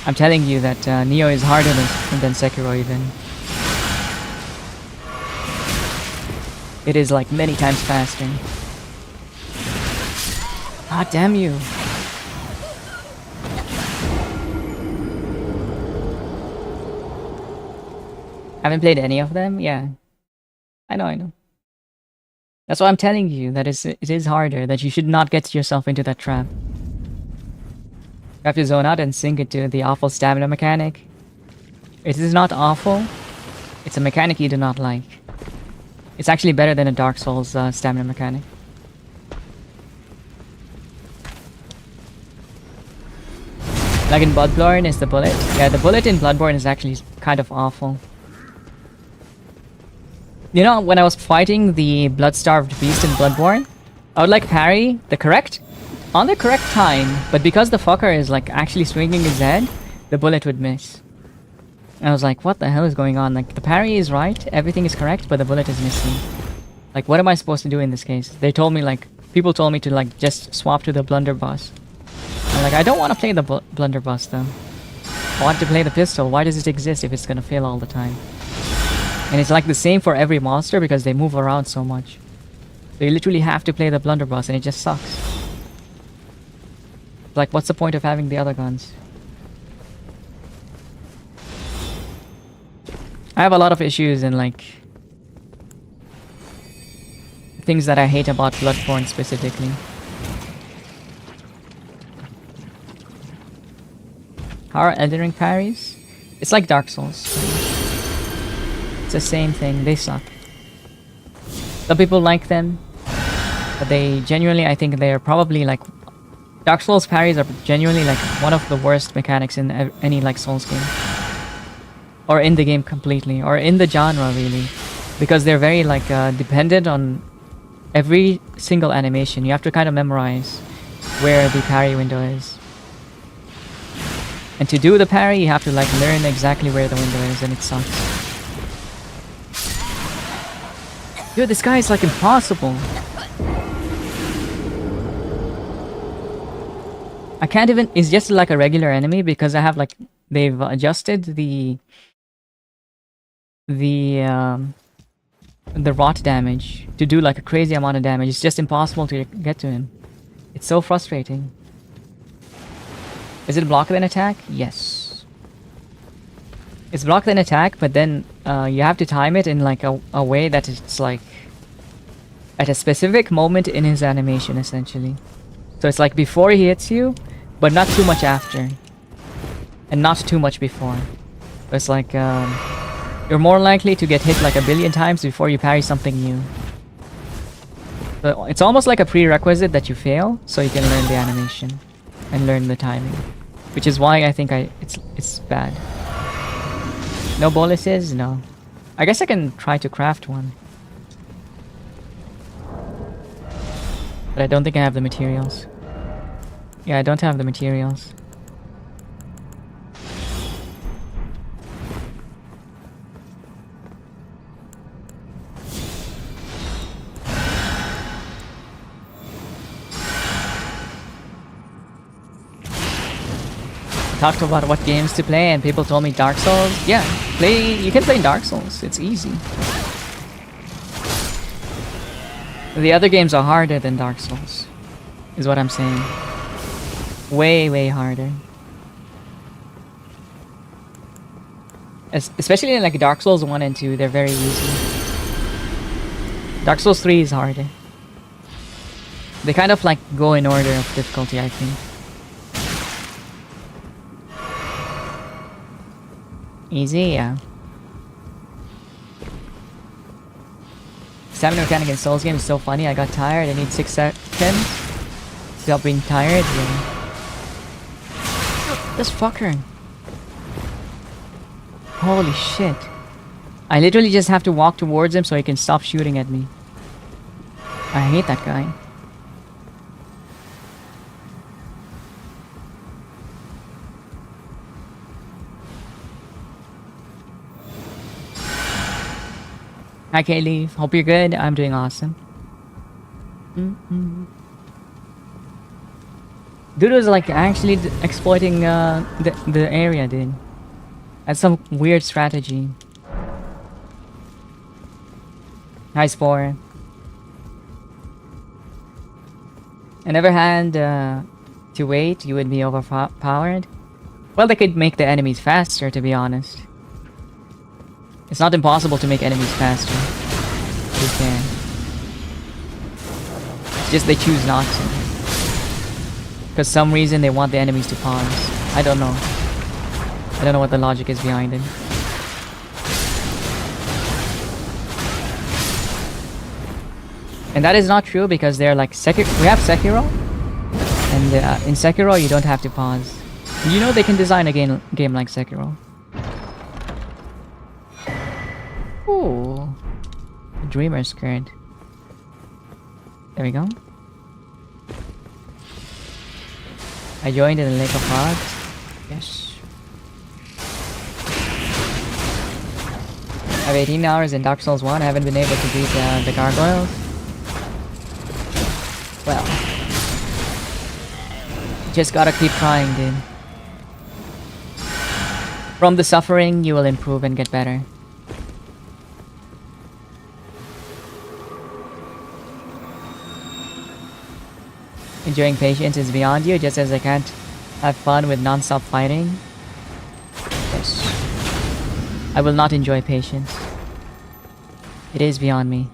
Speaker 1: I'm telling you that Neo is harder than Sekiro even. It is like many times faster. Ah, damn you. Haven't played any of them? Yeah. I know. That's why I'm telling you that it is harder, that you should not get yourself into that trap. You have to zone out and sink into the awful stamina mechanic. It is not awful. It's a mechanic you do not like. It's actually better than a Dark Souls stamina mechanic. Like in Bloodborne is the bullet. Yeah, the bullet in Bloodborne is actually kind of awful. You know, when I was fighting the blood-starved beast in Bloodborne, I would like parry on the correct time, but because the fucker is like actually swinging his head, the bullet would miss. And I was like, what the hell is going on? Like, the parry is right, everything is correct, but the bullet is missing. Like, what am I supposed to do in this case? They told me, like, people told me to like just swap to the blunderbuss. I'm like, I don't want to play the blunderbuss though. I want to play the pistol. Why does it exist if it's gonna fail all the time? And it's like the same for every monster because they move around so much. So you literally have to play the blunderbuss and it just sucks. Like, what's the point of having the other guns? I have a lot of issues and like things that I hate about Bloodborne specifically. How are Elden Ring parries? It's like Dark Souls. It's the same thing, they suck. Some people like them, but they genuinely, I think they're probably like... Dark Souls parries are genuinely like one of the worst mechanics in any like Souls game. Or in the game completely, or in the genre really. Because they're very like dependent on every single animation. You have to kind of memorize where the parry window is. And to do the parry, you have to like learn exactly where the window is, and it sucks. Dude, this guy is like impossible. I can't even... It's just like a regular enemy because I have like... They've adjusted the rot damage to do like a crazy amount of damage. It's just impossible to get to him. It's so frustrating. Is it block then attack? Yes. It's block then attack, but then you have to time it in like a way that it's like at a specific moment in his animation essentially. So it's like before he hits you, but not too much after. And not too much before. So it's like you're more likely to get hit like a billion times before you parry something new. So it's almost like a prerequisite that you fail so you can learn the animation and learn the timing, which is why I think it's bad. No boluses? No. I guess I can try to craft one, but I don't think I have the materials. Yeah, I don't have the materials. Talked about what games to play and people told me Dark Souls. Yeah, you can play Dark Souls. It's easy. The other games are harder than Dark Souls, is what I'm saying. Way, way harder. Especially in like Dark Souls 1 and 2, they're very easy. Dark Souls 3 is harder. They kind of like go in order of difficulty, I think. Easy, yeah. Stamina mechanic in Souls game is so funny. I got tired. I need 6 seconds. Stop being tired. Yeah. This fucker. Holy shit. I literally just have to walk towards him so he can stop shooting at me. I hate that guy. Hi Kaylee, hope you're good. I'm doing awesome. Dude was like actually exploiting the area, dude. That's some weird strategy. Hi, Spore. I never had to wait. You would be overpowered. Well, they could make the enemies faster, to be honest. It's not impossible to make enemies faster. They can. It's just they choose not to. Because some reason they want the enemies to pause. I don't know. I don't know what the logic is behind it. And that is not true because they're like we have Sekiro, and in Sekiro you don't have to pause. You know they can design a game like Sekiro. Ooh, Dreamer skirt. There we go. I joined in the Lake of Frogs. Yes. I have 18 hours in Dark Souls 1. I haven't been able to beat the gargoyles. Well, just gotta keep trying, dude. From the suffering, you will improve and get better. Enjoying patience is beyond you, just as I can't have fun with non-stop fighting. Yes. I will not enjoy patience. It is beyond me.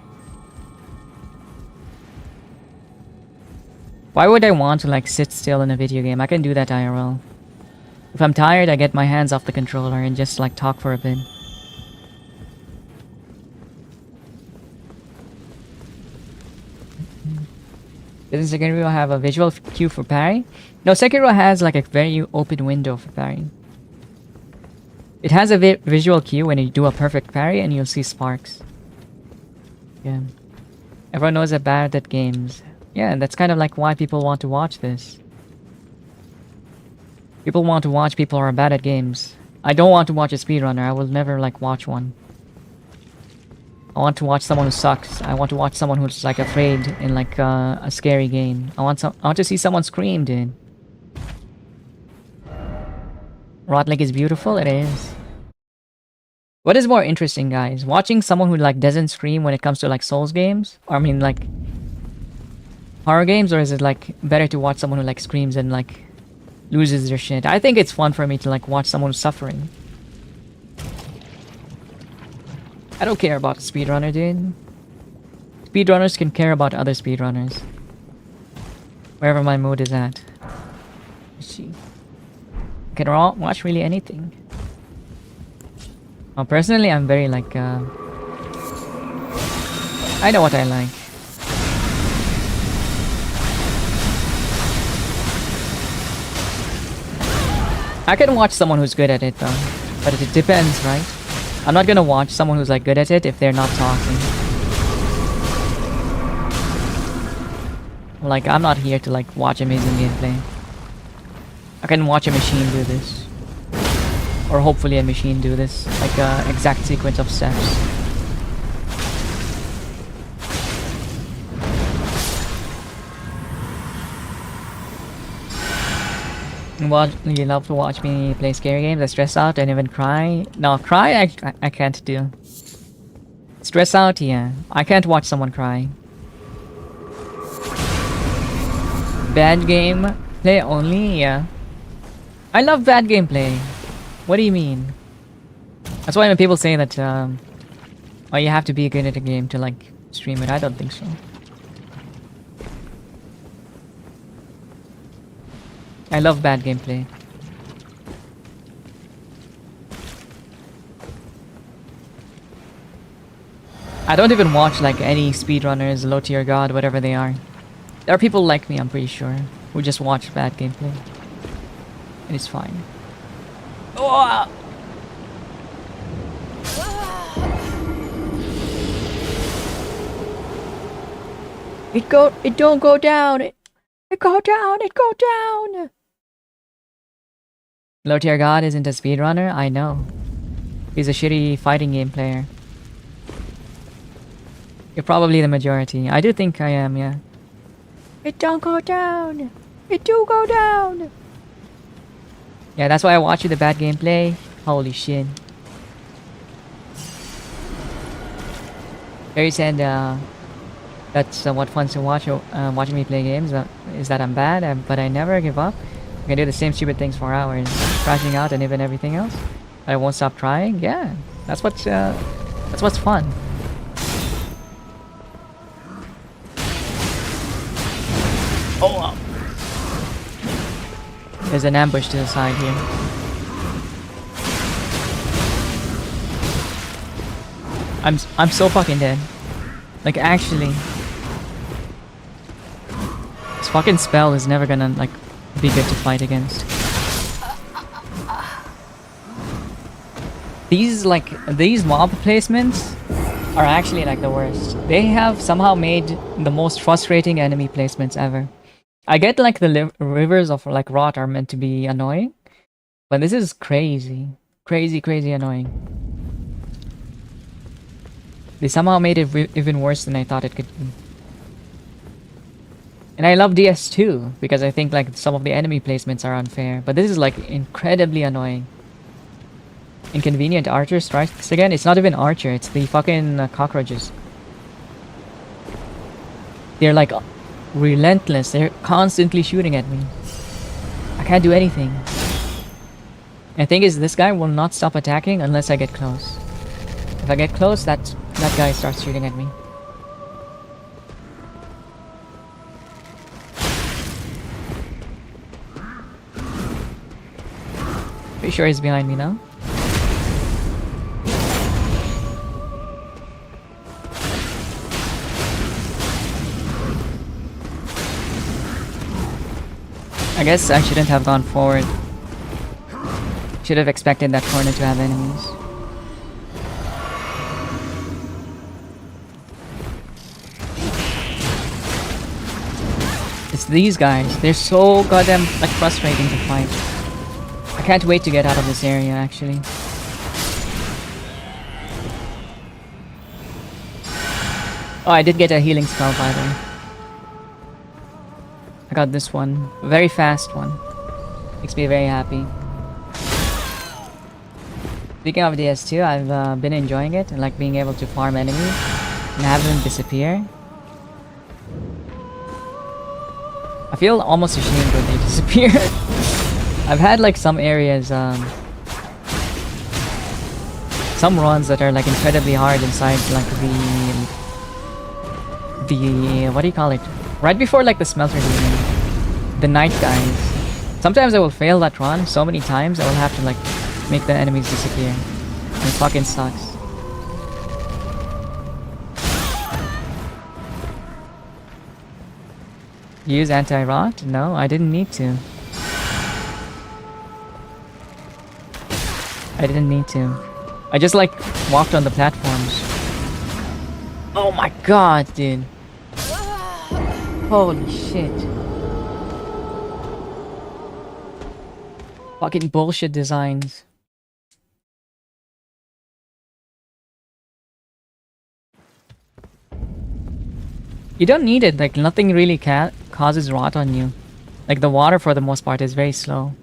Speaker 1: Why would I want to like sit still in a video game? I can do that IRL. If I'm tired, I get my hands off the controller and just like talk for a bit. Doesn't Sekiro have a visual cue for parry? No, Sekiro has like a very open window for parry. It has a visual cue when you do a perfect parry and you'll see sparks. Yeah. Everyone knows I'm bad at games. Yeah, and that's kind of like why people want to watch this. People want to watch people who are bad at games. I don't want to watch a speedrunner. I will never like watch one. I want to watch someone who sucks. I want to watch someone who's like afraid in like a scary game. I want to see someone scream, dude. Rot Lake is beautiful. It is. What is more interesting, guys? Watching someone who like doesn't scream when it comes to like Souls games, or I mean like horror games, or is it like better to watch someone who like screams and like loses their shit? I think it's fun for me to like watch someone who's suffering. I don't care about a speedrunner, dude. Speedrunners can care about other speedrunners. Wherever my mood is at. Let's see. I can watch really anything. Personally, I'm very like I know what I like. I can watch someone who's good at it though, but it depends, right? I'm not gonna watch someone who's like good at it if they're not talking. Like, I'm not here to like watch amazing gameplay. I can watch a machine do this. Or hopefully a machine do this. Like a exact sequence of steps. You love to watch me play scary games. I stress out and even cry. No, cry I can't do. Stress out, yeah. I can't watch someone cry. Bad game play only, yeah. I love bad gameplay. What do you mean? That's why when people say that oh, you have to be good at a game to like stream it. I don't think so. I love bad gameplay. I don't even watch like any speedrunners, low tier god, whatever they are. There are people like me, I'm pretty sure, who just watch bad gameplay. And it's fine. Oh! It don't go down. It go down. It go down. Low tier god isn't a speedrunner. I know. He's a shitty fighting game player. You're probably the majority. I do think I am, yeah. It don't go down. It do go down. Yeah, that's why I watch the bad gameplay. Holy shit. Harry said, that's what fun to watch. Watching me play games is that I'm bad, but I never give up. I can do the same stupid things for hours, crashing out and even everything else. I won't stop trying. Yeah, that's what's fun. Oh, wow. There's an ambush to the side here. I'm so fucking dead. Like, actually, this fucking spell is never gonna like be good to fight against. These mob placements are actually like the worst. They have somehow made the most frustrating enemy placements ever. I get like the rivers of like rot are meant to be annoying, but this is crazy, crazy annoying. They somehow made it even worse than I thought it could be. And I love DS2 because I think like some of the enemy placements are unfair, but this is like incredibly annoying. Inconvenient archer strikes again. It's not even archer, it's the fucking cockroaches. They're like relentless. They're constantly shooting at me. I can't do anything. And the thing is, this guy will not stop attacking unless I get close. If I get close, that guy starts shooting at me. Pretty sure he's behind me now. I guess I shouldn't have gone forward. Should have expected that corner to have enemies. It's these guys. They're so goddamn like frustrating to fight. I can't wait to get out of this area actually. Oh, I did get a healing spell by the way. I got this one. A very fast one. Makes me very happy. Speaking of DS2, I've been enjoying it. I like being able to farm enemies and have them disappear. I feel almost ashamed when they disappear. I've had like some areas, some runs that are like incredibly hard inside like the what do you call it? Right before like the smelter demon, the night guys. Sometimes I will fail that run so many times I will have to like make the enemies disappear. And it fucking sucks. Use anti-rot? No, I didn't need to. I didn't need to. I just like walked on the platforms. Oh my god, dude. Holy shit. Fucking bullshit designs. You don't need it, like nothing really causes rot on you. Like the water for the most part is very slow.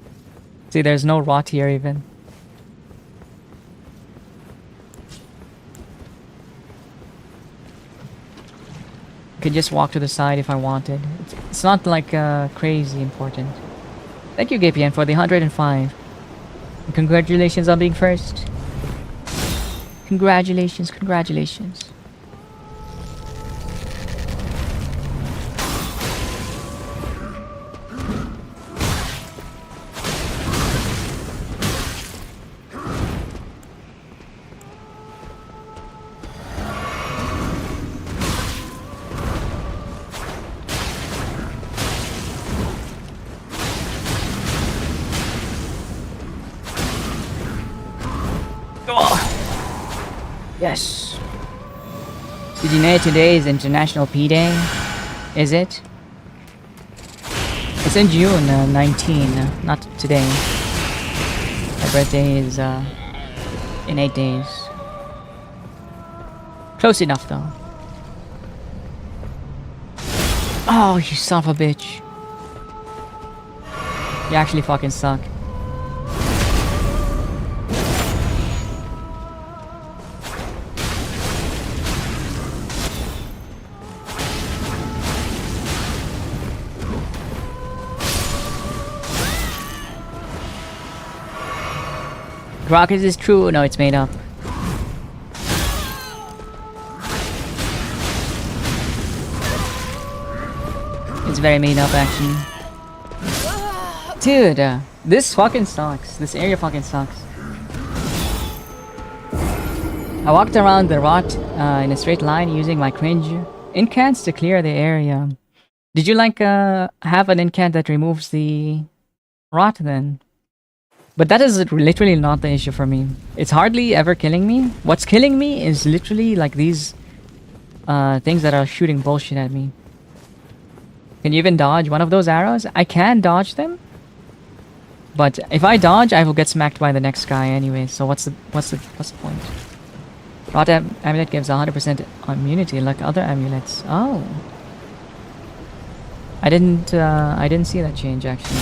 Speaker 1: See, there's no rot here even. I could just walk to the side if I wanted. It's not like crazy important. Thank you, GPN, for the 105. And congratulations on being first. Congratulations, congratulations. Yes. Did you know today is International P Day? Is it? It's in June 19, not today. My birthday is in 8 days. Close enough though. Oh, you son of a bitch. You actually fucking suck. Rocket is true. No, it's made up. It's very made up, actually. Dude, this fucking sucks. This area fucking sucks. I walked around the rot in a straight line using my cringe incants to clear the area. Did you like have an incant that removes the rot then? But that is literally not the issue for me. It's hardly ever killing me. What's killing me is literally like these things that are shooting bullshit at me. Can you even dodge one of those arrows? I can dodge them. But if I dodge, I will get smacked by the next guy anyway. So what's the point? Rot amulet gives 100% immunity like other amulets. Oh. I didn't see that change actually.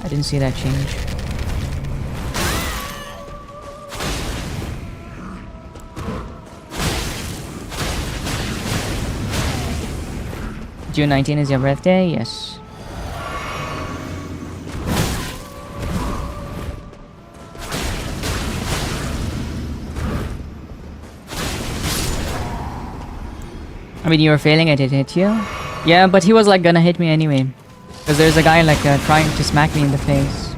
Speaker 1: I didn't see that change. June 19 is your birthday? Yes. I mean, you were failing at it hit you? Yeah, but he was like gonna hit me anyway. Because there's a guy like trying to smack me in the face.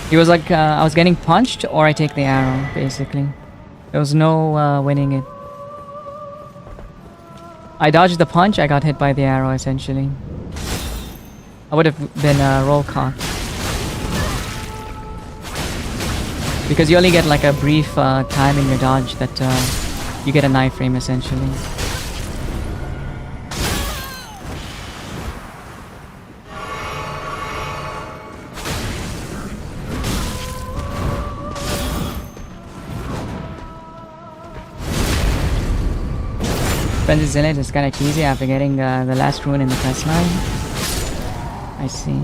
Speaker 1: He was like, I was getting punched or I take the arrow, basically. There was no winning it. I dodged the punch, I got hit by the arrow essentially. I would have been roll cocked. Because you only get like a brief time in your dodge that you get a knife frame essentially. Frenzy's in it is kinda cheesy after getting the last rune in the quest line. I see.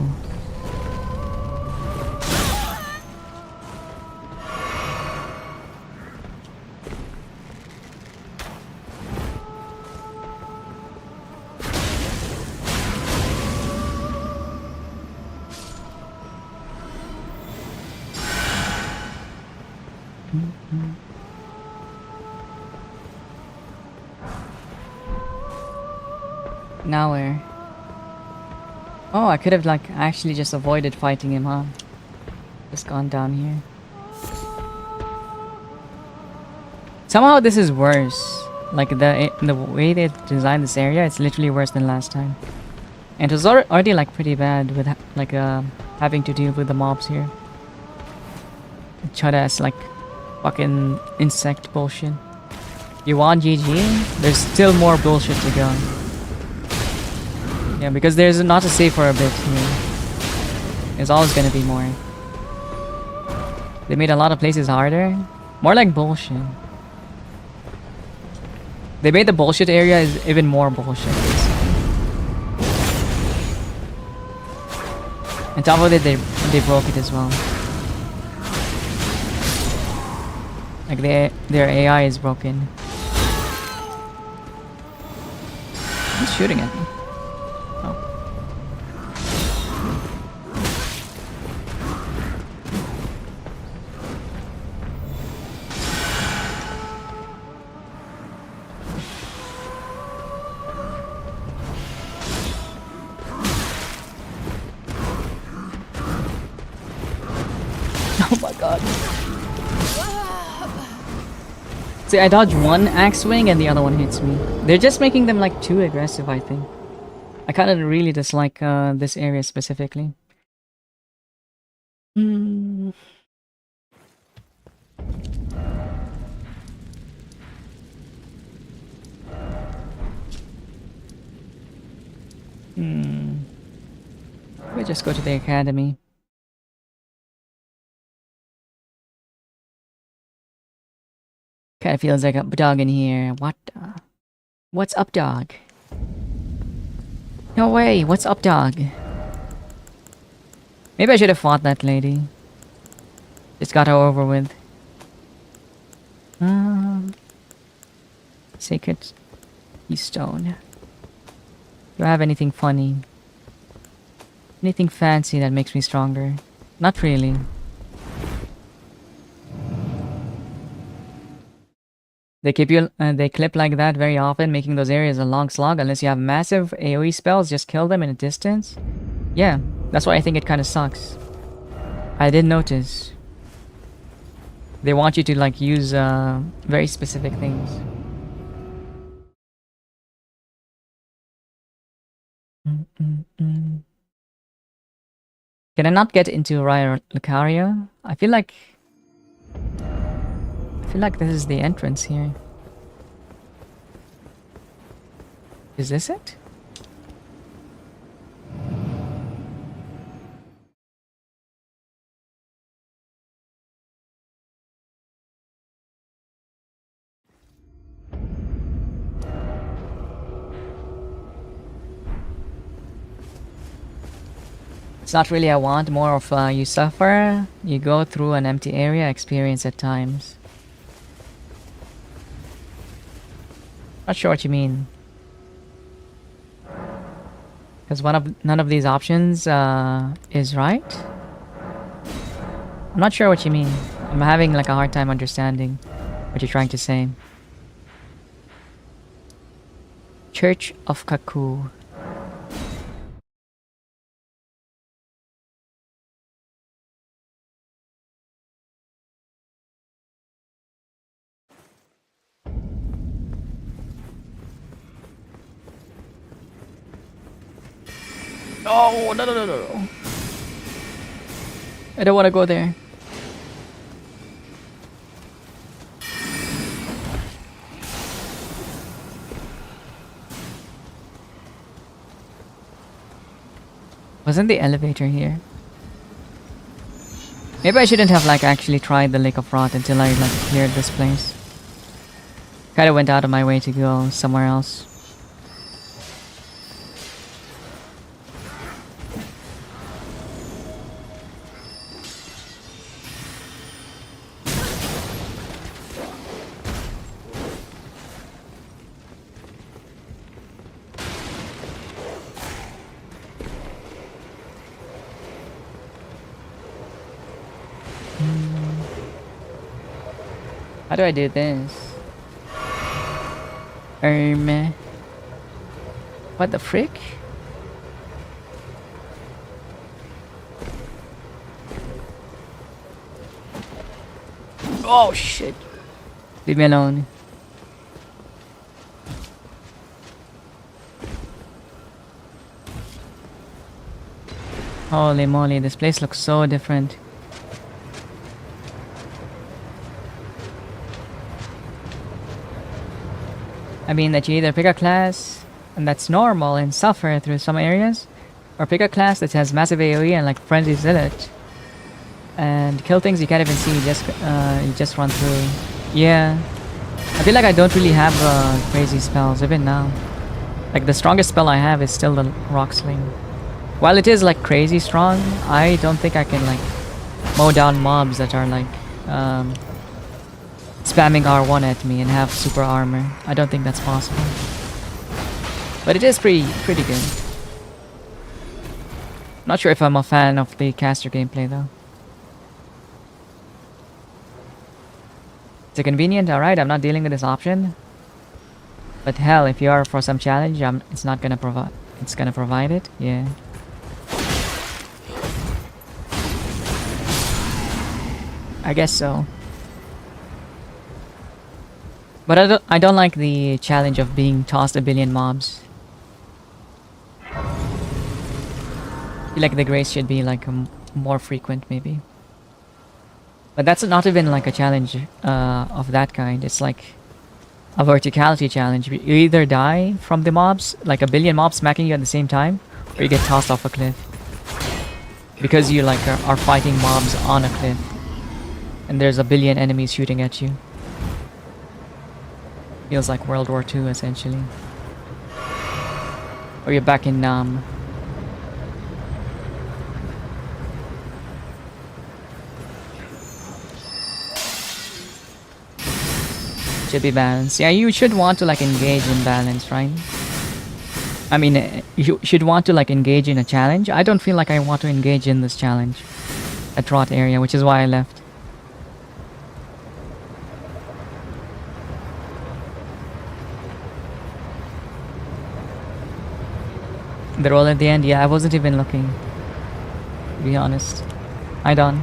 Speaker 1: Now where? Oh, I could have like actually just avoided fighting him, huh? Just gone down here. Somehow this is worse. Like the way they designed this area, it's literally worse than last time. And it was already like pretty bad with like having to deal with the mobs here. Chud-ass like fucking insect bullshit. You want GG? There's still more bullshit to go. Yeah, because there's not a save for a bit here. There's always gonna be more. They made a lot of places harder. More like bullshit. They made the bullshit area is even more bullshit. On top of it, they broke it as well. Like their AI is broken. Who's shooting at me? Oh my god. See, I dodge one axe swing and the other one hits me. They're just making them like too aggressive, I think. I kind of really dislike this area specifically. Hmm. We just go to the academy. Kind of feels like a dog in here. What? What's up, dog? No way. What's up, dog? Maybe I should have fought that lady. Just got her over with. Sacred Keystone. Do I have anything funny? Anything fancy that makes me stronger? Not really. They clip like that very often, making those areas a long slog. Unless you have massive AoE spells, just kill them in a distance. Yeah, that's why I think it kind of sucks. I did notice. They want you to like use very specific things. Can I not get into Raya Lucaria? I feel like this is the entrance here. Is this it? It's not really a want, more of you suffer, you go through an empty area, experience at times. Not sure what you mean. Because none of these options is right. I'm not sure what you mean. I'm having like a hard time understanding what you're trying to say. Church of Kaku. Oh, no. I don't want to go there. Wasn't the elevator here? Maybe I shouldn't have like actually tried the Lake of Rot until I like cleared this place. Kinda went out of my way to go somewhere else. How do I do this? What the frick? Oh shit. Leave me alone. Holy moly, this place looks so different. I mean that you either pick a class and that's normal and suffer through some areas, or pick a class that has massive AoE and like frenzy zealot and kill things you can't even see. You just run through. Yeah, I feel like I don't really have crazy spells even now. Like the strongest spell I have is still the rock sling. While it is like crazy strong, I don't think I can like mow down mobs that are like spamming R1 at me and have super armor. I don't think that's possible. But it is pretty good. Not sure if I'm a fan of the caster gameplay though. Is it convenient? Alright, I'm not dealing with this option. But hell, if you are for some challenge, it's gonna provide it. Yeah. I guess so. But I don't like the challenge of being tossed a billion mobs. I feel like the grace should be like more frequent maybe. But that's not even like a challenge of that kind. It's like a verticality challenge. You either die from the mobs, like a billion mobs smacking you at the same time, or you get tossed off a cliff. Because you like are fighting mobs on a cliff. And there's a billion enemies shooting at you. Feels like World War II essentially. Or you're back in should be balanced. Yeah, you should want to like engage in balance, right? I mean, you should want to like engage in a challenge. I don't feel like I want to engage in this challenge at Rot area, which is why I left. The roll at the end, yeah, I wasn't even looking, to be honest. Hi, Don.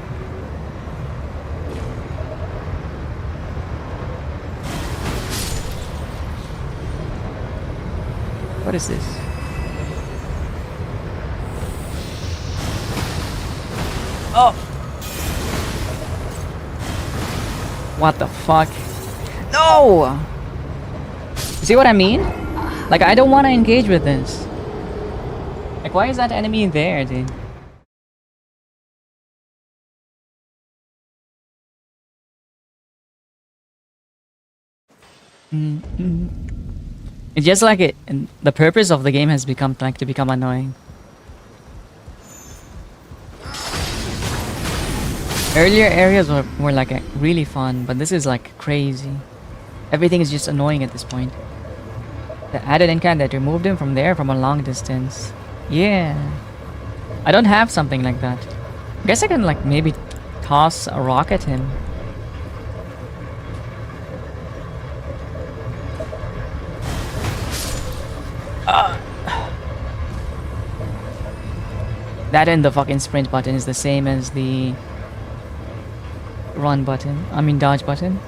Speaker 1: What is this? Oh! What the fuck? No! See what I mean? Like, I don't want to engage with this. Like, why is that enemy there, dude? It's just like it. The purpose of the game has become like to become annoying. Earlier areas were like really fun, but this is like crazy. Everything is just annoying at this point. The added incant that removed him from there from a long distance. Yeah. I don't have something like that. I guess I can like maybe toss a rock at him. That and the fucking sprint button is the same as the run button. I mean dodge button.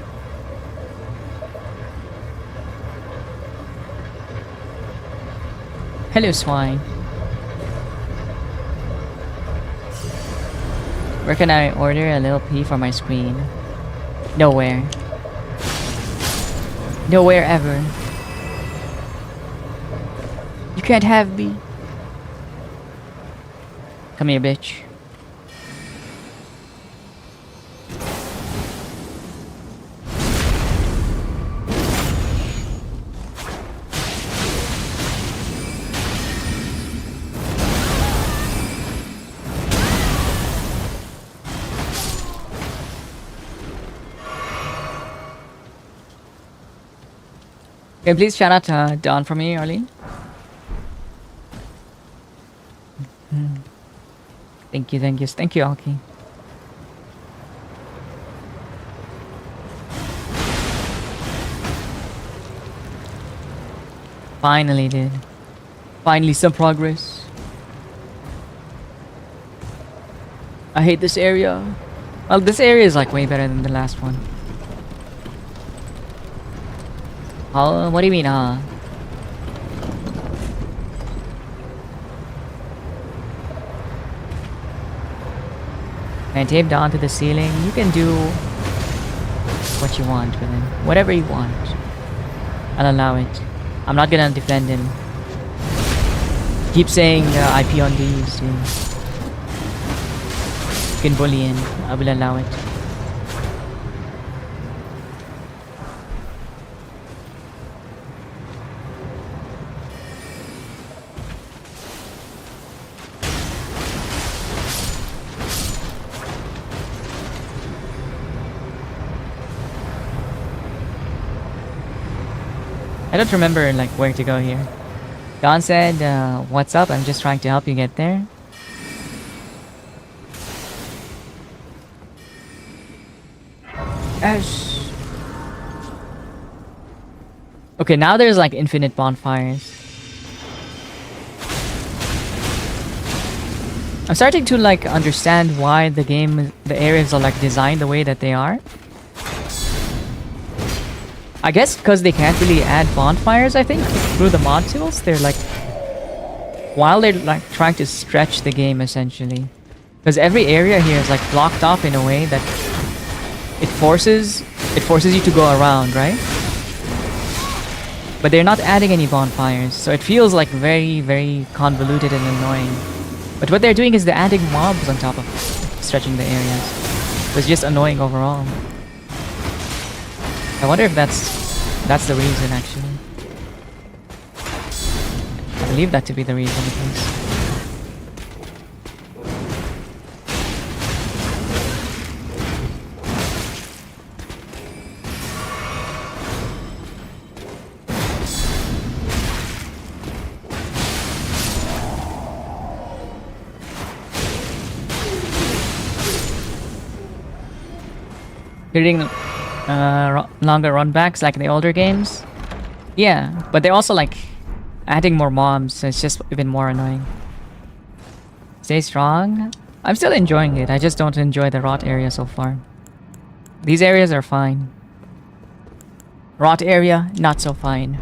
Speaker 1: Hello, swine. Where can I order a little pea for my screen? Nowhere. Nowhere ever. You can't have me. Come here, bitch. Can you please shout out Dawn for me, Arlene? Thank you, Alki. Finally, dude. Finally, some progress. I hate this area. Well, this area is like way better than the last one. Oh, what do you mean, huh? And taped onto the ceiling. You can do what you want with him. Whatever you want. I'll allow it. I'm not gonna defend him. Keep saying IP on these. You can bully him. I will allow it. I don't remember like where to go here. Don said, what's up? I'm just trying to help you get there. Yes. Okay, now there's like infinite bonfires. I'm starting to like understand why the areas are like designed the way that they are. I guess because they can't really add bonfires, I think, through the mod tools. They're like, while they're like trying to stretch the game essentially. Because every area here is like blocked off in a way that it forces you to go around, right? But they're not adding any bonfires, so it feels like very, very convoluted and annoying. But what they're doing is they're adding mobs on top of stretching the areas. So it's just annoying overall. I wonder if that's That's the reason, actually. I believe that to be the reason, at least. Getting longer runbacks like in the older games. Yeah, but they're also like adding more mobs, so it's just even more annoying. Stay strong. I'm still enjoying it. I just don't enjoy the rot area so far. These areas are fine. Rot area, not so fine.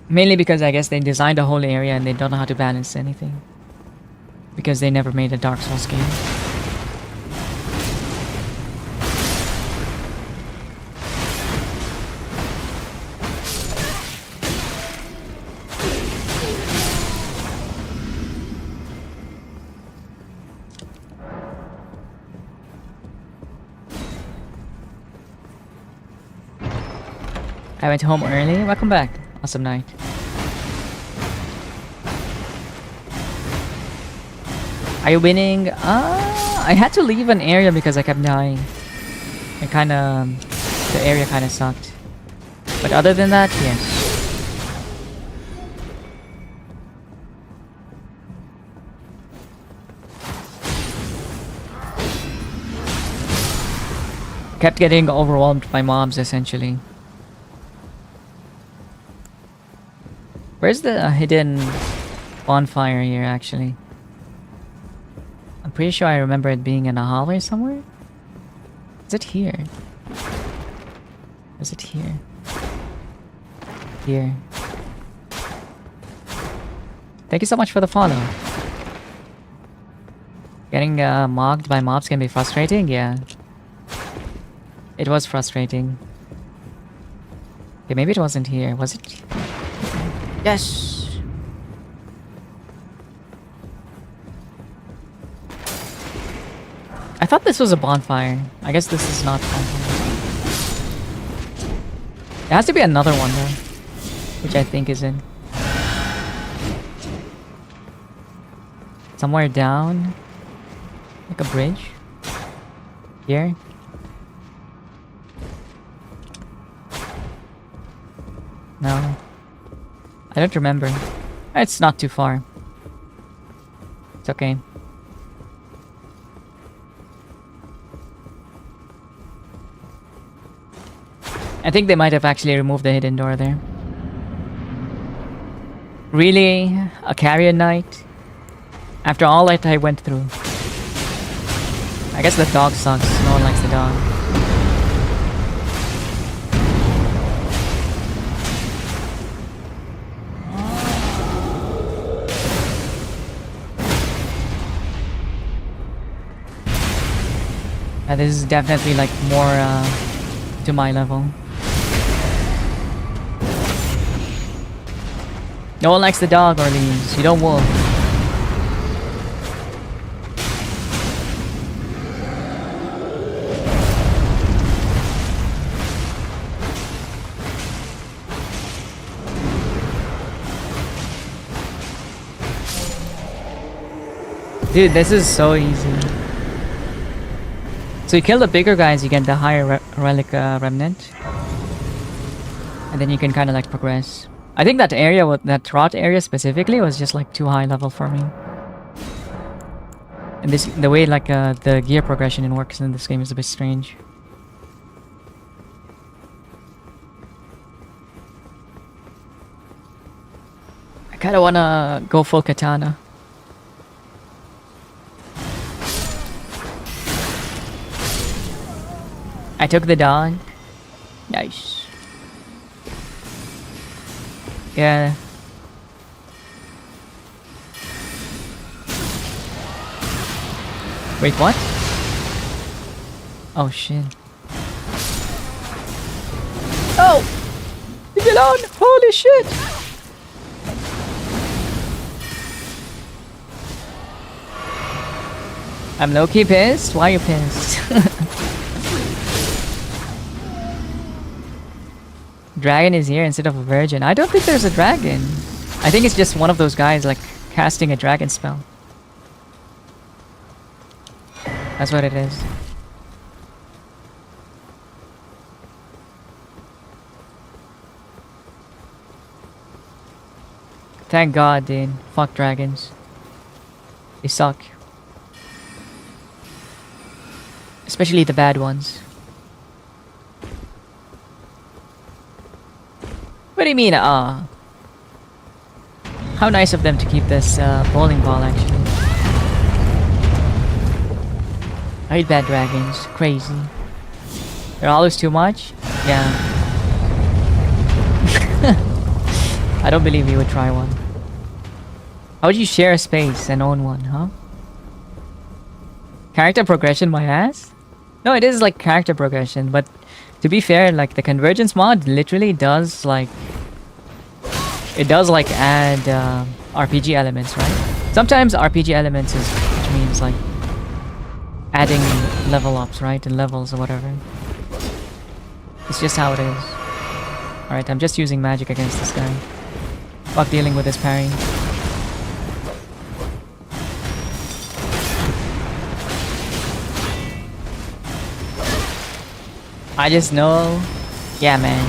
Speaker 1: Mainly because I guess they designed a whole area and they don't know how to balance anything. Because they never made a Dark Souls game. I went home early. Welcome back. Awesome night. Are you winning? I had to leave an area because I kept dying. It kinda... the area kinda sucked. But other than that, yes. Kept getting overwhelmed by mobs, essentially. Where's the hidden bonfire here, actually? I'm pretty sure I remember it being in a hallway somewhere. Is it here? Is it here? Here. Thank you so much for the follow. Getting mocked by mobs can be frustrating, yeah. It was frustrating. Okay, maybe it wasn't here. Was it? Yes! I thought this was a bonfire. I guess this is not bonfire. There has to be another one though, which I think is in. Somewhere down, like a bridge. Here. No. I don't remember. It's not too far. It's okay. I think they might have actually removed the hidden door there. Really? A carrier knight? After all that I went through. I guess the dog sucks. No one likes the dog. This is definitely like more to my level. No one likes the dog, Orleans. You don't wolf. Dude, this is so easy. So you kill the bigger guys, you get the higher relic remnant. And then you can kind of like progress. I think that area, that rot area specifically, was just like too high level for me. And this, the way like the gear progression works in this game is a bit strange. I kind of want to go full katana. I took the dog. Nice. Yeah. Wait, what? Oh shit. Oh! Leave it on! Holy shit! I'm low-key pissed? Why are you pissed? dragon is here instead of a virgin. I don't think there's a dragon. I think it's just one of those guys like casting a dragon spell. That's what it is. Thank God, dude. Fuck dragons. They suck. Especially the bad ones. What do you mean, How nice of them to keep this bowling ball, actually. I hate bad dragons. Crazy. They're always too much? Yeah. I don't believe you would try one. How would you share a space and own one, huh? Character progression, my ass? No, it is like character progression, but to be fair, like the convergence mod literally does like... It does like add RPG elements, right? Sometimes RPG elements is, which means like adding level ups, right? And levels or whatever. It's just how it is. Alright, I'm just using magic against this guy. Fuck dealing with this parry. I just know. Yeah, man.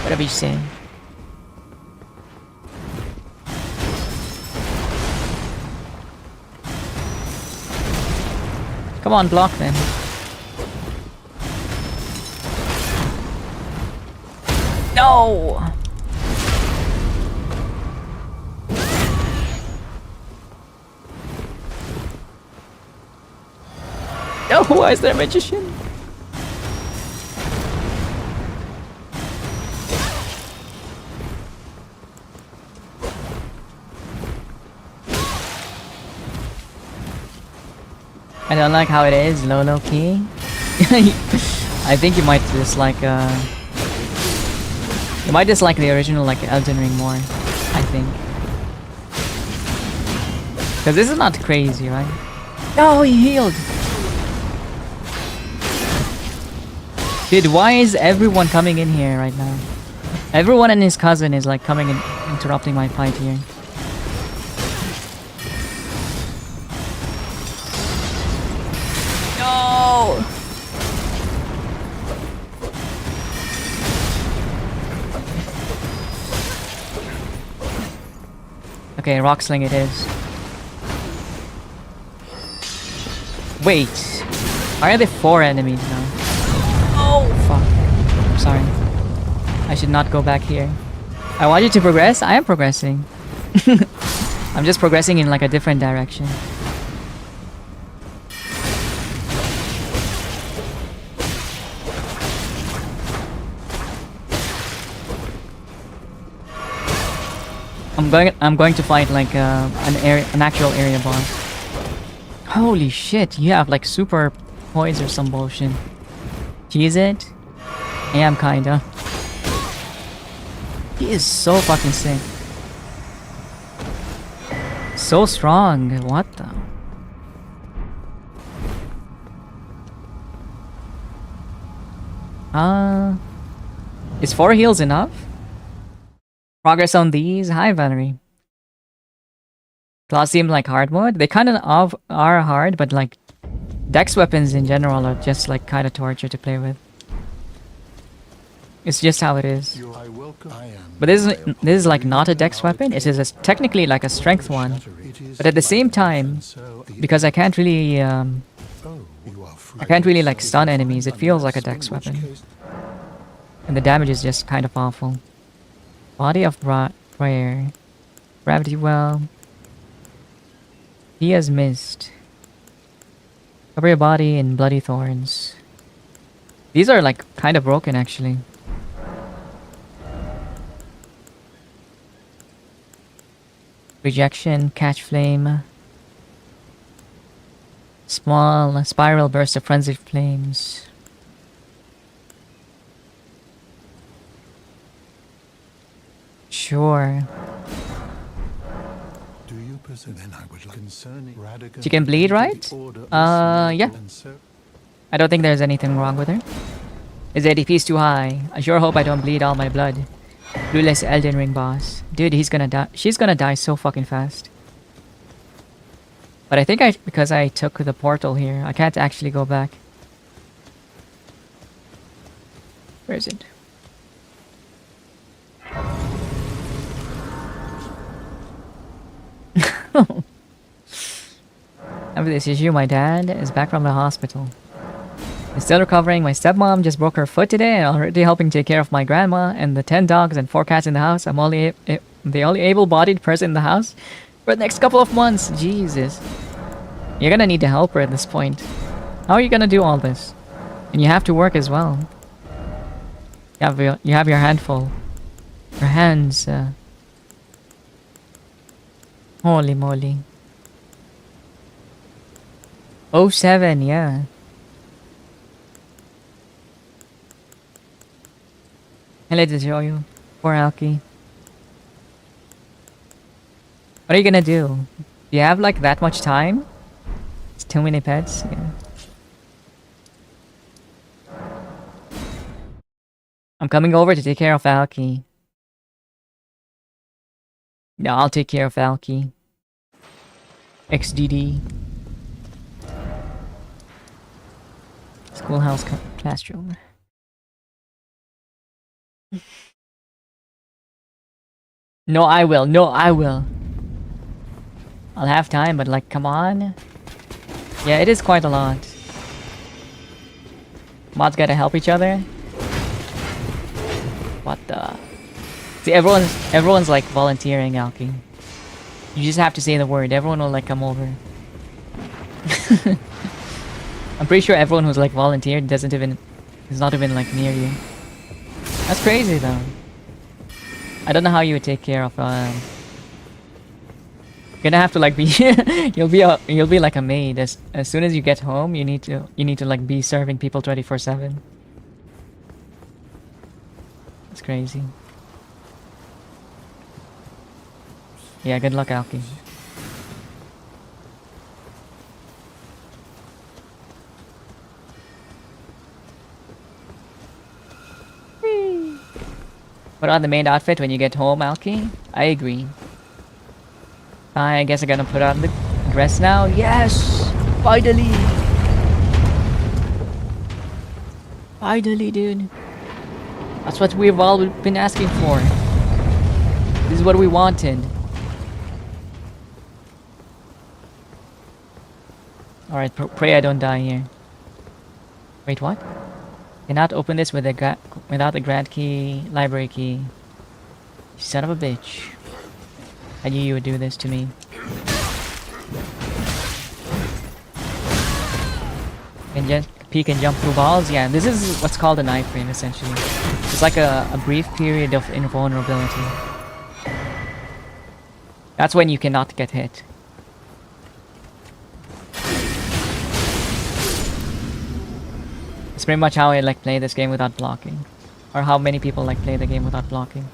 Speaker 1: Whatever you say. Come on, block them. No! No, why is there a magician? I don't like how it is, low key. I think you might dislike you might dislike the original like Elden Ring more, I think. Cause this is not crazy, right? No, he healed! Dude, why is everyone coming in here right now? Everyone and his cousin is like coming in, interrupting my fight here. No! Okay, rock sling it is. Wait, why are there 4 enemies now? Oh fuck! I'm sorry. I should not go back here. I want you to progress. I am progressing. I'm just progressing in like a different direction. I'm going to fight like an actual area boss. Holy shit, you have like super poise or some bullshit. Cheese it? I am kinda. He is so fucking sick. So strong. What the? Is 4 heals enough? Progress on these? Hi, Valerie. Claws seem like hard mode. They kind of are hard, but like dex weapons in general are just like kind of torture to play with. It's just how it is. But this is like not a dex weapon. It is technically like a strength one. But at the same time, because I can't really like stun enemies, it feels like a dex weapon. And the damage is just kind of awful. Body of Prayer. Gravity Well. He has missed. Cover your body in bloody thorns. These are like kind of broken actually. Rejection, Catch Flame. Small spiral burst of frenzied flames. Sure. She can bleed, right? Yeah. I don't think there's anything wrong with her. His ADP is too high. I sure hope I don't bleed all my blood. Clueless Elden Ring boss. Dude, he's gonna die. She's gonna die so fucking fast. But I think because I took the portal here, I can't actually go back. Where is it? After this issue, my dad is back from the hospital. He's still recovering. My stepmom just broke her foot today and already helping take care of my grandma and the 10 dogs and 4 cats in the house. I'm the only able-bodied person in the house for the next couple of months. Jesus. You're gonna need a helper at this point. How are you gonna do all this? And you have to work as well. You have your handful. Your hands, holy moly. Oh 07, yeah. Hello to show you. Poor Alki. What are you gonna do? Do you have like that much time? It's too many pets, yeah. I'm coming over to take care of Alki. No, I'll take care of Alki. XDD. Schoolhouse classroom. No, I will. No, I will. I'll have time, but like, come on. Yeah, it is quite a lot. Mods gotta help each other. What the? See, everyone's like volunteering, Alki. You just have to say the word. Everyone will like come over. I'm pretty sure everyone who's like volunteered is not even like near you. That's crazy though. I don't know how you would take care of you're gonna have to like be you'll be like a maid as soon as you get home. You need to like be serving people 24/7. That's crazy. Yeah, good luck, Alki. Put on the main outfit when you get home, Alki. I agree. I guess I'm gonna put on the dress now. Yes! Finally! Finally, dude. That's what we've all been asking for. This is what we wanted. Alright, pray I don't die here. Wait, what? Cannot open this with without the grant key, library key. Son of a bitch. I knew you would do this to me. And just peek and jump through walls. Yeah, this is what's called an iframe essentially. It's like a brief period of invulnerability. That's when you cannot get hit. It's pretty much how I like play this game without blocking. Or how many people like play the game without blocking.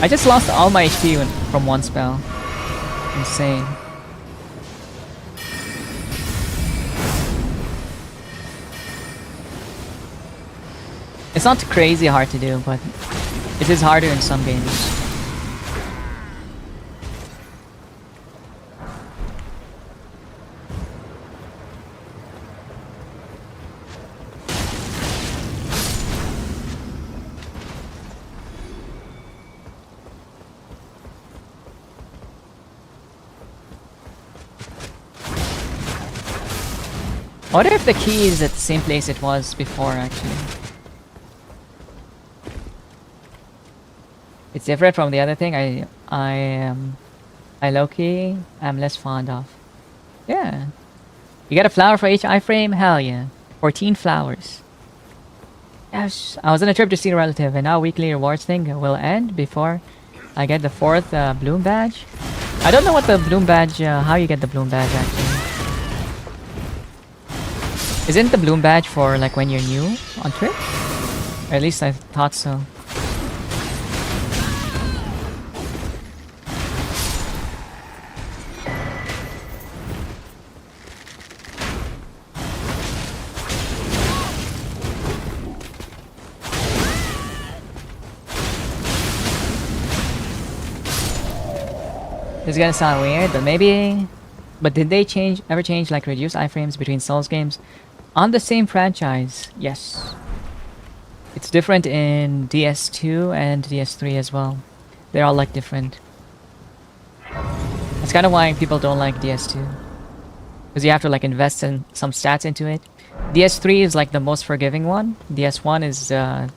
Speaker 1: I just lost all my HP from one spell. Insane. It's not crazy hard to do, but it is harder in some games. I wonder if the key is at the same place it was before, actually. It's different from the other thing I low-key am less fond of. Yeah. You get a flower for each iframe? Hell yeah. 14 flowers. Yes. I was on a trip to see a relative, and now weekly rewards thing will end before I get the 4th bloom badge. I don't know what the bloom badge, how you get the bloom badge actually. Isn't the bloom badge for like when you're new on trip? Or at least I thought so. It's gonna sound weird, but maybe... But did they ever change, like, reduce iframes between Souls games? On the same franchise, yes. It's different in DS2 and DS3 as well. They're all, like, different. That's kind of why people don't like DS2. Because you have to, like, invest in some stats into it. DS3 is, like, the most forgiving one. DS1 is, Oh,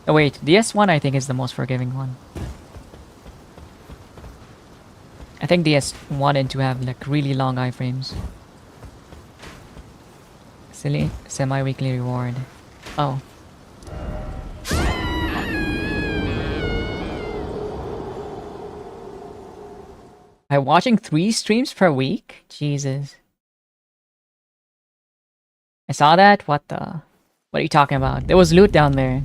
Speaker 1: wait. DS1, I think, is the most forgiving one. I think DS1 and 2 have, like, really long iframes. Silly semi-weekly reward. Oh. I'm watching 3 streams per week? Jesus. I saw that? What the... What are you talking about? There was loot down there.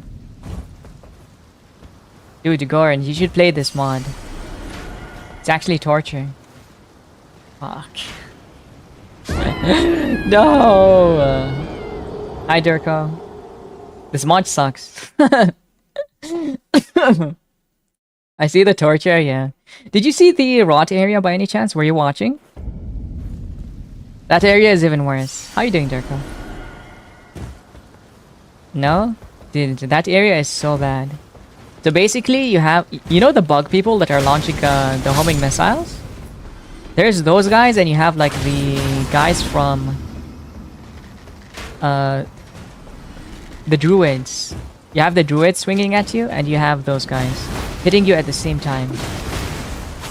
Speaker 1: Dude, Goran, you should play this mod. It's actually torture. Fuck. No! Hi, Durko. This mod sucks. I see the torture, yeah. Did you see the rot area by any chance? Were you watching? That area is even worse. How you doing, Durko? No? Dude, that area is so bad. So basically, you have... You know the bug people that are launching the homing missiles? There's those guys, and you have, like, the guys from... the druids. You have the druids swinging at you, and you have those guys hitting you at the same time.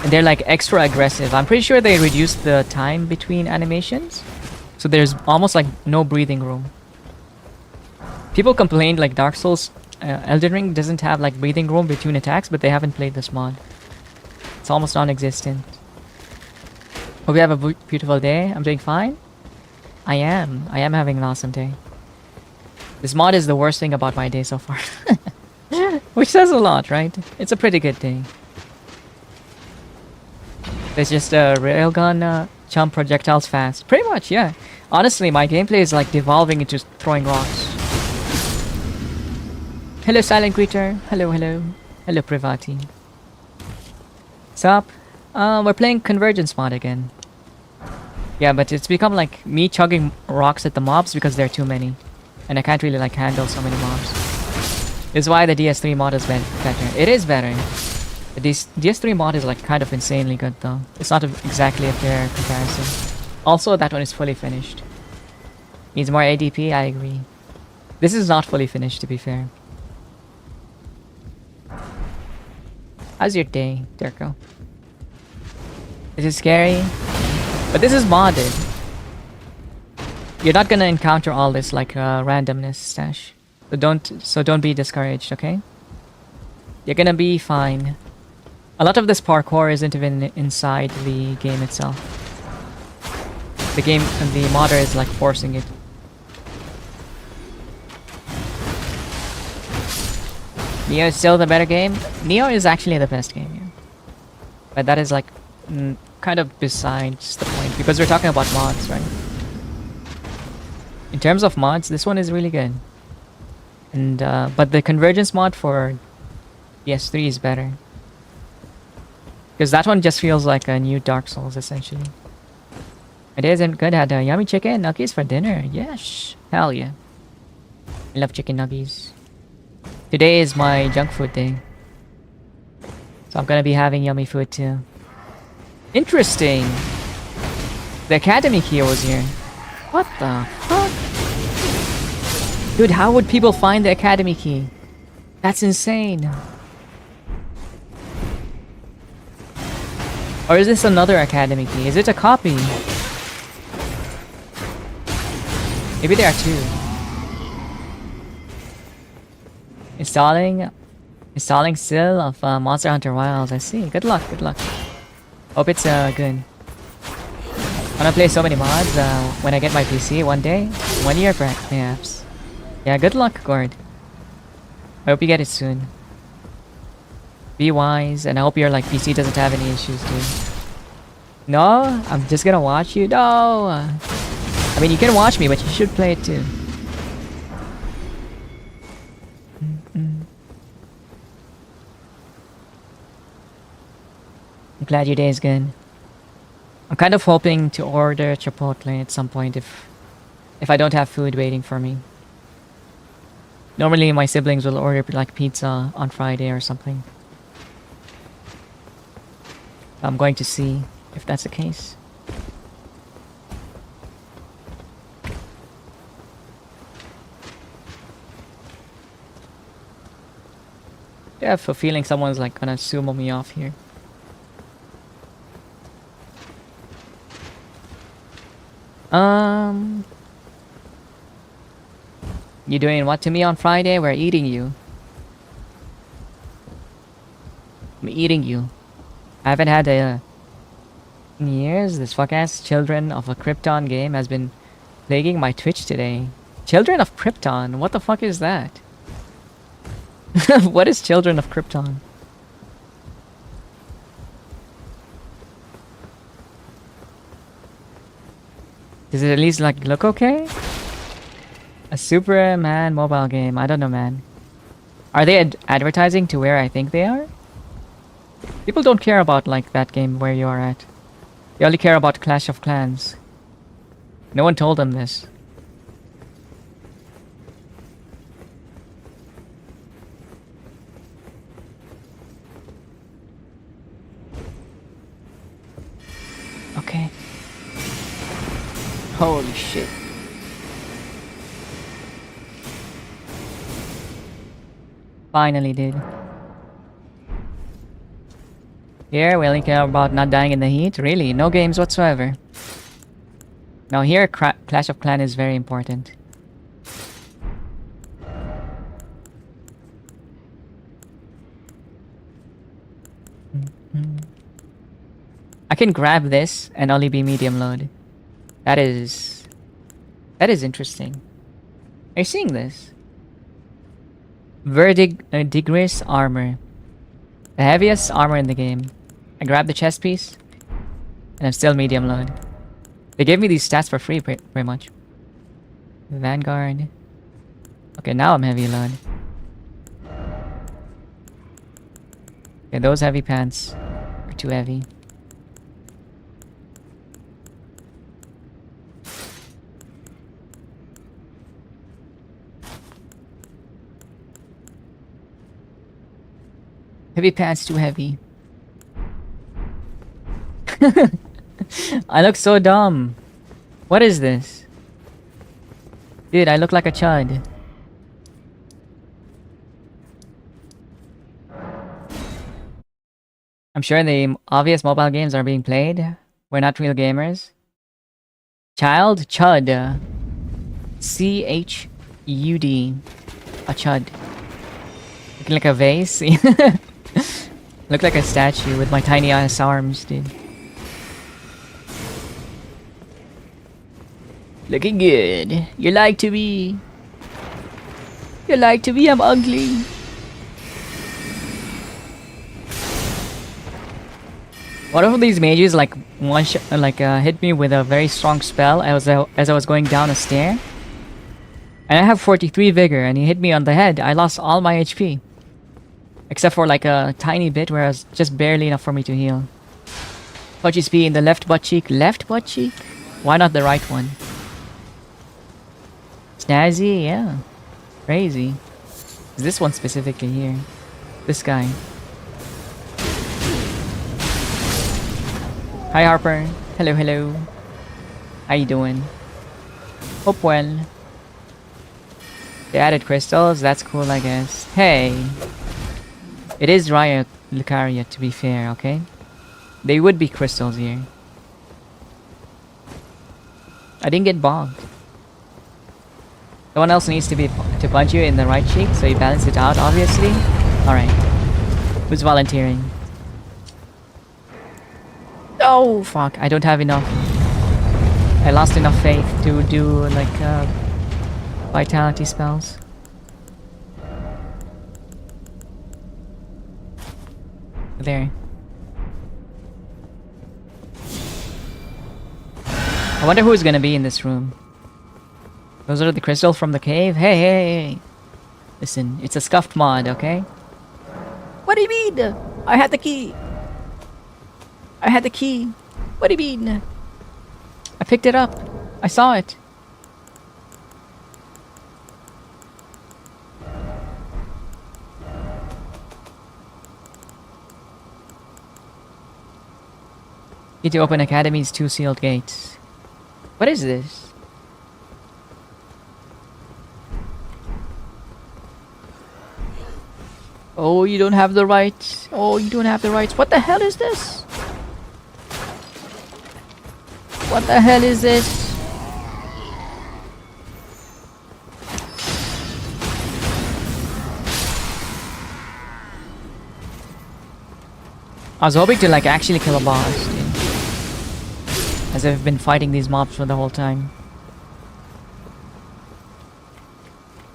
Speaker 1: And they're, like, extra aggressive. I'm pretty sure they reduced the time between animations. So there's almost, like, no breathing room. People complained, like, Dark Souls... Elden Ring doesn't have, like, breathing room between attacks, but they haven't played this mod. It's almost non-existent. Hope you have a beautiful day. I'm doing fine. I am having an awesome day. This mod is the worst thing about my day so far. Which says a lot, right? It's a pretty good day. There's just a railgun chump projectiles fast. Pretty much, yeah. Honestly, my gameplay is like devolving into throwing rocks. Hello, Silent Greeter. Hello, hello. Hello, Privati. Sup? We're playing Convergence mod again. Yeah, but it's become like me chugging rocks at the mobs because there are too many. And I can't really like handle so many mobs. This is why the DS3 mod is better. It is better. The DS3 mod is like kind of insanely good though. It's not exactly a fair comparison. Also, that one is fully finished. Needs more ADP, I agree. This is not fully finished, to be fair. How's your day, Durko? This is scary, but this is modded. You're not gonna encounter all this like randomness, Stash. So don't be discouraged, okay? You're gonna be fine. A lot of this parkour isn't even inside the game itself. The modder is like forcing it. Neo is still the better game? Neo is actually the best game, yeah. But that is like kind of besides the point because we're talking about mods, right? In terms of mods, this one is really good. And but the Convergence mod for PS3 is better. Because that one just feels like a new Dark Souls, essentially. It isn't good. Had yummy chicken nuggets for dinner. Yes. Hell yeah. I love chicken nuggets. Today is my junk food day. So I'm gonna be having yummy food too. Interesting. The Academy key was here. What the fuck? Dude, how would people find the Academy key? That's insane. Or is this another Academy key? Is it a copy? Maybe there are two. Installing still of Monster Hunter Wilds. I see. Good luck, good luck. Hope it's good. I wanna play so many mods when I get my PC one day. 1 year perhaps. Yeah, good luck, Gord. I hope you get it soon. Be wise, and I hope your like PC doesn't have any issues, dude. No, I'm just gonna watch you. No, I mean you can watch me, but you should play it too. I'm glad your day is good. I'm kind of hoping to order Chipotle at some point if I don't have food waiting for me. Normally my siblings will order like pizza on Friday or something. I'm going to see if that's the case. I have a feeling someone's like gonna sumo me off here. You doing what to me on Friday? We're eating you. I'm eating you. I haven't had a in years. This fuck-ass Children of a Krypton game has been plaguing my Twitch today. Children of Krypton? What the fuck is that? What is Children of Krypton? Does it at least like look okay? A Superman mobile game. I don't know, man. Are they advertising to where I think they are? People don't care about like that game where you are at. They only care about Clash of Clans. No one told them this. Okay. Holy shit. Finally did. Here, we only care about not dying in the heat. Really, no games whatsoever. Now here, Clash of Clans is very important. I can grab this and only be medium load. That is interesting. Are you seeing this? Verdigris armor. The heaviest armor in the game. I grabbed the chest piece, and I'm still medium load. They gave me these stats for free, pretty much. Vanguard. Okay, now I'm heavy load. Okay, those heavy pants are too heavy. Heavy pants too heavy. I look so dumb. What is this? Dude, I look like a chud. I'm sure the obvious mobile games are being played. We're not real gamers. Child? Chud. C-H-U-D. A chud. Looking like a vase. Look like a statue with my tiny ass arms, dude. Looking good. You like to be. You like to be. I'm ugly. One of these mages like hit me with a very strong spell as I was going down a stair. And I have 43 vigor, and he hit me on the head. I lost all my HP. Except for like a tiny bit where it was just barely enough for me to heal. Punches P in the left butt cheek. Left butt cheek? Why not the right one? Snazzy? Yeah. Crazy. This one specifically here. This guy. Hi Harper. Hello, hello. How you doing? Hope well. They added crystals. That's cool, I guess. Hey. It is Riot Lucaria, to be fair, okay? They would be crystals here. I didn't get bogged. Someone else needs to punch you in the right cheek, so you balance it out, obviously. Alright. Who's volunteering? Oh, fuck. I don't have enough. I lost enough faith to do, like, vitality spells. There. I wonder who's gonna be in this room. Those are the crystals from the cave? Hey, hey, hey. Listen, it's a scuffed mod, okay? What do you mean? I had the key. I had the key. What do you mean? I picked it up. I saw it. Need to open Academy's 2 sealed gates. What is this? Oh, you don't have the rights. Oh, you don't have the rights. What the hell is this? What the hell is this? I was hoping to like actually kill a boss, dude. As I've been fighting these mobs for the whole time.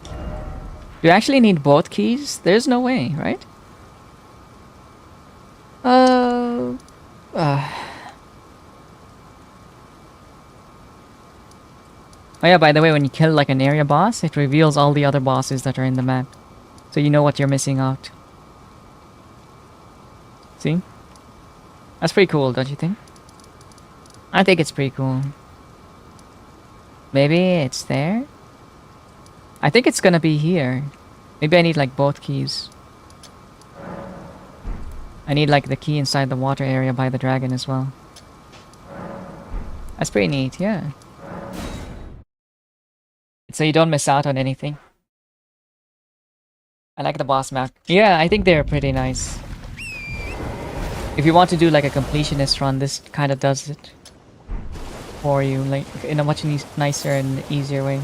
Speaker 1: Do you actually need both keys? There's no way, right? Oh yeah, by the way, when you kill like an area boss, it reveals all the other bosses that are in the map. So you know what you're missing out. See? That's pretty cool, don't you think? I think it's pretty cool. Maybe it's there? I think it's gonna be here. Maybe I need like both keys. I need like the key inside the water area by the dragon as well. That's pretty neat, yeah. So you don't miss out on anything. I like the boss map. Yeah, I think they're pretty nice. If you want to do like a completionist run, this kind of does it for you, like in a much nicer and easier way.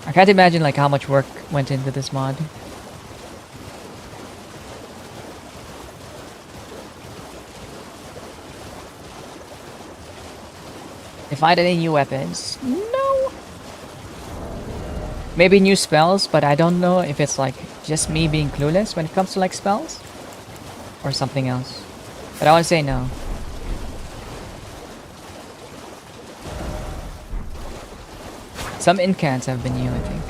Speaker 1: I can't imagine like how much work went into this mod. If I had any new weapons, no. Maybe new spells, but I don't know if it's like just me being clueless when it comes to like spells or something else. But I would say no. Some incants have been new, I think.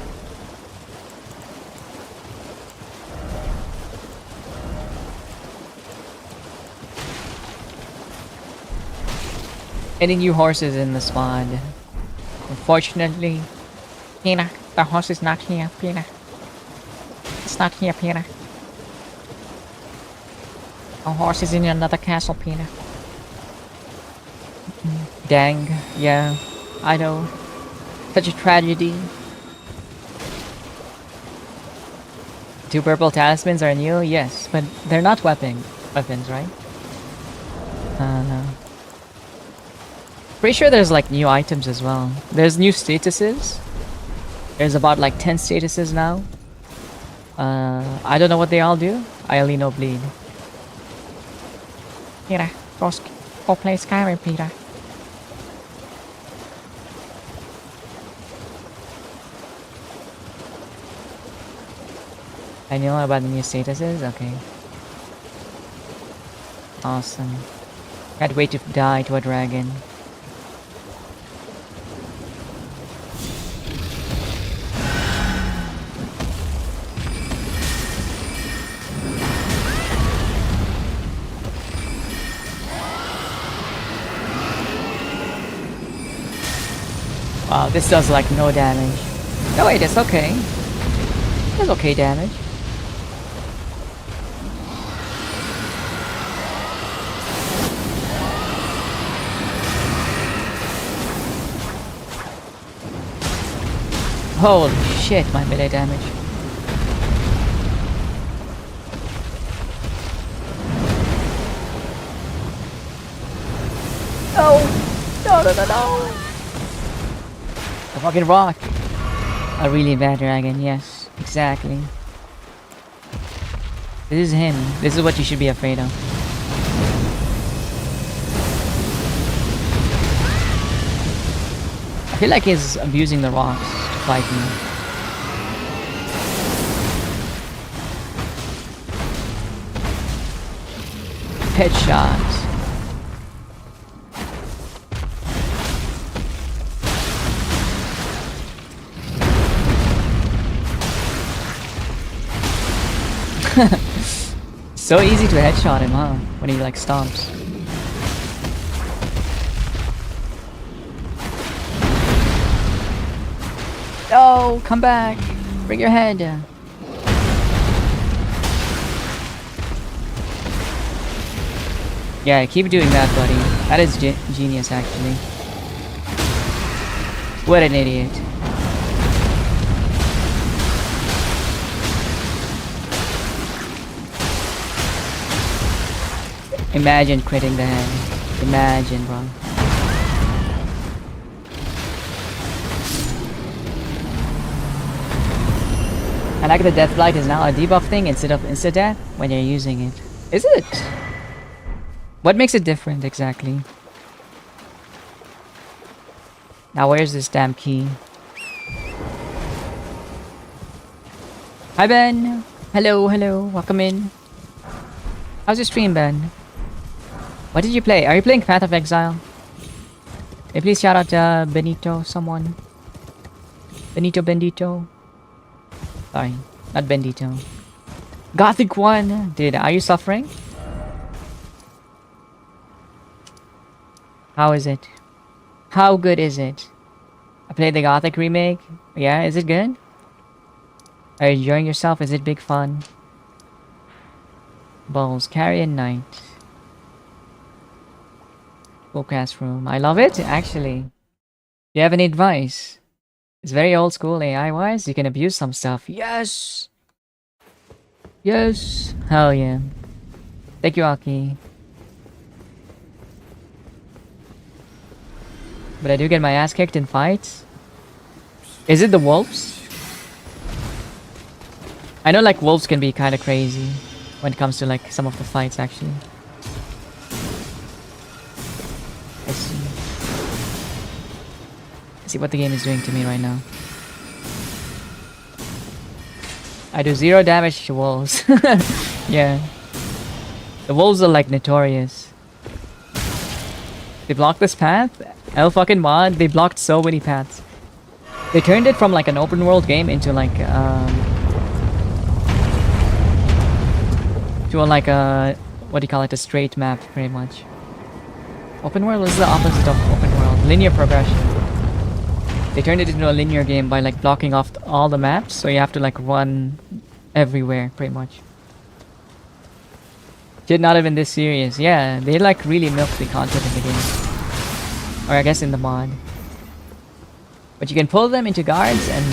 Speaker 1: Any new horses in this mod? Unfortunately, Pina, the horse is not here, Pina. It's not here, Pina. The horse is in another castle, Pina. Dang, yeah, I know. Such a tragedy. 2 purple talismans are new, yes, but they're not weapons, right? No. Pretty sure there's like new items as well. There's new statuses. There's about like 10 statuses now. I don't know what they all do. I only know bleed. Peter, go play Skyrim, Peter. I know about the new statuses? Okay. Awesome. Can't wait to die to a dragon. Wow, this does like no damage. No wait, it's okay. It's okay damage. Holy shit, my melee damage. No! The fucking rock! A really bad dragon, yes, exactly. This is him. This is what you should be afraid of. I feel like he's abusing the rocks to fight me. Headshots. So easy to headshot him, huh? When he like stomps. No, come back. Bring your head. Yeah, keep doing that, buddy. That is genius, actually. What an idiot. Imagine critting the head. Imagine, bro. I like the death blight is now a debuff thing instead of insta-death when you're using it. Is it? What makes it different exactly? Now where's this damn key? Hi Ben! Hello, hello, welcome in. How's your stream, Ben? What did you play? Are you playing Path of Exile? Hey, please shout out Benito, someone. Benito Bendito. Sorry, not Bendito. Gothic 1! Dude, are you suffering? How is it? How good is it? I played the Gothic remake. Yeah, is it good? Are you enjoying yourself? Is it big fun? Balls, Carrion Knight. Fullcast room. I love it, actually. Do you have any advice? It's very old school AI-wise. You can abuse some stuff. Yes! Yes! Hell yeah. Thank you, Aki. But I do get my ass kicked in fights. Is it the wolves? I know like wolves can be kind of crazy when it comes to like some of the fights actually. I see. Let's see what the game is doing to me right now. I do 0 damage to wolves. Yeah. The wolves are like notorious. They blocked this path. Hell fucking mod. They blocked so many paths. They turned it from like an open world game into like like a what do you call it, a straight map pretty much. Open world is the opposite of open world. Linear progression. They turned it into a linear game by like blocking off all the maps, so you have to like run everywhere pretty much. Should not have been this serious. Yeah, they like really milked the content in the game. Or I guess in the mod. But you can pull them into guards and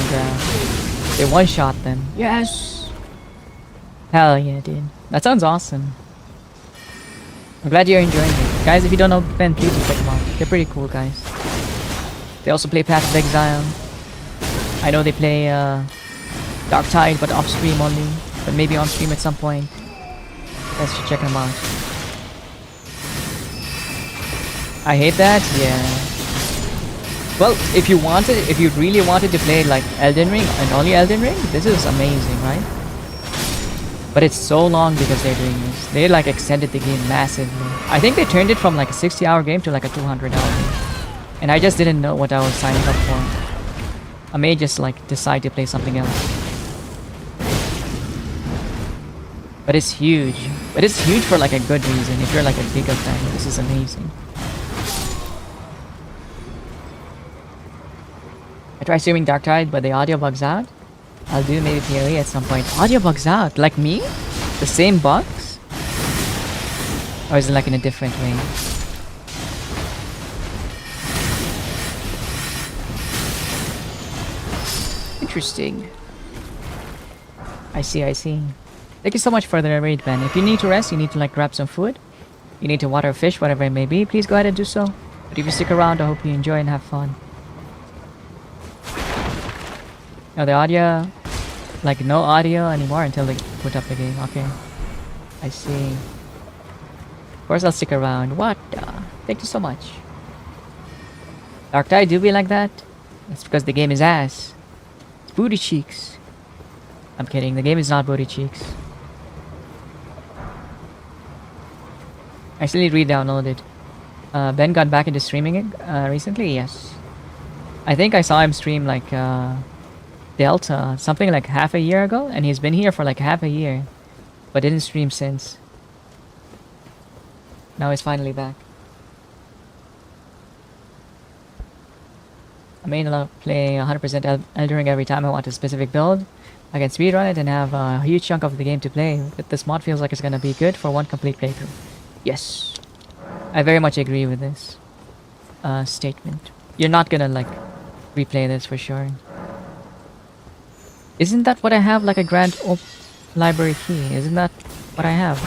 Speaker 1: they one-shot them. Yes! Hell yeah, dude. That sounds awesome. I'm glad you're enjoying it. Guys, if you don't know Ben, please check them out. They're pretty cool, guys. They also play Path of Exile. I know they play Dark Tide, but off-stream only. But maybe on-stream at some point. You guys should check them out. I hate that? Yeah. Well, if you really wanted to play like Elden Ring and only Elden Ring, this is amazing, right? But it's so long because they're doing this. They like extended the game massively. I think they turned it from like a 60-hour game to like a 200-hour game. And I just didn't know what I was signing up for. I may just like decide to play something else. But it's huge. But it's huge for like a good reason. If you're like a bigger fan, this is amazing. I tried streaming Dark Tide, but the audio bugs out. I'll do maybe PoE at some point. Audio bugs out? Like me? The same bugs? Or is it like in a different way? Interesting. I see, I see. Thank you so much for the raid, Ben. If you need to rest, you need to like grab some food. You need to water a fish, whatever it may be. Please go ahead and do so. But if you stick around, I hope you enjoy and have fun. Now the audio, like no audio anymore until they put up the game. Okay, I see. Of course I'll stick around. What? Thank you so much. Dark Tide do be like that? That's because the game is ass. It's booty cheeks. I'm kidding. The game is not booty cheeks. I actually re-downloaded. Ben got back into streaming it recently. Yes, I think I saw him stream like Delta, something like half a year ago, and he's been here for like half a year, but didn't stream since. Now he's finally back. main play 100% Elden Ring every time I want a specific build. I can speedrun it and have a huge chunk of the game to play. But this mod feels like it's gonna be good for one complete playthrough. Yes. I very much agree with this statement. You're not gonna like replay this for sure. Isn't that what I have, like a grand library key? Isn't that what I have?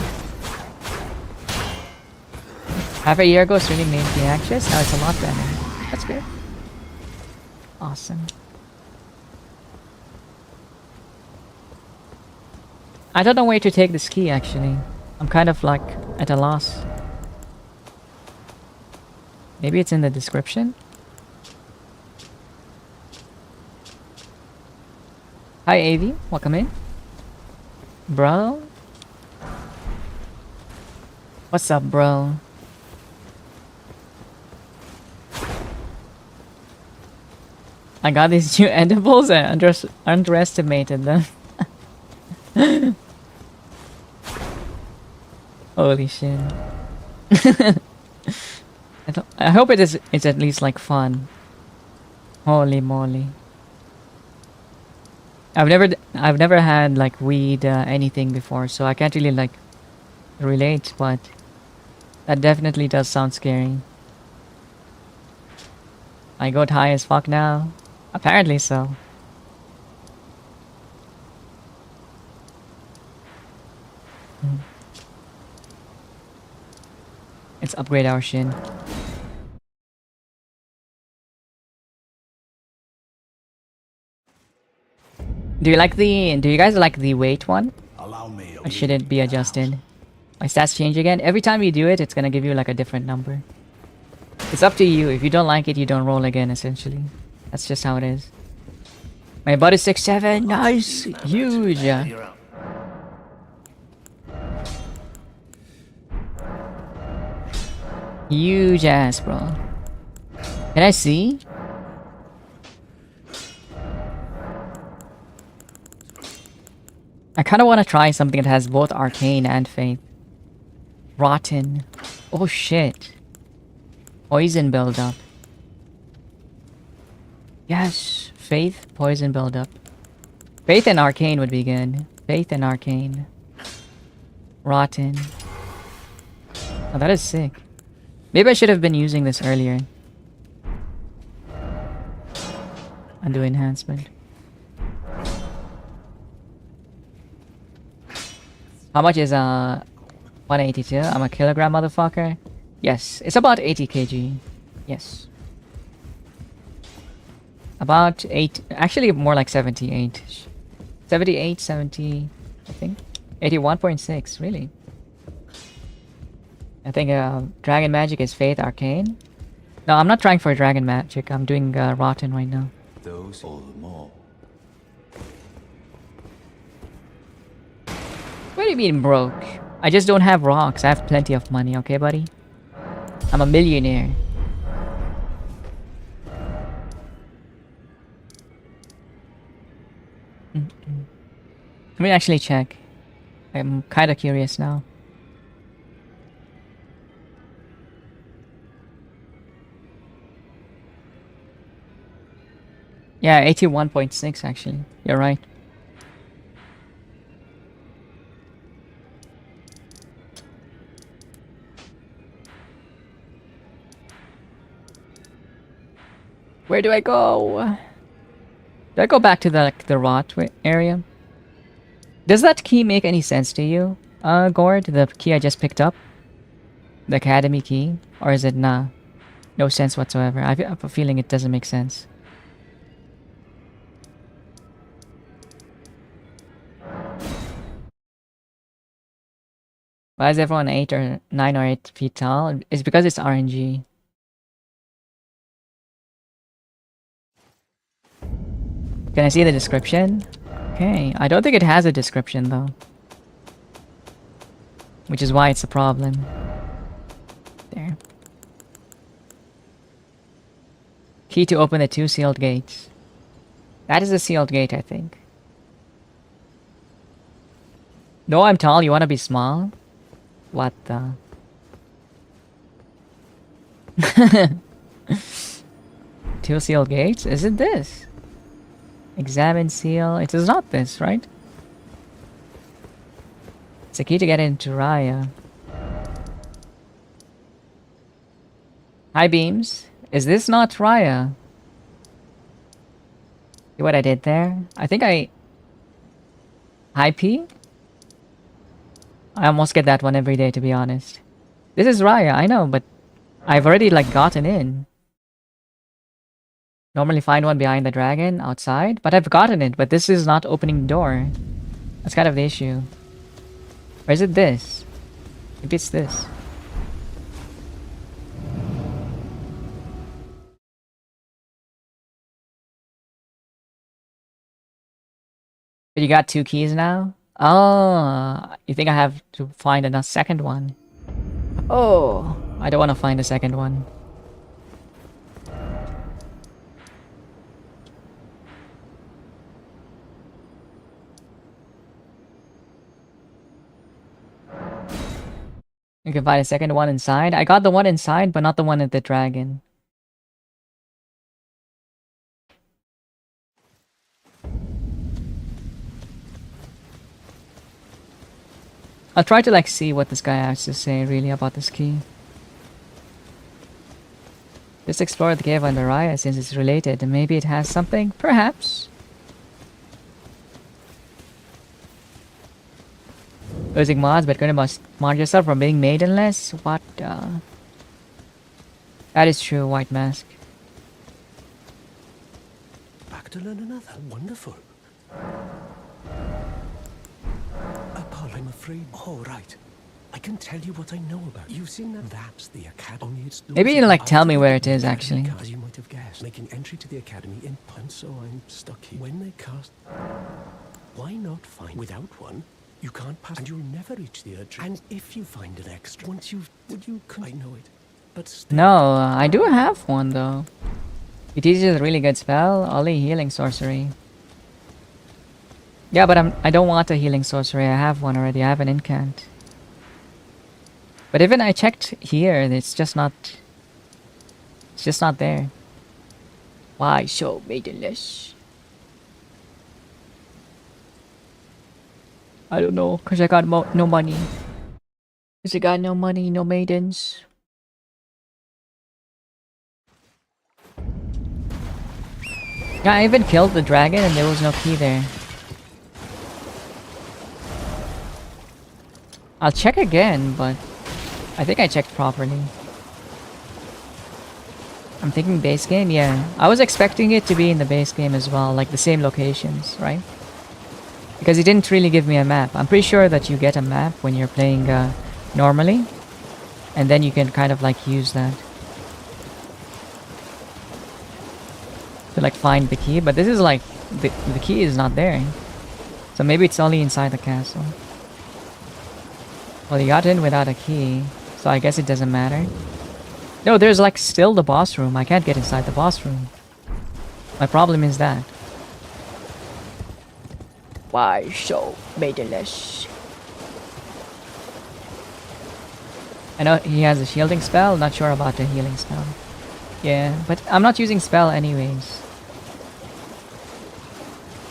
Speaker 1: Half a year ago, streaming made me anxious. Now it's a lot better. That's good. Awesome. I don't know where to take this key, actually. I'm kind of like at a loss. Maybe it's in the description? Hi, Avi. Welcome in. Bro? What's up, bro? I got these new edibles and underestimated them. Holy shit. I hope it's at least like fun. Holy moly. I've never had like weed anything before, so I can't really like relate, but that definitely does sound scary. I got high as fuck now. Apparently so. Let's upgrade our shin. Do you guys like the weight one?
Speaker 3: Allow me.
Speaker 1: Or should it be adjusted? My stats change again? Every time you do it, it's gonna give you like a different number. It's up to you. If you don't like it, you don't roll again, essentially. That's just how it is. My butt is 6'7". Nice! Huge! Huge ass, bro. Can I see? I kind of want to try something that has both arcane and faith. Rotten. Oh shit. Poison buildup. Yes. Faith, poison buildup. Faith and arcane would be good. Faith and arcane. Rotten. Oh, that is sick. Maybe I should have been using this earlier. Undo enhancement. How much is 182? I'm a kilogram motherfucker. Yes, it's about 80 kg. Yes. About 8, actually more like 78. 78, 70, I think. 81.6, really. I think Dragon Magic is Faith Arcane. No, I'm not trying for Dragon Magic. I'm doing Rotten right now.
Speaker 2: Those all the more.
Speaker 1: What do you mean broke? I just don't have rocks. I have plenty of money, okay, buddy? I'm a millionaire. Let me actually check. I'm kind of curious now. Yeah, 81.6 actually. You're right. Where do I go? Do I go back to the rot area? Does that key make any sense to you, Gord? The key I just picked up? The academy key? Or is it nah? No sense whatsoever. I have a feeling it doesn't make sense. Why is everyone 8 or 9 or 8 feet tall? It's because it's RNG. Can I see the description? Okay, I don't think it has a description though. Which is why it's a problem. There. Key to open the 2 sealed gates. That is a sealed gate, I think. No, I'm tall. You want to be small? What the? 2 sealed gates? Is it this? Examine seal. It is not this, right? It's a key to get into Raya. High beams. Is this not Raya? See what I did there? I think I... High P? I almost get that one every day, to be honest. This is Raya, I know, but I've already, like, gotten in. Normally find one behind the dragon, outside, but I've gotten it, but this is not opening the door. That's kind of the issue. Or is it this? Maybe it's this. But you got 2 keys now? Oh, you think I have to find a second one? Oh, I don't want to find a second one. You can find a second one inside. I got the one inside, but not the one at the dragon. I'll try to like see what this guy has to say really about this key. Just explore the cave under Raya since it's related and maybe it has something, perhaps. Using mods, but gonna mod yourself from being maidenless? What? That is true, White Mask.
Speaker 3: Back to learn another. Wonderful. Paul, I'm afraid. Oh, right. I can tell you what I know about. You've seen that? That's the academy. It's
Speaker 1: Maybe you like tell me where it is actually.
Speaker 3: As you might have guessed, making entry to the academy in and so I'm stuck here. When they cast, why not find without one? You can't pass, and you'll never reach the urge. And if you find an extra, once you've, would you? I know it, but still.
Speaker 1: No, I do have one though. It teaches a really good spell, only healing sorcery. Yeah, but I don't want a healing sorcery. I have one already. I have an incant. But even I checked here, it's just not there. Why so maidenless? I don't know, cause I got no money. Cause I got no money, no maidens. Yeah, I even killed the dragon and there was no key there. I'll check again, but I think I checked properly. I'm thinking base game, yeah. I was expecting it to be in the base game as well, like the same locations, right? Because it didn't really give me a map. I'm pretty sure that you get a map when you're playing normally. And then you can kind of like use that to like find the key. But this is like, the key is not there. So maybe it's only inside the castle. Well, you got in without a key, so I guess it doesn't matter. No, there's like still the boss room. I can't get inside the boss room. My problem is that. Why so maidenless? I know he has a shielding spell, not sure about the healing spell. Yeah, but I'm not using spell anyways.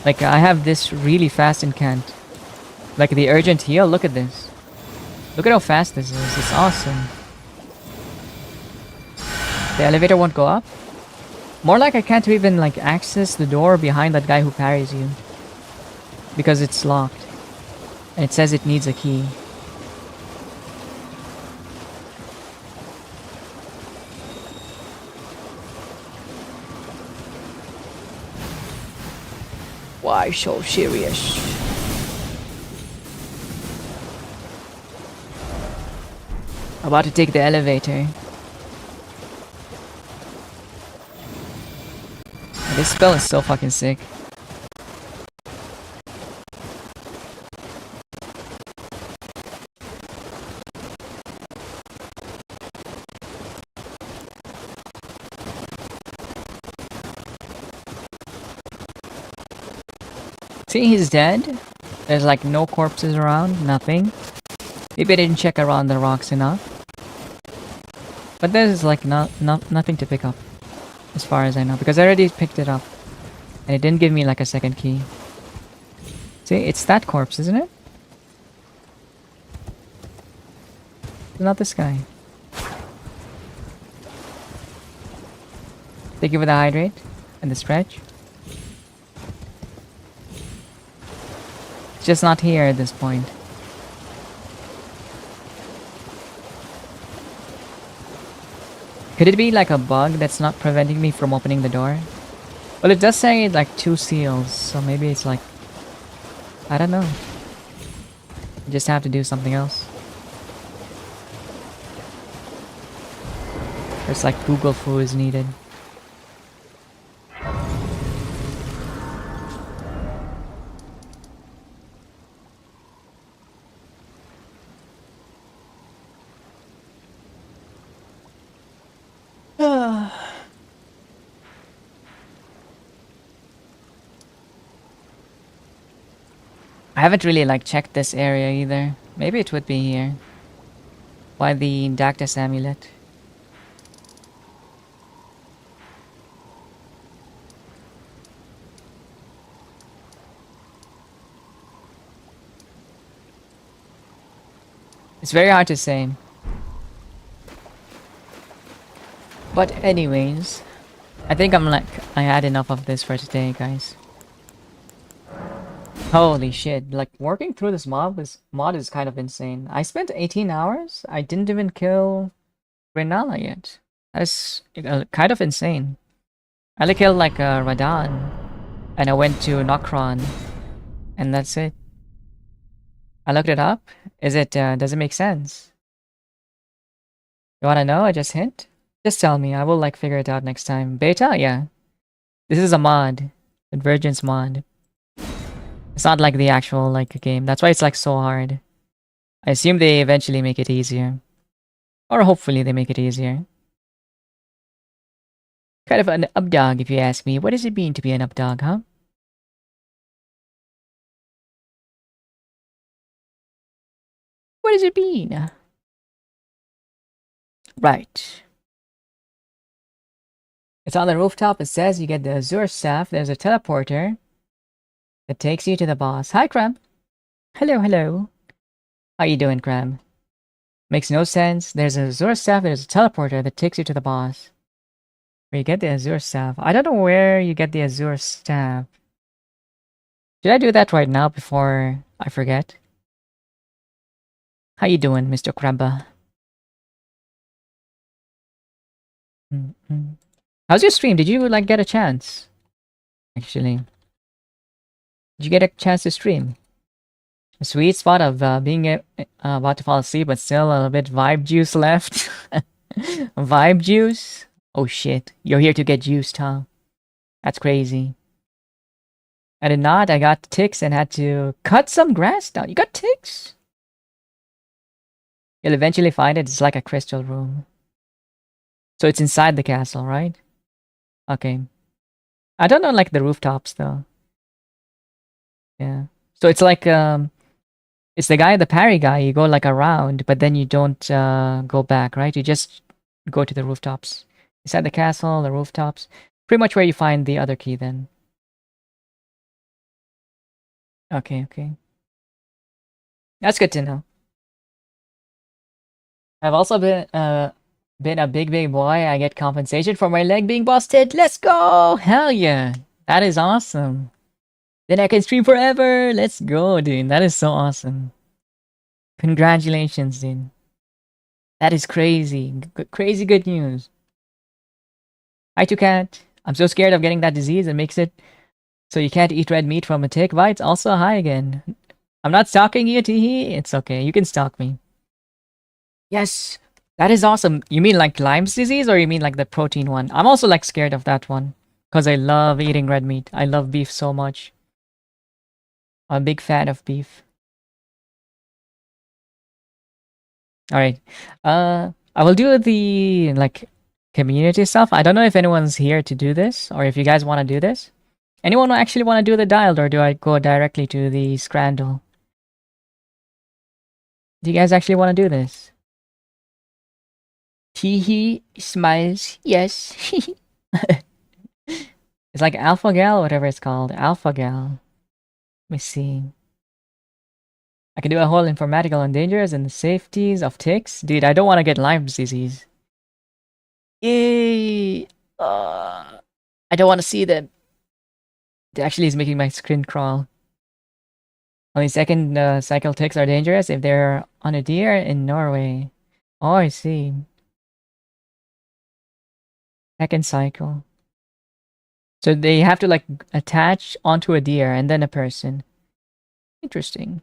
Speaker 1: Like, I have this really fast incant. Like the urgent heal, look at this. Look at how fast this is, it's awesome. The elevator won't go up? More like I can't even like access the door behind that guy who parries you. Because it's locked. And it says it needs a key. Why so serious? About to take the elevator. This spell is so fucking sick. See, he's dead. There's like no corpses around, nothing. Maybe I didn't check around the rocks enough. But there's like nothing to pick up. as far as I know, because I already picked it up. And it didn't give me like a second key. See, it's that corpse, isn't it? Not this guy. Thank you for the hydrate and the stretch. It's just not here at this point. Could it be like a bug that's not preventing me from opening the door? Well, it does say like 2 seals, so maybe it's like... I don't know. You just have to do something else. It's like Google foo is needed. I haven't really like checked this area either. Maybe it would be here. Why the Dactus amulet? It's very hard to say. But anyways, I think I had enough of this for today, guys. Holy shit, like working through this mod is kind of insane. I spent 18 hours. I didn't even kill Renala yet. That's kind of insane. I only killed like Radan, and I went to Nokron, and that's it. I looked it up. Does it make sense? You wanna know? I just hint? Just tell me. I will like figure it out next time. Beta? Yeah. This is a mod. Convergence mod. It's not like the actual like game. That's why it's like so hard. I assume they eventually make it easier. Or hopefully they make it easier. Kind of an updog if you ask me. What does it mean to be an updog, huh? What does it mean? Right. It's on the rooftop. It says you get the Azure Staff. There's a teleporter that takes you to the boss. Hi, Cram. Hello, hello. How you doing, Cram? Makes no sense. There's a Azure Staff. There's a teleporter that takes you to the boss. Where you get the Azure Staff. I don't know where you get the Azure Staff. Should I do that right now before I forget? How you doing, Mr. Krabba? How's your stream? Did you like get a chance? Actually, did you get a chance to stream? A sweet spot of being about to fall asleep, but still a little bit vibe juice left. Vibe juice? Oh shit! You're here to get juiced, huh? That's crazy. I did not. I got ticks and had to cut some grass down. You got ticks? You'll eventually find it. It's like a crystal room. So it's inside the castle, right? Okay. I don't know like the rooftops though. Yeah. So it's like it's the guy, the parry guy, you go like around, but then you don't go back, right? You just go to the rooftops. Inside the castle, the rooftops. Pretty much where you find the other key then. Okay, okay. That's good to know. I've also been a big boy. I get compensation for my leg being busted. Let's go! Hell yeah! That is awesome. Then I can stream forever. Let's go, dude. That is so awesome. Congratulations, dude. That is crazy. Crazy good news. Hi, Toucat. I'm so scared of getting that disease. It makes it so you can't eat red meat from a tick bites. Also, hi again. I'm not stalking you, Teehee. It's okay. You can stalk me. Yes. That is awesome. You mean like Lyme's disease or you mean like the protein one? I'm also like scared of that one. Because I love eating red meat. I love beef so much. I'm a big fan of beef. Alright. I will do the like community stuff. I don't know if anyone's here to do this or if you guys want to do this. Anyone actually want to do the dialed or do I go directly to the Scrandle? Do you guys actually want to do this? Teehee smiles. Yes. It's like Alpha Gal, whatever it's called. Alpha Gal. Let me see. I can do a whole informatical on dangers and the safeties of ticks. Dude, I don't want to get Lyme disease. Yay! I don't want to see them. It actually is making my screen crawl. Only second cycle ticks are dangerous if they're on a deer in Norway. Oh, I see. Second cycle. So they have to like attach onto a deer and then a person. Interesting.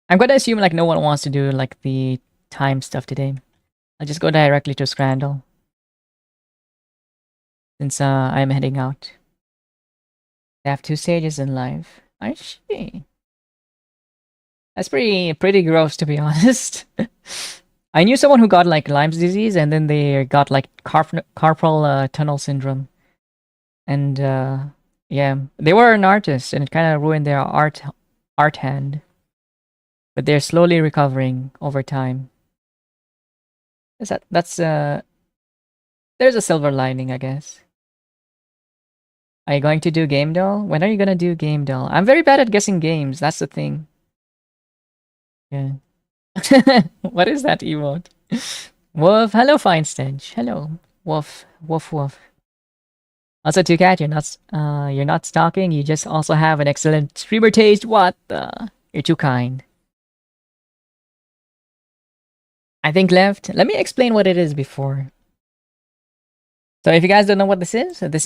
Speaker 1: I'm gonna assume like no one wants to do like the time stuff today. I'll just go directly to Scrandle. Since I'm heading out. They have 2 stages in life. I see. That's pretty gross, to be honest. I knew someone who got like Lyme's disease and then they got like carpal tunnel syndrome. And yeah, they were an artist and it kind of ruined their art hand. But they're slowly recovering over time. That's there's a silver lining, I guess. Are you going to do game doll? When are you gonna do game doll? I'm very bad at guessing games. That's the thing. Yeah. What is that emote? Wolf. Hello, Feinstein. Hello, Wolf. Wolf. Wolf. Also, to cat, you're not stalking. You just also have an excellent streamer taste. What the? You're too kind. I think left. Let me explain what it is before. So if you guys don't know what this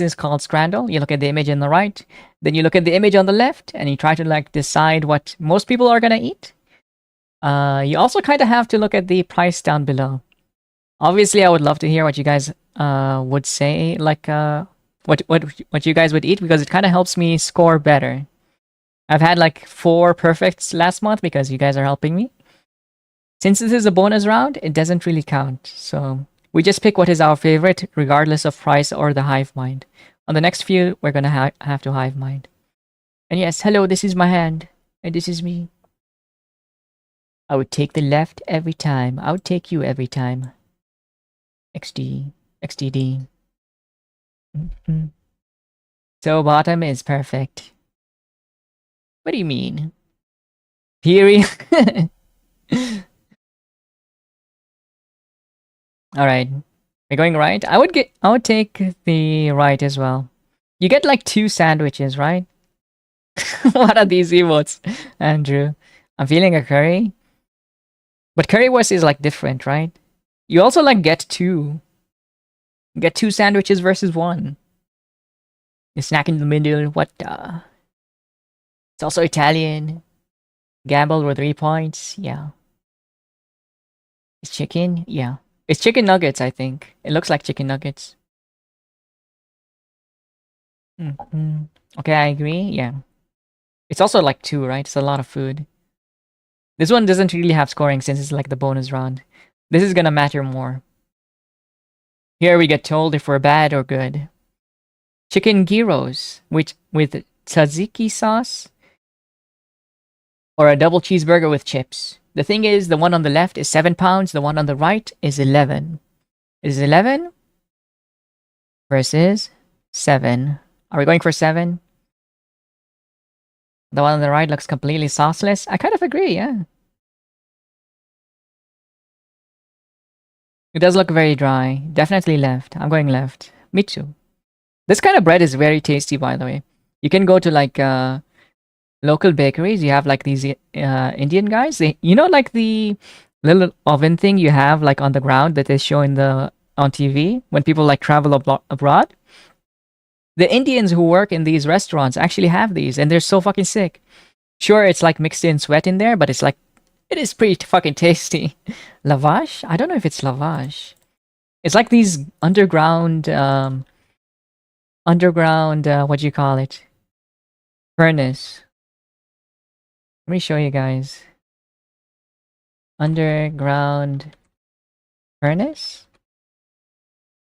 Speaker 1: is called Scrandle. You look at the image on the right, then you look at the image on the left, and you try to like decide what most people are gonna eat. You also kind of have to look at the price down below. Obviously, I would love to hear what you guys would say, like what you guys would eat, because it kind of helps me score better. I've had like 4 perfects last month because you guys are helping me. Since this is a bonus round, it doesn't really count. So we just pick what is our favorite, regardless of price or the hive mind. On the next few, we're gonna have to hive mind. And yes, hello, this is my hand, and this is me. I would take the left every time. I would take you every time. XD. XDD. Mm-hmm. So bottom is perfect. What do you mean? Period. Alright. We're going right. I would take the right as well. You get like 2 sandwiches, right? What are these emotes, Andrew? I'm feeling a curry. But currywurst is like different, right? You also like get 2 sandwiches versus 1. You snack in the middle. What the? It's also Italian. Gamble with 3 points. Yeah. It's chicken. Yeah. It's chicken nuggets, I think. It looks like chicken nuggets. Okay, I agree. Yeah. It's also like 2, right? It's a lot of food. This one doesn't really have scoring since it's like the bonus round. This is gonna matter more. Here we get told if we're bad or good. Chicken gyros with tzatziki sauce. Or a double cheeseburger with chips. The thing is, the one on the left is 7 pounds. The one on the right is 11. Is 11 versus 7. Are we going for 7? The one on the right looks completely sauceless. I kind of agree, yeah. It does look very dry. Definitely left. I'm going left. Me too. This kind of bread is very tasty, by the way. You can go to like local bakeries. You have like these Indian guys. You know, like the little oven thing you have like on the ground that they show on TV when people like travel abroad. The Indians who work in these restaurants actually have these, and they're so fucking sick. Sure, it's like mixed in sweat in there, but it is pretty fucking tasty. Lavash? I don't know if it's lavash. It's like these underground, what do you call it? Furnace. Let me show you guys. Underground furnace?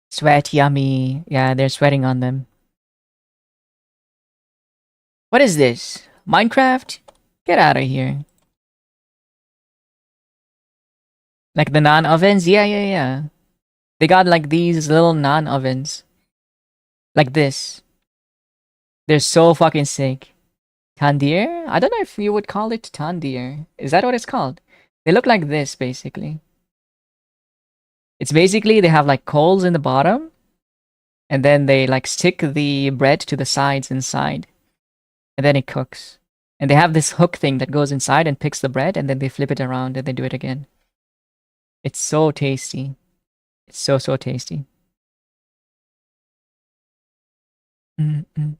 Speaker 1: Sweat, yummy. Yeah, they're sweating on them. What is this? Minecraft? Get out of here. Like the non-ovens? Yeah. They got like these little naan ovens. Like this. They're so fucking sick. Tandir? I don't know if you would call it tandir. Is that what it's called? They look like this, basically. It's basically they have like coals in the bottom, and then they like stick the bread to the sides inside, and then it cooks. And they have this hook thing that goes inside and picks the bread, and then they flip it around and they do it again. It's so tasty. It's so tasty. Mm-mm.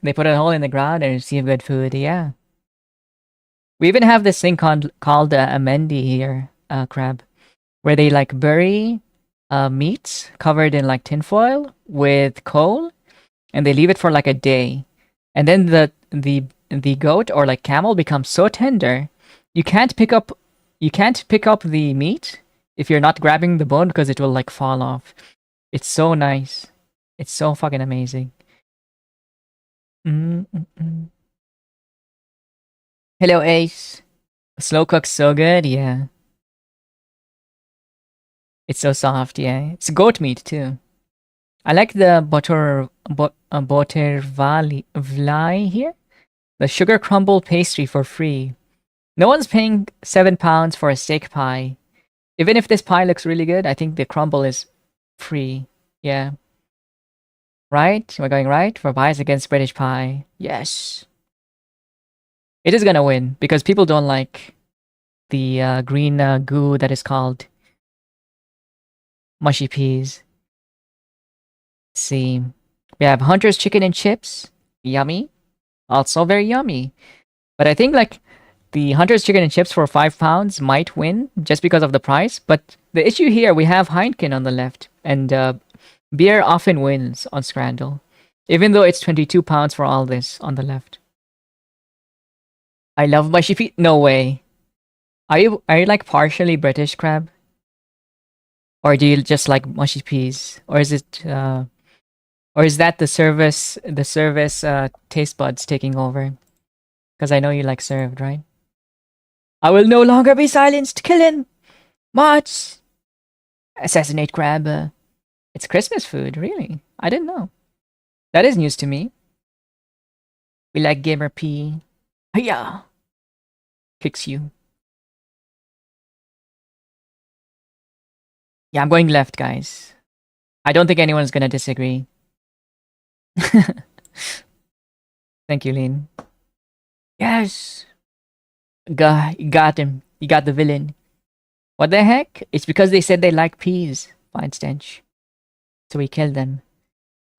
Speaker 1: They put a hole in the ground and receive good food. Yeah. We even have this thing called a mendi here, crab, where they like bury meats covered in like tinfoil with coal, and they leave it for like a day, and then the goat or like camel becomes so tender, you can't pick up the meat if you're not grabbing the bone because it will like fall off. It's so nice. It's so fucking amazing. Mm-mm-mm. Hello, Ace. Slow cook's so good, yeah. It's so soft, yeah. It's goat meat too. I like the buttervali here. The sugar crumble pastry for free. No one's paying £7 for a steak pie. Even if this pie looks really good, I think the crumble is free. Yeah. Right? We're going right for pies against British pie. Yes. It is gonna win because people don't like the green goo that is called mushy peas. Let's see. We have Hunter's chicken and chips. Yummy. Also very yummy. But I think like the Hunter's chicken and chips for £5 might win just because of the price. But the issue here, we have Heineken on the left. And beer often wins on Scrandle. Even though it's £22 for all this on the left. I love mushy peas. No way. Are you like partially British, Crab? Or do you just like mushy peas? Or is it or is that the service taste buds taking over? Because I know you like served, right? I will no longer be silenced. Kill him! March! Assassinate Crab. It's Christmas food, really? I didn't know. That is news to me. We like Gamer P. Hiya! Kicks you. Yeah, I'm going left, guys. I don't think anyone's gonna disagree. Thank you, Lynn. Yes! Got him. You got the villain. What the heck? It's because they said they like peas. Fine stench. So we killed them.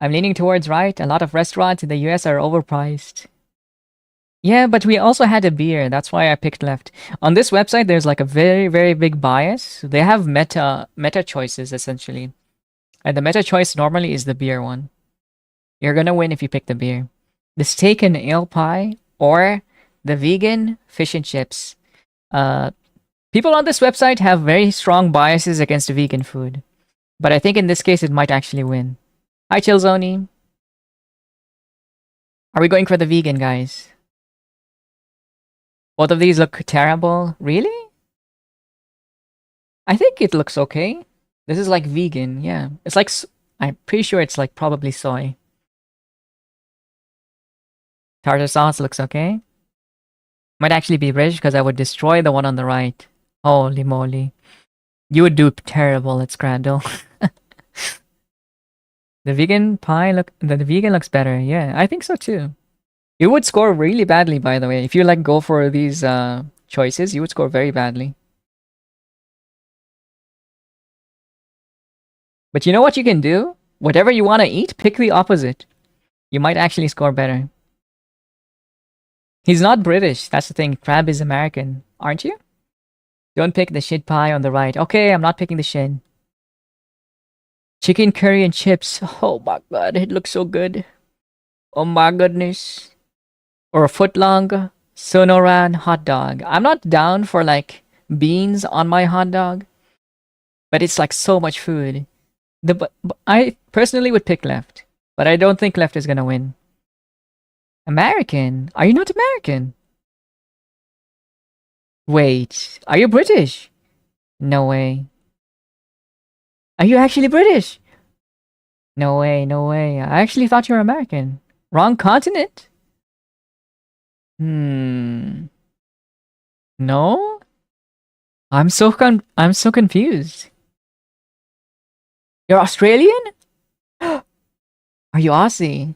Speaker 1: I'm leaning towards right. A lot of restaurants in the US are overpriced. Yeah, but we also had a beer. That's why I picked left. On this website, there's like a very, very big bias. They have meta choices, essentially. And the meta choice normally is the beer one. You're gonna win if you pick the beer. The steak and ale pie or the vegan fish and chips. People on this website have very strong biases against vegan food. But I think in this case, it might actually win. Hi, Chillzoni. Are we going for the vegan, guys? Both of these look terrible. Really? I think it looks okay. This is like vegan, yeah. It's like, I'm pretty sure it's like probably soy. Tartar sauce looks okay. Might actually be British because I would destroy the one on the right. Holy moly. You would do terrible at Scrandle. The vegan looks better. Yeah, I think so too. You would score really badly, by the way. If you like go for these choices, you would score very badly. But you know what you can do? Whatever you want to eat, pick the opposite. You might actually score better. He's not British. That's the thing. Crab is American, aren't you? Don't pick the shit pie on the right. Okay, I'm not picking the shin. Chicken curry and chips. Oh my god, it looks so good. Oh my goodness. Or a footlong Sonoran hot dog. I'm not down for like beans on my hot dog, but it's like so much food. I personally would pick left, but I don't think left is gonna win. American? Are you not American? Wait, are you British? No way. Are you actually British? No way, no way. I actually thought you were American. Wrong continent? Hmm. No? I'm so confused. You're Australian? Are you Aussie?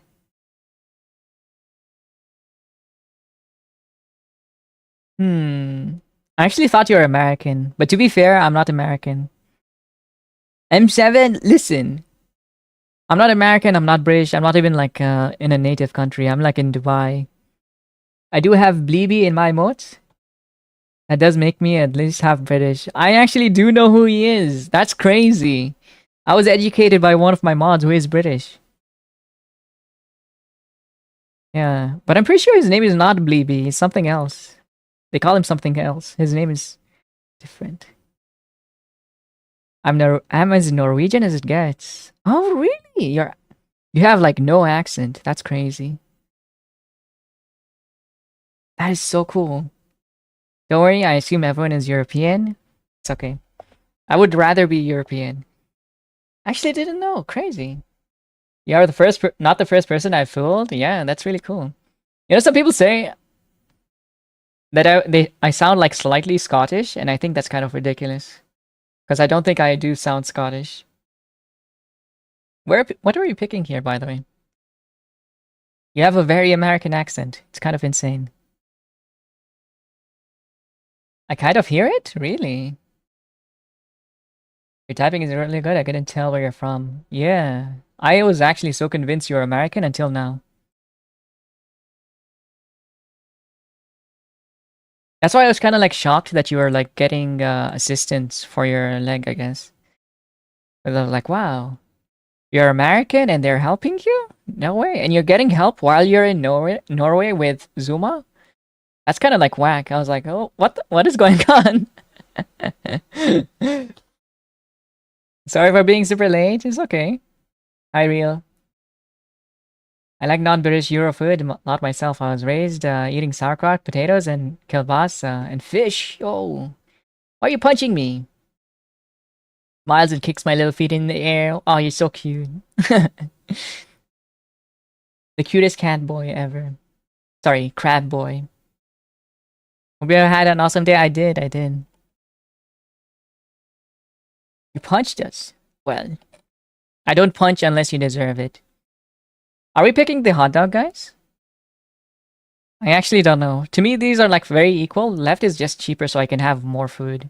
Speaker 1: Hmm. I actually thought you were American, but to be fair, I'm not American. M7, listen. I'm not American, I'm not British, I'm not even like in a native country. I'm like in Dubai. I do have Bleeby in my emotes. That does make me at least half British. I actually do know who he is. That's crazy. I was educated by one of my mods who is British. Yeah, but I'm pretty sure his name is not Bleeby. He's something else. They call him something else. His name is different. I'm as Norwegian as it gets. Oh, really? You have like no accent. That's crazy. That is so cool. Don't worry, I assume everyone is European. It's okay. I would rather be European. Actually, I didn't know. Crazy. You are the first, not the first person I fooled. Yeah, that's really cool. You know, some people say that I sound like slightly Scottish, and I think that's kind of ridiculous because I don't think I do sound Scottish. What are you picking here, by the way? You have a very American accent. It's kind of insane. I kind of hear it, really. Your typing is really good. I couldn't tell where you're from. Yeah, I was actually so convinced you're American until now. That's why I was kind of like shocked that you were like getting assistance for your leg, I guess. But I was like, wow, you're American and they're helping you? No way. And you're getting help while you're in Norway with Zuma? That's kind of like whack. I was like, oh, what is going on? Sorry for being super late. It's okay. Hi, real. I like non-British Euro food, not myself. I was raised eating sauerkraut, potatoes, and kielbasa, and fish. Oh, why are you punching me? Miles and kicks my little feet in the air. Oh, you're so cute. The cutest cat boy ever. Sorry, crab boy. Hope you had an awesome day. I did. You punched us. Well, I don't punch unless you deserve it. Are we picking the hot dog, guys? I actually don't know. To me, these are like very equal. Left is just cheaper so I can have more food.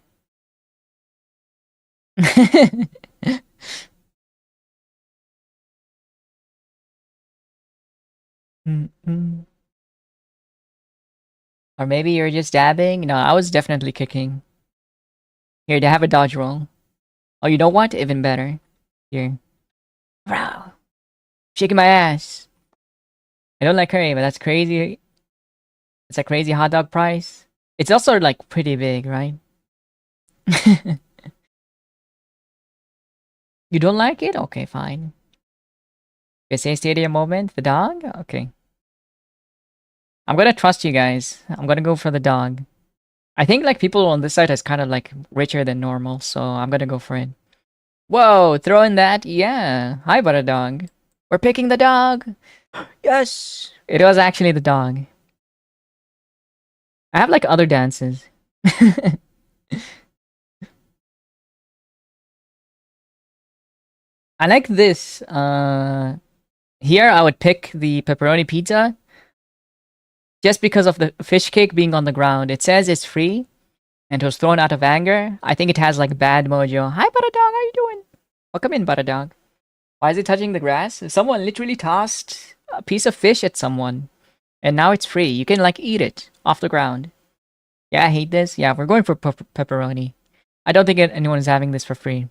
Speaker 1: Mm-mm. Or maybe you're just dabbing. No, I was definitely kicking. Here, to have a dodge roll. Oh, you don't want? Even better. Here. Wow. Shaking my ass. I don't like curry, but that's crazy. It's a crazy hot dog price. It's also like pretty big, right? You don't like it? Okay, fine. You say stadium moment, the dog? Okay. I'm gonna trust you guys. I'm gonna go for the dog. I think like people on this side is kind of like richer than normal, so I'm gonna go for it. Whoa, throw in that? Yeah. Hi, butter dog. We're picking the dog. Yes. It was actually the dog. I have like other dances. I like this. Here I would pick the pepperoni pizza just because of the fish cake being on the ground. It says it's free and it was thrown out of anger. I think it has like bad mojo. Hi, butter dog. How you doing? Welcome in, butter dog. Why is it touching the grass? Someone literally tossed a piece of fish at someone. And now it's free. You can like eat it off the ground. Yeah, I hate this. Yeah, we're going for pepperoni. I don't think anyone is having this for free.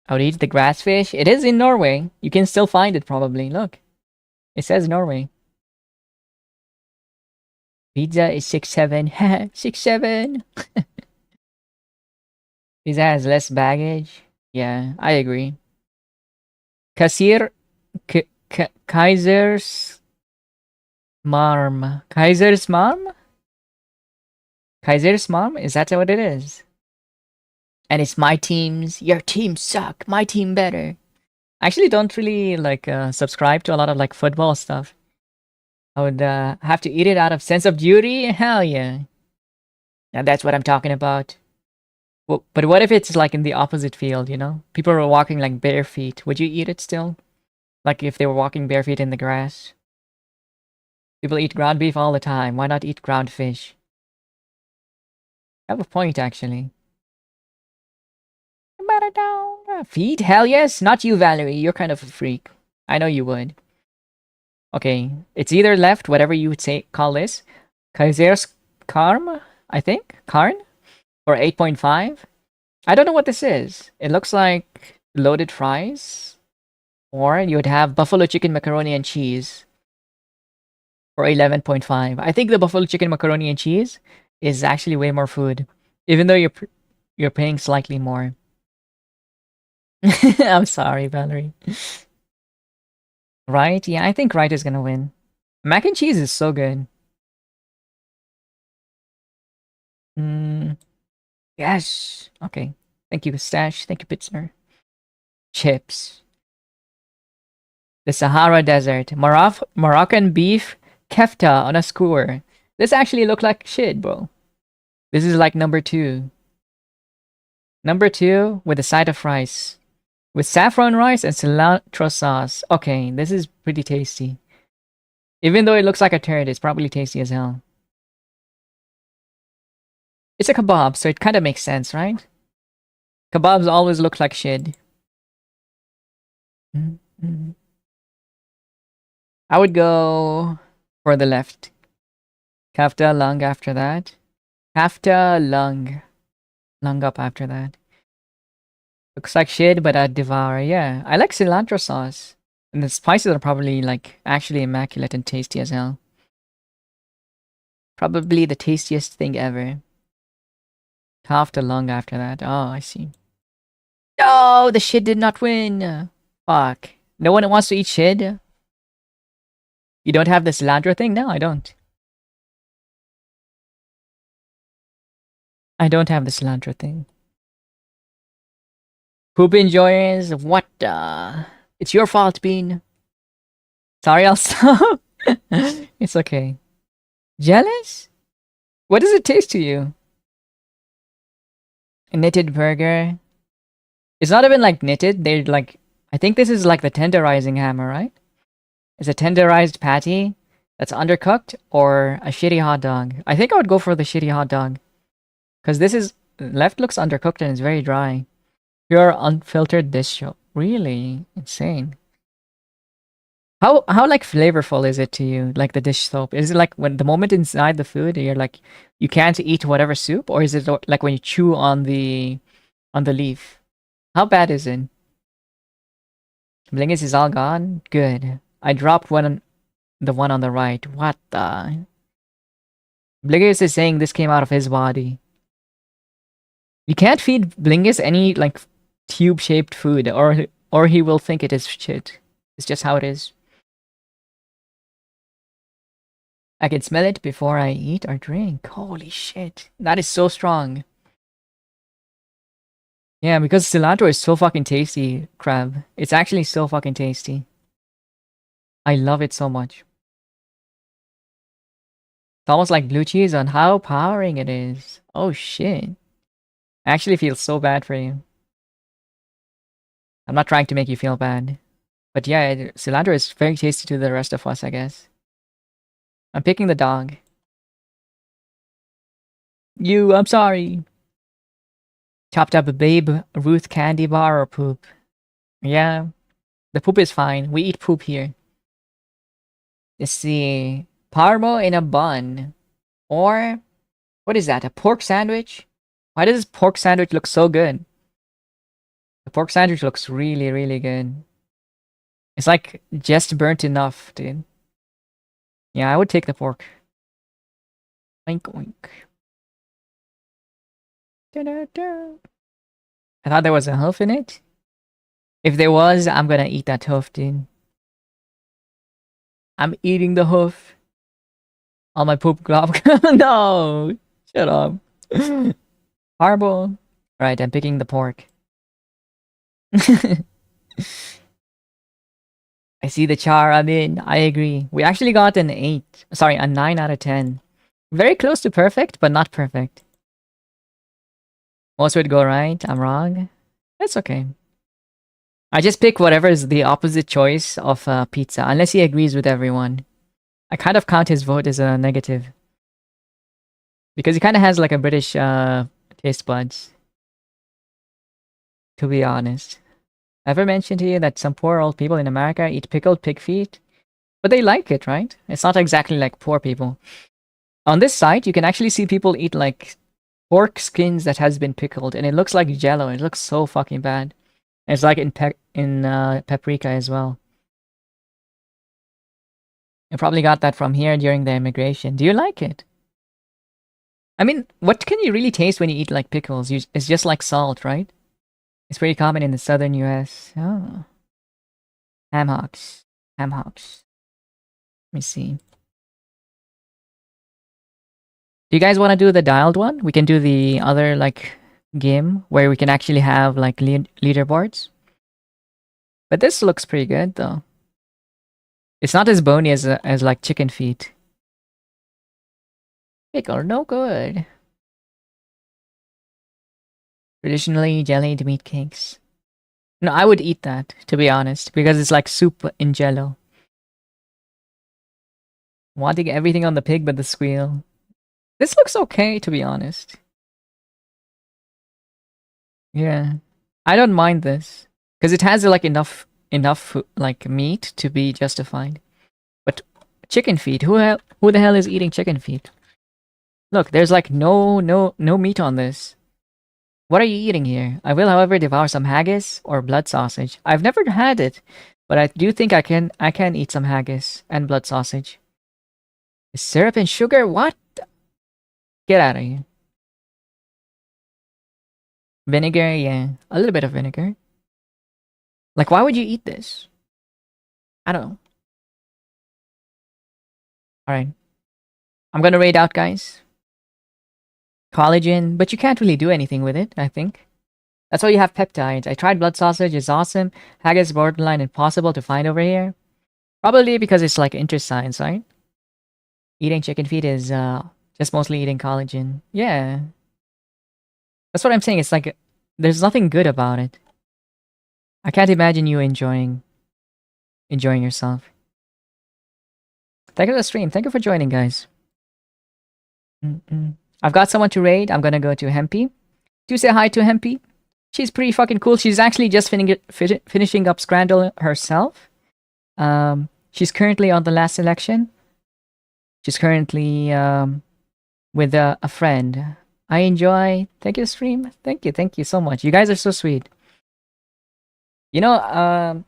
Speaker 1: I would eat the grass fish. It is in Norway. You can still find it probably. Look. It says Norway. Pizza is 6'7". 6'7". Pizza has less baggage. Yeah, I agree. Kassir... Kaiser's... Marm. Kaiser's Marm? Kaiser's Marm? Is that what it is? And it's my teams. Your teams suck. My team better. I actually don't really like subscribe to a lot of like football stuff. I would have to eat it out of sense of duty. Hell yeah. And that's what I'm talking about. Well, but what if it's like in the opposite field, you know? People are walking like bare feet. Would you eat it still? Like if they were walking bare feet in the grass? People eat ground beef all the time. Why not eat ground fish? I have a point, actually. Feet? Hell yes. Not you, Valerie. You're kind of a freak. I know you would. Okay. It's either left, whatever you would say, call this. Kaiser's Karm, I think? Karn? Or 8.5? I don't know what this is. It looks like loaded fries. Or you would have buffalo chicken macaroni and cheese. For 11.5. I think the buffalo chicken macaroni and cheese is actually way more food. Even though you're paying slightly more. I'm sorry, Valerie. Right? Yeah, I think right is gonna win. Mac and cheese is so good. Yes. Okay. Thank you, Stash. Thank you, Pitzer. Chips. The Sahara Desert. Moroccan beef kefta on a skewer. This actually looked like shit, bro. This is like number 2. Number 2 with a side of rice. With saffron rice and cilantro sauce. Okay, this is pretty tasty. Even though it looks like a turd, it's probably tasty as hell. It's a kebab, so it kind of makes sense, right? Kebabs always look like shit. I would go for the left. Kafta, lung after that. Kafta, lung. Lung up after that. Looks like shit, but I'd devour. Yeah, I like cilantro sauce. And the spices are probably like actually immaculate and tasty as hell. Probably the tastiest thing ever. Kafta, lung after that. Oh, I see. No, the shit did not win. Fuck. No one wants to eat shit? You don't have the cilantro thing? No, I don't. I don't have the cilantro thing. Poop enjoyers? What the? It's your fault, Bean. Sorry, I'll stop. It's okay. Jealous? What does it taste to you? A knitted burger? It's not even like knitted. They're like, I think this is like the tenderizing hammer, right? It's a tenderized patty that's undercooked or a shitty hot dog. I think I would go for the shitty hot dog. Because this is, left looks undercooked and it's very dry. Pure unfiltered dish show. Really? Insane. How like flavorful is it to you? Like the dish soap? Is it like when the moment inside the food you're like you can't eat whatever soup, or is it like when you chew on the leaf? How bad is it? Blingus is all gone? Good. I dropped the one on the right. What the? Blingus is saying this came out of his body. You can't feed Blingus any like tube-shaped food, or he will think it is shit. It's just how it is. I can smell it before I eat or drink. Holy shit. That is so strong. Yeah, because cilantro is so fucking tasty, Crab. It's actually so fucking tasty. I love it so much. It's almost like blue cheese on how powering it is. Oh shit. I actually feel so bad for you. I'm not trying to make you feel bad. But yeah, cilantro is very tasty to the rest of us, I guess. I'm picking the dog. I'm sorry. Chopped up a Babe Ruth candy bar or poop? Yeah, the poop is fine. We eat poop here. Let's see. Parmo in a bun. Or, what is that? A pork sandwich? Why does this pork sandwich look so good? The pork sandwich looks really, really good. It's like just burnt enough, dude. Yeah, I would take the pork. Oink, oink. Da-da-da. I thought there was a hoof in it. If there was, I'm gonna eat that hoof, dude. I'm eating the hoof. On my poop glove. No! Shut up. Horrible. Right, I'm picking the pork. I see the char. I mean, I agree. We actually got an 8. Sorry, a 9 out of 10. Very close to perfect, but not perfect. Most would go right. I'm wrong. That's okay. I just pick whatever is the opposite choice of pizza, unless he agrees with everyone. I kind of count his vote as a negative. Because he kind of has like a British taste buds. To be honest. Ever mentioned to you that some poor old people in America eat pickled pig feet? But they like it, right? It's not exactly like poor people. On this site, you can actually see people eat like pork skins that has been pickled, and it looks like jello. It looks so fucking bad. And it's like in paprika as well. I probably got that from here during the immigration. Do you like it? I mean, what can you really taste when you eat like pickles? It's just like salt, right? It's pretty common in the southern US. Oh. Ham hocks. Ham hocks. Let me see. Do you guys want to do the dialed one? We can do the other like game where we can actually have like leaderboards. But this looks pretty good though. It's not as bony as like chicken feet. Pickle, no good. Traditionally jellied meat cakes. No, I would eat that, to be honest, because it's like soup in jello. Wanting everything on the pig but the squeal. This looks okay, to be honest. Yeah. I don't mind this. Because it has like enough like meat to be justified. But chicken feet, who the hell is eating chicken feet? Look, there's like no meat on this. What are you eating here? I will, however, devour some haggis or blood sausage. I've never had it, but I do think I can eat some haggis and blood sausage. Syrup and sugar? What? Get out of here. Vinegar, yeah. A little bit of vinegar. Like, why would you eat this? I don't know. Alright. I'm gonna raid out, guys. Collagen, but you can't really do anything with it, I think. That's why you have peptides. I tried blood sausage, it's awesome. Haggis borderline impossible to find over here. Probably because it's like intestines, right? Eating chicken feet is just mostly eating collagen. Yeah. That's what I'm saying. It's like there's nothing good about it. I can't imagine you enjoying yourself. Thank you for the stream. Thank you for joining, guys. I've got someone to raid. I'm gonna go to Hempy. Do say hi to Hempy. She's pretty fucking cool. She's actually just finishing up Scrandle herself. She's currently on the last selection. She's currently with a friend. I enjoy. Thank you, stream. Thank you so much. You guys are so sweet. You know, I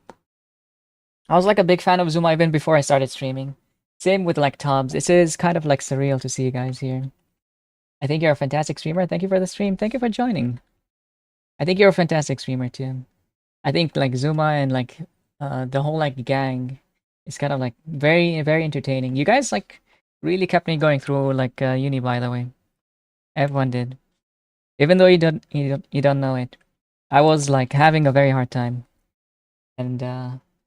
Speaker 1: was like a big fan of Zuma even before I started streaming. Same with like Toms. This is kind of like surreal to see you guys here. I think you're a fantastic streamer. Thank you for the stream. Thank you for joining. I think you're a fantastic streamer too. I think like Zuma and like the whole like gang is kind of like very entertaining. You guys like really kept me going through like uni, by the way. Everyone did. Even though you don't know it. I was like having a very hard time. And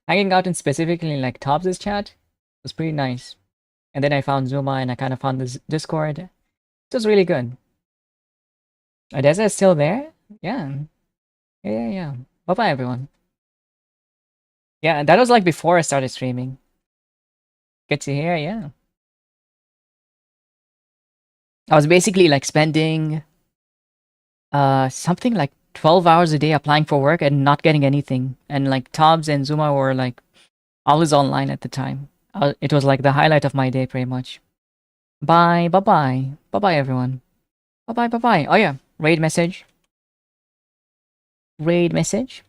Speaker 1: hanging out in specifically like Tobbs' chat was pretty nice. And then I found Zuma and I kind of found this Discord. It was really good. Odessa is still there? Yeah. Yeah. Bye-bye, everyone. Yeah, that was like before I started streaming. Good to hear, yeah. I was basically like spending something like 12 hours a day applying for work and not getting anything. And like Tobbs and Zuma were like always online at the time. It was like the highlight of my day pretty much. Bye, bye-bye. Bye-bye, everyone. Bye-bye. Oh yeah, raid message. Raid message.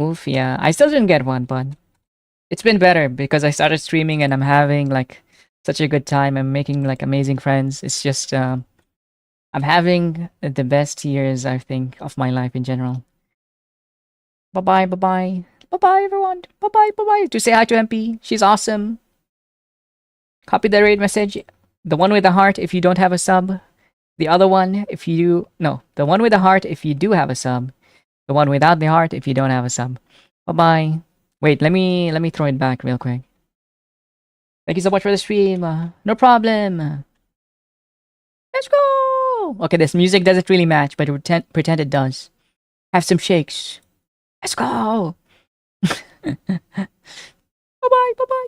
Speaker 1: Oof, yeah. I still didn't get one, but it's been better because I started streaming and I'm having like such a good time. I'm making like amazing friends. It's just I'm having the best years, I think, of my life in general. Bye-bye. Bye-bye, everyone. Bye-bye. To say hi to MP. She's awesome. Copy the raid message. The one with the heart if you don't have a sub. The other one, if you no, the one with the heart, if you do have a sub. The one without the heart, if you don't have a sub. Bye bye. Wait, let me throw it back real quick. Thank you so much for the stream. No problem. Let's go. Okay, this music doesn't really match, but pretend it does. Have some shakes. Let's go. Bye bye. Bye bye.